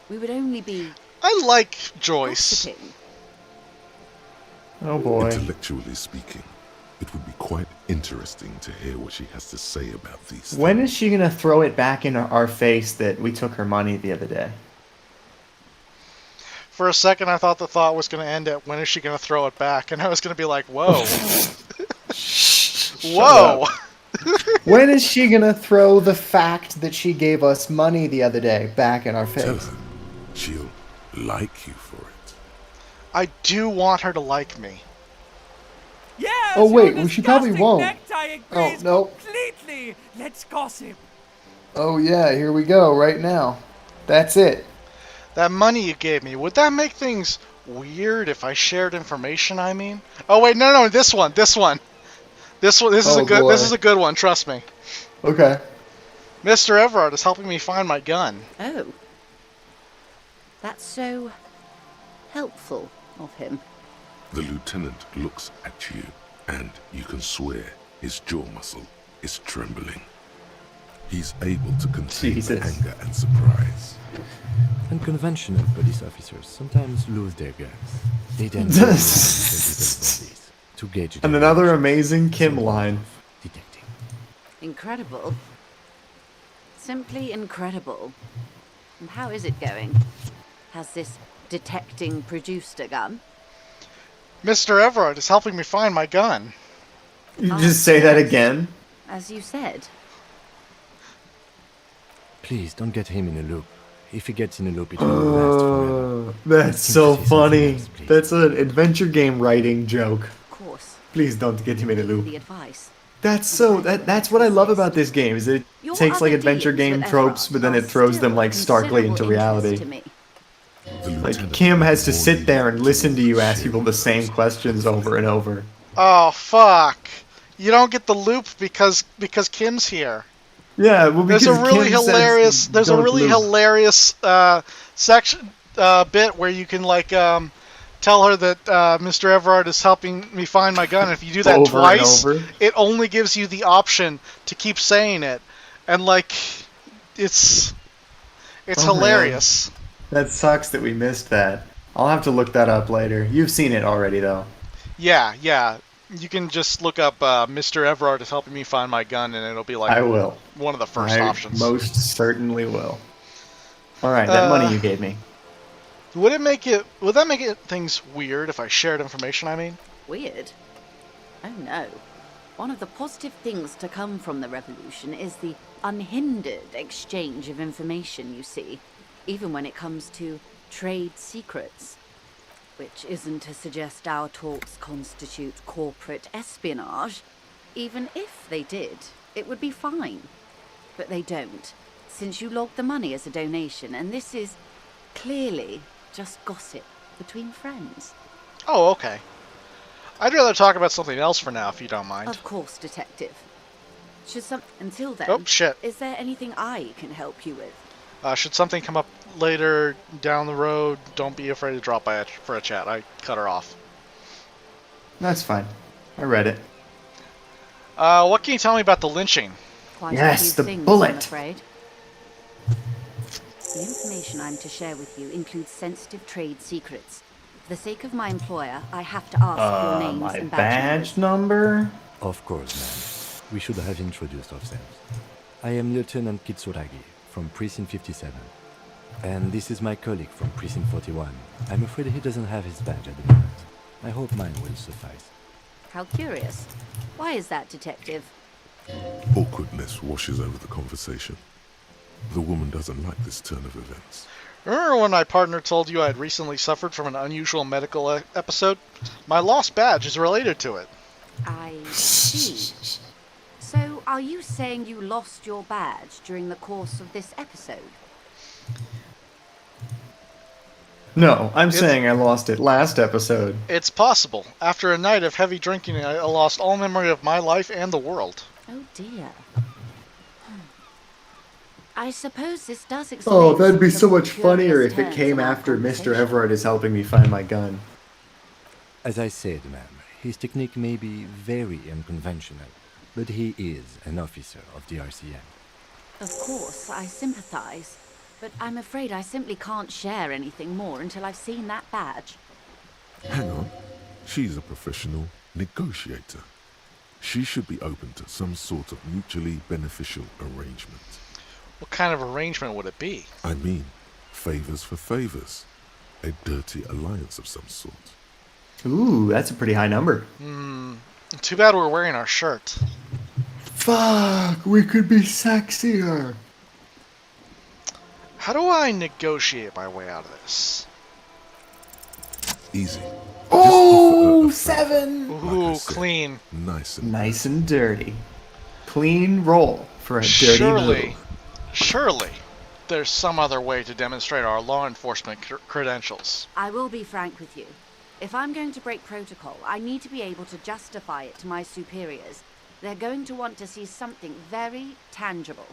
We would only be... I like Joyce. Gossiping. Oh boy. Intellectually speaking, it would be quite interesting to hear what she has to say about these things. When is she gonna throw it back in our face that we took her money the other day? For a second, I thought the thought was going to end at when is she going to throw it back, and I was going to be like, whoa. Whoa! When is she gonna throw the fact that she gave us money the other day back in our Tell face? her she'll like you for it. I do want her to like me. Yes, Oh, wait, your well, she probably disgusting won't. necktie Oh, agrees no. completely. Let's gossip. Oh yeah, here we go, right now. That's it. That money you gave me, would that make things weird if I shared information, I mean? Oh wait, no, this one. This is Oh, a good boy. this is a good one, trust me. Okay. Mr. Everard is helping me find my gun. Oh. That's so... helpful of him. The lieutenant looks at you, and you can swear his jaw muscle is trembling. He's able to contain Jesus. anger and surprise. Unconventional police officers sometimes lose their guns. They then go around people's bodies to gauge And their another reactions. amazing Kim line. Detecting. Incredible. Simply incredible. And how is it going? Has this detecting produced a gun? Mr. Everard is helping me find my gun. You just say that again? As you said. Please don't get him in a loop. If he gets in a loop, it will last forever. That's so Ask him to say something funny. else, please. That's an adventure game writing joke. Of course. Please don't get him in a The loop. advice. That's what I love about this game, is it Your takes like other adventure dealings game with tropes, but then it throws them like starkly into reality. To me. Like Kim has to sit there and listen to you ask people the same questions over and over. Oh fuck. you don't get the loop because Kim's here. Yeah, well, because There's a really Kim hilarious. says There's a don't really loop. hilarious section bit where you can like tell her that Mr. Everard is helping me find my gun. And if you do that Over and twice, over. it only gives you the option to keep saying it, and like it's Oh, man. hilarious. That sucks that we missed that. I'll have to look that up later. You've seen it already, though. Yeah. You can just look up Mr. Everard is helping me find my gun, and it'll be like I will. one of the first I options. most certainly will. All right, that money you gave me. Would that make it things weird if I shared information? I mean, Weird? Oh no. One of the positive things to come from the revolution is the unhindered exchange of information, you see, even when it comes to trade secrets. Which isn't to suggest our talks constitute corporate espionage. Even if they did, it would be fine. But they don't, since you logged the money as a donation, and this is clearly just gossip between friends. oh okay. I'd rather talk about something else for now, if you don't mind. Of course, Detective. Until then, Oh shit. is there anything I can help you with? Should something come up later down the road, don't be afraid to drop by for a chat. I cut her off. That's fine. I read it. What can you tell me about the lynching? Quite Yes, a few the things, bullet. I'm afraid. The information I'm to share with you includes sensitive trade secrets. For the sake of my employer, I have to ask your names My and badge badge number? Of course, ma'am. We should have introduced ourselves. I am Lieutenant Kitsuragi from Precinct 57. And this is my colleague from Precinct 41. I'm afraid he doesn't have his badge at the moment. I hope mine will suffice. How curious. Why is that, Detective? Awkwardness washes over the conversation. The woman doesn't like this turn of events. Remember when my partner told you I had recently suffered from an unusual medical episode? My lost badge is related to it. I see. So, are you saying you lost your badge during the course of this episode? No, I'm saying I lost it last episode. It's possible. After a night of heavy drinking, I lost all memory of my life and the world. Oh dear. I suppose this does explain. Oh, that'd be some so of the much funnier curious if it turns came in our after Mr. conversation. Everard is helping me find my gun. As I said, ma'am, his technique may be very unconventional, but he is an officer of the RCM. Of course, I sympathize, but I'm afraid I simply can't share anything more until I've seen that badge. Hang on. She's a professional negotiator. She should be open to some sort of mutually beneficial arrangement. What kind of arrangement would it be? I mean, favors for favors. A dirty alliance of some sort. Ooh, that's a pretty high number. Too bad we're wearing our shirt. Fuck, we could be sexier. How do I negotiate my way out of this? Easy. Oh, 7! Ooh, clean. Nice and dirty. Clean roll for a dirty move. Surely, there's some other way to demonstrate our law enforcement credentials. I will be frank with you. If I'm going to break protocol, I need to be able to justify it to my superiors. They're going to want to see something very tangible.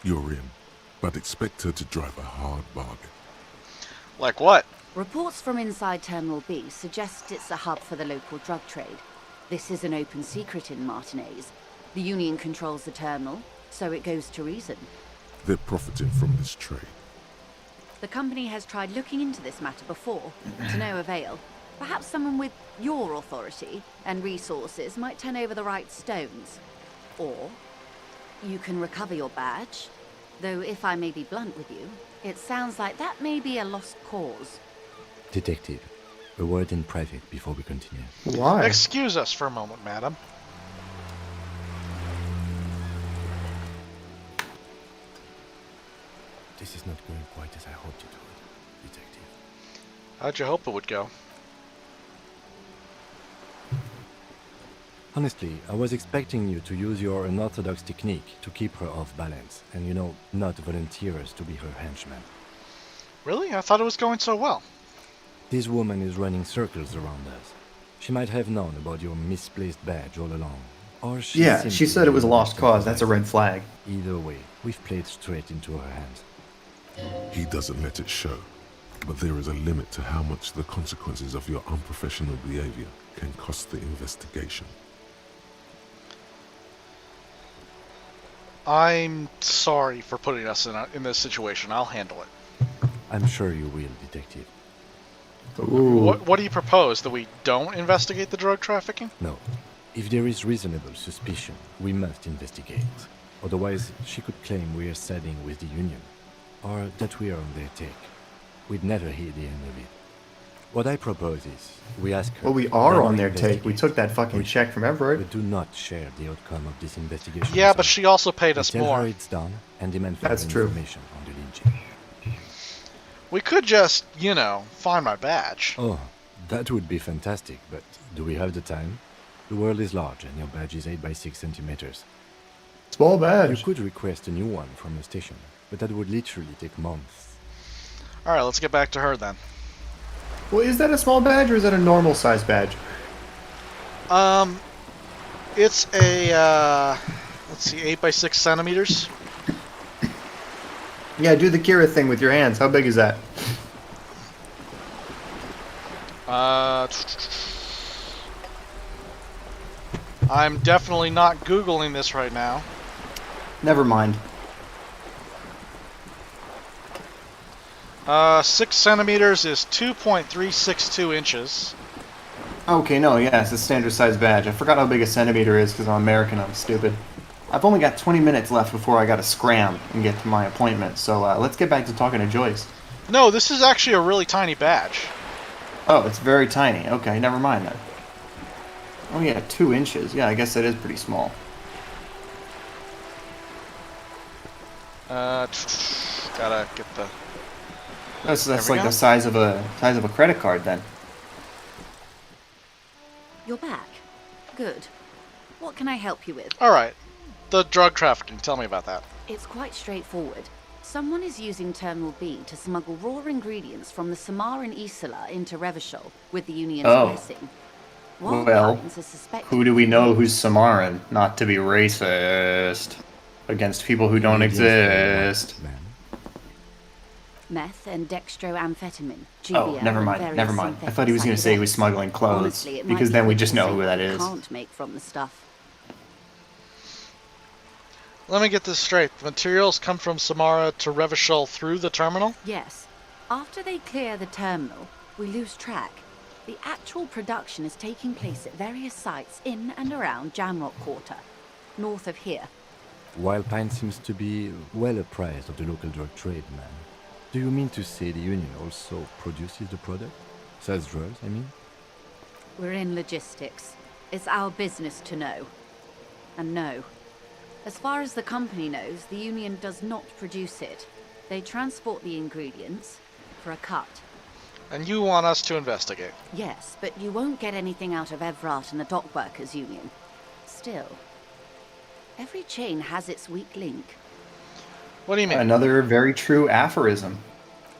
You're in, but expect her to drive a hard bargain. Like what? Reports from inside Terminal B suggest it's a hub for the local drug trade. This is an open secret in Martinez. The Union controls the terminal, so it goes to reason. They're profiting from this trade. The company has tried looking into this matter before, to no avail. Perhaps someone with your authority and resources might turn over the right stones. Or you can recover your badge. Though if I may be blunt with you, it sounds like that may be a lost cause. Detective, a word in private before we continue. Why? Excuse us for a moment, madam. This is not going quite as I hoped it would, Detective. How'd you hope it would go? Honestly, I was expecting you to use your unorthodox technique to keep her off balance, and not volunteer us to be her henchmen. Really? I thought it was going so well. This woman is running circles around us. She might have known about your misplaced badge all along, Or she Yeah, she simply said it was a didn't lost cause. That's a red flag. Either way, we've played straight into her hands. He doesn't let it show, but there is a limit to how much the consequences of your unprofessional behavior can cost the investigation. I'm sorry for putting us in this situation. I'll handle it. I'm sure you will, Detective. What do you propose? That we don't investigate the drug trafficking? No. If there is reasonable suspicion, we must investigate. Otherwise, she could claim we are siding with the Union, or that we are on their take. We'd never hear the end of it. What I propose is, we ask her... Well, we are then on we their take. We took that fucking check from Everett. But do not share the outcome of this investigation. Yeah, but she also paid us tell more. her it's done, and demand further That's true. information on the lynching. We could just, find my badge. Oh, that would be fantastic, but do we have the time? The world is large, and your badge is 8 by 6 centimeters. Small badge. You could request a new one from the station, but that would literally take months. Alright, let's get back to her then. Well, is that a small badge or is that a normal size badge? It's a, let's see, 8 by 6 centimeters. Yeah, do the Kira thing with your hands. How big is that? I'm definitely not Googling this right now. Never mind. 6 centimeters is 2.362 inches. Okay, no, yeah, it's a standard size badge. I forgot how big a centimeter is because I'm American. I'm stupid. I've only got 20 minutes left before I gotta scram and get to my appointment. So let's get back to talking to Joyce. No, this is actually a really tiny badge. Oh, it's very tiny. Okay, never mind then. Oh yeah, 2 inches. Yeah, I guess that is pretty small. Gotta get the... That's There we like go. the size of a credit card then. You're back. Good. What can I help you with? Alright. The drug trafficking. Tell me about that. It's quite straightforward. Someone is using Terminal B to smuggle raw ingredients from the Samaran Isla into Revachol with the Union's Oh. blessing. Wild Well, Pines are suspected who do we know who's Samaran? Not to be racist against people who don't exist. meth and dextroamphetamine, Oh, GBL, never and mind, various never mind. I synthetic thought he was going to say he was psychedelics. smuggling clothes, Honestly, it might because be then we quicker just to know say who what that you is. Can't make from the stuff. Let me get this straight. The materials come from Samara to Revachol through the terminal? Yes. After they clear the terminal, we lose track. The actual production is taking place at various sites in and around Jamrock Quarter, north of here. Wild Pine seems to be well apprised of the local drug trade, man. Do you mean to say the Union also produces the product? Sells drugs, I mean? We're in logistics. It's our business to know. And no. As far as the company knows, the Union does not produce it. They transport the ingredients for a cut. And you want us to investigate? Yes, but you won't get anything out of Everard and the Dockworkers Union. Still, every chain has its weak link. What do you mean? Another very true aphorism.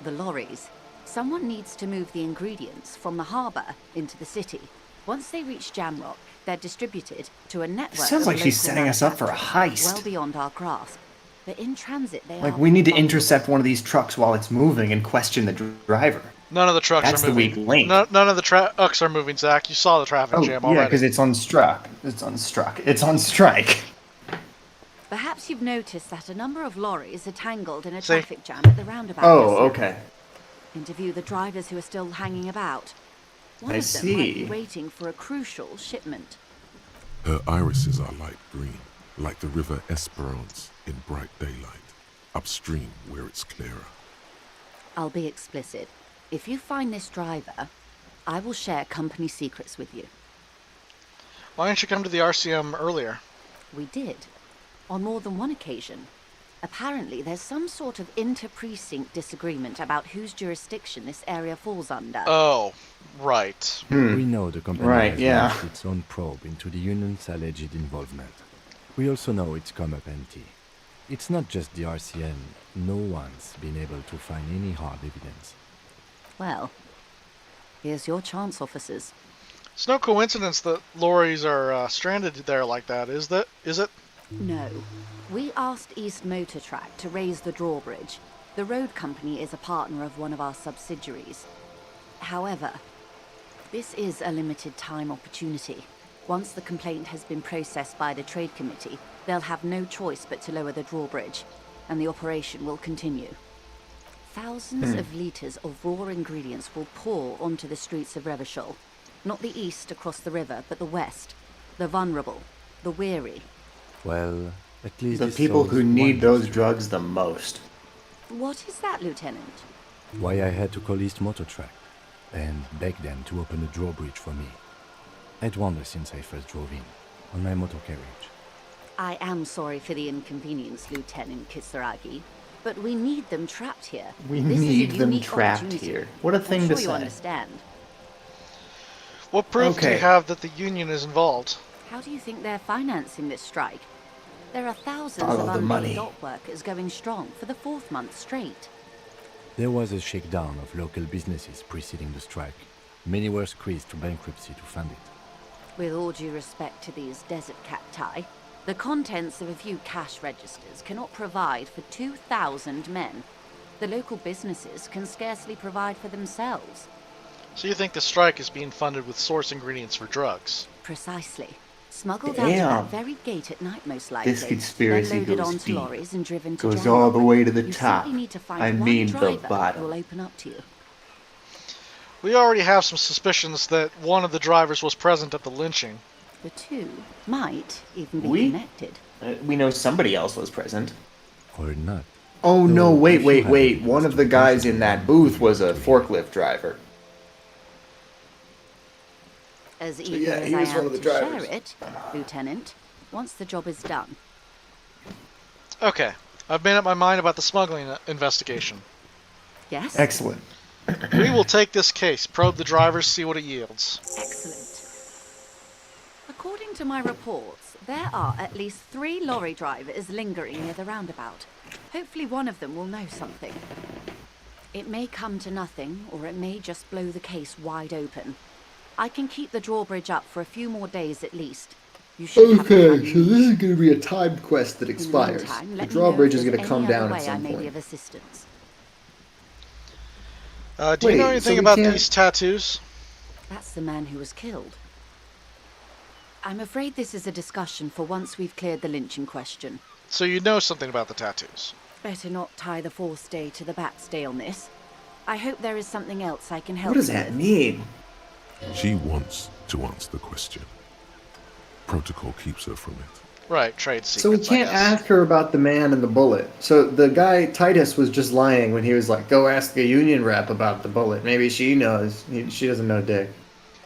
The lorries. Someone needs to move the ingredients from the harbour into the city. Once they reach Jamrock, they're distributed to a network. Sounds of like she's local setting us up for a manufacturers, heist. Well beyond our grasp. But in transit, they Like, are. we need to intercept one of these trucks while it's moving and question the driver. None of the trucks That's are the moving. weak link. None of the trucks are moving, Zach. You saw the traffic Oh, jam yeah, already. because it's on struck. It's on strike. Perhaps you've noticed that a number of lorries are tangled in a See? traffic jam at the roundabout. Oh, just now. okay. Interview the drivers who are still hanging about. One I of them might be see. waiting for a crucial shipment. Her irises are light green, like the river Esperance in bright daylight, upstream where it's clearer. I'll be explicit. If you find this driver, I will share company secrets with you. Why didn't you come to the RCM earlier? We did. On more than one occasion. Apparently, there's some sort of inter-precinct disagreement about whose jurisdiction this area falls under. Oh, right. We know the company Right, has yeah. launched its own probe into the Union's alleged involvement. We also know it's come up empty. It's not just the RCN. No one's been able to find any hard evidence. Well, here's your chance, officers. It's no coincidence that lorries are stranded there like that, is it? No. We asked East Motor Track to raise the drawbridge. The road company is a partner of one of our subsidiaries. However, this is a limited time opportunity. Once the complaint has been processed by the trade committee, they'll have no choice but to lower the drawbridge, and the operation will continue. Thousands of litres of raw ingredients will pour onto the streets of Revachol. Not the east across the river, but the west. The vulnerable, the weary. Well, at least The this people solves who one need those mystery. drugs the most. What is that, Lieutenant? Why I had to call East Motor Track and beg them to open a drawbridge for me. I'd wondered since I first drove in, on my motor carriage. I am sorry for the inconvenience, Lieutenant Kisaragi, but we need them trapped here. We This is a need them unique trapped opportunity. here. What a thing I'm to sure you say. understand. What proof do you Okay. have that the union is involved? How do you think they're financing this strike? There are thousands Follow of the unpaid money. dock workers going strong for the 4th month straight. There was a shakedown of local businesses preceding the strike. Many were squeezed to bankruptcy to fund it. With all due respect to these desert cacti, the contents of a few cash registers cannot provide for 2,000 men. The local businesses can scarcely provide for themselves. So you think the strike is being funded with source ingredients for drugs? Precisely. Smuggled out of Damn. that very gate at night, most likely. This conspiracy then loaded goes onto deep. lorries and driven to Goes Jamrock. all the way to the You top. simply need to find I one mean the driver bottom. who will open up to you. We already have some suspicions that one of the drivers was present at the lynching. The two might even be We? connected. We know somebody else was present. Or not. Oh no, No, wait, if you wait, have wait. evidence One of to the guys possibly in that booth was a forklift driver. As eager yeah, as he I was am one of the to drivers. share it, Lieutenant, once the job is done. Okay, I've made up my mind about the smuggling investigation. Yes? Excellent. We will take this case, probe the drivers, see what it yields. Excellent. According to my reports, there are at least 3 lorry drivers lingering near the roundabout. Hopefully one of them will know something. It may come to nothing, or it may just blow the case wide open. I can keep the drawbridge up for a few more days at least. You should have Okay, time so this is going to be a timed quest that In the expires. meantime, The let me know drawbridge if is there's going to come any other down way at I some may be point. of assistance. Do you know Wait, anything so we about can't- these tattoos? That's the man who was killed. I'm afraid this is a discussion for once we've cleared the lynching question. So you know something about the tattoos. Better not tie the fourth day to the back's day on this. I hope there is something else I can help What does you that with. mean? She wants to answer the question. Protocol keeps her from it. Right, trade So we secrets, I can't guess. ask her about the man and the bullet. So the guy, Titus, was just lying when he was like, go ask a union rep about the bullet. Maybe she knows. She doesn't know dick.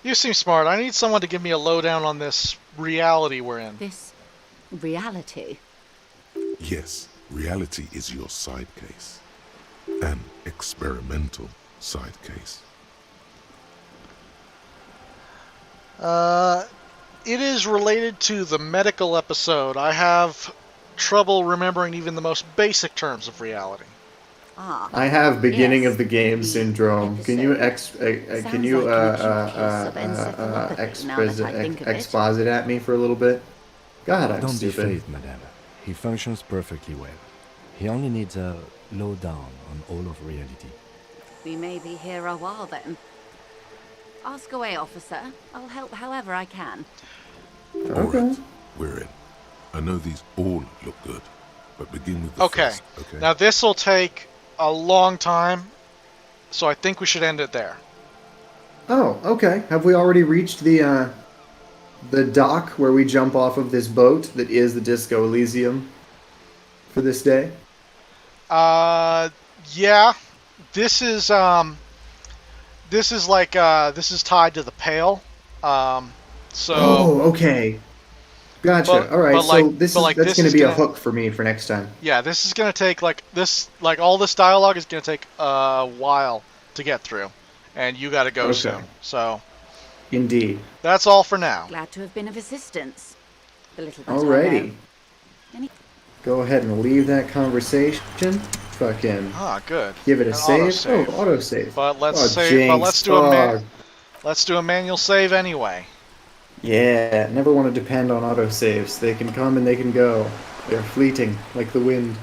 You seem smart. I need someone to give me a lowdown on this reality we're in. This reality. Yes, reality is your side case. An experimental side case. It is related to the medical episode. I have trouble remembering even the most basic terms of reality. Ah. I have beginning yes, of the game syndrome. Can you Sounds like an acute case of encephalopathy, now that I think of it. exposit at me for a little bit? God, I'm Don't be stupid. phased, madame. He functions perfectly well. He only needs a lowdown on all of reality. We may be here a while then. Ask away, officer. I'll help however I can. All right, we're in. I know these all look good, but begin with the Okay. first, okay? Now this will take a long time, so I think we should end it there. Oh, okay. Have we already reached the dock where we jump off of this boat that is the Disco Elysium for this day? Yeah. This is this is tied to the pail. So Oh, okay. Gotcha. But- All right. but So like- this but is like that's this going to is be a gonna- hook for me for next time. yeah, this is gonna take all this dialogue is gonna take a while to get through, and you got to go Okay. soon. So Indeed. that's all for now. Glad to have been of assistance. The little bit I know. Alrighty. Go ahead and leave that conversation. Fucking Ah, good. give it a An save. autosave. Oh, autosave. But let's Oh, save. But jinx. let's do a Fuck. let's do a manual save anyway. Yeah, never want to depend on autosaves. They can come and they can go. They're fleeting, like the wind.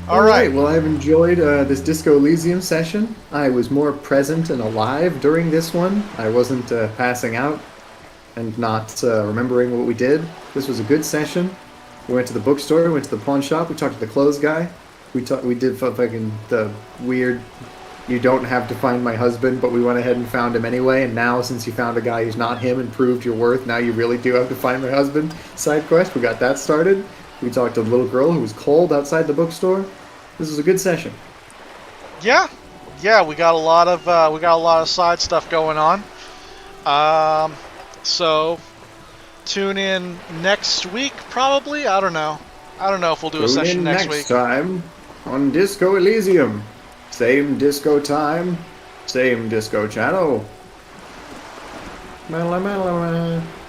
All right. Well, I've enjoyed this Disco Elysium session. I was more present and alive during this one. I wasn't passing out and not remembering what we did. This was a good session. We went to the bookstore, we went to the pawn shop, we talked to the clothes guy. We did fucking the weird, you don't have to find my husband, but we went ahead and found him anyway, and now since you found a guy who's not him and proved your worth, now you really do have to find my husband side quest. We got that started. We talked to the little girl who was cold outside the bookstore. This was a good session. Yeah, we got a lot of side stuff going on. So tune in next week, probably. I don't know if we'll do a session next week. Next time on Disco Elysium. Same disco time, same disco channel.